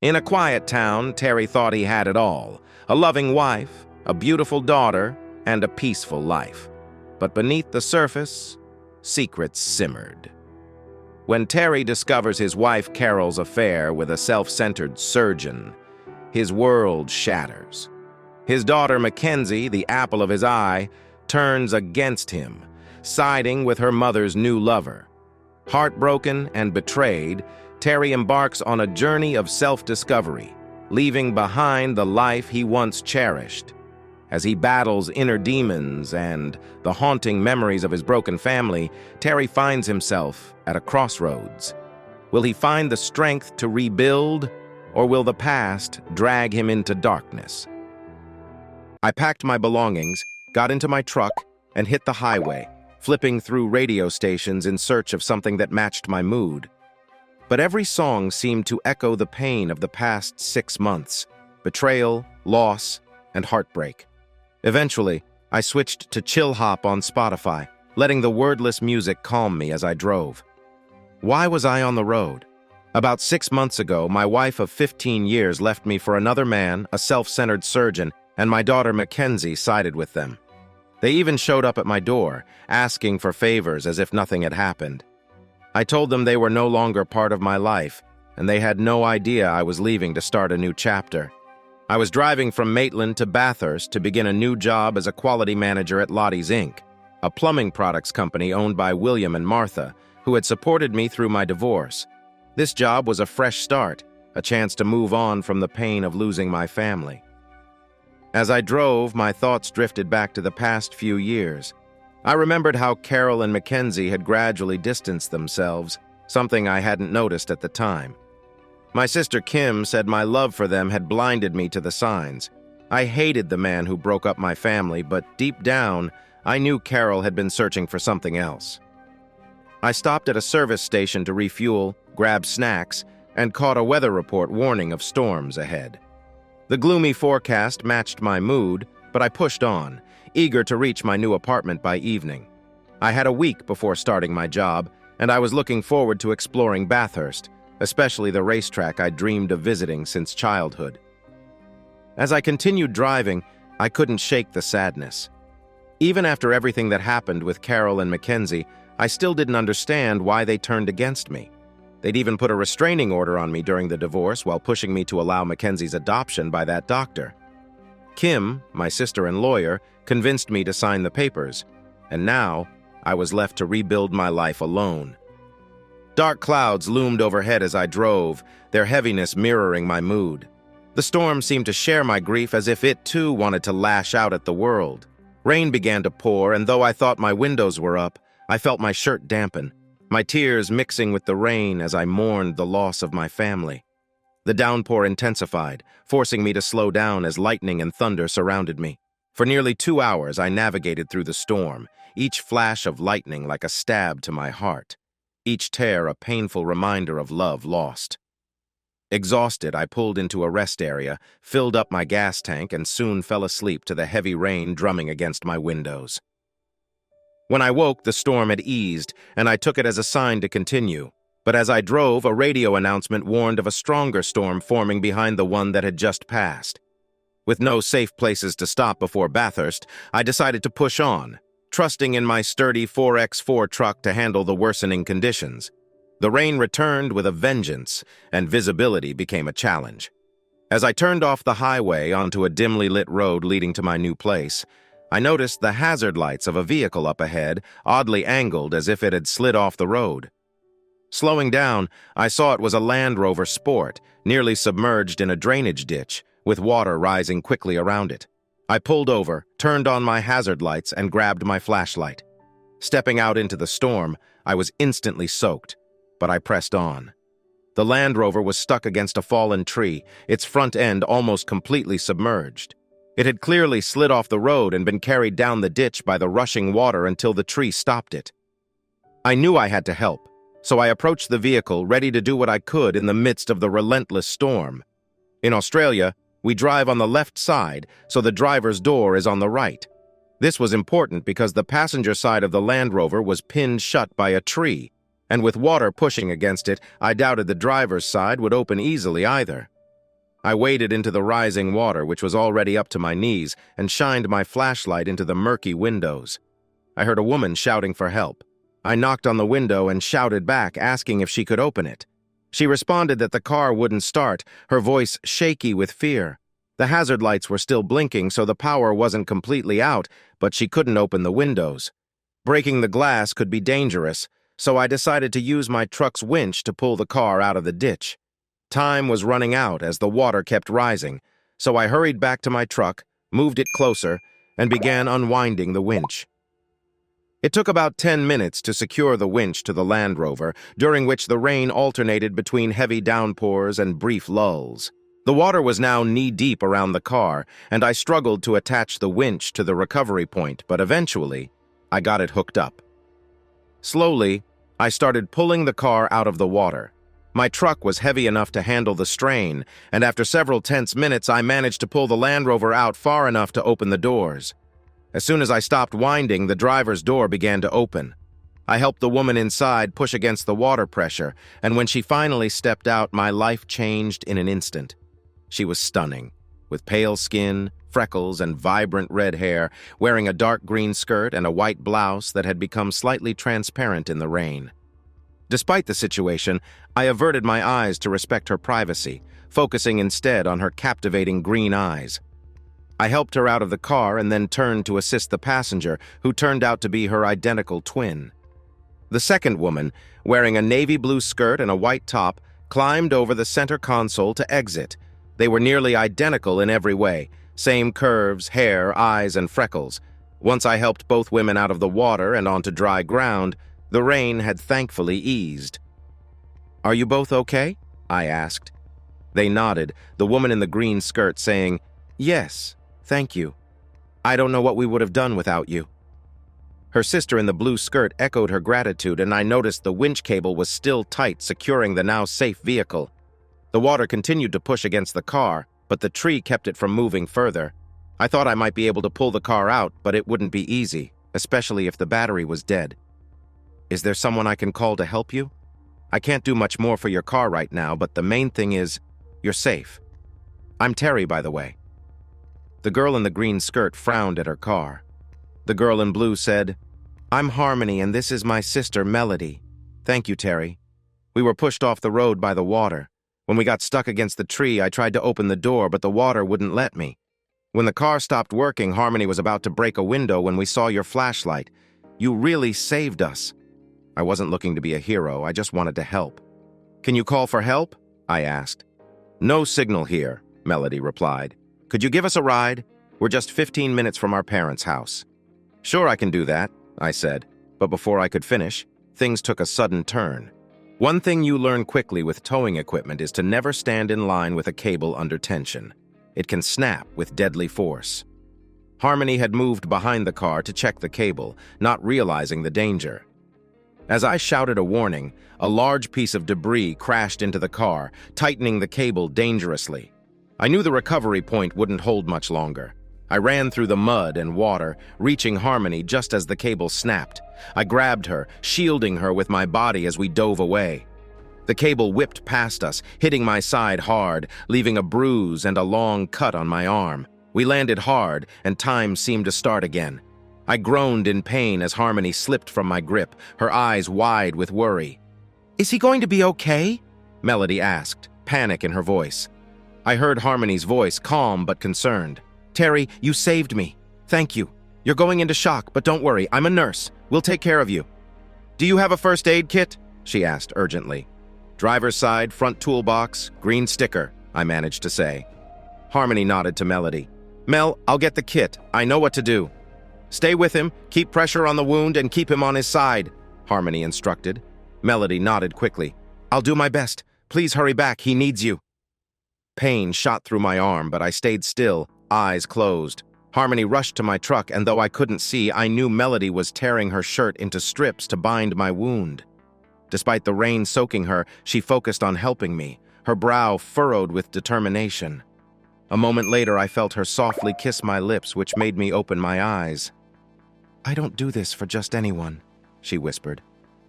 In a quiet town, Terry thought he had it all: a loving wife, a beautiful daughter, and a peaceful life. But beneath the surface, secrets simmered. When Terry discovers his wife Carol's affair with a self-centered surgeon, his world shatters. His daughter McKenzie, the apple of his eye, turns against him, siding with her mother's new lover. Heartbroken and betrayed, Terry embarks on a journey of self-discovery, leaving behind the life he once cherished. As he battles inner demons and the haunting memories of his broken family, Terry finds himself at a crossroads. Will he find the strength to rebuild, or will the past drag him into darkness? I packed my belongings, got into my truck, and hit the highway, flipping through radio stations in search of something that matched my mood. But every song seemed to echo the pain of the past 6 months: betrayal, loss, and heartbreak. Eventually, I switched to chill hop on Spotify, letting the wordless music calm me as I drove. Why was I on the road? About 6 months ago, my wife of 15 years left me for another man, a self-centered surgeon, and my daughter McKenzie sided with them. They even showed up at my door, asking for favors as if nothing had happened. I told them they were no longer part of my life, and they had no idea I was leaving to start a new chapter. I was driving from Maitland to Bathurst to begin a new job as a quality manager at Lottie's Inc., a plumbing products company owned by William and Martha, who had supported me through my divorce. This job was a fresh start, a chance to move on from the pain of losing my family. As I drove, my thoughts drifted back to the past few years. I remembered how Carol and McKenzie had gradually distanced themselves, something I hadn't noticed at the time. My sister Kim said my love for them had blinded me to the signs. I hated the man who broke up my family, but deep down, I knew Carol had been searching for something else. I stopped at a service station to refuel, grab snacks, and caught a weather report warning of storms ahead. The gloomy forecast matched my mood, but I pushed on, eager to reach my new apartment by evening. I had a week before starting my job, and I was looking forward to exploring Bathurst, especially the racetrack I dreamed of visiting since childhood. As I continued driving, I couldn't shake the sadness. Even after everything that happened with Carol and McKenzie, I still didn't understand why they turned against me. They'd even put a restraining order on me during the divorce while pushing me to allow McKenzie's adoption by that doctor. Kim, my sister and lawyer, convinced me to sign the papers, and now I was left to rebuild my life alone. Dark clouds loomed overhead as I drove, their heaviness mirroring my mood. The storm seemed to share my grief as if it too wanted to lash out at the world. Rain began to pour, and though I thought my windows were up, I felt my shirt dampen, my tears mixing with the rain as I mourned the loss of my family. The downpour intensified, forcing me to slow down as lightning and thunder surrounded me. For nearly 2 hours, I navigated through the storm, each flash of lightning like a stab to my heart, each tear a painful reminder of love lost. Exhausted, I pulled into a rest area, filled up my gas tank, and soon fell asleep to the heavy rain drumming against my windows. When I woke, the storm had eased, and I took it as a sign to continue. But as I drove, a radio announcement warned of a stronger storm forming behind the one that had just passed. With no safe places to stop before Bathurst, I decided to push on, trusting in my sturdy 4x4 truck to handle the worsening conditions. The rain returned with a vengeance, and visibility became a challenge. As I turned off the highway onto a dimly lit road leading to my new place, I noticed the hazard lights of a vehicle up ahead, oddly angled as if it had slid off the road. Slowing down, I saw it was a Land Rover Sport, nearly submerged in a drainage ditch, with water rising quickly around it. I pulled over, turned on my hazard lights, and grabbed my flashlight. Stepping out into the storm, I was instantly soaked, but I pressed on. The Land Rover was stuck against a fallen tree, its front end almost completely submerged. It had clearly slid off the road and been carried down the ditch by the rushing water until the tree stopped it. I knew I had to help, so I approached the vehicle, ready to do what I could in the midst of the relentless storm. In Australia, we drive on the left side, so the driver's door is on the right. This was important because the passenger side of the Land Rover was pinned shut by a tree, and with water pushing against it, I doubted the driver's side would open easily either. I waded into the rising water, which was already up to my knees, and shined my flashlight into the murky windows. I heard a woman shouting for help. I knocked on the window and shouted back, asking if she could open it. She responded that the car wouldn't start, her voice shaky with fear. The hazard lights were still blinking, so the power wasn't completely out, but she couldn't open the windows. Breaking the glass could be dangerous, so I decided to use my truck's winch to pull the car out of the ditch. Time was running out as the water kept rising, so I hurried back to my truck, moved it closer, and began unwinding the winch. It took about 10 minutes to secure the winch to the Land Rover, during which the rain alternated between heavy downpours and brief lulls. The water was now knee-deep around the car, and I struggled to attach the winch to the recovery point, but eventually, I got it hooked up. Slowly, I started pulling the car out of the water. My truck was heavy enough to handle the strain, and after several tense minutes, I managed to pull the Land Rover out far enough to open the doors. As soon as I stopped winding, the driver's door began to open. I helped the woman inside push against the water pressure, and when she finally stepped out, my life changed in an instant. She was stunning, with pale skin, freckles, and vibrant red hair, wearing a dark green skirt and a white blouse that had become slightly transparent in the rain. Despite the situation, I averted my eyes to respect her privacy, focusing instead on her captivating green eyes. I helped her out of the car and then turned to assist the passenger, who turned out to be her identical twin. The second woman, wearing a navy blue skirt and a white top, climbed over the center console to exit. They were nearly identical in every way, same curves, hair, eyes, and freckles. Once I helped both women out of the water and onto dry ground, the rain had thankfully eased. "Are you both okay?" I asked. They nodded, the woman in the green skirt saying, "Yes, thank you. I don't know what we would have done without you." Her sister in the blue skirt echoed her gratitude, and I noticed the winch cable was still tight, securing the now safe vehicle. The water continued to push against the car, but the tree kept it from moving further. I thought I might be able to pull the car out, but it wouldn't be easy, especially if the battery was dead. "Is there someone I can call to help you? I can't do much more for your car right now, but the main thing is, you're safe. I'm Terry, by the way." The girl in the green skirt frowned at her car. The girl in blue said, "I'm Harmony, and this is my sister, Melody. Thank you, Terry. We were pushed off the road by the water. When we got stuck against the tree, I tried to open the door, but the water wouldn't let me. When the car stopped working, Harmony was about to break a window when we saw your flashlight. You really saved us." I wasn't looking to be a hero, I just wanted to help. "Can you call for help?" I asked. "No signal here," Melody replied. "Could you give us a ride? We're just 15 minutes from our parents' house." "Sure, I can do that," I said. But before I could finish, things took a sudden turn. One thing you learn quickly with towing equipment is to never stand in line with a cable under tension. It can snap with deadly force. Harmony had moved behind the car to check the cable, not realizing the danger. As I shouted a warning, a large piece of debris crashed into the car, tightening the cable dangerously. I knew the recovery point wouldn't hold much longer. I ran through the mud and water, reaching Harmony just as the cable snapped. I grabbed her, shielding her with my body as we dove away. The cable whipped past us, hitting my side hard, leaving a bruise and a long cut on my arm. We landed hard, and time seemed to start again. I groaned in pain as Harmony slipped from my grip, her eyes wide with worry. "Is he going to be okay?" Melody asked, panic in her voice. I heard Harmony's voice, calm but concerned. "Terry, you saved me. Thank you. You're going into shock, but don't worry, I'm a nurse. We'll take care of you." "Do you have a first aid kit?" she asked urgently. "Driver's side, front toolbox, green sticker," I managed to say. Harmony nodded to Melody. "Mel, I'll get the kit. I know what to do." "Stay with him, keep pressure on the wound, and keep him on his side," Harmony instructed. Melody nodded quickly. "I'll do my best. Please hurry back, he needs you." Pain shot through my arm, but I stayed still, eyes closed. Harmony rushed to my truck, and though I couldn't see, I knew Melody was tearing her shirt into strips to bind my wound. Despite the rain soaking her, she focused on helping me, her brow furrowed with determination. A moment later, I felt her softly kiss my lips, which made me open my eyes. "I don't do this for just anyone," she whispered.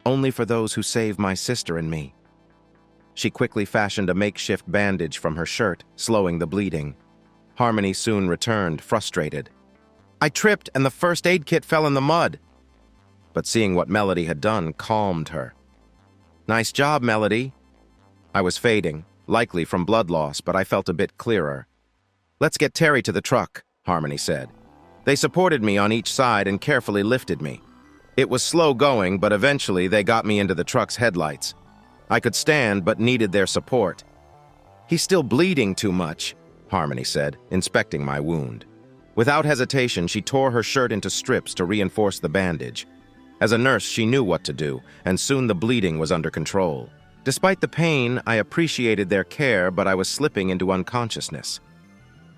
"Only for those who save my sister and me." She quickly fashioned a makeshift bandage from her shirt, slowing the bleeding. Harmony soon returned, frustrated. "I tripped and the first aid kit fell in the mud." But seeing what Melody had done calmed her. "Nice job, Melody." I was fading, likely from blood loss, but I felt a bit clearer. "Let's get Terry to the truck," Harmony said. They supported me on each side and carefully lifted me. It was slow going, but eventually they got me into the truck's headlights. I could stand, but needed their support. "He's still bleeding too much," Harmony said, inspecting my wound. Without hesitation, she tore her shirt into strips to reinforce the bandage. As a nurse, she knew what to do, and soon the bleeding was under control. Despite the pain, I appreciated their care, but I was slipping into unconsciousness.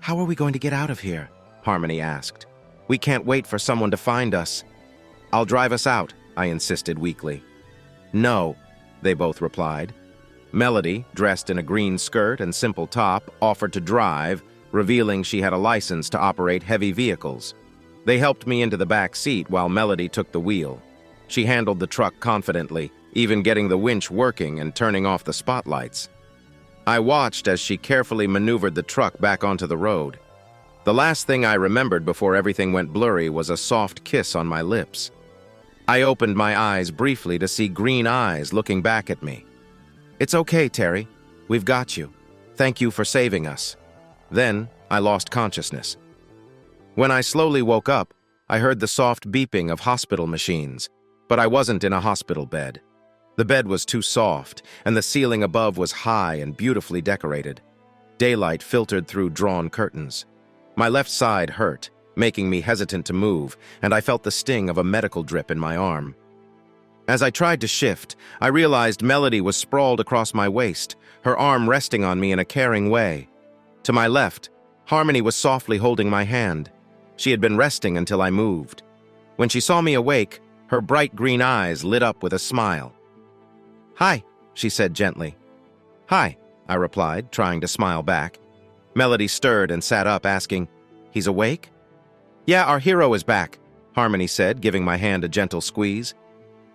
"How are we going to get out of here?" Harmony asked. "We can't wait for someone to find us." "I'll drive us out," I insisted weakly. "No," they both replied. Melody, dressed in a green skirt and simple top, offered to drive, revealing she had a license to operate heavy vehicles. They helped me into the back seat while Melody took the wheel. She handled the truck confidently, even getting the winch working and turning off the spotlights. I watched as she carefully maneuvered the truck back onto the road. The last thing I remembered before everything went blurry was a soft kiss on my lips. I opened my eyes briefly to see green eyes looking back at me. "It's okay, Terry. We've got you. Thank you for saving us." Then I lost consciousness. When I slowly woke up, I heard the soft beeping of hospital machines, but I wasn't in a hospital bed. The bed was too soft, and the ceiling above was high and beautifully decorated. Daylight filtered through drawn curtains. My left side hurt, making me hesitant to move, and I felt the sting of a medical drip in my arm. As I tried to shift, I realized Melody was sprawled across my waist, her arm resting on me in a caring way. To my left, Harmony was softly holding my hand. She had been resting until I moved. When she saw me awake, her bright green eyes lit up with a smile. "Hi," she said gently. "Hi," I replied, trying to smile back. Melody stirred and sat up, asking, "He's awake?" "Yeah, our hero is back," Harmony said, giving my hand a gentle squeeze.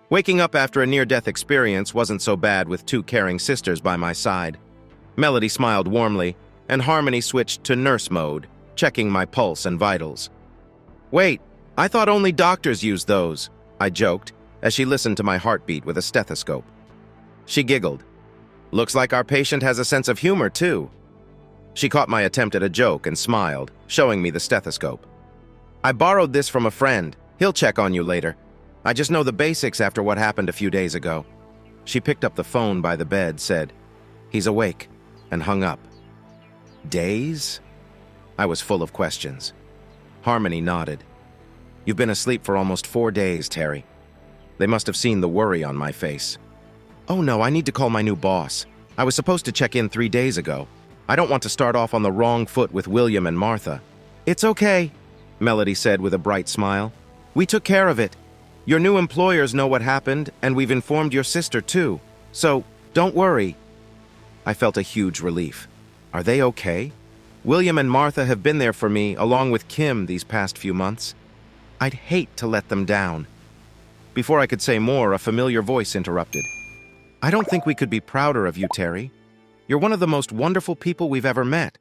Waking up after a near-death experience wasn't so bad with two caring sisters by my side. Melody smiled warmly, and Harmony switched to nurse mode, checking my pulse and vitals. "Wait, I thought only doctors used those," I joked, as she listened to my heartbeat with a stethoscope. She giggled. "Looks like our patient has a sense of humor, too." She caught my attempt at a joke and smiled, showing me the stethoscope. "I borrowed this from a friend. He'll check on you later. I just know the basics after what happened a few days ago." She picked up the phone by the bed, said, "He's awake," and hung up. Days? I was full of questions. Harmony nodded. "You've been asleep for almost 4 days, Terry." They must have seen the worry on my face. "Oh no, I need to call my new boss. I was supposed to check in 3 days ago. I don't want to start off on the wrong foot with William and Martha." "It's okay," Melody said with a bright smile. "We took care of it. Your new employers know what happened, and we've informed your sister too. So, don't worry." I felt a huge relief. Are they okay? William and Martha have been there for me, along with Kim, these past few months. I'd hate to let them down. Before I could say more, a familiar voice interrupted. "I don't think we could be prouder of you, Terry. You're one of the most wonderful people we've ever met."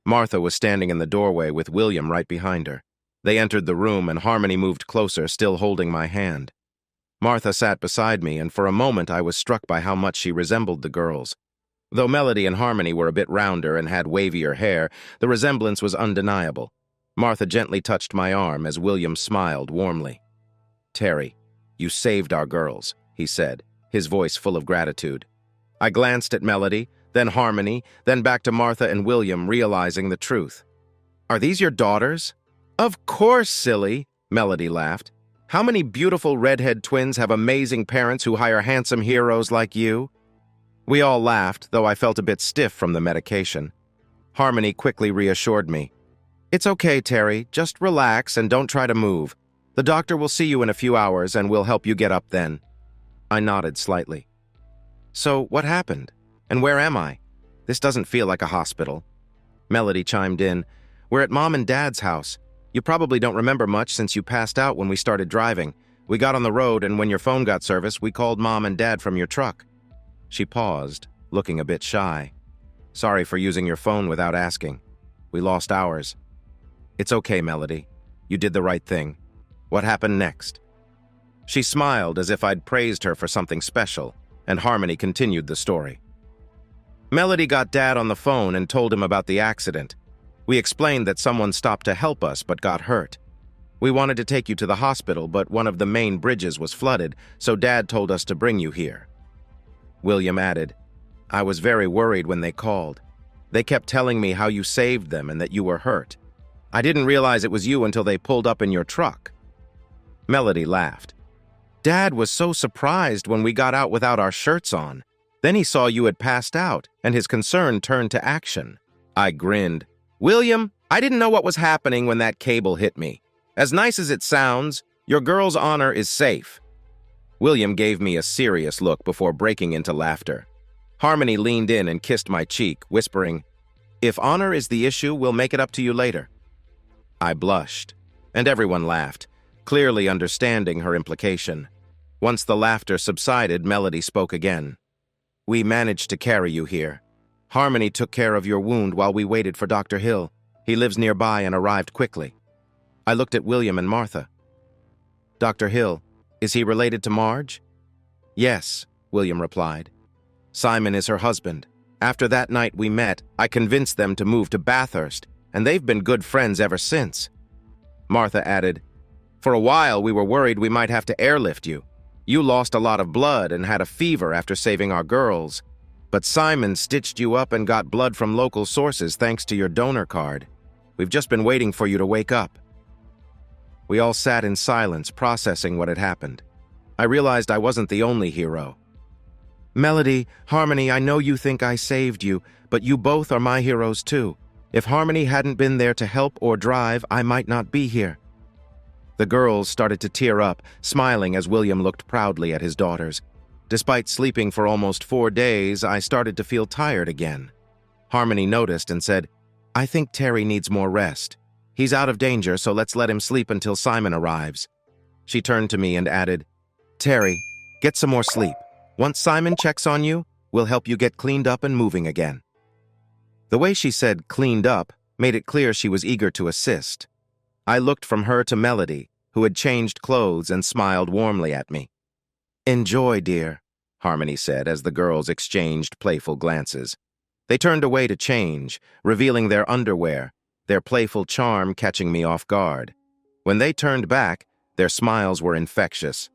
Martha was standing in the doorway with William right behind her. They entered the room and Harmony moved closer, still holding my hand. Martha sat beside me, and for a moment I was struck by how much she resembled the girls. Though Melody and Harmony were a bit rounder and had wavier hair, the resemblance was undeniable. Martha gently touched my arm as William smiled warmly. "Terry, you saved our girls," he said, his voice full of gratitude. I glanced at Melody, then Harmony, then back to Martha and William, realizing the truth. "Are these your daughters?" "Of course, silly," Melody laughed. "How many beautiful redhead twins have amazing parents who hire handsome heroes like you?" We all laughed, though I felt a bit stiff from the medication. Harmony quickly reassured me. "It's okay, Terry. Just relax and don't try to move. The doctor will see you in a few hours and we'll help you get up then." I nodded slightly. "So, what happened? And where am I? This doesn't feel like a hospital." Melody chimed in. "We're at Mom and Dad's house. You probably don't remember much since you passed out when we started driving. We got on the road, and when your phone got service, we called Mom and Dad from your truck." She paused, looking a bit shy. Sorry for using your phone without asking. We lost ours. It's okay, Melody. You did the right thing. What happened next? She smiled as if I'd praised her for something special, and Harmony continued the story. Melody got Dad on the phone and told him about the accident. We explained that someone stopped to help us but got hurt. We wanted to take you to the hospital, but one of the main bridges was flooded, so Dad told us to bring you here. William added, I was very worried when they called. They kept telling me how you saved them and that you were hurt. I didn't realize it was you until they pulled up in your truck. Melody laughed. Dad was so surprised when we got out without our shirts on. Then he saw you had passed out, and his concern turned to action. I grinned. William, I didn't know what was happening when that cable hit me. As nice as it sounds, your girl's honor is safe. William gave me a serious look before breaking into laughter. Harmony leaned in and kissed my cheek, whispering, If honor is the issue, we'll make it up to you later. I blushed, and everyone laughed, clearly understanding her implication. Once the laughter subsided, Melody spoke again. We managed to carry you here. Harmony took care of your wound while we waited for Dr. Hill. He lives nearby and arrived quickly. I looked at William and Martha. Dr. Hill, is he related to Marge? Yes, William replied. Simon is her husband. After that night we met, I convinced them to move to Bathurst, and they've been good friends ever since. Martha added, For a while we were worried we might have to airlift you. You lost a lot of blood and had a fever after saving our girls. But Simon stitched you up and got blood from local sources thanks to your donor card. We've just been waiting for you to wake up. We all sat in silence, processing what had happened. I realized I wasn't the only hero. Melody, Harmony, I know you think I saved you, but you both are my heroes too. If Harmony hadn't been there to help or drive, I might not be here. The girls started to tear up, smiling as William looked proudly at his daughters. Despite sleeping for almost 4 days, I started to feel tired again. Harmony noticed and said, I think Terry needs more rest. He's out of danger, so let's let him sleep until Simon arrives. She turned to me and added, Terry, get some more sleep. Once Simon checks on you, we'll help you get cleaned up and moving again. The way she said cleaned up made it clear she was eager to assist. I looked from her to Melody, who had changed clothes and smiled warmly at me. Enjoy, dear, Harmony said as the girls exchanged playful glances. They turned away to change, revealing their underwear, their playful charm catching me off guard. When they turned back, their smiles were infectious.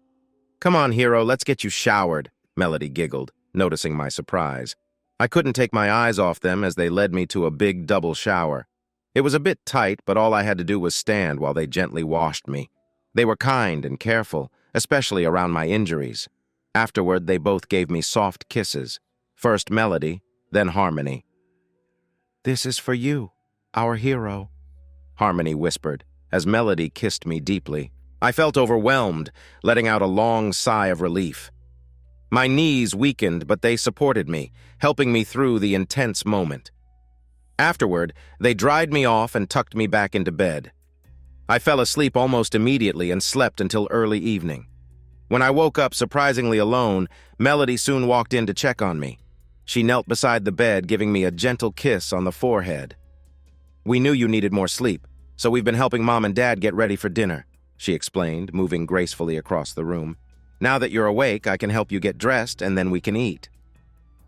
Come on, hero, let's get you showered, Melody giggled, noticing my surprise. I couldn't take my eyes off them as they led me to a big double shower. It was a bit tight, but all I had to do was stand while they gently washed me. They were kind and careful, especially around my injuries. Afterward, they both gave me soft kisses. First Melody, then Harmony. This is for you, our hero, Harmony whispered, as Melody kissed me deeply. I felt overwhelmed, letting out a long sigh of relief. My knees weakened, but they supported me, helping me through the intense moment. Afterward, they dried me off and tucked me back into bed. I fell asleep almost immediately and slept until early evening. When I woke up surprisingly alone, Melody soon walked in to check on me. She knelt beside the bed, giving me a gentle kiss on the forehead. We knew you needed more sleep, so we've been helping Mom and Dad get ready for dinner, she explained, moving gracefully across the room. Now that you're awake, I can help you get dressed and then we can eat.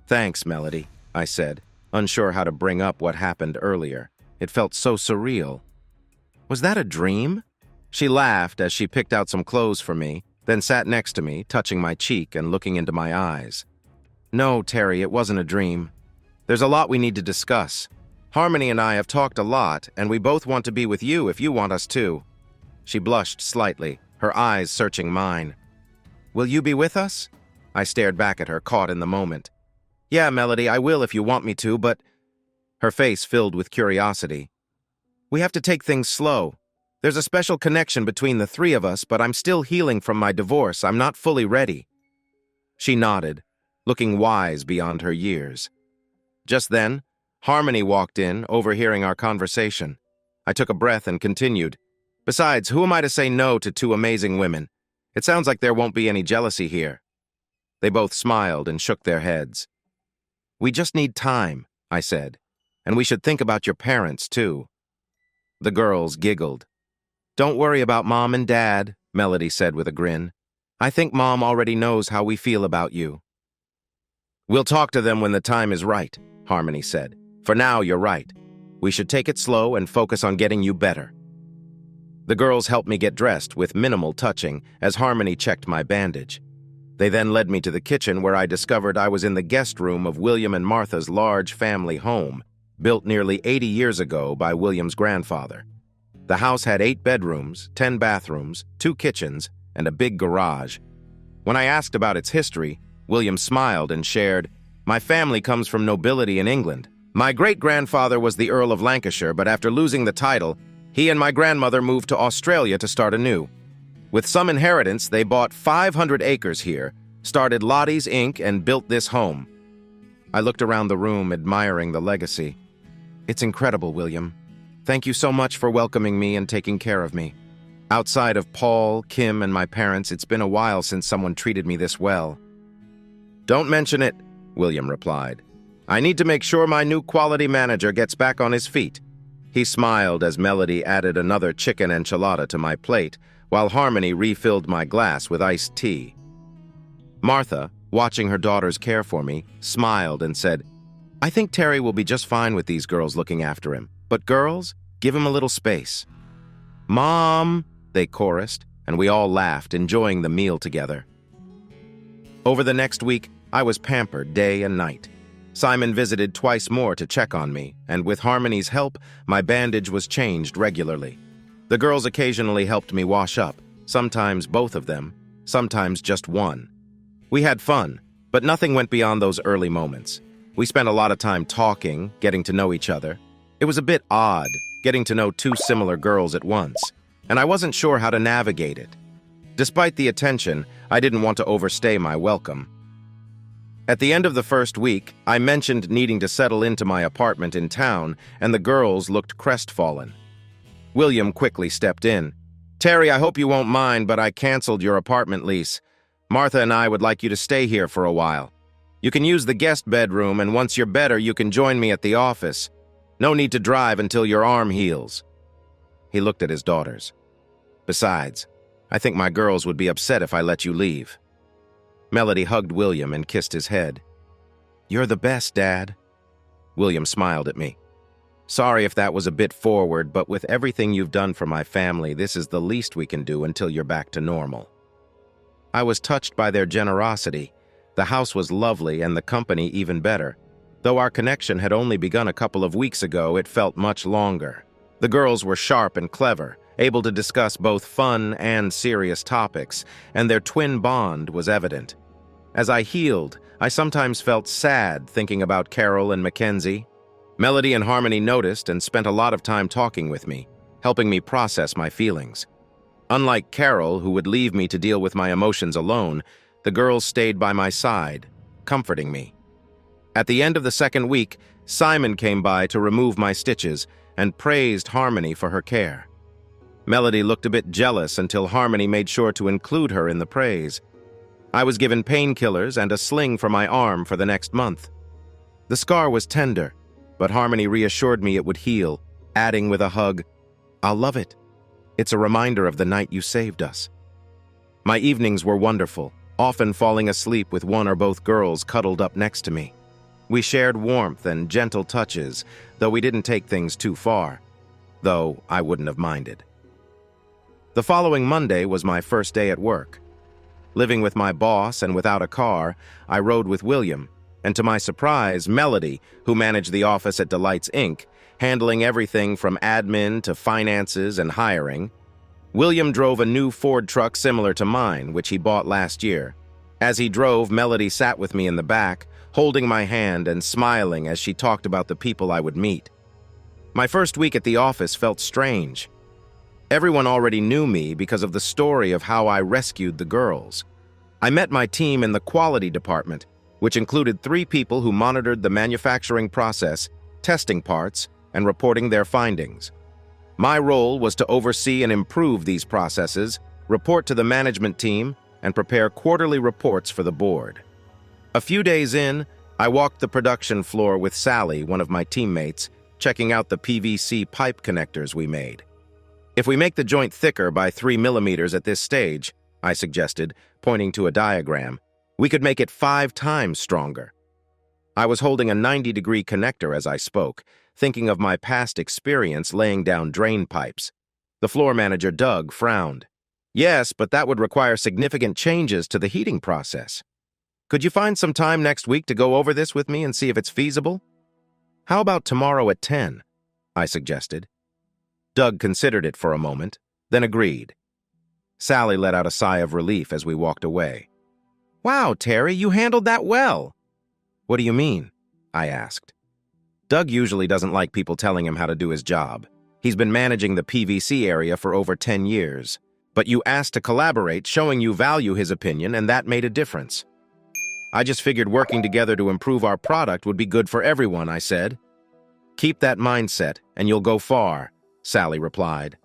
Thanks, Melody, I said, unsure how to bring up what happened earlier. It felt so surreal. Was that a dream? She laughed as she picked out some clothes for me, then sat next to me, touching my cheek and looking into my eyes. No, Terry, it wasn't a dream. There's a lot we need to discuss. Harmony and I have talked a lot, and we both want to be with you if you want us to. She blushed slightly, her eyes searching mine. Will you be with us? I stared back at her, caught in the moment. Yeah, Melody, I will if you want me to, but... Her face filled with curiosity. We have to take things slow. There's a special connection between the three of us, but I'm still healing from my divorce. I'm not fully ready. She nodded, looking wise beyond her years. Just then, Harmony walked in, overhearing our conversation. I took a breath and continued. Besides, who am I to say no to two amazing women? It sounds like there won't be any jealousy here. They both smiled and shook their heads. We just need time, I said. And we should think about your parents, too. The girls giggled. Don't worry about Mom and Dad, Melody said with a grin. I think Mom already knows how we feel about you. We'll talk to them when the time is right, Harmony said. For now, you're right. We should take it slow and focus on getting you better. The girls helped me get dressed with minimal touching as Harmony checked my bandage. They then led me to the kitchen where I discovered I was in the guest room of William and Martha's large family home, built nearly 80 years ago by William's grandfather. The house had 8 bedrooms, 10 bathrooms, 2 kitchens, and a big garage. When I asked about its history, William smiled and shared, My family comes from nobility in England. My great-grandfather was the Earl of Lancashire, but after losing the title, he and my grandmother moved to Australia to start anew. With some inheritance, they bought 500 acres here, started Lottie's Inc., and built this home. I looked around the room, admiring the legacy. It's incredible, William. Thank you so much for welcoming me and taking care of me. Outside of Paul, Kim, and my parents, it's been a while since someone treated me this well. Don't mention it, William replied. I need to make sure my new quality manager gets back on his feet. He smiled as Melody added another chicken enchilada to my plate, while Harmony refilled my glass with iced tea. Martha, watching her daughters care for me, smiled and said, I think Terry will be just fine with these girls looking after him. But girls, give him a little space. Mom, they chorused, and we all laughed, enjoying the meal together. Over the next week, I was pampered day and night. Simon visited twice more to check on me, and with Harmony's help, my bandage was changed regularly. The girls occasionally helped me wash up, sometimes both of them, sometimes just one. We had fun, but nothing went beyond those early moments. We spent a lot of time talking, getting to know each other. It was a bit odd, getting to know 2 similar girls at once, and I wasn't sure how to navigate it. Despite the attention, I didn't want to overstay my welcome. At the end of the first week, I mentioned needing to settle into my apartment in town, and the girls looked crestfallen. William quickly stepped in. Terry, I hope you won't mind, but I canceled your apartment lease. Martha and I would like you to stay here for a while. You can use the guest bedroom, and once you're better, you can join me at the office. No need to drive until your arm heals. He looked at his daughters. Besides, I think my girls would be upset if I let you leave. Melody hugged William and kissed his head. You're the best, Dad. William smiled at me. Sorry if that was a bit forward, but with everything you've done for my family, this is the least we can do until you're back to normal. I was touched by their generosity. The house was lovely and the company even better. Though our connection had only begun a couple of weeks ago, it felt much longer. The girls were sharp and clever, able to discuss both fun and serious topics, and their twin bond was evident. As I healed, I sometimes felt sad thinking about Carol and McKenzie. Melody and Harmony noticed and spent a lot of time talking with me, helping me process my feelings. Unlike Carol, who would leave me to deal with my emotions alone, the girls stayed by my side, comforting me. At the end of the second week, Simon came by to remove my stitches and praised Harmony for her care. Melody looked a bit jealous until Harmony made sure to include her in the praise. I was given painkillers and a sling for my arm for the next month. The scar was tender, but Harmony reassured me it would heal, adding with a hug, I'll love it. It's a reminder of the night you saved us. My evenings were wonderful, often falling asleep with one or both girls cuddled up next to me. We shared warmth and gentle touches, though we didn't take things too far, though I wouldn't have minded. The following Monday was my first day at work. Living with my boss and without a car, I rode with William, and to my surprise, Melody, who managed the office at Delight's Inc., handling everything from admin to finances and hiring. William drove a new Ford truck similar to mine, which he bought last year. As he drove, Melody sat with me in the back, holding my hand and smiling as she talked about the people I would meet. My first week at the office felt strange. Everyone already knew me because of the story of how I rescued the girls. I met my team in the quality department, which included 3 people who monitored the manufacturing process, testing parts, and reporting their findings. My role was to oversee and improve these processes, report to the management team, and prepare quarterly reports for the board. A few days in, I walked the production floor with Sally, one of my teammates, checking out the PVC pipe connectors we made. If we make the joint thicker by 3 millimeters at this stage, I suggested, pointing to a diagram, we could make it 5 times stronger. I was holding a 90-degree connector as I spoke, thinking of my past experience laying down drain pipes. The floor manager, Doug, frowned. Yes, but that would require significant changes to the heating process. Could you find some time next week to go over this with me and see if it's feasible? How about tomorrow at 10? I suggested. Doug considered it for a moment, then agreed. Sally let out a sigh of relief as we walked away. Wow, Terry, you handled that well. What do you mean? I asked. Doug usually doesn't like people telling him how to do his job. He's been managing the PVC area for over 10 years. But you asked to collaborate, showing you value his opinion, and that made a difference. I just figured working together to improve our product would be good for everyone, I said. Keep that mindset, and you'll go far, Sally replied.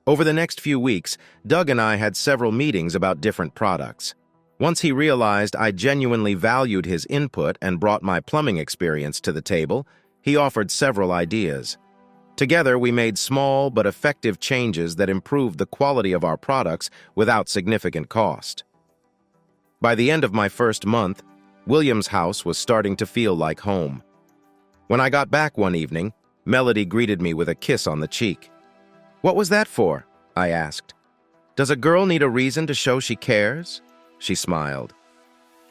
Over the next few weeks, Doug and I had several meetings about different products. Once he realized I genuinely valued his input and brought my plumbing experience to the table, he offered several ideas. Together, we made small but effective changes that improved the quality of our products without significant cost. By the end of my first month, William's house was starting to feel like home. When I got back one evening, Melody greeted me with a kiss on the cheek. What was that for? I asked. Does a girl need a reason to show she cares? She smiled.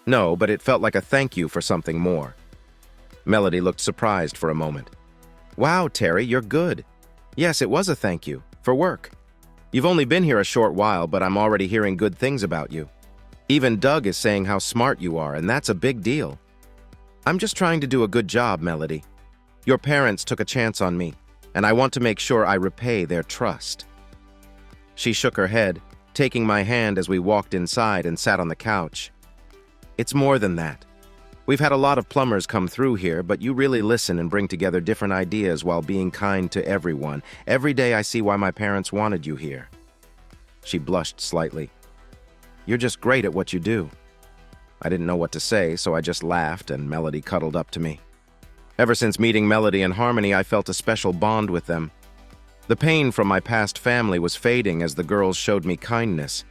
No, but it felt like a thank you for something more. Melody looked surprised for a moment. Wow, Terry, you're good. Yes, it was a thank you, for work. You've only been here a short while, but I'm already hearing good things about you. Even Doug is saying how smart you are, and that's a big deal. I'm just trying to do a good job, Melody. Your parents took a chance on me, and I want to make sure I repay their trust. She shook her head, taking my hand as we walked inside and sat on the couch. It's more than that. We've had a lot of plumbers come through here, but you really listen and bring together different ideas while being kind to everyone. Every day I see why my parents wanted you here. She blushed slightly. You're just great at what you do. I didn't know what to say, so I just laughed and Melody cuddled up to me. Ever since meeting Melody and Harmony, I felt a special bond with them. The pain from my past family was fading as the girls showed me kindness.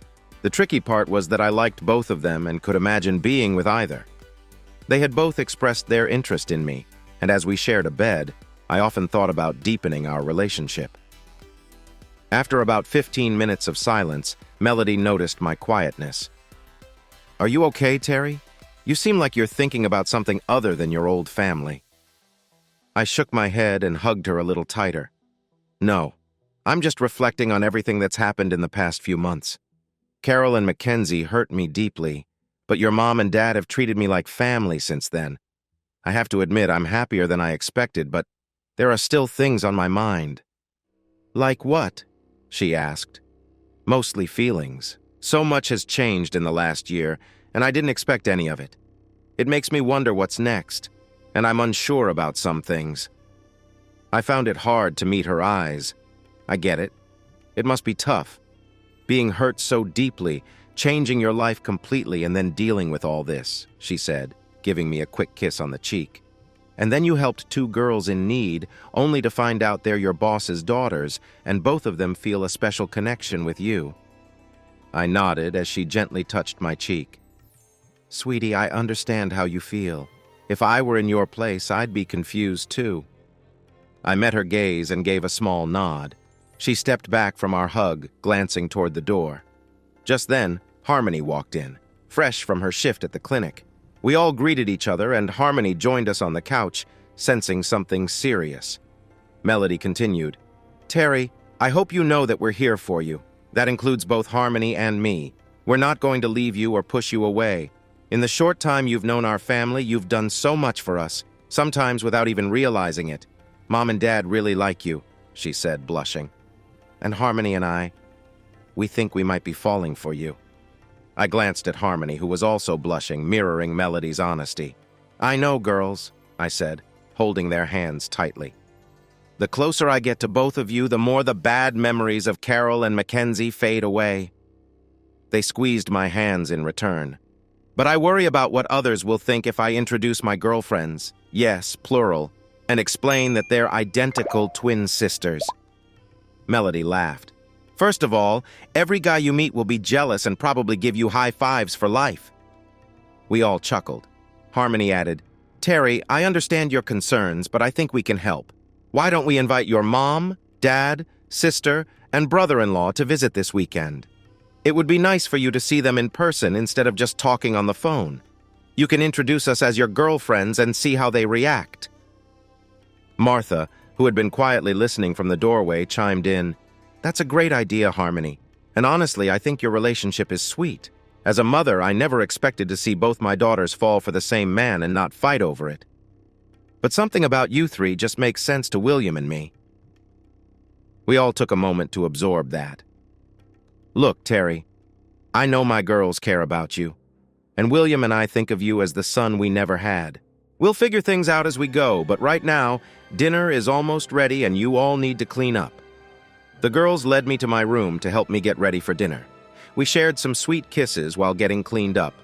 The tricky part was that I liked both of them and could imagine being with either. They had both expressed their interest in me, and as we shared a bed, I often thought about deepening our relationship. After about 15 minutes of silence, Melody noticed my quietness. Are you okay, Terry? You seem like you're thinking about something other than your old family. I shook my head and hugged her a little tighter. No, I'm just reflecting on everything that's happened in the past few months. Carol and McKenzie hurt me deeply, but your mom and dad have treated me like family since then. I have to admit I'm happier than I expected, but there are still things on my mind. Like what? She asked. Mostly feelings. So much has changed in the last year, and I didn't expect any of it. It makes me wonder what's next, and I'm unsure about some things. I found it hard to meet her eyes. I get it. It must be tough. Being hurt so deeply, changing your life completely and then dealing with all this, she said, giving me a quick kiss on the cheek. And then you helped 2 girls in need, only to find out they're your boss's daughters, and both of them feel a special connection with you. I nodded as she gently touched my cheek. Sweetie, I understand how you feel. If I were in your place, I'd be confused too. I met her gaze and gave a small nod. She stepped back from our hug, glancing toward the door. Just then, Harmony walked in, fresh from her shift at the clinic. We all greeted each other, and Harmony joined us on the couch, sensing something serious. Melody continued, Terry, I hope you know that we're here for you. That includes both Harmony and me. We're not going to leave you or push you away. In the short time you've known our family, you've done so much for us, sometimes without even realizing it. Mom and Dad really like you, she said, blushing. And Harmony and we think we might be falling for you. I glanced at Harmony, who was also blushing, mirroring Melody's honesty. I know, girls, I said, holding their hands tightly. The closer I get to both of you, the more the bad memories of Carol and McKenzie fade away. They squeezed my hands in return. But I worry about what others will think if I introduce my girlfriends, yes, plural, and explain that they're identical twin sisters. Melody laughed. First of all, every guy you meet will be jealous and probably give you high fives for life. We all chuckled. Harmony added, Terry, I understand your concerns, but I think we can help. Why don't we invite your mom, dad, sister, and brother-in-law to visit this weekend? It would be nice for you to see them in person instead of just talking on the phone. You can introduce us as your girlfriends and see how they react. Martha, who had been quietly listening from the doorway, chimed in, That's a great idea, Harmony. And honestly, I think your relationship is sweet. As a mother, I never expected to see both my daughters fall for the same man and not fight over it. But something about you three just makes sense to William and me. We all took a moment to absorb that. Look, Terry, I know my girls care about you, and William and I think of you as the son we never had. We'll figure things out as we go, but right now, dinner is almost ready and you all need to clean up. The girls led me to my room to help me get ready for dinner. We shared some sweet kisses while getting cleaned up,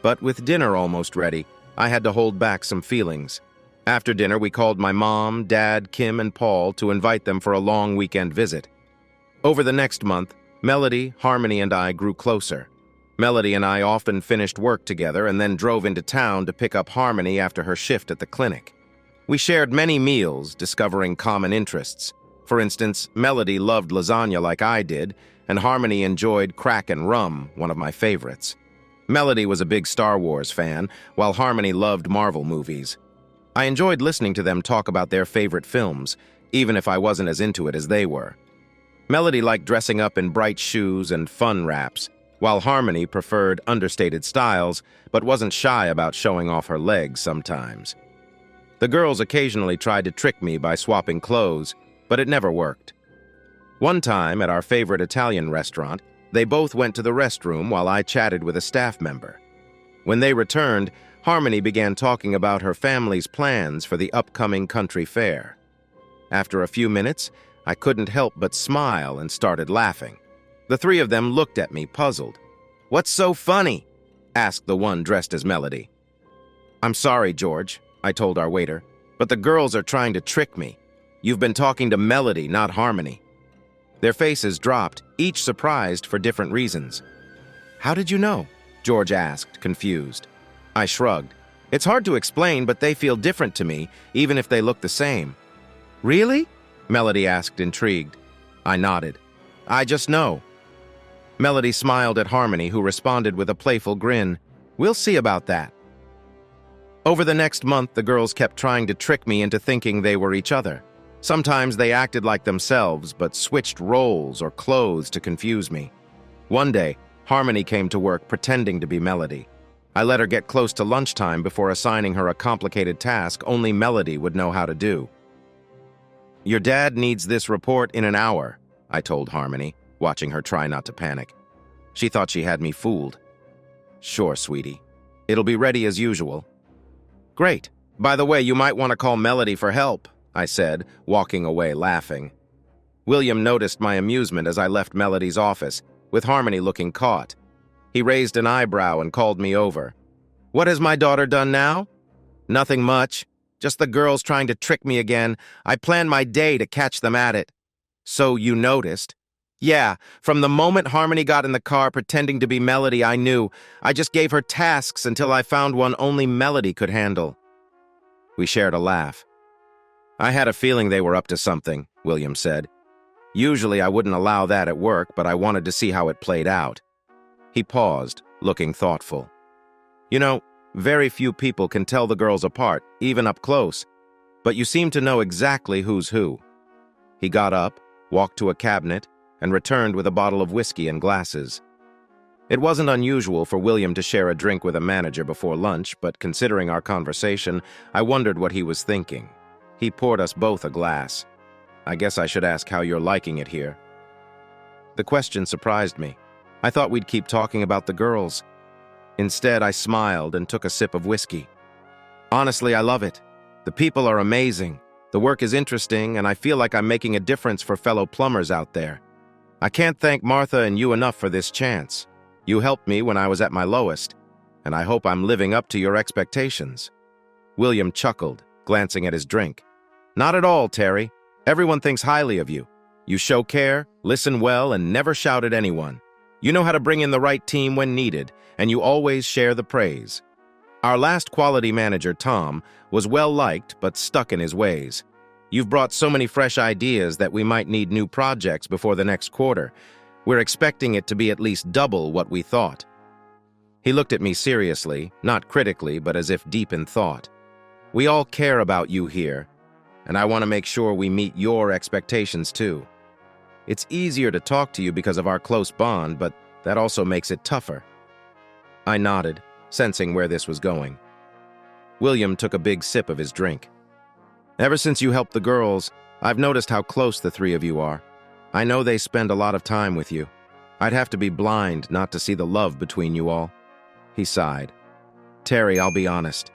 but with dinner almost ready, I had to hold back some feelings. After dinner, we called my mom, dad, Kim, and Paul to invite them for a long weekend visit. Over the next month, Melody, Harmony, and I grew closer. Melody and I often finished work together and then drove into town to pick up Harmony after her shift at the clinic. We shared many meals, discovering common interests. For instance, Melody loved lasagna like I did, and Harmony enjoyed crack and rum, one of my favorites. Melody was a big Star Wars fan, while Harmony loved Marvel movies. I enjoyed listening to them talk about their favorite films, even if I wasn't as into it as they were. Melody liked dressing up in bright shoes and fun wraps, while Harmony preferred understated styles, but wasn't shy about showing off her legs sometimes. The girls occasionally tried to trick me by swapping clothes, but it never worked. One time, at our favorite Italian restaurant, they both went to the restroom while I chatted with a staff member. When they returned, Harmony began talking about her family's plans for the upcoming country fair. After a few minutes, I couldn't help but smile and started laughing. The three of them looked at me, puzzled. "What's so funny?" asked the one dressed as Melody. "I'm sorry, George," I told our waiter, "but the girls are trying to trick me. You've been talking to Melody, not Harmony." Their faces dropped, each surprised for different reasons. "How did you know?" George asked, confused. I shrugged. "It's hard to explain, but they feel different to me, even if they look the same." "Really?" Melody asked, intrigued. I nodded. "I just know." Melody smiled at Harmony, who responded with a playful grin. "We'll see about that." Over the next month, the girls kept trying to trick me into thinking they were each other. Sometimes they acted like themselves, but switched roles or clothes to confuse me. One day, Harmony came to work pretending to be Melody. I let her get close to lunchtime before assigning her a complicated task only Melody would know how to do. "Your dad needs this report in an hour," I told Harmony, watching her try not to panic. She thought she had me fooled. "Sure, sweetie. It'll be ready as usual." "Great. By the way, you might want to call Melody for help," I said, walking away laughing. William noticed my amusement as I left Melody's office, with Harmony looking caught. He raised an eyebrow and called me over. "What has my daughter done now?" "Nothing much. Just the girls trying to trick me again. I planned my day to catch them at it." "So you noticed?" "Yeah, from the moment Harmony got in the car pretending to be Melody, I knew. I just gave her tasks until I found one only Melody could handle." We shared a laugh. "I had a feeling they were up to something," William said. "Usually I wouldn't allow that at work, but I wanted to see how it played out." He paused, looking thoughtful. "You know, very few people can tell the girls apart, even up close, but you seem to know exactly who's who." He got up, walked to a cabinet, and returned with a bottle of whiskey and glasses. It wasn't unusual for William to share a drink with a manager before lunch, but considering our conversation, I wondered what he was thinking. He poured us both a glass. "I guess I should ask how you're liking it here." The question surprised me. I thought we'd keep talking about the girls. Instead, I smiled and took a sip of whiskey. "Honestly, I love it. The people are amazing. The work is interesting, and I feel like I'm making a difference for fellow plumbers out there. I can't thank Martha and you enough for this chance. You helped me when I was at my lowest. and I hope I'm living up to your expectations." William chuckled, glancing at his drink. "Not at all, Terry. Everyone thinks highly of you. You show care, listen well, and never shout at anyone. You know how to bring in the right team when needed, and you always share the praise. Our last quality manager, Tom, was well-liked but stuck in his ways. You've brought so many fresh ideas that we might need new projects before the next quarter. We're expecting it to be at least double what we thought." He looked at me seriously, not critically, but as if deep in thought. "We all care about you here, and I want to make sure we meet your expectations too. It's easier to talk to you because of our close bond, but that also makes it tougher." I nodded, sensing where this was going. William took a big sip of his drink. "Ever since you helped the girls, I've noticed how close the three of you are. I know they spend a lot of time with you. I'd have to be blind not to see the love between you all." He sighed. "Terry, I'll be honest.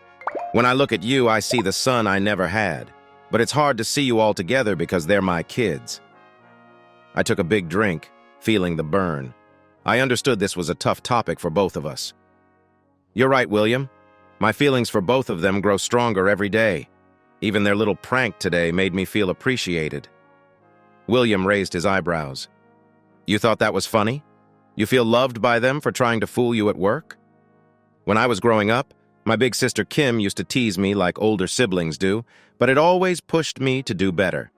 When I look at you, I see the son I never had. But it's hard to see you all together because they're my kids." I took a big drink, feeling the burn. I understood this was a tough topic for both of us. "You're right, William. My feelings for both of them grow stronger every day. Even their little prank today made me feel appreciated." William raised his eyebrows. "You thought that was funny? You feel loved by them for trying to fool you at work?" "When I was growing up, my big sister Kim used to tease me like older siblings do, but it always pushed me to do better.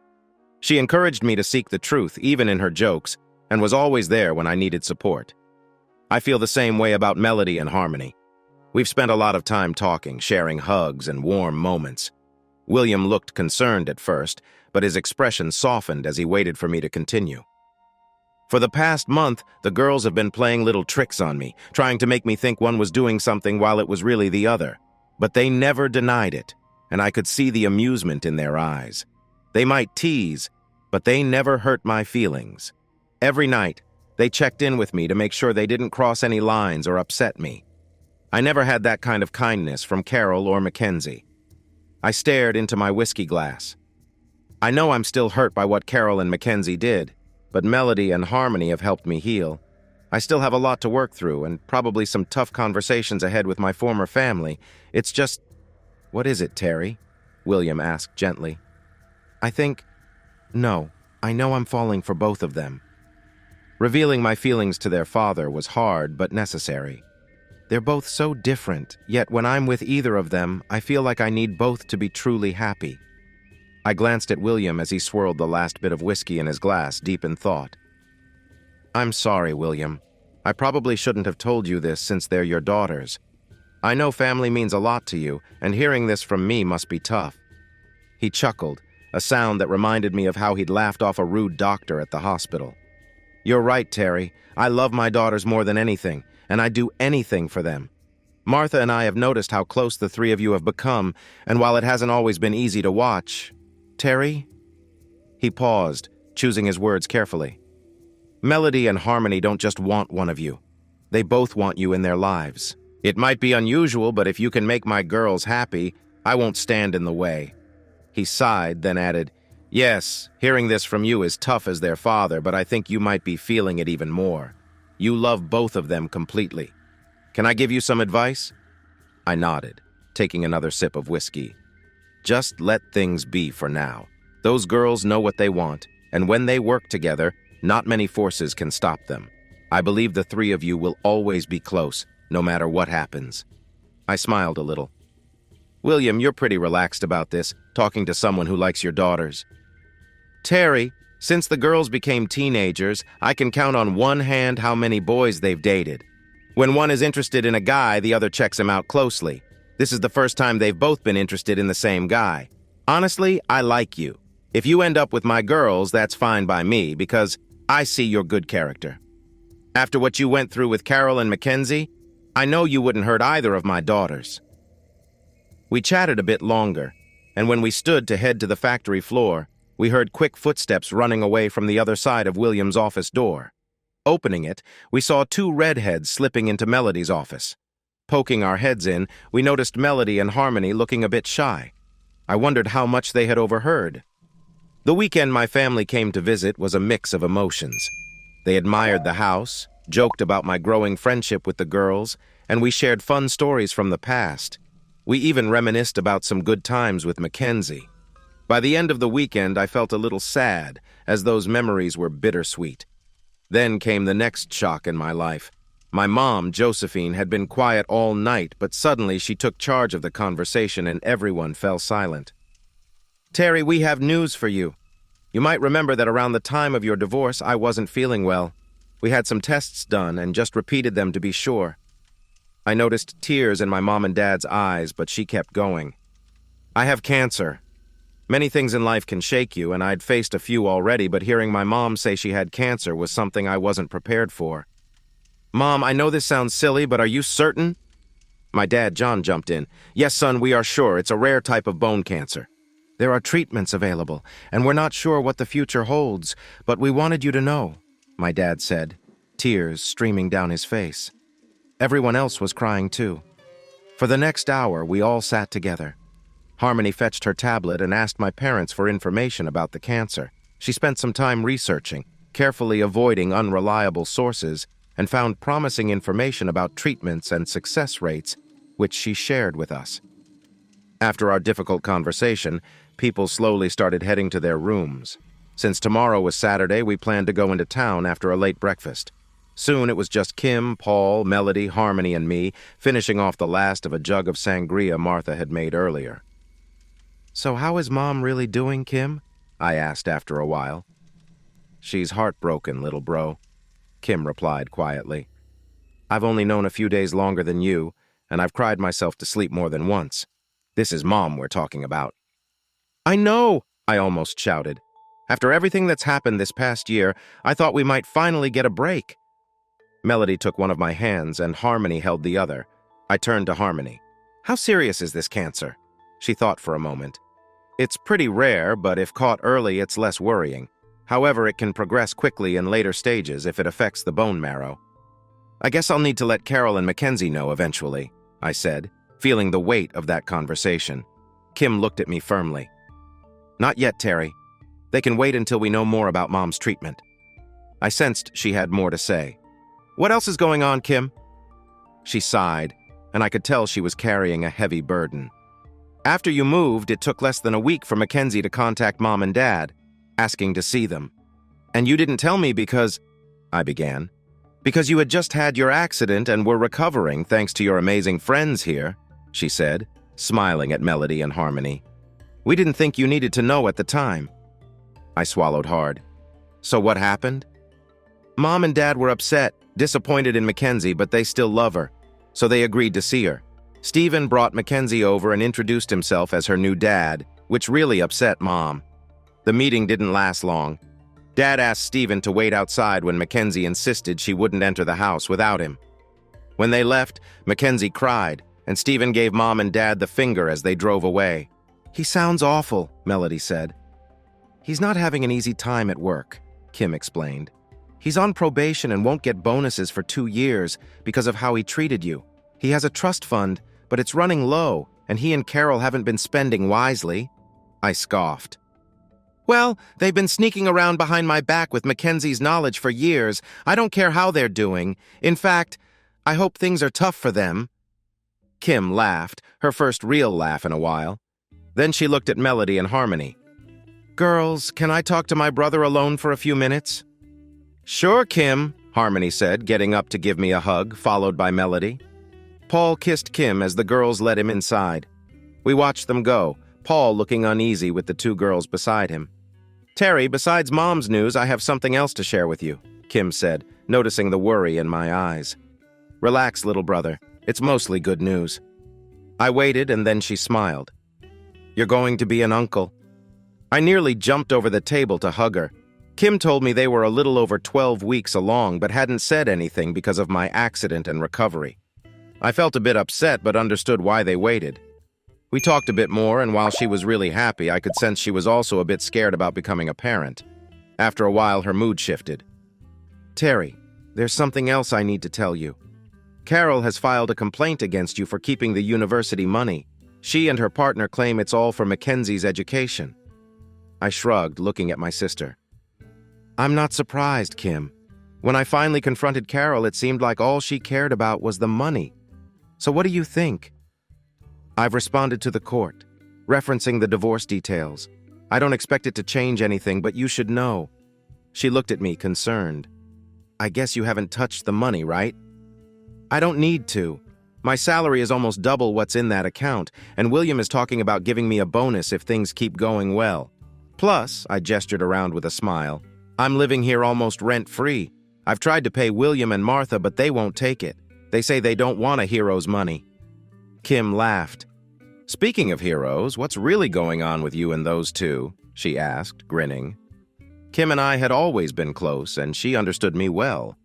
She encouraged me to seek the truth, even in her jokes, and was always there when I needed support. I feel the same way about Melody and Harmony. We've spent a lot of time talking, sharing hugs and warm moments." William looked concerned at first, but his expression softened as he waited for me to continue. "For the past month, the girls have been playing little tricks on me, trying to make me think one was doing something while it was really the other. But they never denied it, and I could see the amusement in their eyes. They might tease, but they never hurt my feelings. Every night, they checked in with me to make sure they didn't cross any lines or upset me. I never had that kind of kindness from Carol or McKenzie." I stared into my whiskey glass. "I know I'm still hurt by what Carol and McKenzie did, but Melody and Harmony have helped me heal. I still have a lot to work through and probably some tough conversations ahead with my former family. It's just—" "What is it, Terry?" William asked gently. No, I know I'm falling for both of them." Revealing my feelings to their father was hard but necessary. They're both so different, yet when I'm with either of them, I feel like I need both to be truly happy. I glanced at William as he swirled the last bit of whiskey in his glass, deep in thought. "I'm sorry, William. I probably shouldn't have told you this since they're your daughters. I know family means a lot to you, and hearing this from me must be tough." He chuckled, a sound that reminded me of how he'd laughed off a rude doctor at the hospital. "You're right, Terry. I love my daughters more than anything, and I'd do anything for them. Martha and I have noticed how close the three of you have become, and while it hasn't always been easy to watch, Terry?" He paused, choosing his words carefully. "Melody and Harmony don't just want one of you. They both want you in their lives. It might be unusual, but if you can make my girls happy, I won't stand in the way." He sighed, then added, "Yes, hearing this from you is tough as their father, but I think you might be feeling it even more. You love both of them completely. Can I give you some advice?" I nodded, taking another sip of whiskey. "Just let things be for now. Those girls know what they want, and when they work together, not many forces can stop them. I believe the three of you will always be close, no matter what happens." I smiled a little. "William, you're pretty relaxed about this, talking to someone who likes your daughters." "Terry, since the girls became teenagers, I can count on one hand how many boys they've dated. When one is interested in a guy, the other checks him out closely. This is the first time they've both been interested in the same guy. Honestly, I like you. If you end up with my girls, that's fine by me, because I see your good character. After what you went through with Carol and McKenzie, I know you wouldn't hurt either of my daughters." We chatted a bit longer, and when we stood to head to the factory floor, we heard quick footsteps running away from the other side of William's office door. Opening it, we saw two redheads slipping into Melody's office. Poking our heads in, we noticed Melody and Harmony looking a bit shy. I wondered how much they had overheard. The weekend my family came to visit was a mix of emotions. They admired the house, joked about my growing friendship with the girls, and we shared fun stories from the past. We even reminisced about some good times with McKenzie. By the end of the weekend, I felt a little sad, as those memories were bittersweet. Then came the next shock in my life. My mom, Josephine, had been quiet all night, but suddenly she took charge of the conversation and everyone fell silent. "Terry, we have news for you. You might remember that around the time of your divorce, I wasn't feeling well. We had some tests done and just repeated them to be sure." I noticed tears in my mom and dad's eyes, but she kept going. "I have cancer. Many things in life can shake you, and I'd faced a few already, but hearing my mom say she had cancer was something I wasn't prepared for." "Mom, I know this sounds silly, but are you certain?" My dad, John, jumped in. "Yes, son, we are sure. It's a rare type of bone cancer. There are treatments available, and we're not sure what the future holds, but we wanted you to know," my dad said, tears streaming down his face. Everyone else was crying too. For the next hour, we all sat together. Harmony fetched her tablet and asked my parents for information about the cancer. She spent some time researching, carefully avoiding unreliable sources, and found promising information about treatments and success rates, which she shared with us. After our difficult conversation, people slowly started heading to their rooms. Since tomorrow was Saturday, we planned to go into town after a late breakfast. Soon it was just Kim, Paul, Melody, Harmony, and me, finishing off the last of a jug of sangria Martha had made earlier. "So how is Mom really doing, Kim?" I asked after a while. "She's heartbroken, little bro," Kim replied quietly. "I've only known a few days longer than you, and I've cried myself to sleep more than once. This is Mom we're talking about." "I know!" I almost shouted. "After everything that's happened this past year, I thought we might finally get a break." Melody took one of my hands, and Harmony held the other. I turned to Harmony. "How serious is this cancer?" She thought for a moment. "It's pretty rare, but if caught early, it's less worrying. However, it can progress quickly in later stages if it affects the bone marrow. I guess I'll need to let Carol and McKenzie know eventually," I said, feeling the weight of that conversation. Kim looked at me firmly. "Not yet, Terry. They can wait until we know more about Mom's treatment." I sensed she had more to say. "What else is going on, Kim?" She sighed, and I could tell she was carrying a heavy burden. "After you moved, it took less than a week for McKenzie to contact Mom and Dad, asking to see them. And you didn't tell me because—" I began. "Because you had just had your accident and were recovering thanks to your amazing friends here," she said, smiling at Melody and Harmony. "We didn't think you needed to know at the time." I swallowed hard. "So what happened?" "Mom and Dad were upset, disappointed in McKenzie, but they still love her, so they agreed to see her. Stephen brought McKenzie over and introduced himself as her new dad, which really upset Mom. The meeting didn't last long. Dad asked Stephen to wait outside when McKenzie insisted she wouldn't enter the house without him. When they left, McKenzie cried, and Stephen gave Mom and Dad the finger as they drove away. "He sounds awful," Melody said. "He's not having an easy time at work," Kim explained. "He's on probation and won't get bonuses for 2 years because of how he treated you. He has a trust fund, but it's running low, and he and Carol haven't been spending wisely." I scoffed. "Well, they've been sneaking around behind my back with Mackenzie's knowledge for years. I don't care how they're doing. In fact, I hope things are tough for them." Kim laughed, her first real laugh in a while. Then she looked at Melody and Harmony. "Girls, can I talk to my brother alone for a few minutes?" "Sure, Kim," Harmony said, getting up to give me a hug, followed by Melody. Paul kissed Kim as the girls led him inside. We watched them go, Paul looking uneasy with the 2 girls beside him. "Terry, besides Mom's news, I have something else to share with you," Kim said, noticing the worry in my eyes. "Relax, little brother. It's mostly good news." I waited, and then she smiled. "You're going to be an uncle." I nearly jumped over the table to hug her. Kim told me they were a little over 12 weeks along, but hadn't said anything because of my accident and recovery. I felt a bit upset, but understood why they waited. We talked a bit more, and while she was really happy, I could sense she was also a bit scared about becoming a parent. After a while, her mood shifted. "Terry, there's something else I need to tell you. Carol has filed a complaint against you for keeping the university money. She and her partner claim it's all for Mackenzie's education." I shrugged, looking at my sister. "I'm not surprised, Kim. When I finally confronted Carol, it seemed like all she cared about was the money. So what do you think? I've responded to the court, referencing the divorce details. I don't expect it to change anything, but you should know. She looked at me, concerned. I guess you haven't touched the money, right? I don't need to. My salary is almost double what's in that account, and William is talking about giving me a bonus if things keep going well. Plus, I gestured around with a smile, I'm living here almost rent-free. I've tried to pay William and Martha, but they won't take it. They say they don't want a hero's money. Kim laughed. Speaking of heroes, what's really going on with you and those two? She asked, grinning. Kim and I had always been close, and she understood me well.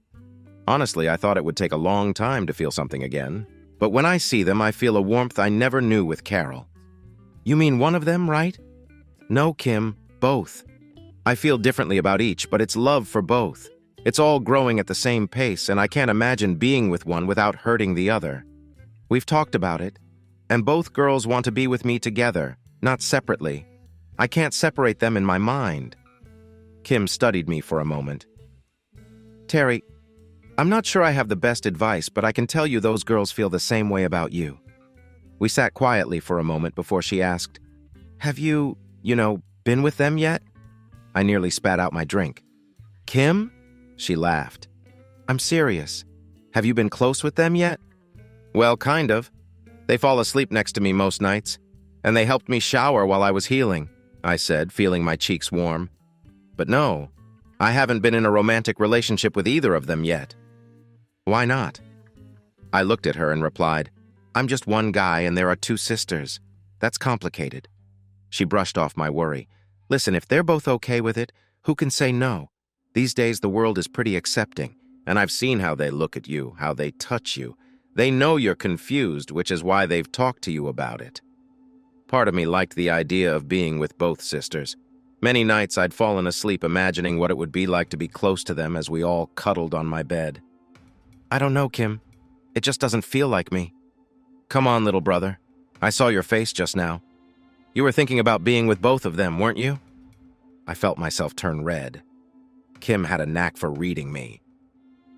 Honestly, I thought it would take a long time to feel something again. But when I see them, I feel a warmth I never knew with Carol. You mean one of them, right? No, Kim, both. I feel differently about each, but it's love for both. It's all growing at the same pace, and I can't imagine being with one without hurting the other. We've talked about it, and both girls want to be with me together, not separately. I can't separate them in my mind. Kim studied me for a moment. Terry, I'm not sure I have the best advice, but I can tell you those girls feel the same way about you. We sat quietly for a moment before she asked, Have you, been with them yet? I nearly spat out my drink. Kim? She laughed. I'm serious. Have you been close with them yet? Well, kind of. They fall asleep next to me most nights, and they helped me shower while I was healing, I said, feeling my cheeks warm. But no, I haven't been in a romantic relationship with either of them yet. Why not? I looked at her and replied, I'm just one guy and there are two sisters. That's complicated. She brushed off my worry. Listen, if they're both okay with it, who can say no? These days the world is pretty accepting, and I've seen how they look at you, how they touch you. They know you're confused, which is why they've talked to you about it. Part of me liked the idea of being with both sisters. Many nights I'd fallen asleep imagining what it would be like to be close to them as we all cuddled on my bed. I don't know, Kim. It just doesn't feel like me. Come on, little brother. I saw your face just now. You were thinking about being with both of them, weren't you? I felt myself turn red. Kim had a knack for reading me.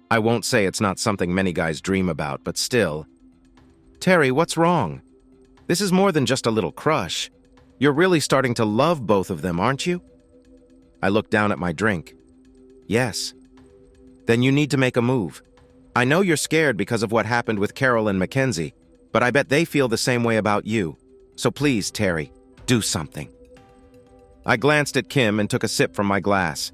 I won't say it's not something many guys dream about, but still. Terry, what's wrong? This is more than just a little crush. You're really starting to love both of them, aren't you? I looked down at my drink. Yes. Then you need to make a move. I know you're scared because of what happened with Carol and McKenzie, but I bet they feel the same way about you. So please, Terry, do something. I glanced at Kim and took a sip from my glass.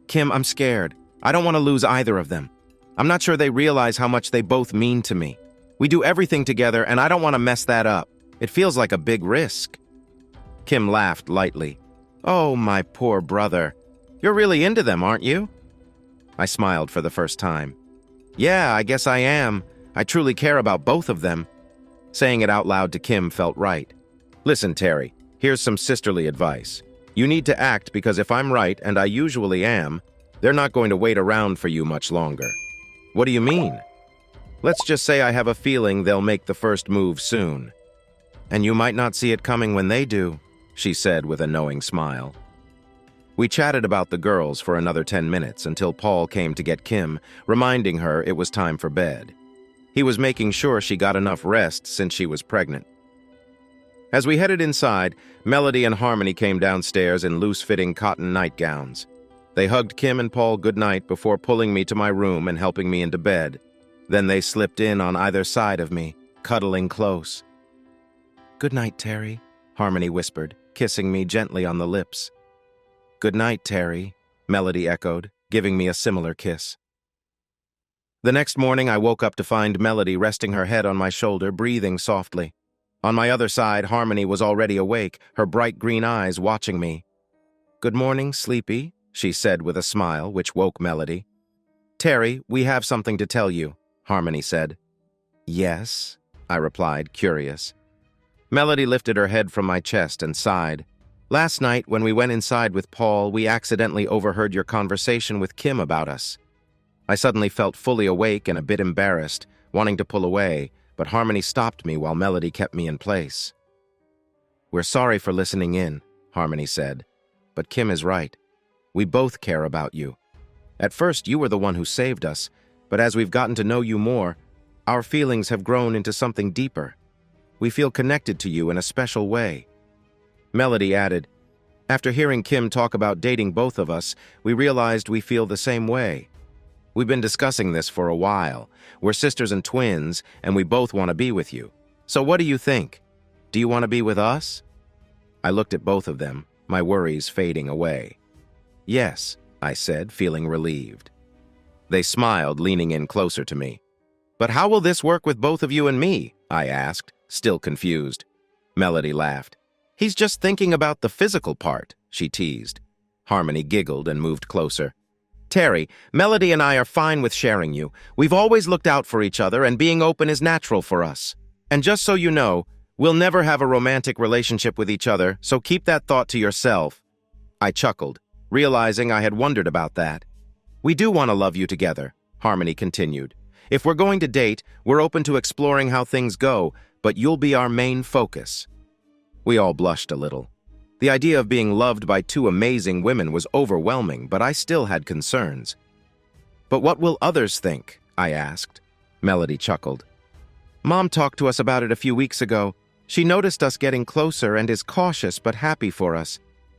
Kim, I'm scared. I don't want to lose either of them. I'm not sure they realize how much they both mean to me. We do everything together, and I don't want to mess that up. It feels like a big risk. Kim laughed lightly. Oh, my poor brother. You're really into them, aren't you? I smiled for the first time. Yeah, I guess I am. I truly care about both of them. Saying it out loud to Kim felt right. Listen, Terry, here's some sisterly advice. You need to act because if I'm right, and I usually am, they're not going to wait around for you much longer. What do you mean? Let's just say I have a feeling they'll make the first move soon. And you might not see it coming when they do, she said with a knowing smile. We chatted about the girls for another 10 minutes until Paul came to get Kim, reminding her it was time for bed. He was making sure she got enough rest since she was pregnant. As we headed inside, Melody and Harmony came downstairs in loose-fitting cotton nightgowns. They hugged Kim and Paul goodnight before pulling me to my room and helping me into bed. Then they slipped in on either side of me, cuddling close. Good night, Terry, Harmony whispered, kissing me gently on the lips. Good night, Terry, Melody echoed, giving me a similar kiss. The next morning, I woke up to find Melody resting her head on my shoulder, breathing softly. On my other side, Harmony was already awake, her bright green eyes watching me. Good morning, Sleepy, she said with a smile, which woke Melody. Terry, we have something to tell you, Harmony said. Yes, I replied, curious. Melody lifted her head from my chest and sighed. Last night, when we went inside with Paul, we accidentally overheard your conversation with Kim about us. I suddenly felt fully awake and a bit embarrassed, wanting to pull away, but Harmony stopped me while Melody kept me in place. We're sorry for listening in, Harmony said, but Kim is right. We both care about you. At first, you were the one who saved us, but as we've gotten to know you more, Our feelings have grown into something deeper. We feel connected to you in a special way." Melody added, "After hearing Kim talk about dating both of us, we realized we feel the same way. We've been discussing this for a while. We're sisters and twins, and we both want to be with you. So what do you think? Do you want to be with us?" I looked at both of them, my worries fading away. "Yes," I said, feeling relieved. They smiled, leaning in closer to me. "But how will this work with both of you and me?" I asked, still confused. Melody laughed. "He's just thinking about the physical part," she teased. Harmony giggled and moved closer. "Terry, Melody and I are fine with sharing you. We've always looked out for each other, and being open is natural for us. And just so you know, we'll never have a romantic relationship with each other, so keep that thought to yourself." I chuckled, realizing I had wondered about that. "We do want to love you together," Harmony continued. "If we're going to date, we're open to exploring how things go, but you'll be our main focus." We all blushed a little. The idea of being loved by two amazing women was overwhelming, but I still had concerns. "But what will others think?" I asked. Melody chuckled. "Mom talked to us about it a few weeks ago. She noticed us getting closer and is cautious but happy for us.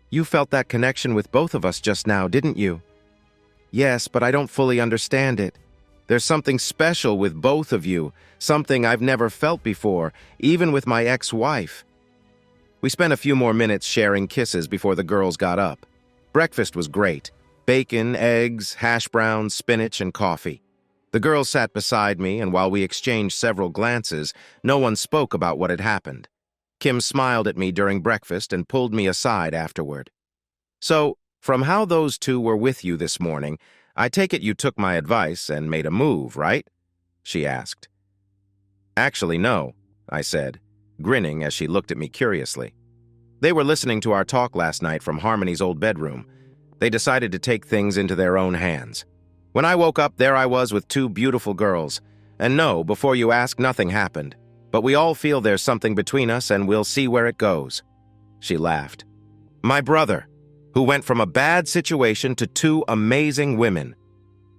You felt that connection with both of us just now, didn't you?" "Yes, but I don't fully understand it. There's something special with both of you, something I've never felt before, even with my ex-wife." We spent a few more minutes sharing kisses before the girls got up. Breakfast was great. Bacon, eggs, hash browns, spinach, and coffee. The girls sat beside me, and while we exchanged several glances, no one spoke about what had happened. Kim smiled at me during breakfast and pulled me aside afterward. "So, from how those two were with you this morning, I take it you took my advice and made a move, right?" she asked. "Actually, no," I said, grinning as she looked at me curiously. "They were listening to our talk last night from Harmony's old bedroom. They decided to take things into their own hands. When I woke up, there I was with two beautiful girls. And no, before you ask, nothing happened. But we all feel there's something between us, and we'll see where it goes." She laughed. "My brother, who went from a bad situation to two amazing women.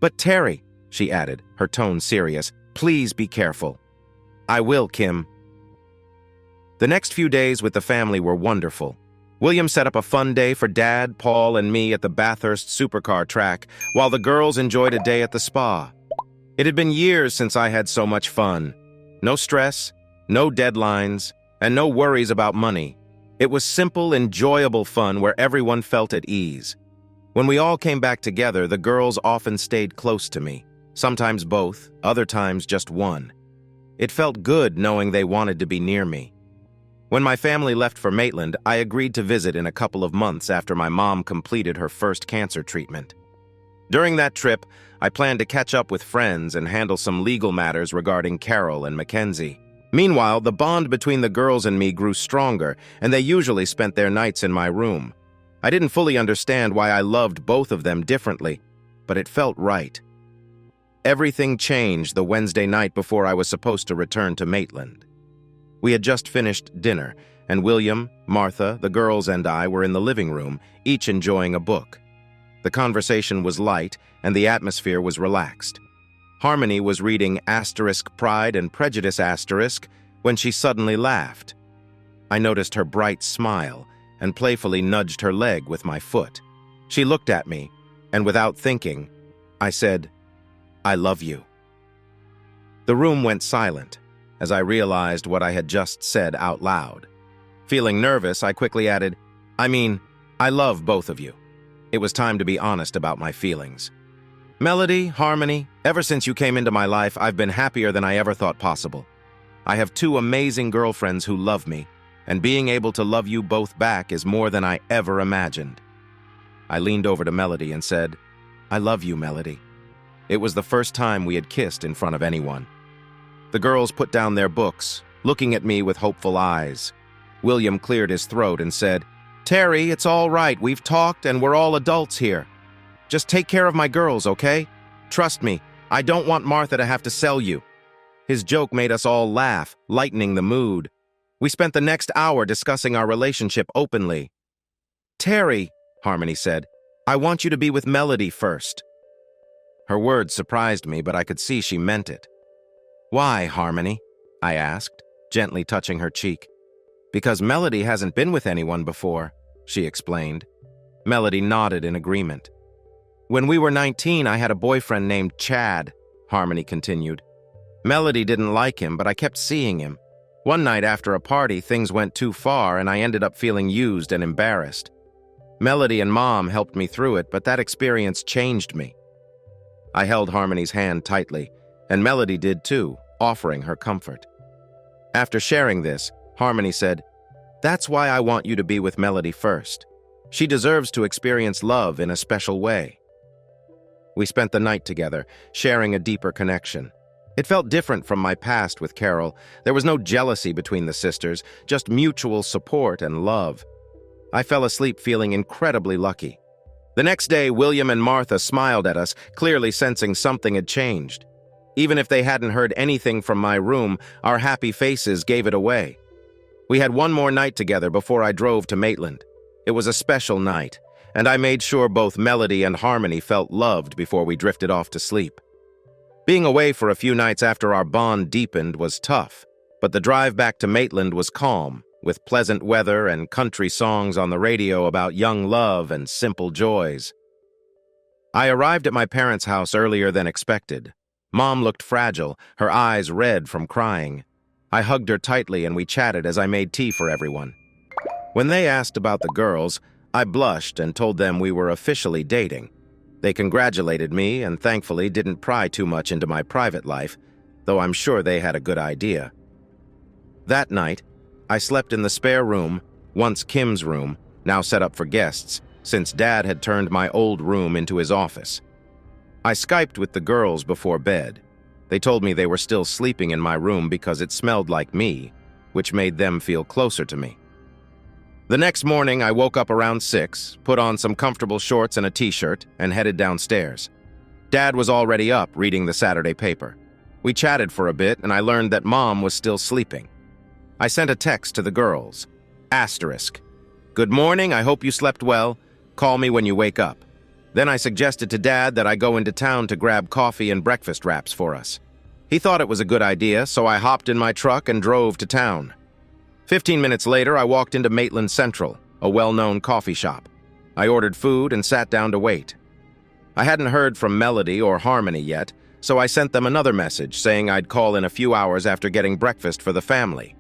But Terry," she added, her tone serious, "please be careful." "I will, Kim." The next few days with the family were wonderful. William set up a fun day for Dad, Paul, and me at the Bathurst supercar track, while the girls enjoyed a day at the spa. It had been years since I had so much fun. No stress, no deadlines, and no worries about money. It was simple, enjoyable fun where everyone felt at ease. When we all came back together, the girls often stayed close to me, sometimes both, other times just one. It felt good knowing they wanted to be near me. When my family left for Maitland, I agreed to visit in a couple of months after my mom completed her first cancer treatment. During that trip, I planned to catch up with friends and handle some legal matters regarding Carol and McKenzie. Meanwhile, the bond between the girls and me grew stronger, and they usually spent their nights in my room. I didn't fully understand why I loved both of them differently, but it felt right. Everything changed the Wednesday night before I was supposed to return to Maitland. We had just finished dinner, and William, Martha, the girls, and I were in the living room, each enjoying a book. The conversation was light, and the atmosphere was relaxed. Harmony was reading *Pride and Prejudice* when she suddenly laughed. I noticed her bright smile and playfully nudged her leg with my foot. She looked at me, and without thinking, I said, "I love you." The room went silent as I realized what I had just said out loud. Feeling nervous, I quickly added, I love both of you." It was time to be honest about my feelings. "Melody, Harmony, ever since you came into my life, I've been happier than I ever thought possible. I have two amazing girlfriends who love me, and being able to love you both back is more than I ever imagined." I leaned over to Melody and said, "I love you, Melody." It was the first time we had kissed in front of anyone. The girls put down their books, looking at me with hopeful eyes. William cleared his throat and said, "Terry, it's all right. We've talked and we're all adults here. Just take care of my girls, okay? Trust me, I don't want Martha to have to sell you." His joke made us all laugh, lightening the mood. We spent the next hour discussing our relationship openly. "Terry," Harmony said, "I want you to be with Melody first." Her words surprised me, but I could see she meant it. "Why, Harmony?" I asked, gently touching her cheek. "Because Melody hasn't been with anyone before," she explained. Melody nodded in agreement. "When we were 19, I had a boyfriend named Chad," Harmony continued. "Melody didn't like him, but I kept seeing him. One night after a party, things went too far and I ended up feeling used and embarrassed. Melody and Mom helped me through it, but that experience changed me." I held Harmony's hand tightly, and Melody did too, offering her comfort. After sharing this, Harmony said, "That's why I want you to be with Melody first. She deserves to experience love in a special way." We spent the night together, sharing a deeper connection. It felt different from my past with Carol. There was no jealousy between the sisters, just mutual support and love. I fell asleep feeling incredibly lucky. The next day, William and Martha smiled at us, clearly sensing something had changed. Even if they hadn't heard anything from my room, our happy faces gave it away. We had one more night together before I drove to Maitland. It was a special night, and I made sure both Melody and Harmony felt loved before we drifted off to sleep. Being away for a few nights after our bond deepened was tough, but the drive back to Maitland was calm, with pleasant weather and country songs on the radio about young love and simple joys. I arrived at my parents' house earlier than expected. Mom looked fragile, her eyes red from crying. I hugged her tightly and we chatted as I made tea for everyone. When they asked about the girls, I blushed and told them we were officially dating. They congratulated me and thankfully didn't pry too much into my private life, though I'm sure they had a good idea. That night, I slept in the spare room, once Kim's room, now set up for guests, since Dad had turned my old room into his office. I Skyped with the girls before bed. They told me they were still sleeping in my room because it smelled like me, which made them feel closer to me. The next morning, I woke up around 6, put on some comfortable shorts and a t-shirt, and headed downstairs. Dad was already up, reading the Saturday paper. We chatted for a bit, and I learned that Mom was still sleeping. I sent a text to the girls. Asterisk. "Good morning, I hope you slept well. Call me when you wake up." Then I suggested to Dad that I go into town to grab coffee and breakfast wraps for us. He thought it was a good idea, so I hopped in my truck and drove to town. 15 minutes later, I walked into Maitland Central, a well-known coffee shop. I ordered food and sat down to wait. I hadn't heard from Melody or Harmony yet, so I sent them another message saying I'd call in a few hours after getting breakfast for the family.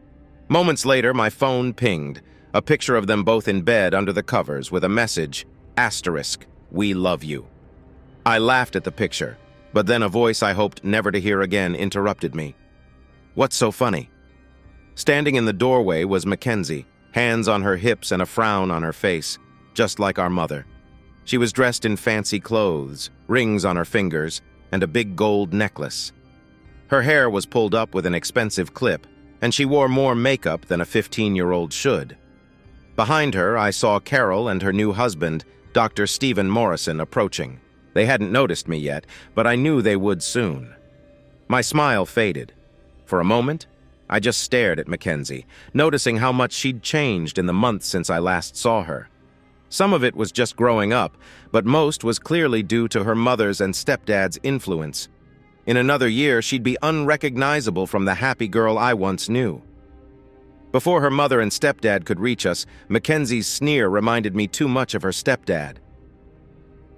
Moments later, my phone pinged, a picture of them both in bed under the covers with a message, asterisk, "We love you." I laughed at the picture, but then a voice I hoped never to hear again interrupted me. "What's so funny?" Standing in the doorway was McKenzie, hands on her hips and a frown on her face, just like our mother. She was dressed in fancy clothes, rings on her fingers, and a big gold necklace. Her hair was pulled up with an expensive clip, and she wore more makeup than a 15-year-old should. Behind her, I saw Carol and her new husband, Dr. Stephen Morrison, approaching. They hadn't noticed me yet, but I knew they would soon. My smile faded. For a moment, I just stared at McKenzie, noticing how much she'd changed in the months since I last saw her. Some of it was just growing up, but most was clearly due to her mother's and stepdad's influence. In another year, she'd be unrecognizable from the happy girl I once knew. Before her mother and stepdad could reach us, Mackenzie's sneer reminded me too much of her stepdad.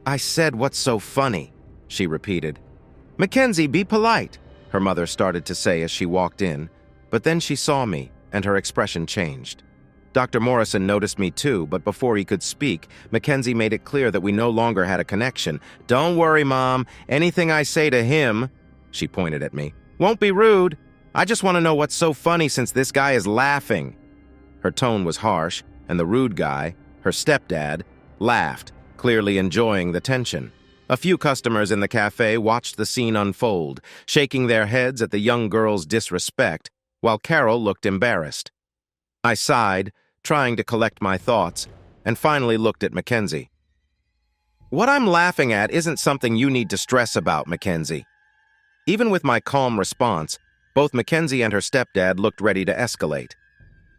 "I said, what's so funny?" she repeated. "Mackenzie, be polite," her mother started to say as she walked in, but then she saw me, and her expression changed. Dr. Morrison noticed me too, but before he could speak, Mackenzie made it clear that we no longer had a connection. "Don't worry, Mom. Anything I say to him," she pointed at me, "won't be rude. I just want to know what's so funny since this guy is laughing." Her tone was harsh, and the rude guy, her stepdad, laughed, clearly enjoying the tension. A few customers in the cafe watched the scene unfold, shaking their heads at the young girl's disrespect, while Carol looked embarrassed. I sighed, trying to collect my thoughts, and finally looked at Mackenzie. "What I'm laughing at isn't something you need to stress about, Mackenzie." Even with my calm response, both Mackenzie and her stepdad looked ready to escalate.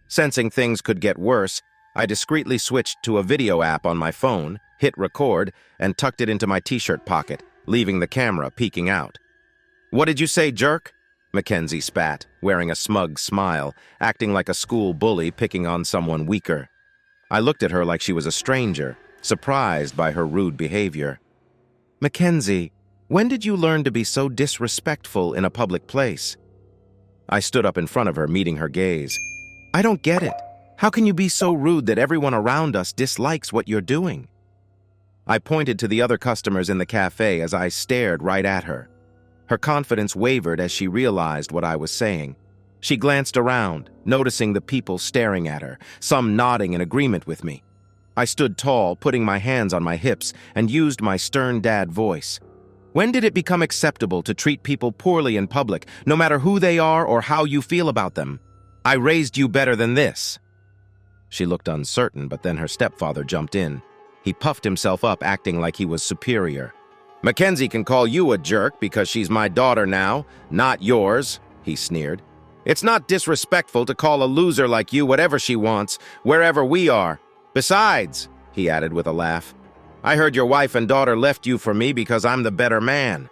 Sensing things could get worse, I discreetly switched to a video app on my phone, hit record, and tucked it into my t-shirt pocket, leaving the camera peeking out. "What did you say, jerk?" McKenzie spat, wearing a smug smile, acting like a school bully picking on someone weaker. I looked at her like she was a stranger, surprised by her rude behavior. "McKenzie, when did you learn to be so disrespectful in a public place?" I stood up in front of her, meeting her gaze. "I don't get it. How can you be so rude that everyone around us dislikes what you're doing?" I pointed to the other customers in the cafe as I stared right at her. Her confidence wavered as she realized what I was saying. She glanced around, noticing the people staring at her, some nodding in agreement with me. I stood tall, putting my hands on my hips, and used my stern dad voice. "When did it become acceptable to treat people poorly in public, no matter who they are or how you feel about them? I raised you better than this." She looked uncertain, but then her stepfather jumped in. He puffed himself up, acting like he was superior. "McKenzie can call you a jerk because she's my daughter now, not yours," he sneered. "It's not disrespectful to call a loser like you whatever she wants, wherever we are. Besides," he added with a laugh, "I heard your wife and daughter left you for me because I'm the better man."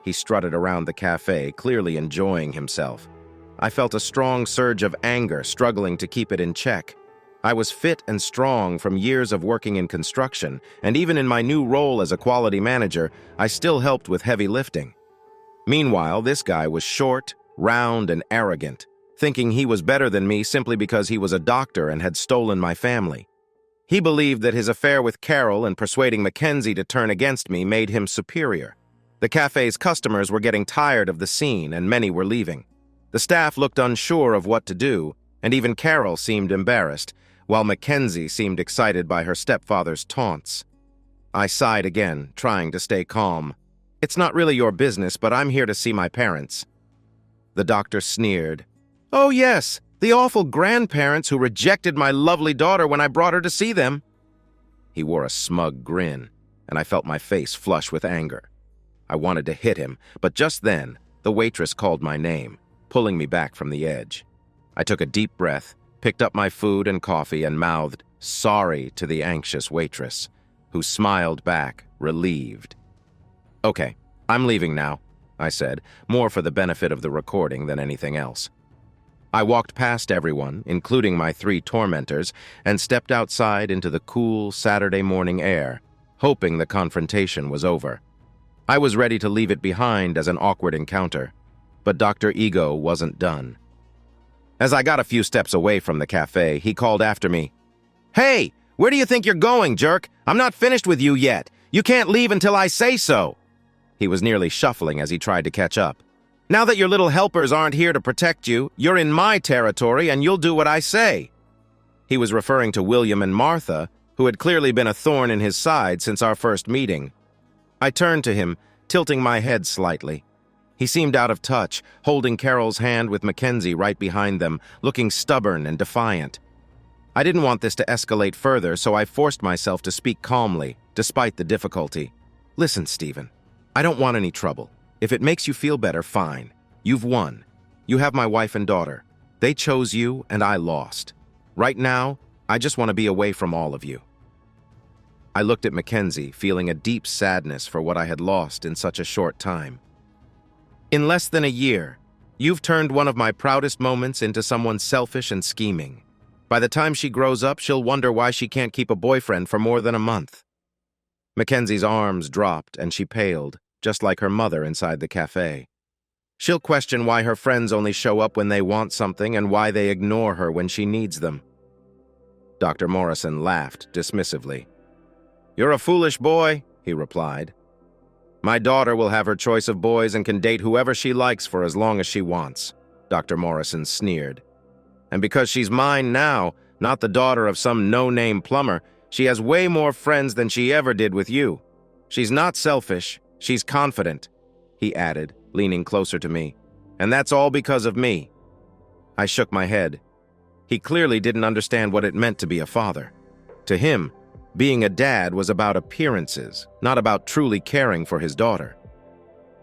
He strutted around the cafe, clearly enjoying himself. I felt a strong surge of anger, struggling to keep it in check. I was fit and strong from years of working in construction, and even in my new role as a quality manager, I still helped with heavy lifting. Meanwhile, this guy was short, round, and arrogant, thinking he was better than me simply because he was a doctor and had stolen my family. He believed that his affair with Carol and persuading McKenzie to turn against me made him superior. The cafe's customers were getting tired of the scene, and many were leaving. The staff looked unsure of what to do, and even Carol seemed embarrassed, while McKenzie seemed excited by her stepfather's taunts. I sighed again, trying to stay calm. "It's not really your business, but I'm here to see my parents." The doctor sneered. "Oh yes, the awful grandparents who rejected my lovely daughter when I brought her to see them." He wore a smug grin, and I felt my face flush with anger. I wanted to hit him, but just then, the waitress called my name, pulling me back from the edge. I took a deep breath, picked up my food and coffee, and mouthed sorry to the anxious waitress, who smiled back, relieved. "Okay, I'm leaving now," I said, more for the benefit of the recording than anything else. I walked past everyone, including my 3 tormentors, and stepped outside into the cool Saturday morning air, hoping the confrontation was over. I was ready to leave it behind as an awkward encounter, but Dr. Ego wasn't done. As I got a few steps away from the cafe, he called after me. "Hey, where do you think you're going, jerk? I'm not finished with you yet. You can't leave until I say so." He was nearly shuffling as he tried to catch up. "Now that your little helpers aren't here to protect you, you're in my territory and you'll do what I say." He was referring to William and Martha, who had clearly been a thorn in his side since our first meeting. I turned to him, tilting my head slightly. He seemed out of touch, holding Carol's hand with McKenzie right behind them, looking stubborn and defiant. I didn't want this to escalate further, so I forced myself to speak calmly, despite the difficulty. "Listen, Stephen, I don't want any trouble. If it makes you feel better, fine. You've won. You have my wife and daughter. They chose you, and I lost. Right now, I just want to be away from all of you." I looked at McKenzie, feeling a deep sadness for what I had lost in such a short time. "In less than a year, you've turned one of my proudest moments into someone selfish and scheming. By the time she grows up, she'll wonder why she can't keep a boyfriend for more than a month." Mackenzie's arms dropped and she paled, just like her mother inside the cafe. She'll question why her friends only show up when they want something and why they ignore her when she needs them. Dr. Morrison laughed dismissively. "You're a foolish boy," he replied. "My daughter will have her choice of boys and can date whoever she likes for as long as she wants," Dr. Morrison sneered. "And because she's mine now, not the daughter of some no-name plumber, she has way more friends than she ever did with you. She's not selfish, she's confident," he added, leaning closer to me. "And that's all because of me." I shook my head. He clearly didn't understand what it meant to be a father. To him, being a dad was about appearances, not about truly caring for his daughter.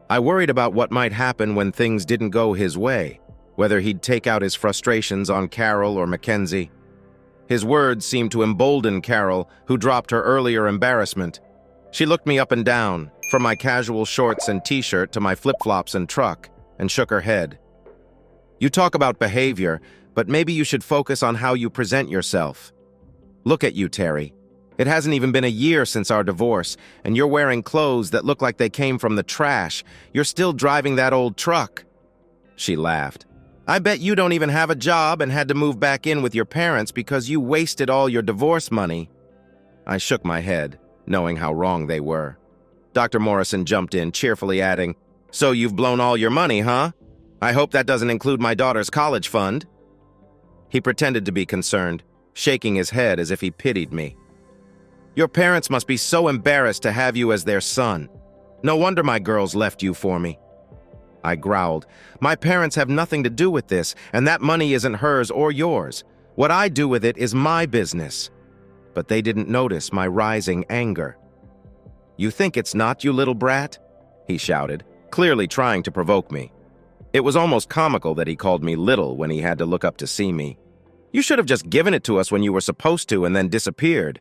I worried about what might happen when things didn't go his way, whether he'd take out his frustrations on Carol or McKenzie. His words seemed to embolden Carol, who dropped her earlier embarrassment. She looked me up and down, from my casual shorts and t-shirt to my flip-flops and truck, and shook her head. You talk about behavior, but maybe you should focus on how you present yourself. Look at you, Terry. It hasn't even been a year since our divorce, and you're wearing clothes that look like they came from the trash. You're still driving that old truck. She laughed. I bet you don't even have a job and had to move back in with your parents because you wasted all your divorce money. I shook my head, knowing how wrong they were. Dr. Morrison jumped in, cheerfully adding, So you've blown all your money, huh? I hope that doesn't include my daughter's college fund. He pretended to be concerned, shaking his head as if he pitied me. Your parents must be so embarrassed to have you as their son. No wonder my girls left you for me. I growled. My parents have nothing to do with this, and that money isn't hers or yours. What I do with it is my business. But they didn't notice my rising anger. You think it's not, you little brat? He shouted, clearly trying to provoke me. It was almost comical that he called me little when he had to look up to see me. You should have just given it to us when you were supposed to and then disappeared.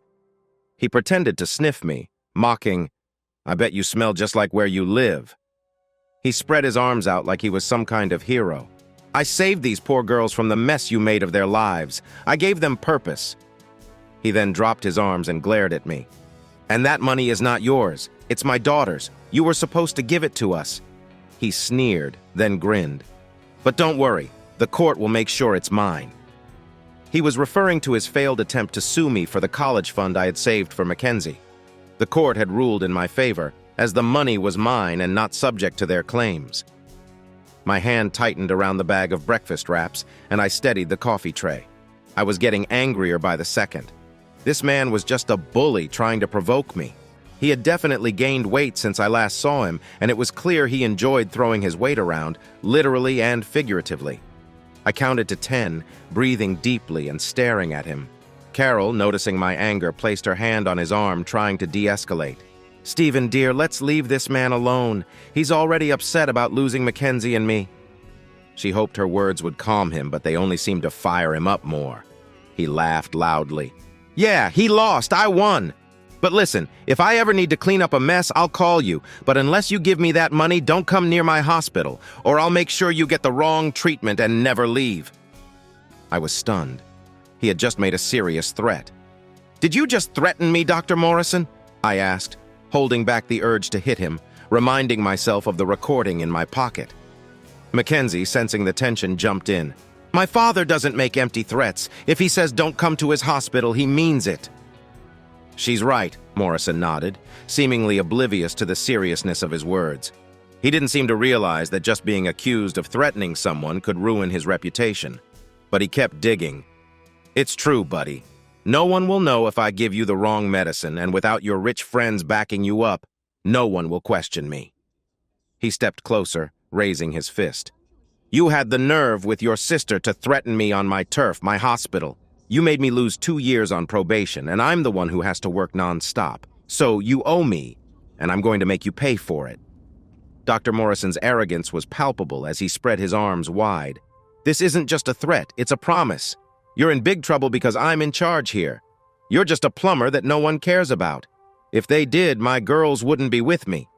He pretended to sniff me, mocking, I bet you smell just like where you live. He spread his arms out like he was some kind of hero. I saved these poor girls from the mess you made of their lives. I gave them purpose. He then dropped his arms and glared at me. And that money is not yours. It's my daughter's. You were supposed to give it to us. He sneered, then grinned. But don't worry, the court will make sure it's mine. He was referring to his failed attempt to sue me for the college fund I had saved for McKenzie. The court had ruled in my favor, as the money was mine and not subject to their claims. My hand tightened around the bag of breakfast wraps, and I steadied the coffee tray. I was getting angrier by the second. This man was just a bully trying to provoke me. He had definitely gained weight since I last saw him, and it was clear he enjoyed throwing his weight around, literally and figuratively. I counted to 10, breathing deeply and staring at him. Carol, noticing my anger, placed her hand on his arm, trying to de-escalate. Stephen, dear, let's leave this man alone. He's already upset about losing McKenzie and me. She hoped her words would calm him, but they only seemed to fire him up more. He laughed loudly. Yeah, he lost. I won. But listen, if I ever need to clean up a mess, I'll call you. But unless you give me that money, don't come near my hospital, or I'll make sure you get the wrong treatment and never leave. I was stunned. He had just made a serious threat. Did you just threaten me, Dr. Morrison? I asked, holding back the urge to hit him, reminding myself of the recording in my pocket. McKenzie, sensing the tension, jumped in. My father doesn't make empty threats. If he says don't come to his hospital, he means it. She's right, Morrison nodded, seemingly oblivious to the seriousness of his words. He didn't seem to realize that just being accused of threatening someone could ruin his reputation. But he kept digging. It's true, buddy. No one will know if I give you the wrong medicine, and without your rich friends backing you up, no one will question me. He stepped closer, raising his fist. You had the nerve with your sister to threaten me on my turf, my hospital. You made me lose 2 years on probation, and I'm the one who has to work non-stop. So you owe me, and I'm going to make you pay for it. Dr. Morrison's arrogance was palpable as he spread his arms wide. This isn't just a threat, it's a promise. You're in big trouble because I'm in charge here. You're just a plumber that no one cares about. If they did, my girls wouldn't be with me.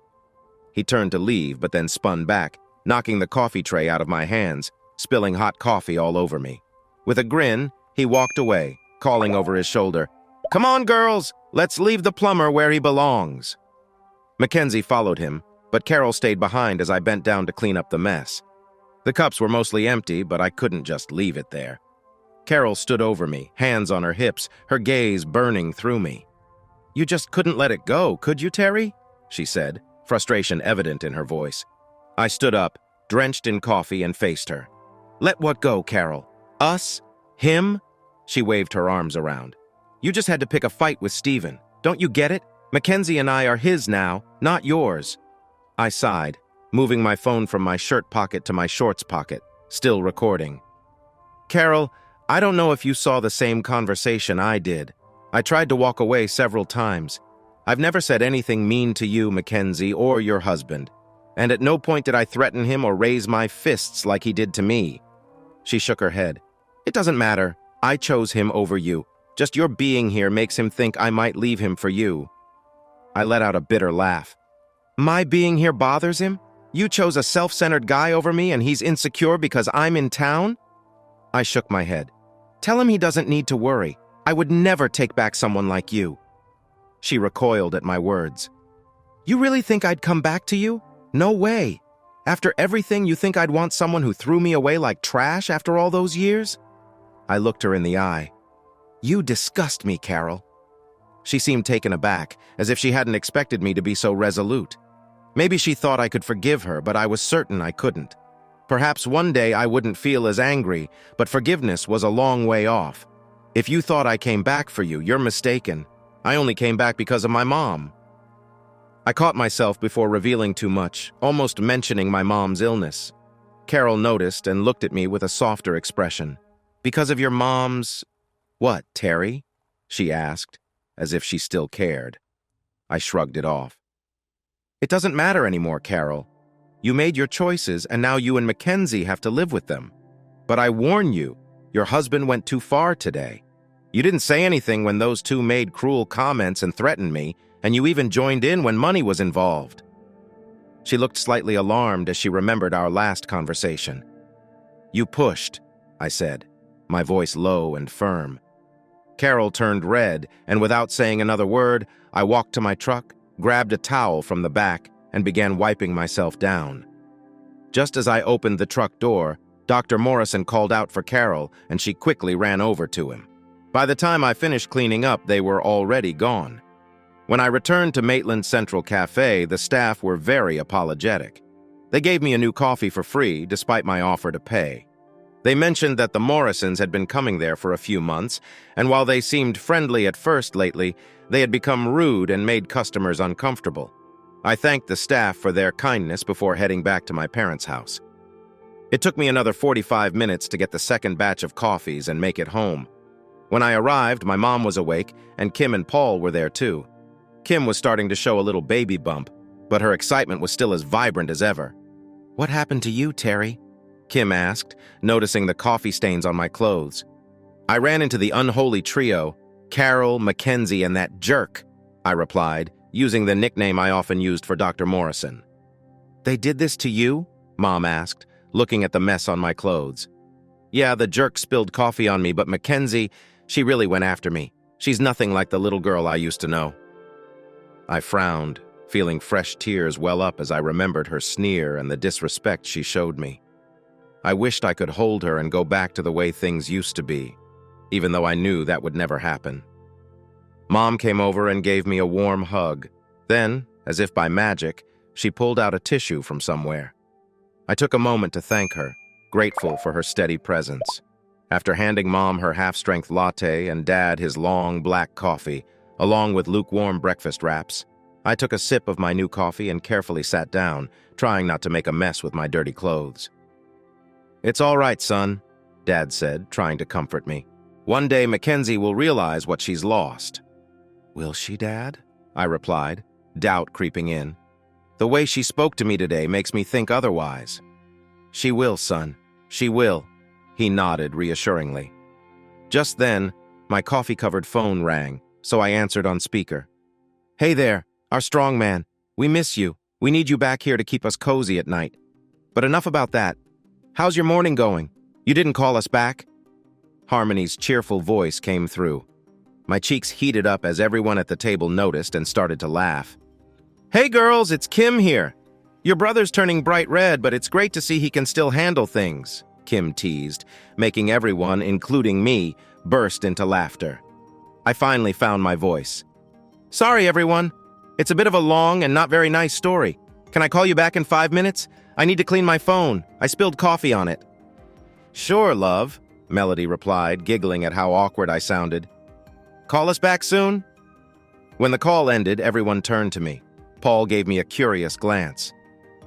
He turned to leave, but then spun back, knocking the coffee tray out of my hands, spilling hot coffee all over me. With a grin, he walked away, calling over his shoulder, Come on, girls, let's leave the plumber where he belongs. McKenzie followed him, but Carol stayed behind as I bent down to clean up the mess. The cups were mostly empty, but I couldn't just leave it there. Carol stood over me, hands on her hips, her gaze burning through me. You just couldn't let it go, could you, Terry? She said, frustration evident in her voice. I stood up, drenched in coffee, and faced her. Let what go, Carol? Us? Him? She waved her arms around. You just had to pick a fight with Stephen. Don't you get it? McKenzie and I are his now, not yours. I sighed, moving my phone from my shirt pocket to my shorts pocket, still recording. Carol, I don't know if you saw the same conversation I did. I tried to walk away several times. I've never said anything mean to you, McKenzie, or your husband. And at no point did I threaten him or raise my fists like he did to me. She shook her head. It doesn't matter. I chose him over you. Just your being here makes him think I might leave him for you. I let out a bitter laugh. My being here bothers him? You chose a self-centered guy over me and he's insecure because I'm in town? I shook my head. Tell him he doesn't need to worry. I would never take back someone like you. She recoiled at my words. You really think I'd come back to you? No way. After everything, you think I'd want someone who threw me away like trash after all those years? I looked her in the eye. You disgust me, Carol. She seemed taken aback, as if she hadn't expected me to be so resolute. Maybe she thought I could forgive her, but I was certain I couldn't. Perhaps one day I wouldn't feel as angry, but forgiveness was a long way off. If you thought I came back for you, you're mistaken. I only came back because of my mom. I caught myself before revealing too much, almost mentioning my mom's illness. Carol noticed and looked at me with a softer expression. Because of your mom's... What, Terry? She asked, as if she still cared. I shrugged it off. It doesn't matter anymore, Carol. You made your choices, and now you and McKenzie have to live with them. But I warn you, your husband went too far today. You didn't say anything when those two made cruel comments and threatened me, and you even joined in when money was involved. She looked slightly alarmed as she remembered our last conversation. You pushed, I said, my voice low and firm. Carol turned red, and without saying another word, I walked to my truck, grabbed a towel from the back, and began wiping myself down. Just as I opened the truck door, Dr. Morrison called out for Carol, and she quickly ran over to him. By the time I finished cleaning up, they were already gone. When I returned to Maitland Central Cafe, the staff were very apologetic. They gave me a new coffee for free, despite my offer to pay. They mentioned that the Morrisons had been coming there for a few months, and while they seemed friendly at first lately, they had become rude and made customers uncomfortable. I thanked the staff for their kindness before heading back to my parents' house. It took me another 45 minutes to get the second batch of coffees and make it home. When I arrived, my mom was awake, and Kim and Paul were there too. Kim was starting to show a little baby bump, but her excitement was still as vibrant as ever. What happened to you, Terry? Kim asked, noticing the coffee stains on my clothes. I ran into the unholy trio, Carol, McKenzie, and that jerk, I replied, using the nickname I often used for Dr. Morrison. They did this to you? Mom asked, looking at the mess on my clothes. Yeah, the jerk spilled coffee on me, but McKenzie, she really went after me. She's nothing like the little girl I used to know. I frowned, feeling fresh tears well up as I remembered her sneer and the disrespect she showed me. I wished I could hold her and go back to the way things used to be, even though I knew that would never happen. Mom came over and gave me a warm hug. Then, as if by magic, she pulled out a tissue from somewhere. I took a moment to thank her, grateful for her steady presence. After handing Mom her half-strength latte and Dad his long black coffee, along with lukewarm breakfast wraps, I took a sip of my new coffee and carefully sat down, trying not to make a mess with my dirty clothes. It's all right, son, Dad said, trying to comfort me. One day McKenzie will realize what she's lost. Will she, Dad? I replied, doubt creeping in. The way she spoke to me today makes me think otherwise. She will, son. She will, he nodded reassuringly. Just then, my coffee-covered phone rang, so I answered on speaker. Hey there, our strong man. We miss you. We need you back here to keep us cozy at night. But enough about that. How's your morning going? You didn't call us back? Harmony's cheerful voice came through. My cheeks heated up as everyone at the table noticed and started to laugh. Hey girls, it's Kim here. Your brother's turning bright red, but it's great to see he can still handle things, Kim teased, making everyone, including me, burst into laughter. I finally found my voice. Sorry, everyone. It's a bit of a long and not very nice story. Can I call you back in 5 minutes? I need to clean my phone. I spilled coffee on it. Sure, love, Melody replied, giggling at how awkward I sounded. Call us back soon? When the call ended, everyone turned to me. Paul gave me a curious glance.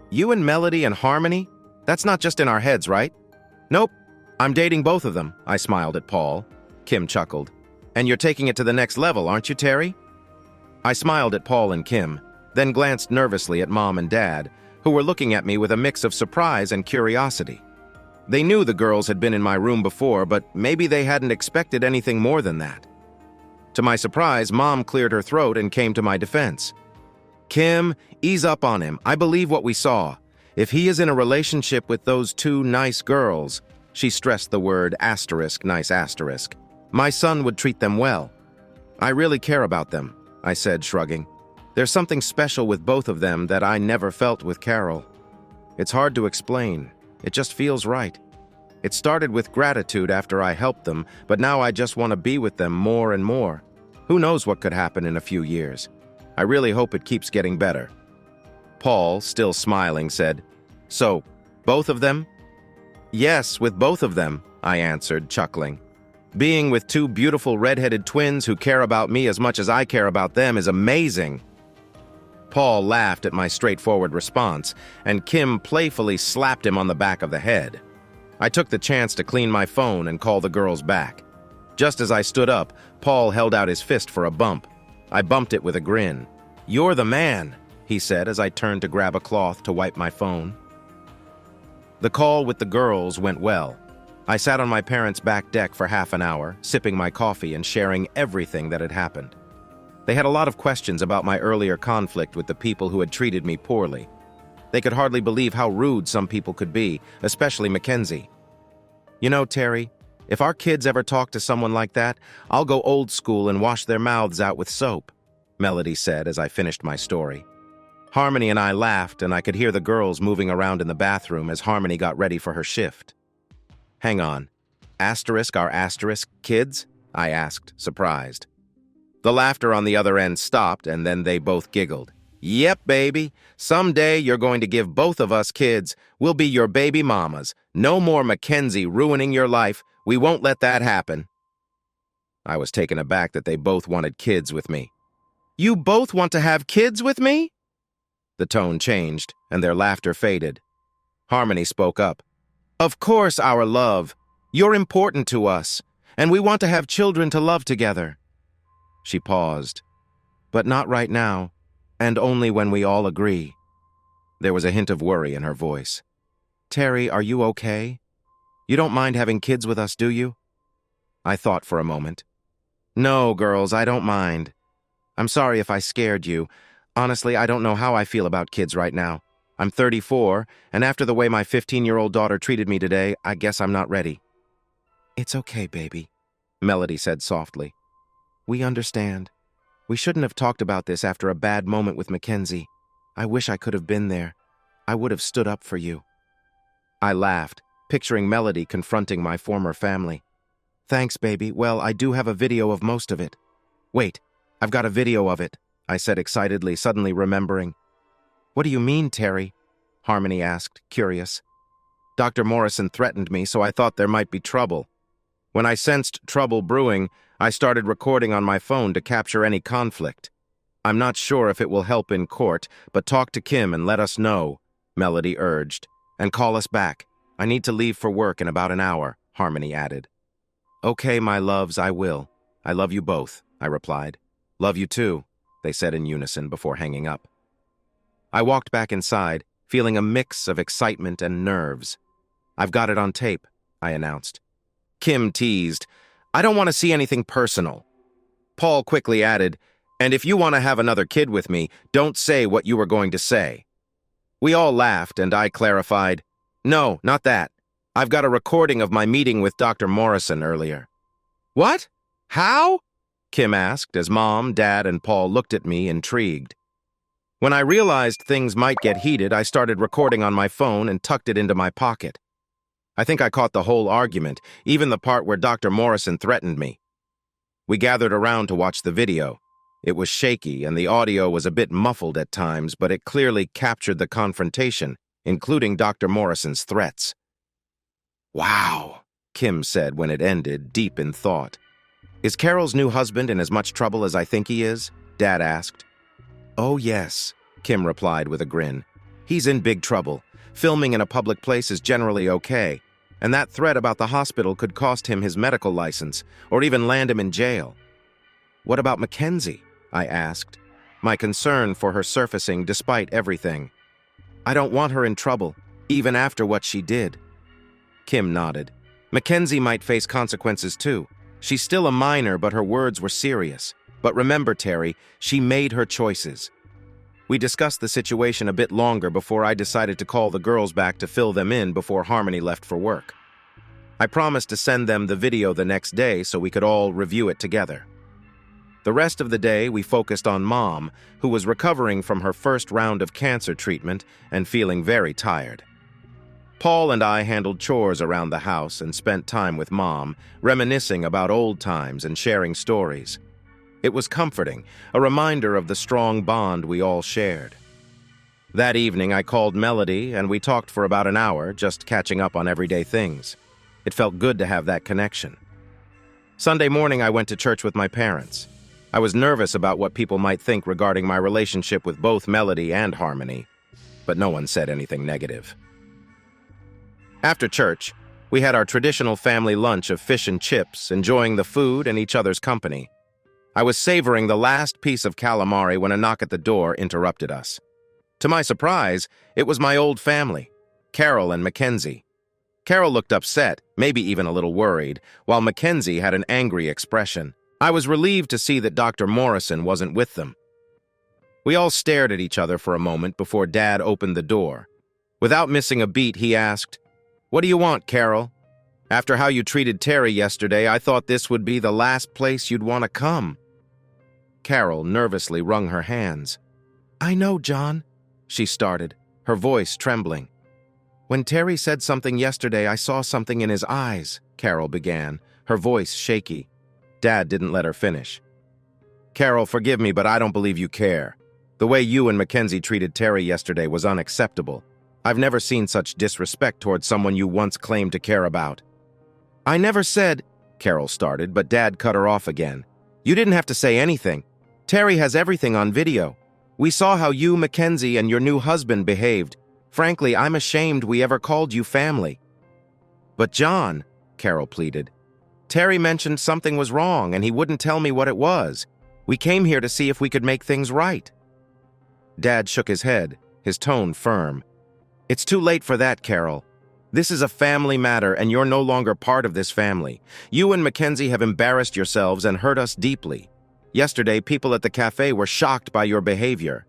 You and Melody and Harmony? That's not just in our heads, right? Nope. I'm dating both of them, I smiled at Paul. Kim chuckled. And you're taking it to the next level, aren't you, Terry? I smiled at Paul and Kim, then glanced nervously at Mom and Dad, who were looking at me with a mix of surprise and curiosity. They knew the girls had been in my room before, but maybe they hadn't expected anything more than that. To my surprise, Mom cleared her throat and came to my defense. Kim, ease up on him. I believe what we saw. If he is in a relationship with those two nice girls, she stressed the word asterisk, nice asterisk, my son would treat them well. I really care about them, I said, shrugging. There's something special with both of them that I never felt with Carol. It's hard to explain. It just feels right. It started with gratitude after I helped them, but now I just want to be with them more and more. Who knows what could happen in a few years? I really hope it keeps getting better. Paul, still smiling, said, So, both of them? Yes, with both of them, I answered, chuckling. Being with two beautiful red-headed twins who care about me as much as I care about them is amazing. Paul laughed at my straightforward response, and Kim playfully slapped him on the back of the head. I took the chance to clean my phone and call the girls back. Just as I stood up, Paul held out his fist for a bump. I bumped it with a grin. You're the man, he said as I turned to grab a cloth to wipe my phone. The call with the girls went well. I sat on my parents' back deck for half an hour, sipping my coffee and sharing everything that had happened. They had a lot of questions about my earlier conflict with the people who had treated me poorly. They could hardly believe how rude some people could be, especially McKenzie. You know, Terry, if our kids ever talk to someone like that, I'll go old school and wash their mouths out with soap, Melody said as I finished my story. Harmony and I laughed, and I could hear the girls moving around in the bathroom as Harmony got ready for her shift. Hang on. Asterisk our asterisk kids? I asked, surprised. The laughter on the other end stopped, and then they both giggled. Yep, baby. Someday you're going to give both of us kids. We'll be your baby mamas. No more McKenzie ruining your life. We won't let that happen. I was taken aback that they both wanted kids with me. You both want to have kids with me? The tone changed, and their laughter faded. Harmony spoke up. Of course, our love. You're important to us, and we want to have children to love together. She paused. But not right now, and only when we all agree. There was a hint of worry in her voice. Terry, are you okay? You don't mind having kids with us, do you? I thought for a moment. No, girls, I don't mind. I'm sorry if I scared you. Honestly, I don't know how I feel about kids right now. I'm 34, and after the way my 15-year-old daughter treated me today, I guess I'm not ready. It's okay, baby, Melody said softly. We understand. We shouldn't have talked about this after a bad moment with McKenzie. I wish I could have been there. I would have stood up for you. I laughed, picturing Melody confronting my former family. Thanks, baby. Well, I do have a video of most of it. Wait, I've got a video of it, I said excitedly, suddenly remembering. What do you mean, Terry? Harmony asked, curious. Dr. Morrison threatened me, so I thought there might be trouble. When I sensed trouble brewing, I started recording on my phone to capture any conflict. I'm not sure if it will help in court, but talk to Kim and let us know, Melody urged. And call us back. I need to leave for work in about an hour, Harmony added. Okay, my loves, I will. I love you both, I replied. Love you too, they said in unison before hanging up. I walked back inside, feeling a mix of excitement and nerves. I've got it on tape, I announced. Kim teased, I don't want to see anything personal. Paul quickly added, and if you want to have another kid with me, don't say what you were going to say. We all laughed, and I clarified, no, not that. I've got a recording of my meeting with Dr. Morrison earlier. What? How? Kim asked as Mom, Dad, and Paul looked at me, intrigued. When I realized things might get heated, I started recording on my phone and tucked it into my pocket. I think I caught the whole argument, even the part where Dr. Morrison threatened me. We gathered around to watch the video. It was shaky, and the audio was a bit muffled at times, but it clearly captured the confrontation, including Dr. Morrison's threats. Wow, Kim said when it ended, deep in thought. Is Carol's new husband in as much trouble as I think he is? Dad asked. Oh, yes, Kim replied with a grin. He's in big trouble. Filming in a public place is generally okay, and that threat about the hospital could cost him his medical license, or even land him in jail. What about McKenzie? I asked, my concern for her surfacing despite everything. I don't want her in trouble, even after what she did. Kim nodded. McKenzie might face consequences too. She's still a minor, but her words were serious. But remember, Terry, she made her choices. We discussed the situation a bit longer before I decided to call the girls back to fill them in before Harmony left for work. I promised to send them the video the next day so we could all review it together. The rest of the day, we focused on Mom, who was recovering from her first round of cancer treatment and feeling very tired. Paul and I handled chores around the house and spent time with Mom, reminiscing about old times and sharing stories. It was comforting, a reminder of the strong bond we all shared. That evening, I called Melody, and we talked for about an hour, just catching up on everyday things. It felt good to have that connection. Sunday morning, I went to church with my parents. I was nervous about what people might think regarding my relationship with both Melody and Harmony, but no one said anything negative. After church, we had our traditional family lunch of fish and chips, enjoying the food and each other's company. I was savoring the last piece of calamari when a knock at the door interrupted us. To my surprise, it was my old family, Carol and McKenzie. Carol looked upset, maybe even a little worried, while McKenzie had an angry expression. I was relieved to see that Dr. Morrison wasn't with them. We all stared at each other for a moment before Dad opened the door. Without missing a beat, he asked, "What do you want, Carol? After how you treated Terry yesterday, I thought this would be the last place you'd want to come." Carol nervously wrung her hands. "I know, John," she started, her voice trembling. "When Terry said something yesterday, I saw something in his eyes," Carol began, her voice shaky. Dad didn't let her finish. "Carol, forgive me, but I don't believe you care. The way you and McKenzie treated Terry yesterday was unacceptable. I've never seen such disrespect towards someone you once claimed to care about." "I never said," Carol started, but Dad cut her off again. "You didn't have to say anything. Terry has everything on video. We saw how you, McKenzie, and your new husband behaved. Frankly, I'm ashamed we ever called you family." "But John," Carol pleaded, "Terry mentioned something was wrong and he wouldn't tell me what it was. We came here to see if we could make things right." Dad shook his head, his tone firm. "It's too late for that, Carol. This is a family matter and you're no longer part of this family. You and McKenzie have embarrassed yourselves and hurt us deeply. Yesterday, people at the cafe were shocked by your behavior."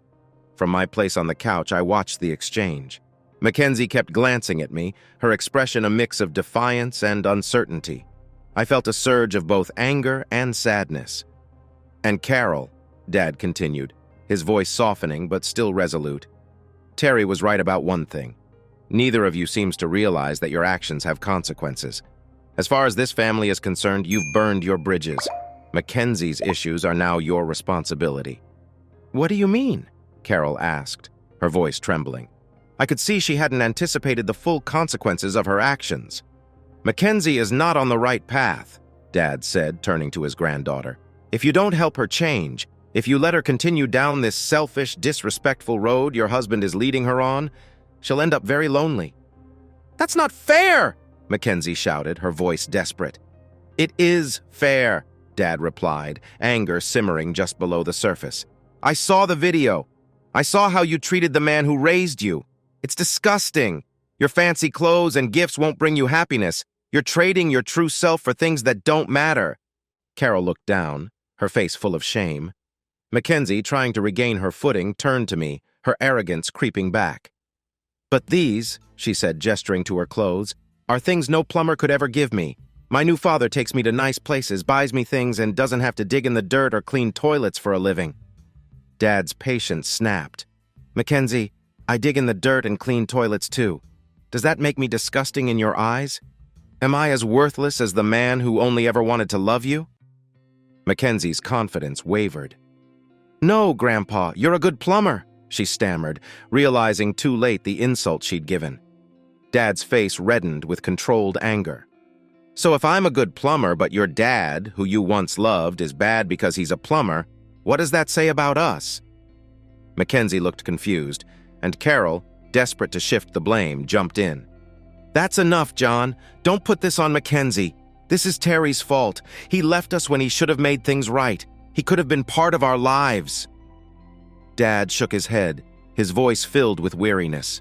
From my place on the couch, I watched the exchange. McKenzie kept glancing at me, her expression a mix of defiance and uncertainty. I felt a surge of both anger and sadness. "And Carol," Dad continued, his voice softening but still resolute, "Terry was right about one thing. Neither of you seems to realize that your actions have consequences. As far as this family is concerned, you've burned your bridges. McKenzie's issues are now your responsibility." "What do you mean?" Carol asked, her voice trembling. I could see she hadn't anticipated the full consequences of her actions. "McKenzie is not on the right path," Dad said, turning to his granddaughter. "If you don't help her change, if you let her continue down this selfish, disrespectful road your husband is leading her on, she'll end up very lonely." "That's not fair!" McKenzie shouted, her voice desperate. "It is fair," Dad replied, anger simmering just below the surface. "I saw the video. I saw how you treated the man who raised you. It's disgusting. Your fancy clothes and gifts won't bring you happiness. You're trading your true self for things that don't matter." Carol looked down, her face full of shame. McKenzie, trying to regain her footing, turned to me, her arrogance creeping back. "But these," she said, gesturing to her clothes, "are things no plumber could ever give me. My new father takes me to nice places, buys me things, and doesn't have to dig in the dirt or clean toilets for a living." Dad's patience snapped. "McKenzie, I dig in the dirt and clean toilets too. Does that make me disgusting in your eyes? Am I as worthless as the man who only ever wanted to love you?" McKenzie's confidence wavered. "No, Grandpa, you're a good plumber," she stammered, realizing too late the insult she'd given. Dad's face reddened with controlled anger. "So if I'm a good plumber, but your dad, who you once loved, is bad because he's a plumber, what does that say about us?" McKenzie looked confused, and Carol, desperate to shift the blame, jumped in. "That's enough, John. Don't put this on McKenzie. This is Terry's fault. He left us when he should have made things right. He could have been part of our lives." Dad shook his head, his voice filled with weariness.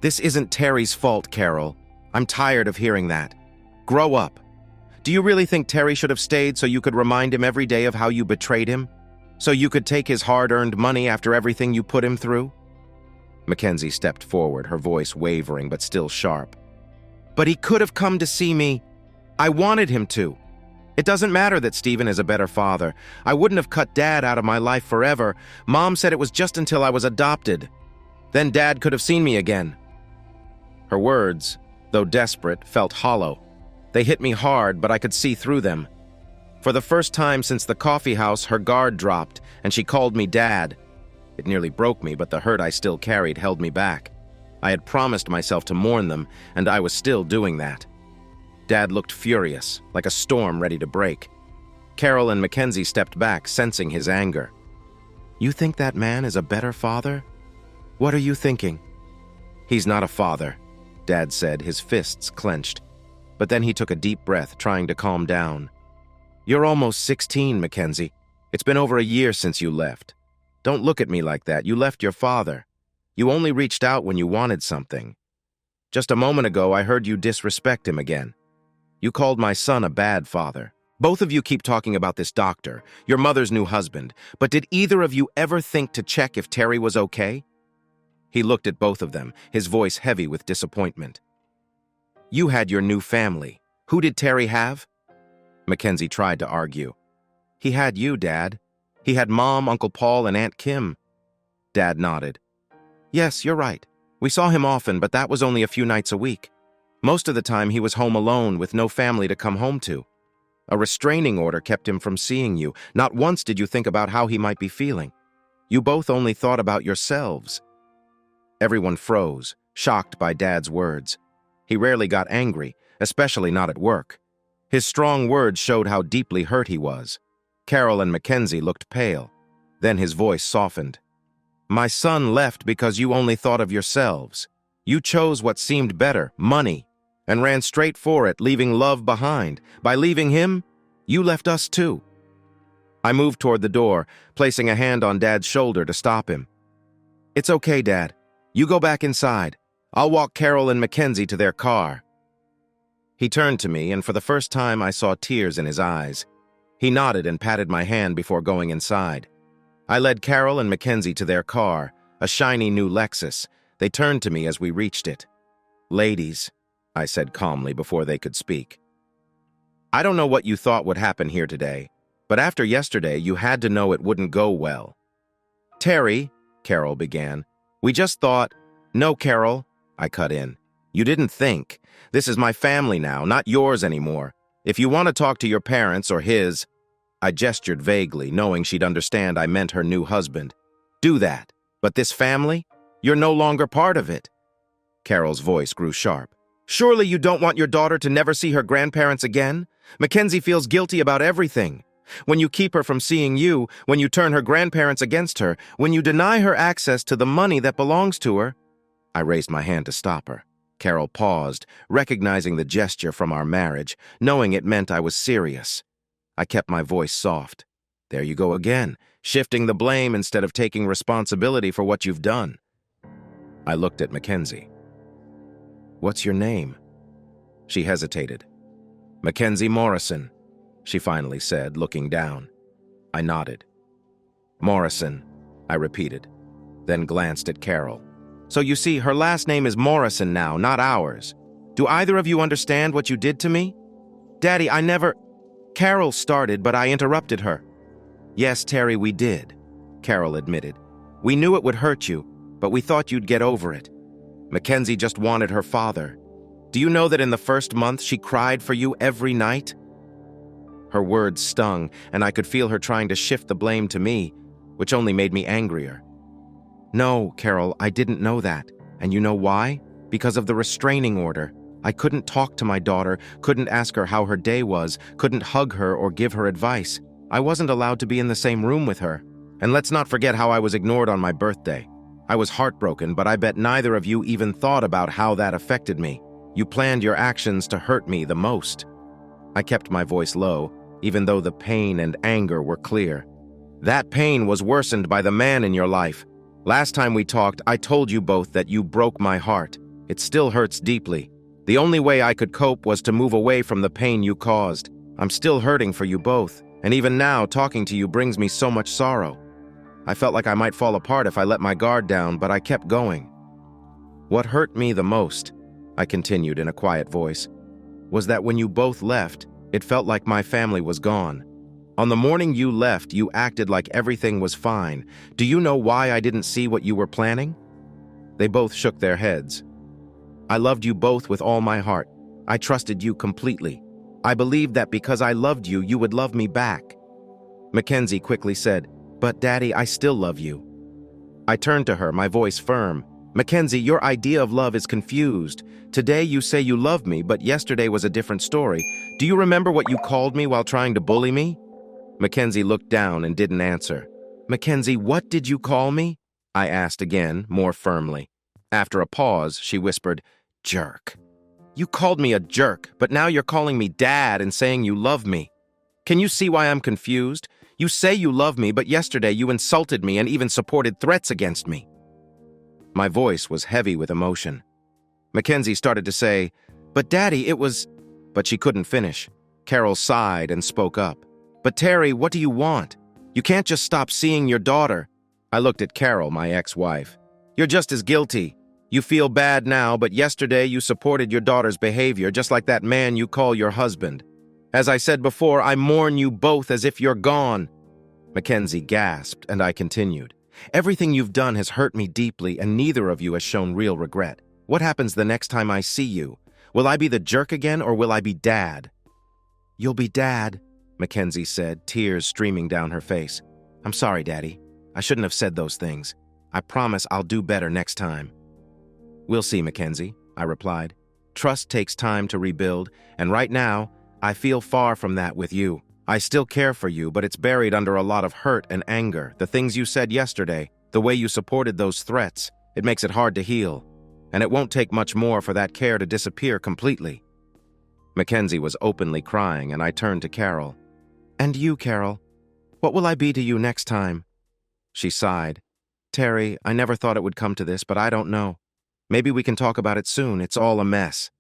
"This isn't Terry's fault, Carol. I'm tired of hearing that. Grow up. Do you really think Terry should have stayed so you could remind him every day of how you betrayed him? So you could take his hard-earned money after everything you put him through? McKenzie stepped forward, her voice wavering but still sharp. But he could have come to see me. I wanted him to. It doesn't matter that Stephen is a better father. I wouldn't have cut Dad out of my life forever. Mom said it was just until I was adopted. Then Dad could have seen me again. Her words, though desperate, felt hollow. They hit me hard, but I could see through them. For the first time since the coffee house, her guard dropped, and she called me Dad. It nearly broke me, but the hurt I still carried held me back. I had promised myself to mourn them, and I was still doing that. Dad looked furious, like a storm ready to break. Carol and McKenzie stepped back, sensing his anger. You think that man is a better father? What are you thinking? He's not a father, Dad said, his fists clenched. But then he took a deep breath, trying to calm down. You're almost 16, McKenzie. It's been over a year since you left. Don't look at me like that. You left your father. You only reached out when you wanted something. Just a moment ago, I heard you disrespect him again. You called my son a bad father. Both of you keep talking about this doctor, your mother's new husband, but did either of you ever think to check if Terry was okay? He looked at both of them, his voice heavy with disappointment. You had your new family. Who did Terry have? McKenzie tried to argue. He had you, Dad. He had Mom, Uncle Paul, and Aunt Kim. Dad nodded. Yes, you're right. We saw him often, but that was only a few nights a week. Most of the time he was home alone with no family to come home to. A restraining order kept him from seeing you. Not once did you think about how he might be feeling. You both only thought about yourselves. Everyone froze, shocked by Dad's words. He rarely got angry, especially not at work. His strong words showed how deeply hurt he was. Carol and McKenzie looked pale. Then his voice softened. My son left because you only thought of yourselves. You chose what seemed better, money, and ran straight for it, leaving love behind. By leaving him, you left us too. I moved toward the door, placing a hand on Dad's shoulder to stop him. It's okay, Dad. You go back inside. I'll walk Carol and McKenzie to their car. He turned to me, and for the first time I saw tears in his eyes. He nodded and patted my hand before going inside. I led Carol and McKenzie to their car, a shiny new Lexus. They turned to me as we reached it. Ladies, I said calmly before they could speak. I don't know what you thought would happen here today, but after yesterday you had to know it wouldn't go well. Terry, Carol began, we just thought— No, Carol, I cut in. You didn't think. This is my family now, not yours anymore. If you want to talk to your parents or his— I gestured vaguely, knowing she'd understand I meant her new husband. Do that. But this family? You're no longer part of it. Carol's voice grew sharp. Surely you don't want your daughter to never see her grandparents again? McKenzie feels guilty about everything. When you keep her from seeing you, when you turn her grandparents against her, when you deny her access to the money that belongs to her— I raised my hand to stop her. Carol paused, recognizing the gesture from our marriage, knowing it meant I was serious. I kept my voice soft. There you go again, shifting the blame instead of taking responsibility for what you've done. I looked at McKenzie. What's your name? She hesitated. McKenzie Morrison, she finally said, looking down. I nodded. Morrison, I repeated, then glanced at Carol. So you see, her last name is Morrison now, not ours. Do either of you understand what you did to me? Daddy, I never— Carol started, but I interrupted her. Yes, Terry, we did, Carol admitted. We knew it would hurt you, but we thought you'd get over it. McKenzie just wanted her father. Do you know that in the first month she cried for you every night? Her words stung, and I could feel her trying to shift the blame to me, which only made me angrier. No, Carol, I didn't know that. And you know why? Because of the restraining order. I couldn't talk to my daughter, couldn't ask her how her day was, couldn't hug her or give her advice. I wasn't allowed to be in the same room with her. And let's not forget how I was ignored on my birthday. I was heartbroken, but I bet neither of you even thought about how that affected me. You planned your actions to hurt me the most. I kept my voice low, even though the pain and anger were clear. That pain was worsened by the man in your life. Last time we talked, I told you both that you broke my heart. It still hurts deeply. The only way I could cope was to move away from the pain you caused. I'm still hurting for you both. And even now, talking to you brings me so much sorrow. I felt like I might fall apart if I let my guard down, but I kept going. What hurt me the most, I continued in a quiet voice, was that when you both left, it felt like my family was gone. On the morning you left, you acted like everything was fine. Do you know why I didn't see what you were planning? They both shook their heads. I loved you both with all my heart. I trusted you completely. I believed that because I loved you, you would love me back. McKenzie quickly said, "But Daddy, I still love you." I turned to her, my voice firm. "McKenzie, your idea of love is confused. Today you say you love me, but yesterday was a different story. Do you remember what you called me while trying to bully me?" McKenzie looked down and didn't answer. "McKenzie, what did you call me?" I asked again, more firmly. After a pause, she whispered, "Jerk. You called me a jerk, but now you're calling me Dad and saying you love me. Can you see why I'm confused? You say you love me, but yesterday you insulted me and even supported threats against me." My voice was heavy with emotion. McKenzie started to say, "But Daddy, it was—" But she couldn't finish. Carol sighed and spoke up. "But Terry, what do you want? You can't just stop seeing your daughter." I looked at Carol, my ex-wife. "You're just as guilty. You feel bad now, but yesterday you supported your daughter's behavior, just like that man you call your husband. As I said before, I mourn you both as if you're gone." McKenzie gasped, and I continued. "Everything you've done has hurt me deeply, and neither of you has shown real regret. What happens the next time I see you? Will I be the jerk again, or will I be Dad?" "You'll be Dad," McKenzie said, tears streaming down her face. "I'm sorry, Daddy. I shouldn't have said those things. I promise I'll do better next time." "We'll see, McKenzie," I replied. "Trust takes time to rebuild, and right now, I feel far from that with you. I still care for you, but it's buried under a lot of hurt and anger. The things you said yesterday, the way you supported those threats, it makes it hard to heal. And it won't take much more for that care to disappear completely." McKenzie was openly crying, and I turned to Carol. "And you, Carol? What will I be to you next time?" She sighed. "Terry, I never thought it would come to this, but I don't know. Maybe we can talk about it soon. It's all a mess."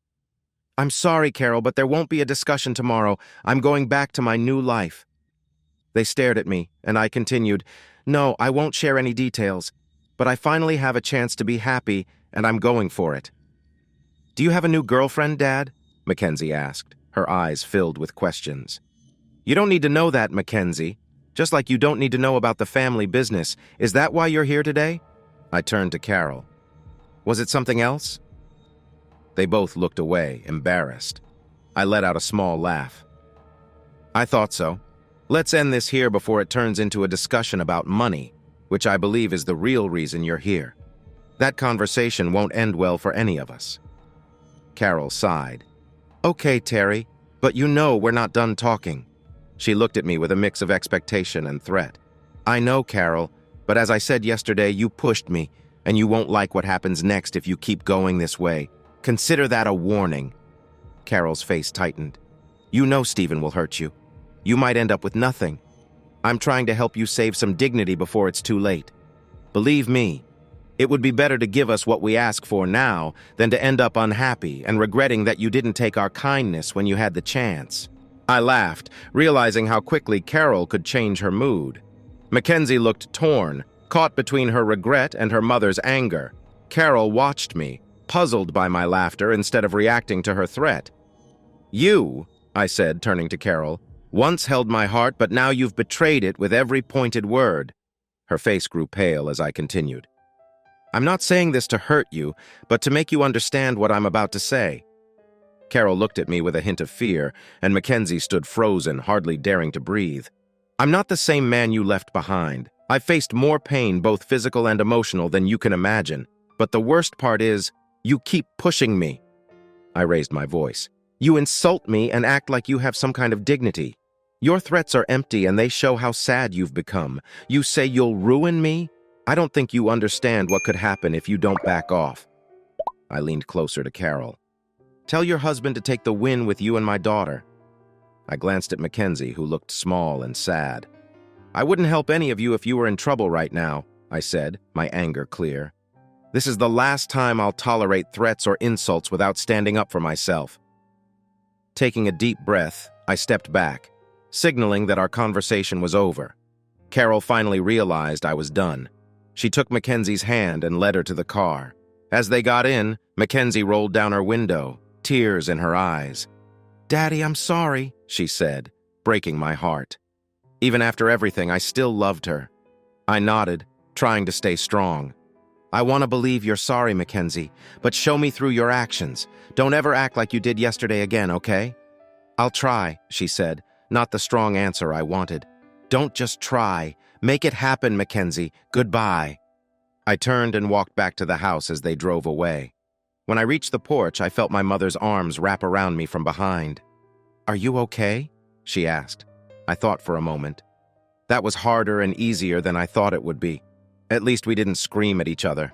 "I'm sorry, Carol, but there won't be a discussion tomorrow. I'm going back to my new life." They stared at me, and I continued, "No, I won't share any details, but I finally have a chance to be happy, and I'm going for it." "Do you have a new girlfriend, Dad?" McKenzie asked, her eyes filled with questions. "You don't need to know that, McKenzie. Just like you don't need to know about the family business. Is that why you're here today?" I turned to Carol. "Was it something else?" They both looked away, embarrassed. I let out a small laugh. "I thought so. Let's end this here before it turns into a discussion about money, which I believe is the real reason you're here. That conversation won't end well for any of us." Carol sighed. "Okay, Terry, but you know we're not done talking." She looked at me with a mix of expectation and threat. "I know, Carol, but as I said yesterday, you pushed me, and you won't like what happens next if you keep going this way. Consider that a warning." Carol's face tightened. "You know Stephen will hurt you. You might end up with nothing. I'm trying to help you save some dignity before it's too late. Believe me, it would be better to give us what we ask for now than to end up unhappy and regretting that you didn't take our kindness when you had the chance." I laughed, realizing how quickly Carol could change her mood. McKenzie looked torn, caught between her regret and her mother's anger. Carol watched me, puzzled by my laughter instead of reacting to her threat. "You," I said, turning to Carol, "once held my heart, but now you've betrayed it with every pointed word." Her face grew pale as I continued. "I'm not saying this to hurt you, but to make you understand what I'm about to say." Carol looked at me with a hint of fear, and McKenzie stood frozen, hardly daring to breathe. "I'm not the same man you left behind. I've faced more pain, both physical and emotional, than you can imagine. But the worst part is, you keep pushing me." I raised my voice. "You insult me and act like you have some kind of dignity. Your threats are empty and they show how sad you've become. You say you'll ruin me? I don't think you understand what could happen if you don't back off." I leaned closer to Carol. "Tell your husband to take the win with you and my daughter." I glanced at McKenzie, who looked small and sad. "I wouldn't help any of you if you were in trouble right now," I said, my anger clear. "This is the last time I'll tolerate threats or insults without standing up for myself." Taking a deep breath, I stepped back. signaling that our conversation was over. Carol finally realized I was done. She took McKenzie's hand and led her to the car. As they got in, McKenzie rolled down her window, tears in her eyes. "Daddy, I'm sorry," she said, breaking my heart. Even after everything, I still loved her. I nodded, trying to stay strong. "I want to believe you're sorry, McKenzie, but show me through your actions. Don't ever act like you did yesterday again, okay?" "I'll try," she said, not the strong answer I wanted. "Don't just try. Make it happen, McKenzie. Goodbye." I turned and walked back to the house as they drove away. When I reached the porch, I felt my mother's arms wrap around me from behind. "Are you okay?" she asked. I thought for a moment. That was harder and easier than I thought it would be. At least we didn't scream at each other.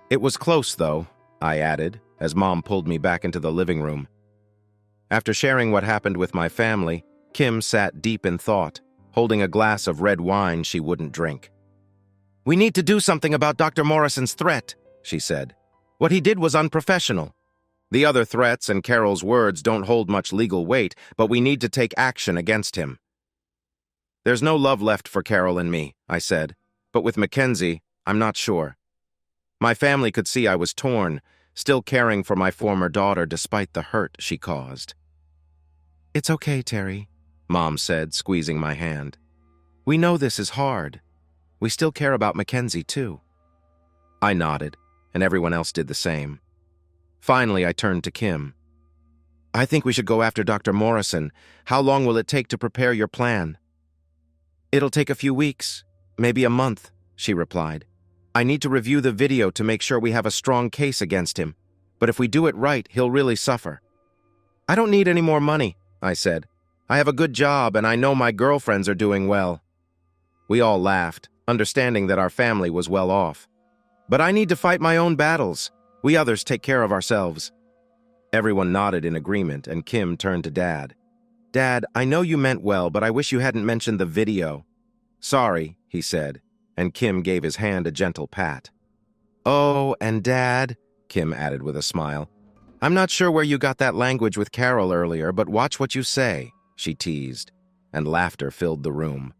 "It was close, though," I added, as Mom pulled me back into the living room. After sharing what happened with my family, Kim sat deep in thought, holding a glass of red wine she wouldn't drink. "We need to do something about Dr. Morrison's threat," she said. "What he did was unprofessional. The other threats and Carol's words don't hold much legal weight, but we need to take action against him." "There's no love left for Carol and me," I said, "but with McKenzie, I'm not sure." My family could see I was torn, still caring for my former daughter despite the hurt she caused. "It's okay, Terry," Mom said, squeezing my hand. "We know this is hard. We still care about McKenzie, too." I nodded, and everyone else did the same. Finally, I turned to Kim. "I think we should go after Dr. Morrison. How long will it take to prepare your plan?" "It'll take a few weeks, maybe a month," she replied. "I need to review the video to make sure we have a strong case against him. But if we do it right, he'll really suffer." "I don't need any more money," I said. "I have a good job, and I know my girlfriends are doing well." We all laughed, understanding that our family was well off. "But I need to fight my own battles. We others take care of ourselves." Everyone nodded in agreement, and Kim turned to Dad. "Dad, I know you meant well, but I wish you hadn't mentioned the video." "Sorry," he said, and Kim gave his hand a gentle pat. "Oh, and Dad," Kim added with a smile, "I'm not sure where you got that language with Carol earlier, but watch what you say," she teased, and laughter filled the room.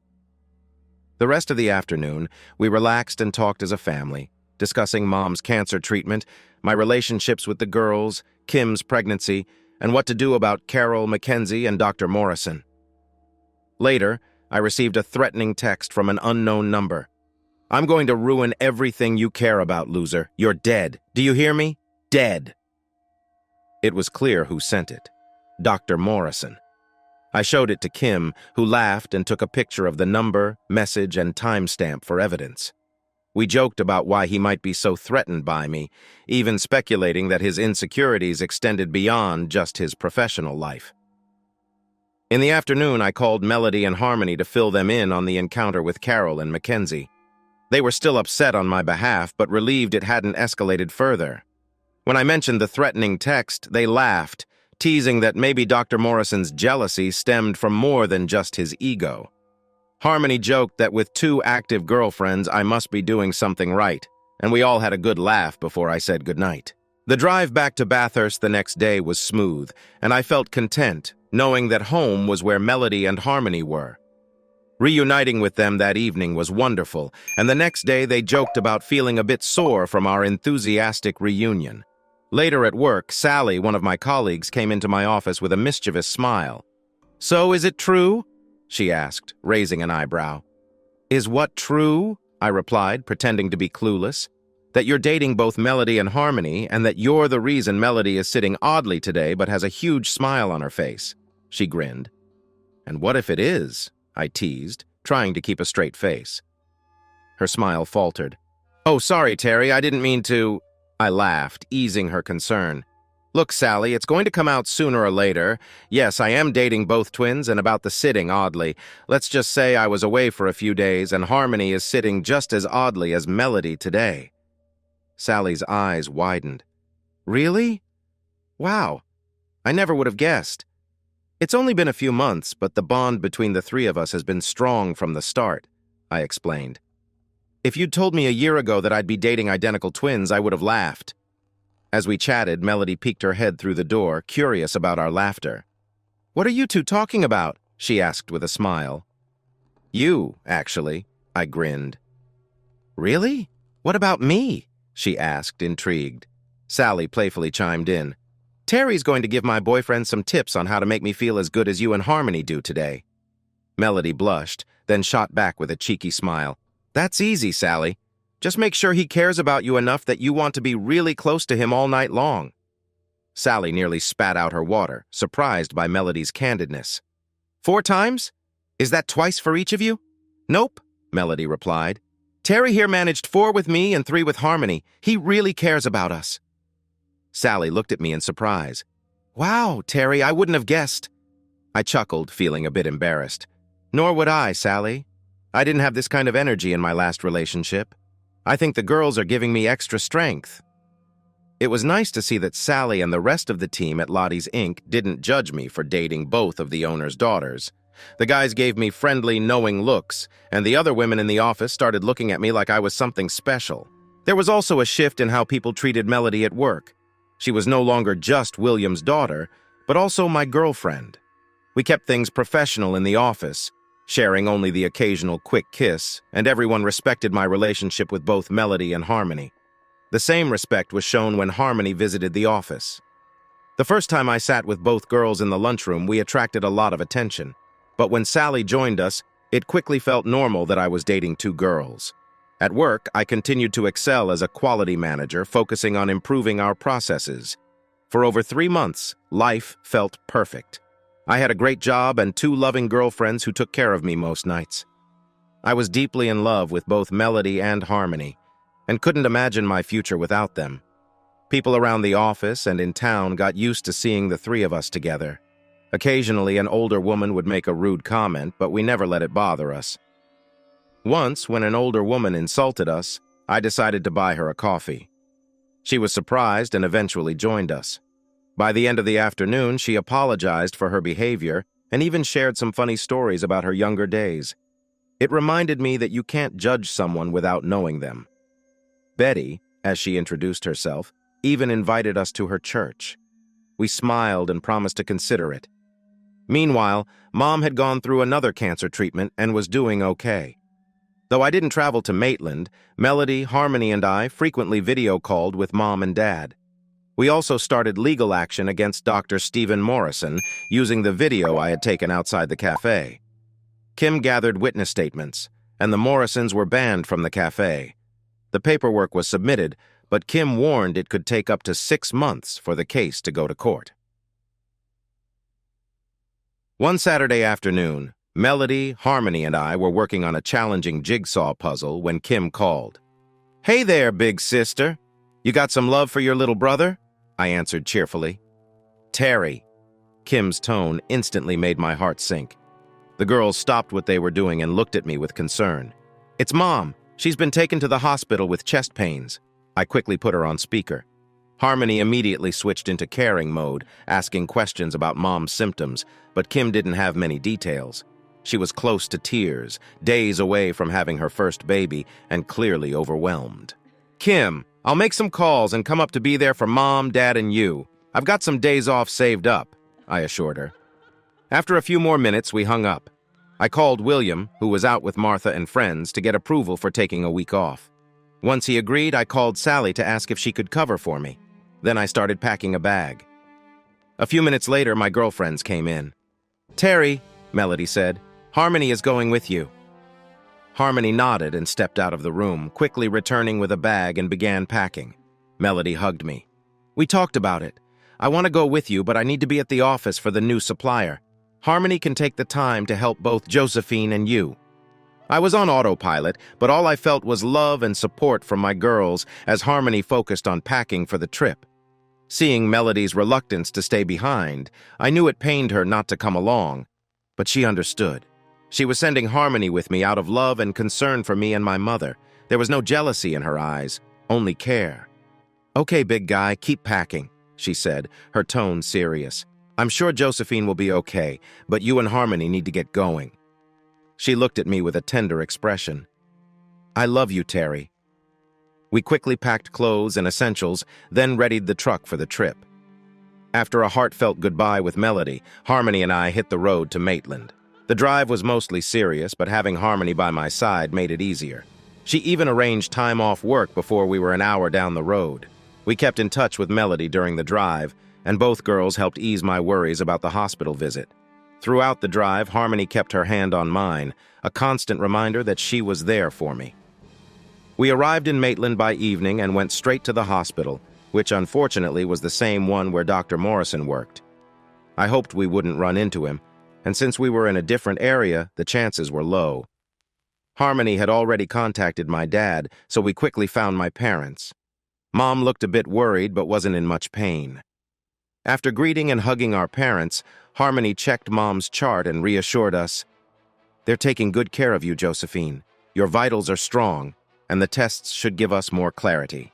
The rest of the afternoon, we relaxed and talked as a family, discussing Mom's cancer treatment, my relationships with the girls, Kim's pregnancy, and what to do about Carol, McKenzie, and Dr. Morrison. Later, I received a threatening text from an unknown number. "I'm going to ruin everything you care about, loser. You're dead. Do you hear me? Dead." It was clear who sent it. Dr. Morrison. I showed it to Kim, who laughed and took a picture of the number, message, and timestamp for evidence. We joked about why he might be so threatened by me, even speculating that his insecurities extended beyond just his professional life. In the afternoon, I called Melody and Harmony to fill them in on the encounter with Carol and McKenzie. They were still upset on my behalf, but relieved it hadn't escalated further. When I mentioned the threatening text, they laughed, teasing that maybe Dr. Morrison's jealousy stemmed from more than just his ego. Harmony joked that with 2 active girlfriends, I must be doing something right, and we all had a good laugh before I said goodnight. The drive back to Bathurst the next day was smooth, and I felt content, knowing that home was where Melody and Harmony were. Reuniting with them that evening was wonderful, and the next day they joked about feeling a bit sore from our enthusiastic reunion. Later at work, Sally, one of my colleagues, came into my office with a mischievous smile. "So is it true?" she asked, raising an eyebrow. "Is what true?" I replied, pretending to be clueless. "That you're dating both Melody and Harmony, and that you're the reason Melody is sitting oddly today but has a huge smile on her face." She grinned. "And what if it is?" I teased, trying to keep a straight face. Her smile faltered. "Oh, sorry, Terry, I didn't mean to—" I laughed, easing her concern. "Look, Sally, it's going to come out sooner or later. Yes, I am dating both twins and about the sitting oddly. Let's just say I was away for a few days and Harmony is sitting just as oddly as Melody today." Sally's eyes widened. "Really? Wow. I never would have guessed. It's only been a few months, but the bond between the 3 of us has been strong from the start," I explained. "If you'd told me a year ago that I'd be dating identical twins, I would have laughed." As we chatted, Melody peeked her head through the door, curious about our laughter. "What are you 2 talking about?" she asked with a smile. You, actually, I grinned. Really? What about me? She asked, intrigued. Sally playfully chimed in. Terry's going to give my boyfriend some tips on how to make me feel as good as you and Harmony do today. Melody blushed, then shot back with a cheeky smile. That's easy, Sally. Just make sure he cares about you enough that you want to be really close to him all night long. Sally nearly spat out her water, surprised by Melody's candidness. 4 times? Is that twice for each of you? Nope, Melody replied. Terry here managed 4 with me and 3 with Harmony. He really cares about us. Sally looked at me in surprise. Wow, Terry, I wouldn't have guessed. I chuckled, feeling a bit embarrassed. Nor would I, Sally. I didn't have this kind of energy in my last relationship. I think the girls are giving me extra strength. It was nice to see that Sally and the rest of the team at Lottie's Inc. didn't judge me for dating both of the owner's daughters. The guys gave me friendly, knowing looks, and the other women in the office started looking at me like I was something special. There was also a shift in how people treated Melody at work. She was no longer just William's daughter, but also my girlfriend. We kept things professional in the office, sharing only the occasional quick kiss, and everyone respected my relationship with both Melody and Harmony. The same respect was shown when Harmony visited the office. The first time I sat with both girls in the lunchroom, we attracted a lot of attention. But when Sally joined us, it quickly felt normal that I was dating 2 girls. At work, I continued to excel as a quality manager, focusing on improving our processes. For over 3 months, life felt perfect. I had a great job and 2 loving girlfriends who took care of me most nights. I was deeply in love with both Melody and Harmony, and couldn't imagine my future without them. People around the office and in town got used to seeing the 3 of us together. Occasionally, an older woman would make a rude comment, but we never let it bother us. Once, when an older woman insulted us, I decided to buy her a coffee. She was surprised and eventually joined us. By the end of the afternoon, she apologized for her behavior and even shared some funny stories about her younger days. It reminded me that you can't judge someone without knowing them. Betty, as she introduced herself, even invited us to her church. We smiled and promised to consider it. Meanwhile, Mom had gone through another cancer treatment and was doing okay. Though I didn't travel to Maitland, Melody, Harmony, and I frequently video called with Mom and Dad. We also started legal action against Dr. Stephen Morrison using the video I had taken outside the cafe. Kim gathered witness statements, and the Morrisons were banned from the cafe. The paperwork was submitted, but Kim warned it could take up to 6 months for the case to go to court. One Saturday afternoon, Melody, Harmony, and I were working on a challenging jigsaw puzzle when Kim called. Hey there, big sister. You got some love for your little brother? I answered cheerfully. Terry. Kim's tone instantly made my heart sink. The girls stopped what they were doing and looked at me with concern. It's Mom. She's been taken to the hospital with chest pains. I quickly put her on speaker. Harmony immediately switched into caring mode, asking questions about Mom's symptoms, but Kim didn't have many details. She was close to tears, days away from having her first baby, and clearly overwhelmed. Kim, I'll make some calls and come up to be there for Mom, Dad, and you. I've got some days off saved up, I assured her. After a few more minutes, we hung up. I called William, who was out with Martha and friends, to get approval for taking a week off. Once he agreed, I called Sally to ask if she could cover for me. Then I started packing a bag. A few minutes later, my girlfriends came in. Terry, Melody said, Harmony is going with you. Harmony nodded and stepped out of the room, quickly returning with a bag and began packing. Melody hugged me. We talked about it. I want to go with you, but I need to be at the office for the new supplier. Harmony can take the time to help both Josephine and you. I was on autopilot, but all I felt was love and support from my girls as Harmony focused on packing for the trip. Seeing Melody's reluctance to stay behind, I knew it pained her not to come along, but she understood. She was sending Harmony with me out of love and concern for me and my mother. There was no jealousy in her eyes, only care. Okay, big guy, keep packing, she said, her tone serious. I'm sure Josephine will be okay, but you and Harmony need to get going. She looked at me with a tender expression. I love you, Terry. We quickly packed clothes and essentials, then readied the truck for the trip. After a heartfelt goodbye with Melody, Harmony and I hit the road to Maitland. The drive was mostly serious, but having Harmony by my side made it easier. She even arranged time off work before we were an hour down the road. We kept in touch with Melody during the drive, and both girls helped ease my worries about the hospital visit. Throughout the drive, Harmony kept her hand on mine, a constant reminder that she was there for me. We arrived in Maitland by evening and went straight to the hospital, which unfortunately was the same one where Dr. Morrison worked. I hoped we wouldn't run into him, and since we were in a different area, the chances were low. Harmony had already contacted my dad, so we quickly found my parents. Mom looked a bit worried but wasn't in much pain. After greeting and hugging our parents, Harmony checked Mom's chart and reassured us, "They're taking good care of you, Josephine. Your vitals are strong, and the tests should give us more clarity."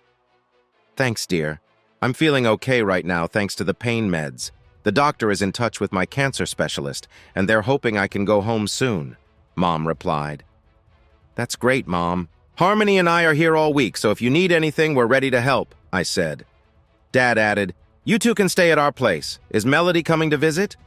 "Thanks, dear. I'm feeling okay right now thanks to the pain meds. The doctor is in touch with my cancer specialist, and they're hoping I can go home soon," Mom replied. "That's great, Mom. Harmony and I are here all week, so if you need anything, we're ready to help," I said. Dad added, "You two can stay at our place. Is Melody coming to visit?"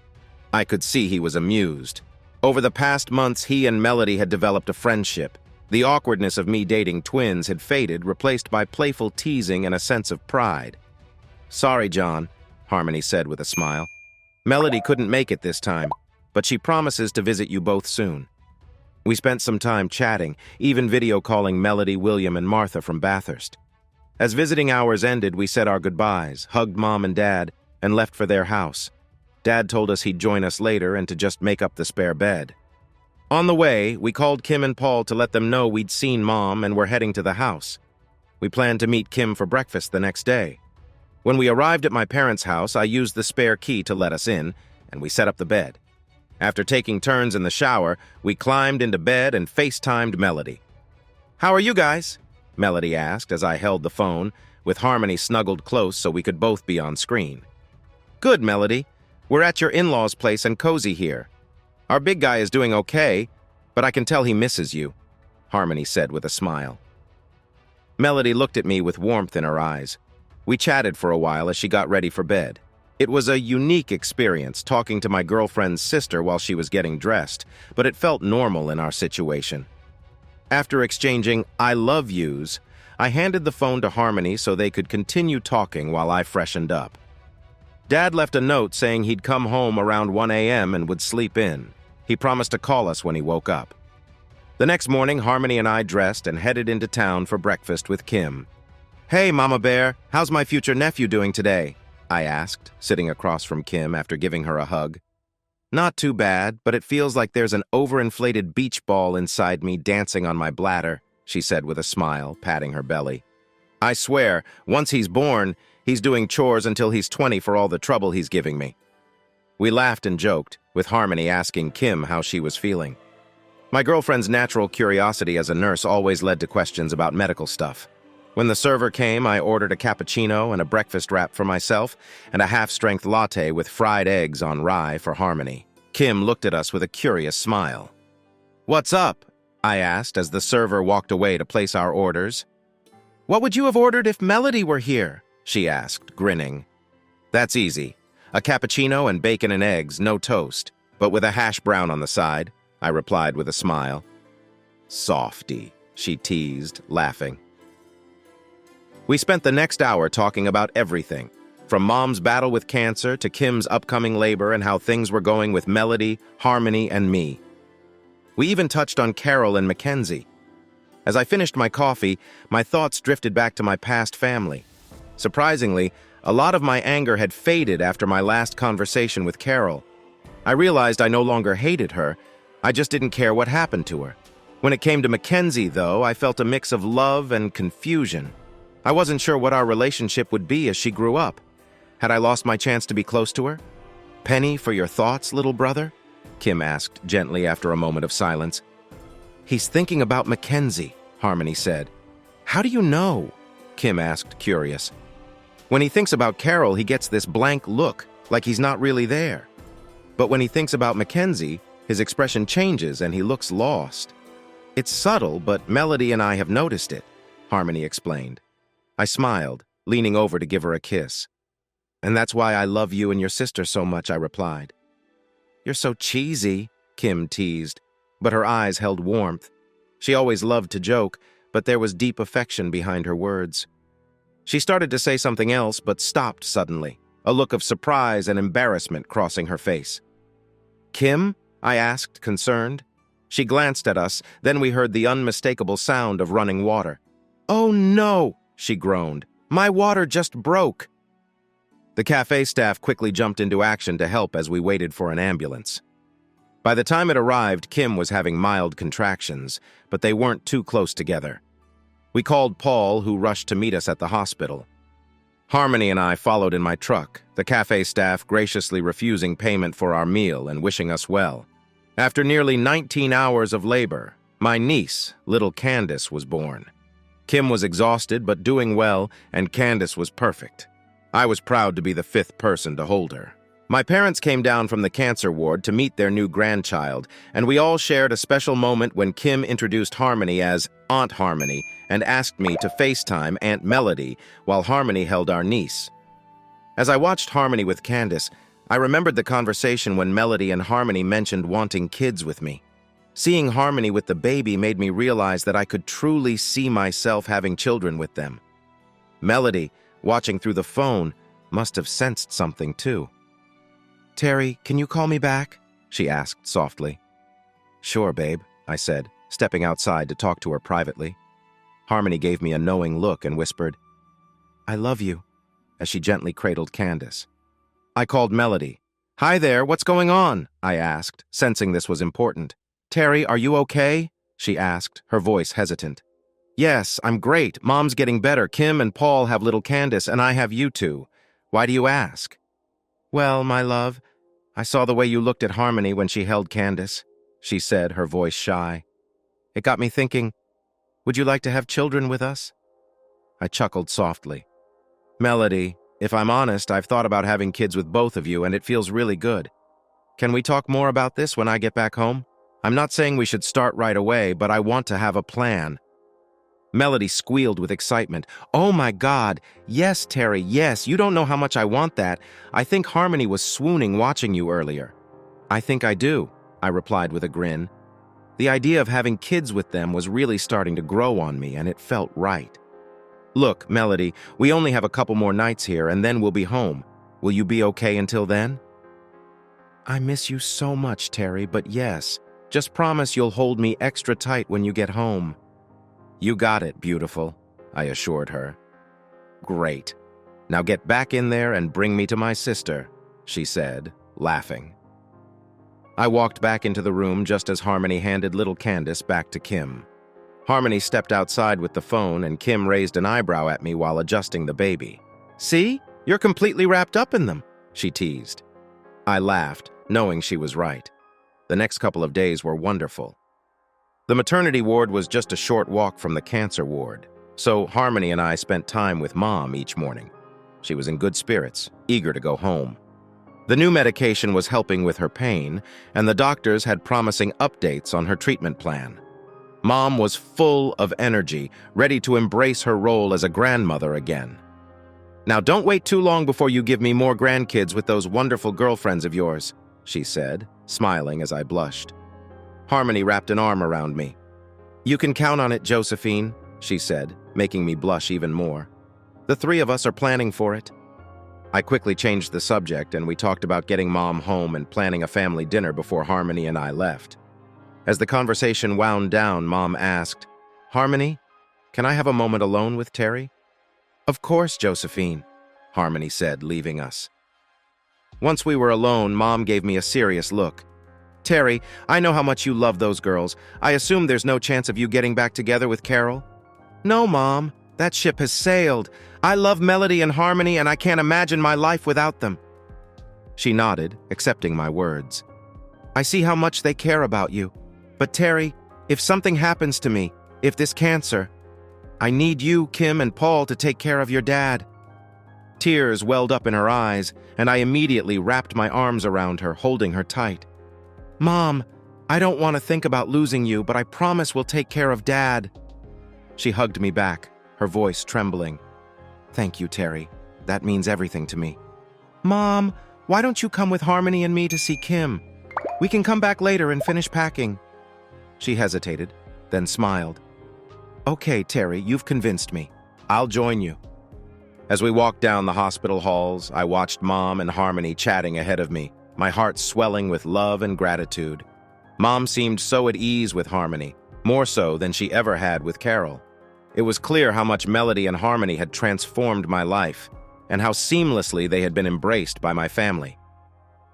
I could see he was amused. Over the past months, he and Melody had developed a friendship. The awkwardness of me dating twins had faded, replaced by playful teasing and a sense of pride. "Sorry, John," Harmony said with a smile. "Melody couldn't make it this time, but she promises to visit you both soon." We spent some time chatting, even video calling Melody, William, and Martha from Bathurst. As visiting hours ended, we said our goodbyes, hugged Mom and Dad, and left for their house. Dad told us he'd join us later and to just make up the spare bed. On the way, we called Kim and Paul to let them know we'd seen Mom and were heading to the house. We planned to meet Kim for breakfast the next day. When we arrived at my parents' house, I used the spare key to let us in, and we set up the bed. After taking turns in the shower, we climbed into bed and FaceTimed Melody. "How are you guys?" Melody asked as I held the phone, with Harmony snuggled close so we could both be on screen. "Good, Melody. We're at your in-laws' place and cozy here. Our big guy is doing okay, but I can tell he misses you," Harmony said with a smile. Melody looked at me with warmth in her eyes. We chatted for a while as she got ready for bed. It was a unique experience talking to my girlfriend's sister while she was getting dressed, but it felt normal in our situation. After exchanging "I love yous," I handed the phone to Harmony so they could continue talking while I freshened up. Dad left a note saying he'd come home around 1 a.m. and would sleep in. He promised to call us when he woke up. The next morning, Harmony and I dressed and headed into town for breakfast with Kim. "Hey, Mama Bear, how's my future nephew doing today?" I asked, sitting across from Kim after giving her a hug. "Not too bad, but it feels like there's an overinflated beach ball inside me dancing on my bladder," she said with a smile, patting her belly. "I swear, once he's born, he's doing chores until he's 20 for all the trouble he's giving me." We laughed and joked, with Harmony asking Kim how she was feeling. My girlfriend's natural curiosity as a nurse always led to questions about medical stuff. When the server came, I ordered a cappuccino and a breakfast wrap for myself and a half-strength latte with fried eggs on rye for Harmony. Kim looked at us with a curious smile. "What's up?" I asked as the server walked away to place our orders. "What would you have ordered if Melody were here?" she asked, grinning. "That's easy. A cappuccino and bacon and eggs, no toast, but with a hash brown on the side," I replied with a smile. "Softy," she teased, laughing. We spent the next hour talking about everything, from Mom's battle with cancer to Kim's upcoming labor and how things were going with Melody, Harmony, and me. We even touched on Carol and McKenzie. As I finished my coffee, my thoughts drifted back to my past family. Surprisingly, a lot of my anger had faded after my last conversation with Carol. I realized I no longer hated her, I just didn't care what happened to her. When it came to McKenzie, though, I felt a mix of love and confusion. I wasn't sure what our relationship would be as she grew up. Had I lost my chance to be close to her? "Penny for your thoughts, little brother?" Kim asked gently after a moment of silence. "He's thinking about McKenzie," Harmony said. "How do you know?" Kim asked, curious. "When he thinks about Carol, he gets this blank look, like he's not really there. But when he thinks about McKenzie, his expression changes and he looks lost. It's subtle, but Melody and I have noticed it," Harmony explained. I smiled, leaning over to give her a kiss. "And that's why I love you and your sister so much," I replied. "You're so cheesy," Kim teased, but her eyes held warmth. She always loved to joke, but there was deep affection behind her words. She started to say something else, but stopped suddenly, a look of surprise and embarrassment crossing her face. "Kim?" I asked, concerned. She glanced at us, then we heard the unmistakable sound of running water. "Oh no!" she groaned. "My water just broke." The cafe staff quickly jumped into action to help as we waited for an ambulance. By the time it arrived, Kim was having mild contractions, but they weren't too close together. We called Paul, who rushed to meet us at the hospital. Harmony and I followed in my truck, the cafe staff graciously refusing payment for our meal and wishing us well. After nearly 19 hours of labor, my niece, little Candace, was born. Kim was exhausted but doing well, and Candace was perfect. I was proud to be the 5th person to hold her. My parents came down from the cancer ward to meet their new grandchild, and we all shared a special moment when Kim introduced Harmony as Aunt Harmony and asked me to FaceTime Aunt Melody while Harmony held our niece. As I watched Harmony with Candace, I remembered the conversation when Melody and Harmony mentioned wanting kids with me. Seeing Harmony with the baby made me realize that I could truly see myself having children with them. Melody, watching through the phone, must have sensed something too. "Terry, can you call me back?" she asked softly. "Sure, babe," I said, stepping outside to talk to her privately. Harmony gave me a knowing look and whispered, "I love you," as she gently cradled Candace. I called Melody. "Hi there, what's going on?" I asked, sensing this was important. "Terry, are you okay?" she asked, her voice hesitant. "Yes, I'm great. Mom's getting better. Kim and Paul have little Candace, and I have you two. Why do you ask?" "Well, my love, I saw the way you looked at Harmony when she held Candace," she said, her voice shy. "It got me thinking, would you like to have children with us?" I chuckled softly. "Melody, if I'm honest, I've thought about having kids with both of you, and it feels really good. Can we talk more about this when I get back home? I'm not saying we should start right away, but I want to have a plan." Melody squealed with excitement. "Oh my God, yes, Terry, yes, you don't know how much I want that. I think Harmony was swooning watching you earlier." "I think I do," I replied with a grin. The idea of having kids with them was really starting to grow on me, and it felt right. "Look, Melody, we only have a couple more nights here, and then we'll be home. Will you be okay until then?" "I miss you so much, Terry, but yes, just promise you'll hold me extra tight when you get home." "You got it, beautiful," I assured her. "Great. Now get back in there and bring me to my sister," she said, laughing. I walked back into the room just as Harmony handed little Candace back to Kim. Harmony stepped outside with the phone, and Kim raised an eyebrow at me while adjusting the baby. "See? You're completely wrapped up in them," she teased. I laughed, knowing she was right. The next couple of days were wonderful. The maternity ward was just a short walk from the cancer ward, so Harmony and I spent time with Mom each morning. She was in good spirits, eager to go home. The new medication was helping with her pain, and the doctors had promising updates on her treatment plan. Mom was full of energy, ready to embrace her role as a grandmother again. "Now don't wait too long before you give me more grandkids with those wonderful girlfriends of yours," she said, smiling as I blushed. Harmony wrapped an arm around me. "You can count on it, Josephine," she said, making me blush even more. "The 3 of us are planning for it." I quickly changed the subject, and we talked about getting Mom home and planning a family dinner before Harmony and I left. As the conversation wound down, Mom asked, "Harmony, can I have a moment alone with Terry?" "Of course, Josephine," Harmony said, leaving us. Once we were alone, Mom gave me a serious look. "Terry, I know how much you love those girls. I assume there's no chance of you getting back together with Carol?" "No, Mom. That ship has sailed. I love Melody and Harmony, and I can't imagine my life without them." She nodded, accepting my words. "I see how much they care about you. But Terry, if something happens to me, if this cancer, I need you, Kim, and Paul to take care of your dad." Tears welled up in her eyes, and I immediately wrapped my arms around her, holding her tight. "Mom, I don't want to think about losing you, but I promise we'll take care of Dad." She hugged me back, her voice trembling. "Thank you, Terry. That means everything to me." "Mom, why don't you come with Harmony and me to see Kim?" We can come back later and finish packing. She hesitated, then smiled. Okay, Terry, you've convinced me. I'll join you. As we walked down the hospital halls, I watched Mom and Harmony chatting ahead of me, my heart swelling with love and gratitude. Mom seemed so at ease with Harmony, more so than she ever had with Carol. It was clear how much Melody and Harmony had transformed my life, and how seamlessly they had been embraced by my family.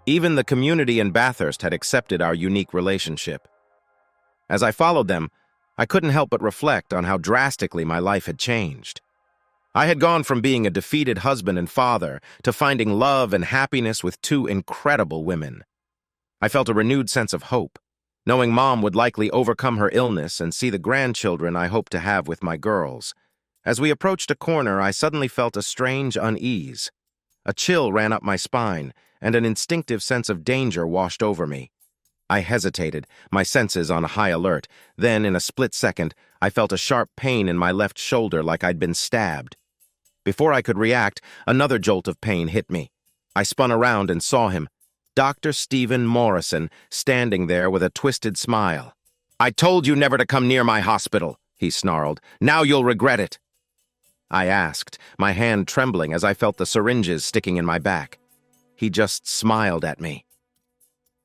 Even the community in Bathurst had accepted our unique relationship. As I followed them, I couldn't help but reflect on how drastically my life had changed. I had gone from being a defeated husband and father to finding love and happiness with two incredible women. I felt a renewed sense of hope, knowing Mom would likely overcome her illness and see the grandchildren I hoped to have with my girls. As we approached a corner, I suddenly felt a strange unease. A chill ran up my spine, and an instinctive sense of danger washed over me. I hesitated, my senses on a high alert. Then, in a split second, I felt a sharp pain in my left shoulder like I'd been stabbed. Before I could react, another jolt of pain hit me. I spun around and saw him, Dr. Stephen Morrison, standing there with a twisted smile. "I told you never to come near my hospital," he snarled. "Now you'll regret it." I asked, my hand trembling as I felt the syringes sticking in my back. He just smiled at me.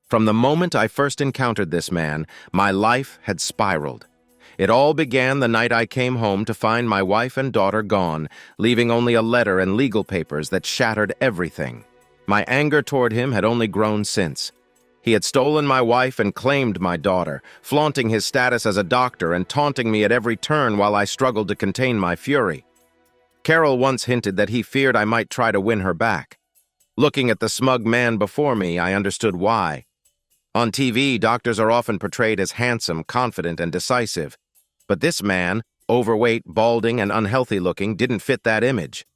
From the moment I first encountered this man, my life had spiraled. It all began the night I came home to find my wife and daughter gone, leaving only a letter and legal papers that shattered everything. My anger toward him had only grown since. He had stolen my wife and claimed my daughter, flaunting his status as a doctor and taunting me at every turn while I struggled to contain my fury. Carol once hinted that he feared I might try to win her back. Looking at the smug man before me, I understood why. On TV, doctors are often portrayed as handsome, confident, and decisive. But this man, overweight, balding, and unhealthy-looking, didn't fit that image.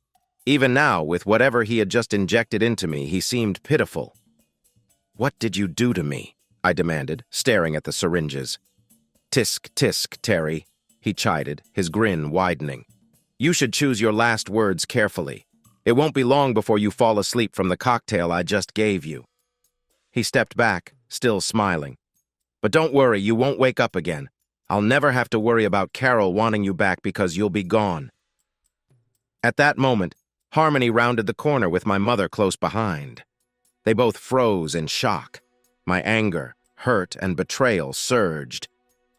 Even now, with whatever he had just injected into me, he seemed pitiful. "What did you do to me?" I demanded, staring at the syringes. "Tisk, tisk, Terry," he chided, his grin widening. "You should choose your last words carefully. It won't be long before you fall asleep from the cocktail I just gave you." He stepped back, still smiling. "But don't worry, you won't wake up again. I'll never have to worry about Carol wanting you back because you'll be gone." At that moment, Harmony rounded the corner with my mother close behind. They both froze in shock. My anger, hurt, and betrayal surged.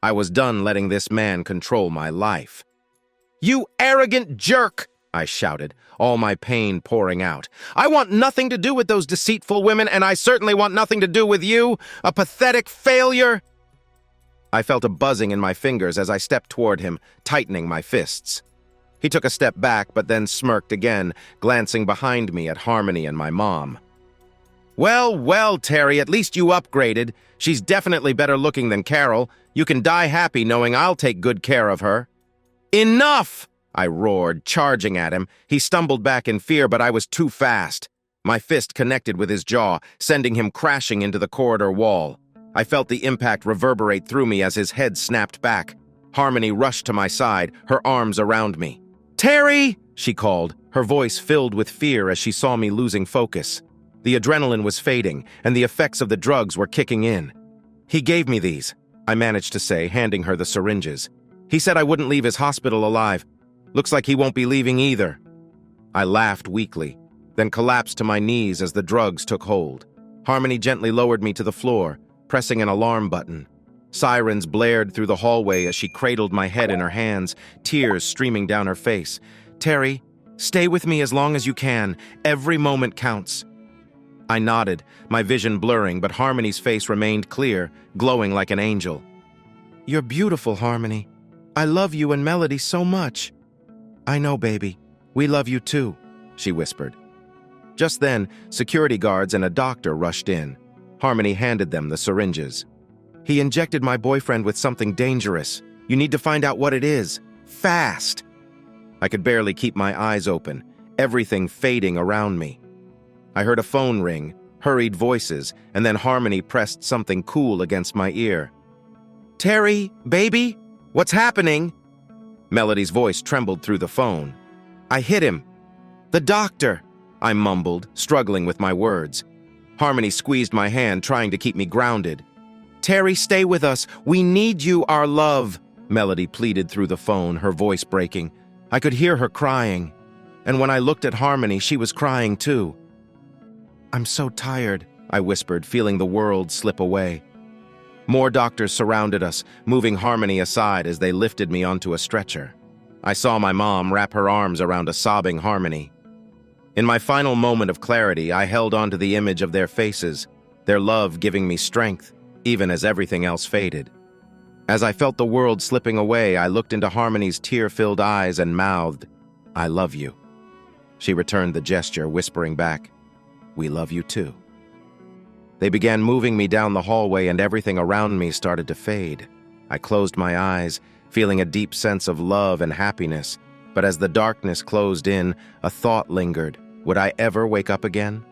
I was done letting this man control my life. "You arrogant jerk!" I shouted, all my pain pouring out. "I want nothing to do with those deceitful women, and I certainly want nothing to do with you, a pathetic failure!" I felt a buzzing in my fingers as I stepped toward him, tightening my fists. He took a step back, but then smirked again, glancing behind me at Harmony and my mom. "Well, well, Terry, at least you upgraded. She's definitely better looking than Carol. You can die happy knowing I'll take good care of her." "Enough!" I roared, charging at him. He stumbled back in fear, but I was too fast. My fist connected with his jaw, sending him crashing into the corridor wall. I felt the impact reverberate through me as his head snapped back. Harmony rushed to my side, her arms around me. "Terry!" she called, her voice filled with fear as she saw me losing focus. The adrenaline was fading, and the effects of the drugs were kicking in. "He gave me these," I managed to say, handing her the syringes. "He said I wouldn't leave his hospital alive. Looks like he won't be leaving either." I laughed weakly, then collapsed to my knees as the drugs took hold. Harmony gently lowered me to the floor, pressing an alarm button. Sirens blared through the hallway as she cradled my head in her hands, tears streaming down her face. "Terry, stay with me as long as you can. Every moment counts." I nodded, my vision blurring, but Harmony's face remained clear, glowing like an angel. "You're beautiful, Harmony. I love you and Melody so much." "I know, baby. We love you too," she whispered. Just then, security guards and a doctor rushed in. Harmony handed them the syringes. "He injected my boyfriend with something dangerous. You need to find out what it is. Fast!" I could barely keep my eyes open, everything fading around me. I heard a phone ring, hurried voices, and then Harmony pressed something cool against my ear. "Terry, baby, what's happening?" Melody's voice trembled through the phone. "I hit him. The doctor," I mumbled, struggling with my words. Harmony squeezed my hand, trying to keep me grounded. "Terry, stay with us. We need you, our love," Melody pleaded through the phone, her voice breaking. I could hear her crying. And when I looked at Harmony, she was crying too. "I'm so tired," I whispered, feeling the world slip away. More doctors surrounded us, moving Harmony aside as they lifted me onto a stretcher. I saw my mom wrap her arms around a sobbing Harmony. In my final moment of clarity, I held onto the image of their faces, their love giving me strength, even as everything else faded. As I felt the world slipping away, I looked into Harmony's tear-filled eyes and mouthed, "I love you." She returned the gesture, whispering back, "We love you too." They began moving me down the hallway and everything around me started to fade. I closed my eyes, feeling a deep sense of love and happiness, but as the darkness closed in, a thought lingered. Would I ever wake up again?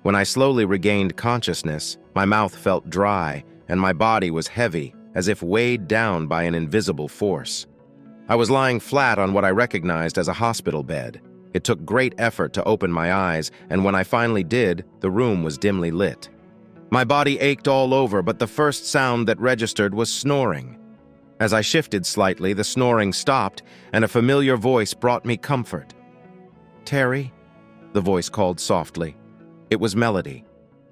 When I slowly regained consciousness, my mouth felt dry and my body was heavy, as if weighed down by an invisible force. I was lying flat on what I recognized as a hospital bed. It took great effort to open my eyes, and when I finally did, the room was dimly lit. My body ached all over, but the first sound that registered was snoring. As I shifted slightly, the snoring stopped, and a familiar voice brought me comfort. "Terry?" the voice called softly. It was Melody.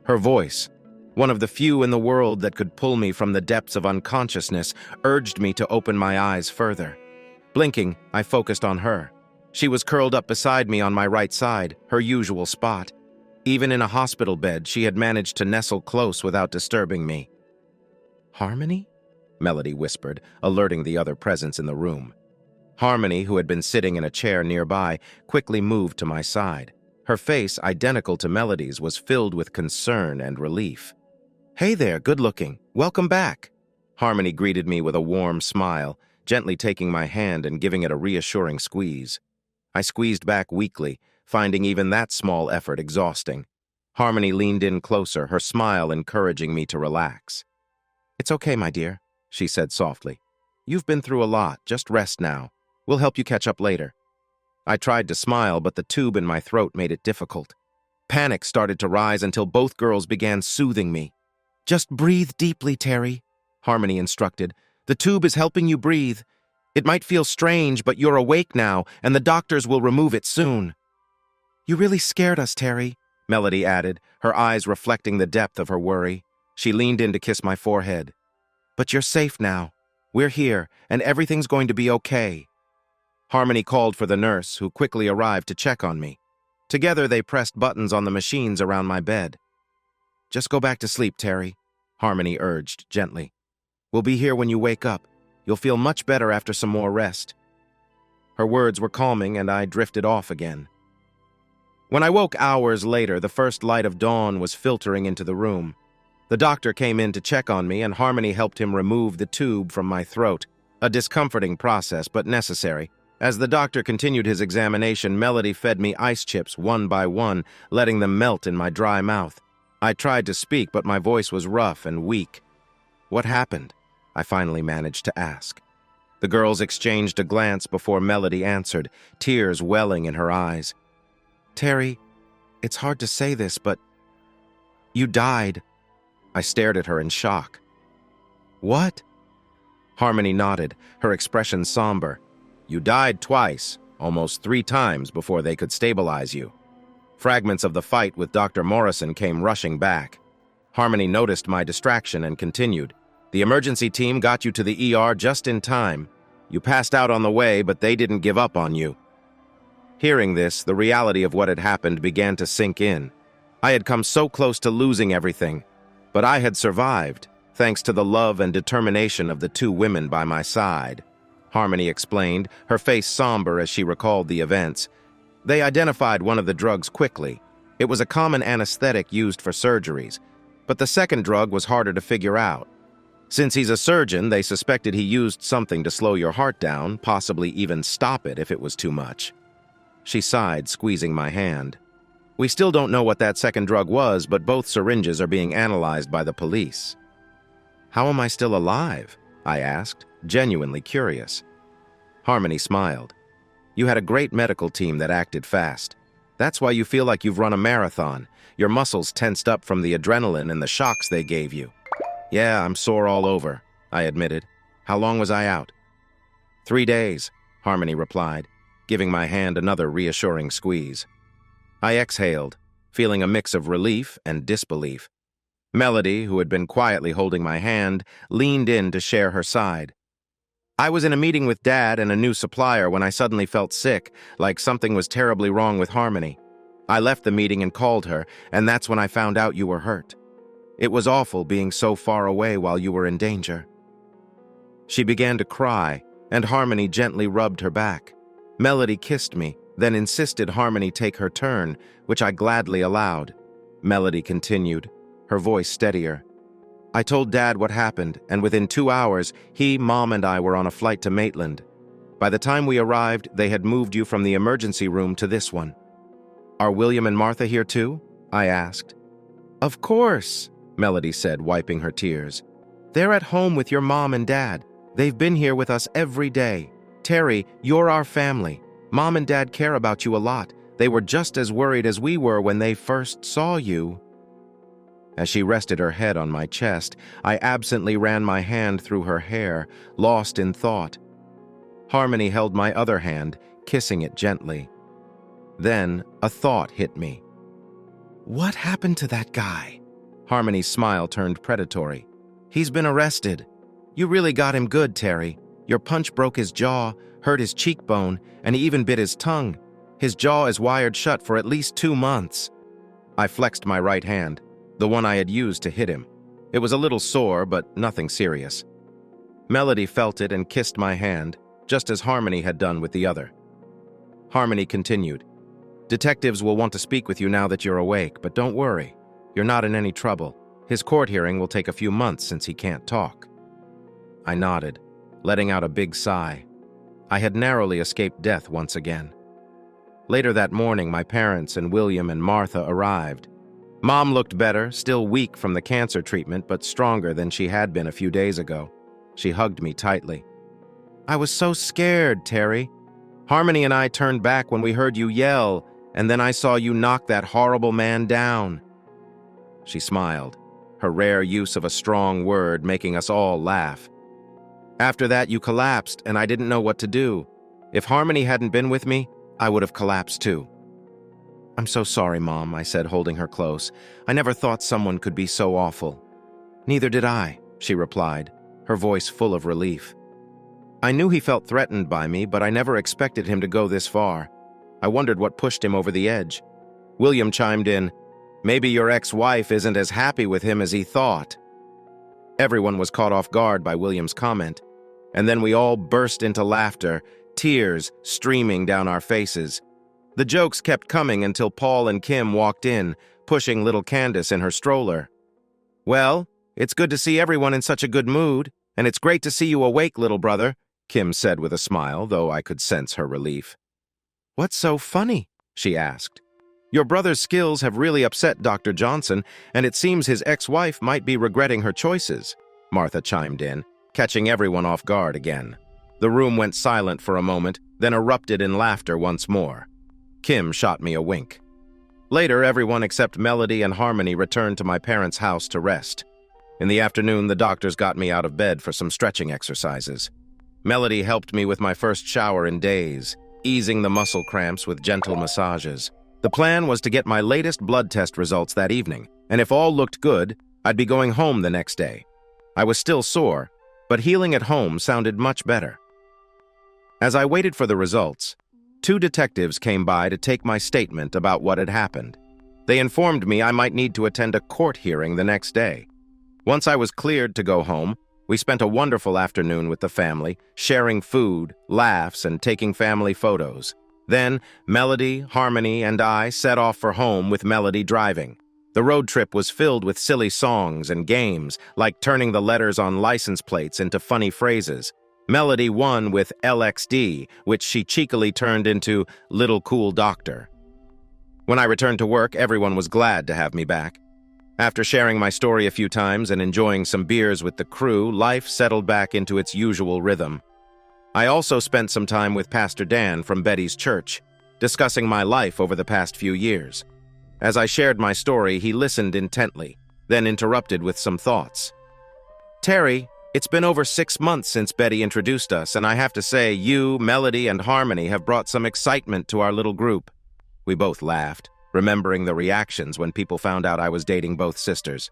Her voice, one of the few in the world that could pull me from the depths of unconsciousness, urged me to open my eyes further. Blinking, I focused on her. She was curled up beside me on my right side, her usual spot. Even in a hospital bed, she had managed to nestle close without disturbing me. "Harmony?" Melody whispered, alerting the other presence in the room. Harmony, who had been sitting in a chair nearby, quickly moved to my side. Her face, identical to Melody's, was filled with concern and relief. "Hey there, good-looking. Welcome back." Harmony greeted me with a warm smile, gently taking my hand and giving it a reassuring squeeze. I squeezed back weakly, finding even that small effort exhausting. Harmony leaned in closer, her smile encouraging me to relax. "It's okay, my dear," she said softly. "You've been through a lot. Just rest now. We'll help you catch up later." I tried to smile, but the tube in my throat made it difficult. Panic started to rise until both girls began soothing me. "Just breathe deeply, Terry," Harmony instructed. "The tube is helping you breathe. It might feel strange, but you're awake now, and the doctors will remove it soon." "You really scared us, Terry," Melody added, her eyes reflecting the depth of her worry. She leaned in to kiss my forehead. "But you're safe now. We're here, and everything's going to be okay." Harmony called for the nurse, who quickly arrived to check on me. Together, they pressed buttons on the machines around my bed. "Just go back to sleep, Terry," Harmony urged gently. "We'll be here when you wake up. You'll feel much better after some more rest." Her words were calming, and I drifted off again. When I woke hours later, the first light of dawn was filtering into the room. The doctor came in to check on me, and Harmony helped him remove the tube from my throat. A discomforting process, but necessary. As the doctor continued his examination, Melody fed me ice chips one by one, letting them melt in my dry mouth. I tried to speak, but my voice was rough and weak. "What happened?" I finally managed to ask. The girls exchanged a glance before Melody answered, tears welling in her eyes. "Terry, it's hard to say this, but you died." I stared at her in shock. "What?" Harmony nodded, her expression somber. "You died twice, almost 3 times before they could stabilize you." Fragments of the fight with Dr. Morrison came rushing back. Harmony noticed my distraction and continued. "The emergency team got you to the ER just in time. You passed out on the way, but they didn't give up on you." Hearing this, the reality of what had happened began to sink in. I had come so close to losing everything, but I had survived, thanks to the love and determination of the 2 women by my side. Harmony explained, her face somber as she recalled the events. They identified one of the drugs quickly. It was a common anesthetic used for surgeries, but the second drug was harder to figure out. Since he's a surgeon, they suspected he used something to slow your heart down, possibly even stop it if it was too much. She sighed, squeezing my hand. "We still don't know what that second drug was, but both syringes are being analyzed by the police." "How am I still alive?" I asked, genuinely curious. Harmony smiled. "You had a great medical team that acted fast. That's why you feel like you've run a marathon. Your muscles tensed up from the adrenaline and the shocks they gave you. Yeah, I'm sore all over, I admitted. How long was I out? 3 days, Harmony replied, giving my hand another reassuring squeeze. I exhaled, feeling a mix of relief and disbelief. Melody, who had been quietly holding my hand, leaned in to share her side. I was in a meeting with Dad and a new supplier when I suddenly felt sick, like something was terribly wrong with Harmony. I left the meeting and called her, and that's when I found out you were hurt. It was awful being so far away while you were in danger. She began to cry, and Harmony gently rubbed her back. Melody kissed me, then insisted Harmony take her turn, which I gladly allowed. Melody continued, her voice steadier. I told Dad what happened, and within 2 hours, he, Mom, and I were on a flight to Maitland. By the time we arrived, they had moved you from the emergency room to this one. Are William and Martha here too? I asked. Of course, Melody said, wiping her tears. They're at home with your Mom and Dad. They've been here with us every day. Terry, you're our family. Mom and Dad care about you a lot. They were just as worried as we were when they first saw you. As she rested her head on my chest, I absently ran my hand through her hair, lost in thought. Harmony held my other hand, kissing it gently. Then a thought hit me. What happened to that guy? Harmony's smile turned predatory. He's been arrested. You really got him good, Terry. Your punch broke his jaw, hurt his cheekbone, and he even bit his tongue. His jaw is wired shut for at least 2 months. I flexed my right hand, the one I had used to hit him. It was a little sore, but nothing serious. Melody felt it and kissed my hand, just as Harmony had done with the other. Harmony continued. Detectives will want to speak with you now that you're awake, but don't worry. You're not in any trouble. His court hearing will take a few months since he can't talk. I nodded, letting out a big sigh. I had narrowly escaped death once again. Later that morning, my parents and William and Martha arrived. Mom looked better, still weak from the cancer treatment, but stronger than she had been a few days ago. She hugged me tightly. I was so scared, Terry. Harmony and I turned back when we heard you yell, and then I saw you knock that horrible man down. She smiled, her rare use of a strong word making us all laugh. After that, you collapsed, and I didn't know what to do. If Harmony hadn't been with me, I would have collapsed too. I'm so sorry, Mom, I said, holding her close. I never thought someone could be so awful. Neither did I, she replied, her voice full of relief. I knew he felt threatened by me, but I never expected him to go this far. I wondered what pushed him over the edge. William chimed in, maybe your ex-wife isn't as happy with him as he thought. Everyone was caught off guard by William's comment, and then we all burst into laughter, tears streaming down our faces. The jokes kept coming until Paul and Kim walked in, pushing little Candace in her stroller. Well, it's good to see everyone in such a good mood, and it's great to see you awake, little brother, Kim said with a smile, though I could sense her relief. What's so funny? She asked. Your brother's skills have really upset Dr. Johnson, and it seems his ex-wife might be regretting her choices, Martha chimed in, catching everyone off guard again. The room went silent for a moment, then erupted in laughter once more. Kim shot me a wink. Later, everyone except Melody and Harmony returned to my parents' house to rest. In the afternoon, the doctors got me out of bed for some stretching exercises. Melody helped me with my first shower in days, easing the muscle cramps with gentle massages. The plan was to get my latest blood test results that evening, and if all looked good, I'd be going home the next day. I was still sore, but healing at home sounded much better. As I waited for the results, 2 detectives came by to take my statement about what had happened. They informed me I might need to attend a court hearing the next day. Once I was cleared to go home, we spent a wonderful afternoon with the family, sharing food, laughs, and taking family photos. Then, Melody, Harmony, and I set off for home with Melody driving. The road trip was filled with silly songs and games, like turning the letters on license plates into funny phrases. Melody won with LXD, which she cheekily turned into Little Cool Doctor. When I returned to work, everyone was glad to have me back. After sharing my story a few times and enjoying some beers with the crew, life settled back into its usual rhythm. I also spent some time with Pastor Dan from Betty's church. discussing my life over the past few years. As I shared my story, he listened intently, then interrupted with some thoughts. "Terry, it's been over 6 months since Betty introduced us, and I have to say you, Melody, and Harmony have brought some excitement to our little group." We both laughed, remembering the reactions when people found out I was dating both sisters.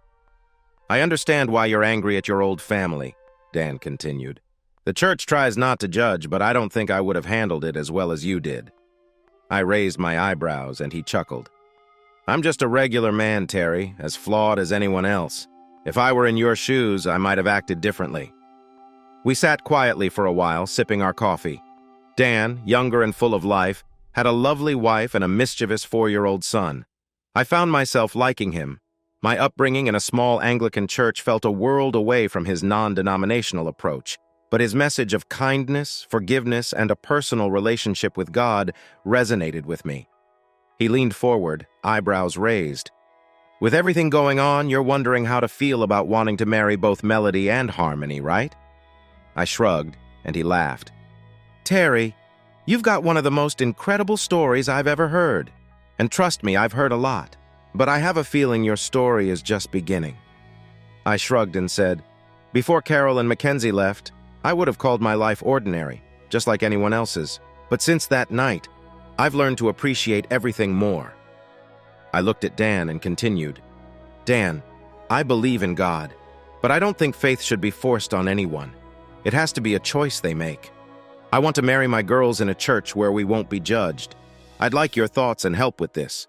"I understand why you're angry at your old family," Dan continued. "The church tries not to judge, but I don't think I would have handled it as well as you did." I raised my eyebrows, and he chuckled. "I'm just a regular man, Terry, as flawed as anyone else. If I were in your shoes, I might have acted differently." We sat quietly for a while, sipping our coffee. Dan, younger and full of life, had a lovely wife and a mischievous 4-year-old son. I found myself liking him. My upbringing in a small Anglican church felt a world away from his non-denominational approach, but his message of kindness, forgiveness, and a personal relationship with God resonated with me. He leaned forward, eyebrows raised. "With everything going on, you're wondering how to feel about wanting to marry both Melody and Harmony, right?" I shrugged, and he laughed. "Terry, you've got one of the most incredible stories I've ever heard. And trust me, I've heard a lot. But I have a feeling your story is just beginning." I shrugged and said, "Before Carol and McKenzie left, I would have called my life ordinary, just like anyone else's. But since that night, I've learned to appreciate everything more." I looked at Dan and continued, "Dan, I believe in God, but I don't think faith should be forced on anyone. It has to be a choice they make. I want to marry my girls in a church where we won't be judged. I'd like your thoughts and help with this."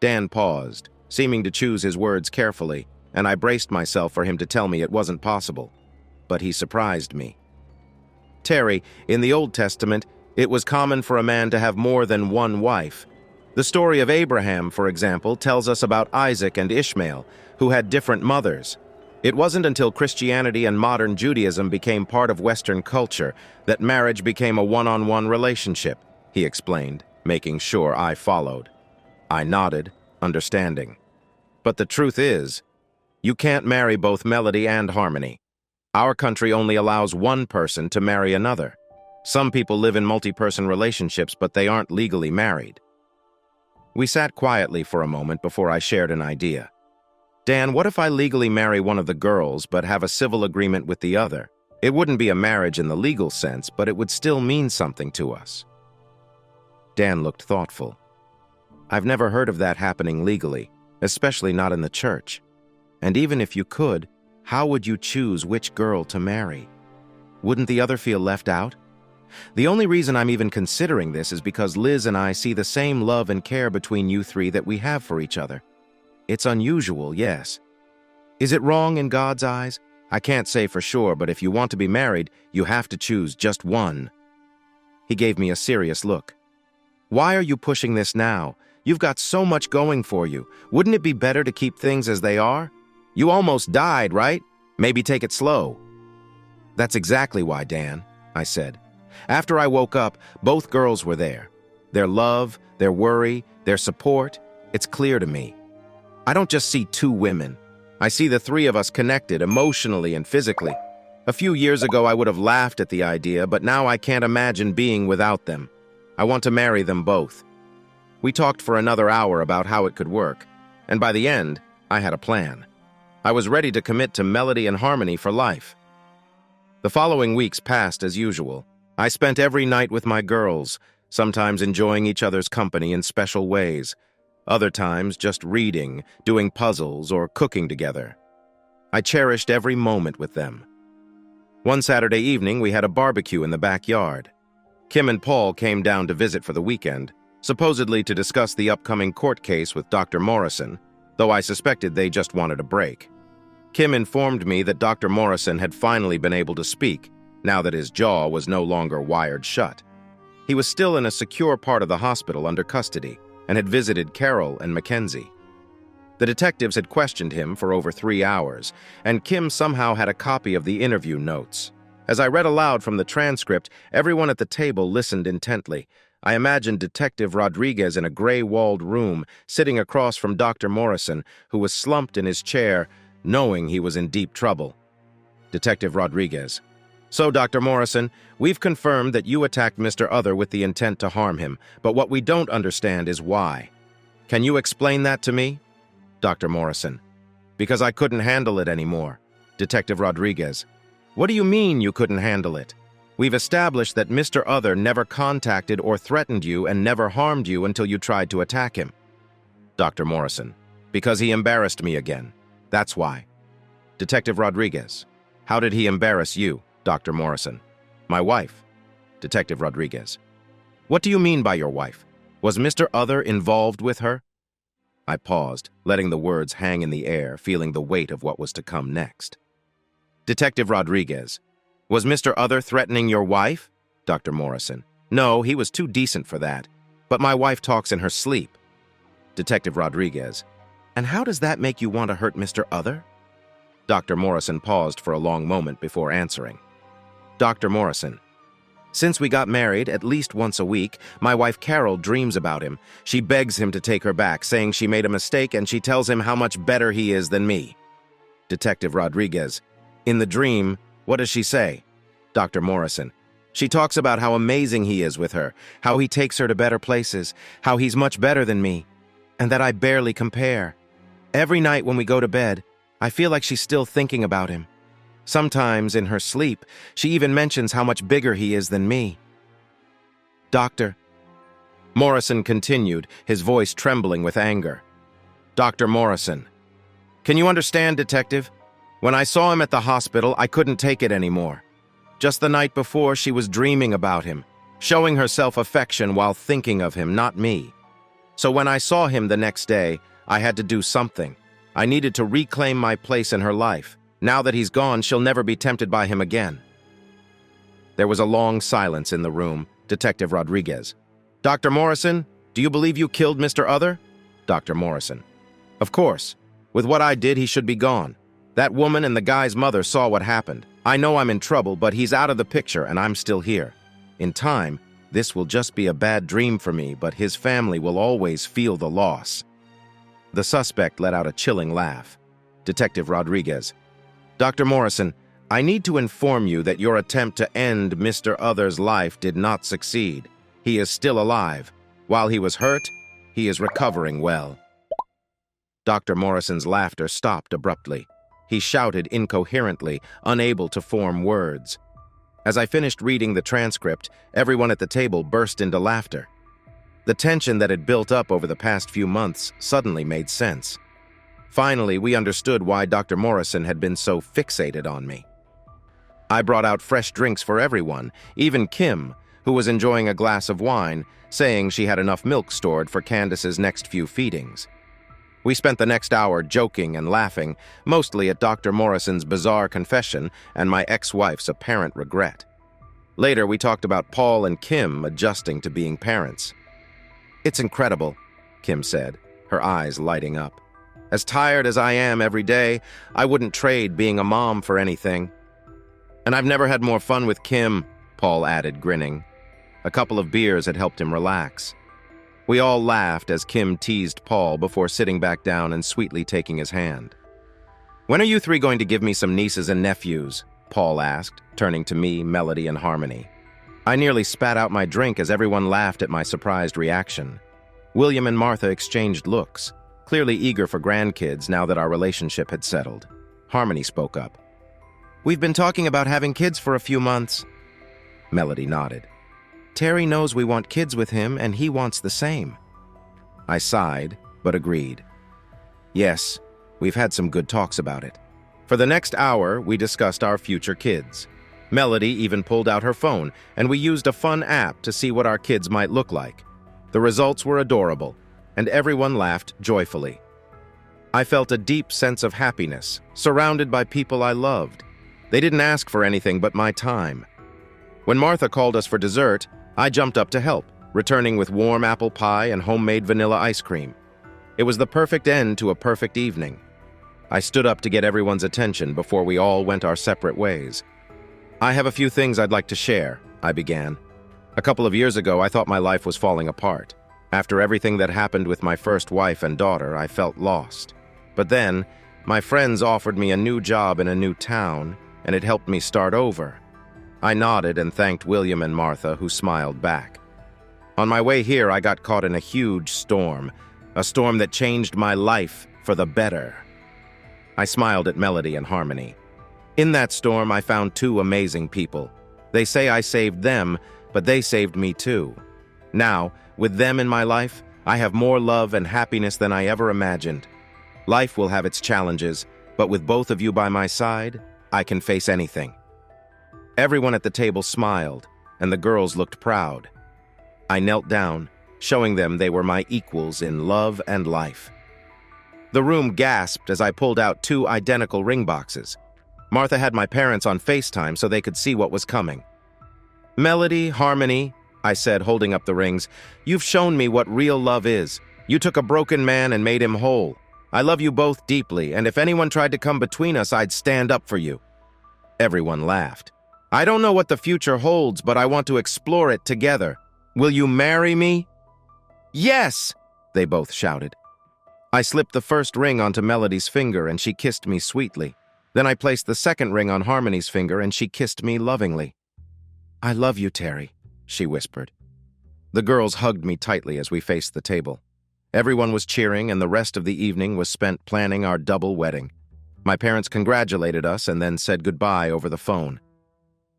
Dan paused, seeming to choose his words carefully, and I braced myself for him to tell me it wasn't possible. But he surprised me. "Terry, in the Old Testament, it was common for a man to have more than one wife. The story of Abraham, for example, tells us about Isaac and Ishmael, who had different mothers. It wasn't until Christianity and modern Judaism became part of Western culture that marriage became a one-on-one relationship," he explained, making sure I followed. I nodded, understanding. "But the truth is, you can't marry both Melody and Harmony. Our country only allows one person to marry another. Some people live in multi-person relationships, but they aren't legally married." We sat quietly for a moment before I shared an idea. "Dan, what if I legally marry one of the girls but have a civil agreement with the other? It wouldn't be a marriage in the legal sense, but it would still mean something to us." Dan looked thoughtful. "I've never heard of that happening legally, especially not in the church. And even if you could, how would you choose which girl to marry? Wouldn't the other feel left out? The only reason I'm even considering this is because Liz and I see the same love and care between you three that we have for each other. It's unusual, yes. Is it wrong in God's eyes? I can't say for sure, but if you want to be married, you have to choose just one." He gave me a serious look. "Why are you pushing this now? You've got so much going for you. Wouldn't it be better to keep things as they are? You almost died, right? Maybe take it slow." "That's exactly why, Dan," I said. "After I woke up, both girls were there. Their love, their worry, their support, it's clear to me. I don't just see two women. I see the three of us connected emotionally and physically. A few years ago, I would have laughed at the idea, but now I can't imagine being without them. I want to marry them both." We talked for another hour about how it could work, and by the end, I had a plan. I was ready to commit to Melody and Harmony for life. The following weeks passed as usual. I spent every night with my girls, sometimes enjoying each other's company in special ways, other times just reading, doing puzzles, or cooking together. I cherished every moment with them. One Saturday evening, we had a barbecue in the backyard. Kim and Paul came down to visit for the weekend, supposedly to discuss the upcoming court case with Dr. Morrison, though I suspected they just wanted a break. Kim informed me that Dr. Morrison had finally been able to speak, now that his jaw was no longer wired shut. He was still in a secure part of the hospital under custody and had visited Carol and McKenzie. The detectives had questioned him for over 3 hours, and Kim somehow had a copy of the interview notes. As I read aloud from the transcript, everyone at the table listened intently. I imagined Detective Rodriguez in a gray-walled room, sitting across from Dr. Morrison, who was slumped in his chair, knowing he was in deep trouble. Detective Rodriguez: So, Dr. Morrison, we've confirmed that you attacked Mr. Other with the intent to harm him, but what we don't understand is why. Can you explain that to me? Dr. Morrison. Because I couldn't handle it anymore. Detective Rodriguez. What do you mean you couldn't handle it? We've established that Mr. Other never contacted or threatened you and never harmed you until you tried to attack him. Dr. Morrison. Because he embarrassed me again. That's why. Detective Rodriguez. How did he embarrass you, Dr. Morrison? My wife. Detective Rodriguez. What do you mean by your wife? Was Mr. Other involved with her? I paused, letting the words hang in the air, feeling the weight of what was to come next. Detective Rodriguez. Was Mr. Other threatening your wife? Dr. Morrison. No, he was too decent for that. But my wife talks in her sleep. Detective Rodriguez. And how does that make you want to hurt Mr. Other? Dr. Morrison paused for a long moment before answering. Dr. Morrison. Since we got married, at least once a week, my wife Carol dreams about him. She begs him to take her back, saying she made a mistake, and she tells him how much better he is than me. Detective Rodriguez. In the dream, what does she say? Dr. Morrison. She talks about how amazing he is with her, how he takes her to better places, how he's much better than me, and that I barely compare. Every night when we go to bed, I feel like she's still thinking about him. Sometimes, in her sleep, she even mentions how much bigger he is than me. Dr. Morrison continued, his voice trembling with anger. Dr. Morrison. Can you understand, Detective? When I saw him at the hospital, I couldn't take it anymore. Just the night before, she was dreaming about him, showing herself affection while thinking of him, not me. So when I saw him the next day, I had to do something. I needed to reclaim my place in her life. Now that he's gone, she'll never be tempted by him again. There was a long silence in the room. Detective Rodriguez. Dr. Morrison, do you believe you killed Mr. Other? Dr. Morrison. Of course. With what I did, he should be gone. That woman and the guy's mother saw what happened. I know I'm in trouble, but he's out of the picture and I'm still here. In time, this will just be a bad dream for me, but his family will always feel the loss. The suspect let out a chilling laugh. Detective Rodriguez. Dr. Morrison, I need to inform you that your attempt to end Mr. Other's life did not succeed. He is still alive. While he was hurt, he is recovering well. Dr. Morrison's laughter stopped abruptly. He shouted incoherently, unable to form words. As I finished reading the transcript, everyone at the table burst into laughter. The tension that had built up over the past few months suddenly made sense. Finally, we understood why Dr. Morrison had been so fixated on me. I brought out fresh drinks for everyone, even Kim, who was enjoying a glass of wine, saying she had enough milk stored for Candace's next few feedings. We spent the next hour joking and laughing, mostly at Dr. Morrison's bizarre confession and my ex-wife's apparent regret. Later, we talked about Paul and Kim adjusting to being parents. It's incredible, Kim said, her eyes lighting up. As tired as I am every day, I wouldn't trade being a mom for anything. And I've never had more fun with Kim, Paul added, grinning. A couple of beers had helped him relax. We all laughed as Kim teased Paul before sitting back down and sweetly taking his hand. When are you three going to give me some nieces and nephews? Paul asked, turning to me, Melody, and Harmony. I nearly spat out my drink as everyone laughed at my surprised reaction. William and Martha exchanged looks, clearly eager for grandkids now that our relationship had settled. Harmony spoke up. We've been talking about having kids for a few months. Melody nodded. Terry knows we want kids with him, and he wants the same. I sighed, but agreed. Yes, we've had some good talks about it. For the next hour, we discussed our future kids. Melody even pulled out her phone, and we used a fun app to see what our kids might look like. The results were adorable, and everyone laughed joyfully. I felt a deep sense of happiness, surrounded by people I loved. They didn't ask for anything but my time. When Martha called us for dessert, I jumped up to help, returning with warm apple pie and homemade vanilla ice cream. It was the perfect end to a perfect evening. I stood up to get everyone's attention before we all went our separate ways. I have a few things I'd like to share, I began. A couple of years ago, I thought my life was falling apart. After everything that happened with my first wife and daughter, I felt lost. But then, my friends offered me a new job in a new town, and it helped me start over. I nodded and thanked William and Martha, who smiled back. On my way here, I got caught in a huge storm, a storm that changed my life for the better. I smiled at Melody and Harmony. In that storm, I found two amazing people. They say I saved them, but they saved me too. Now, with them in my life, I have more love and happiness than I ever imagined. Life will have its challenges, but with both of you by my side, I can face anything. Everyone at the table smiled, and the girls looked proud. I knelt down, showing them they were my equals in love and life. The room gasped as I pulled out two identical ring boxes. Martha had my parents on FaceTime so they could see what was coming. "Melody, Harmony," I said, holding up the rings, "you've shown me what real love is. You took a broken man and made him whole. I love you both deeply, and if anyone tried to come between us, I'd stand up for you." Everyone laughed. "I don't know what the future holds, but I want to explore it together. Will you marry me?" "Yes!" they both shouted. I slipped the first ring onto Melody's finger, and she kissed me sweetly. Then I placed the second ring on Harmony's finger, and she kissed me lovingly. "I love you, Terry," she whispered. The girls hugged me tightly as we faced the table. Everyone was cheering, and the rest of the evening was spent planning our double wedding. My parents congratulated us and then said goodbye over the phone.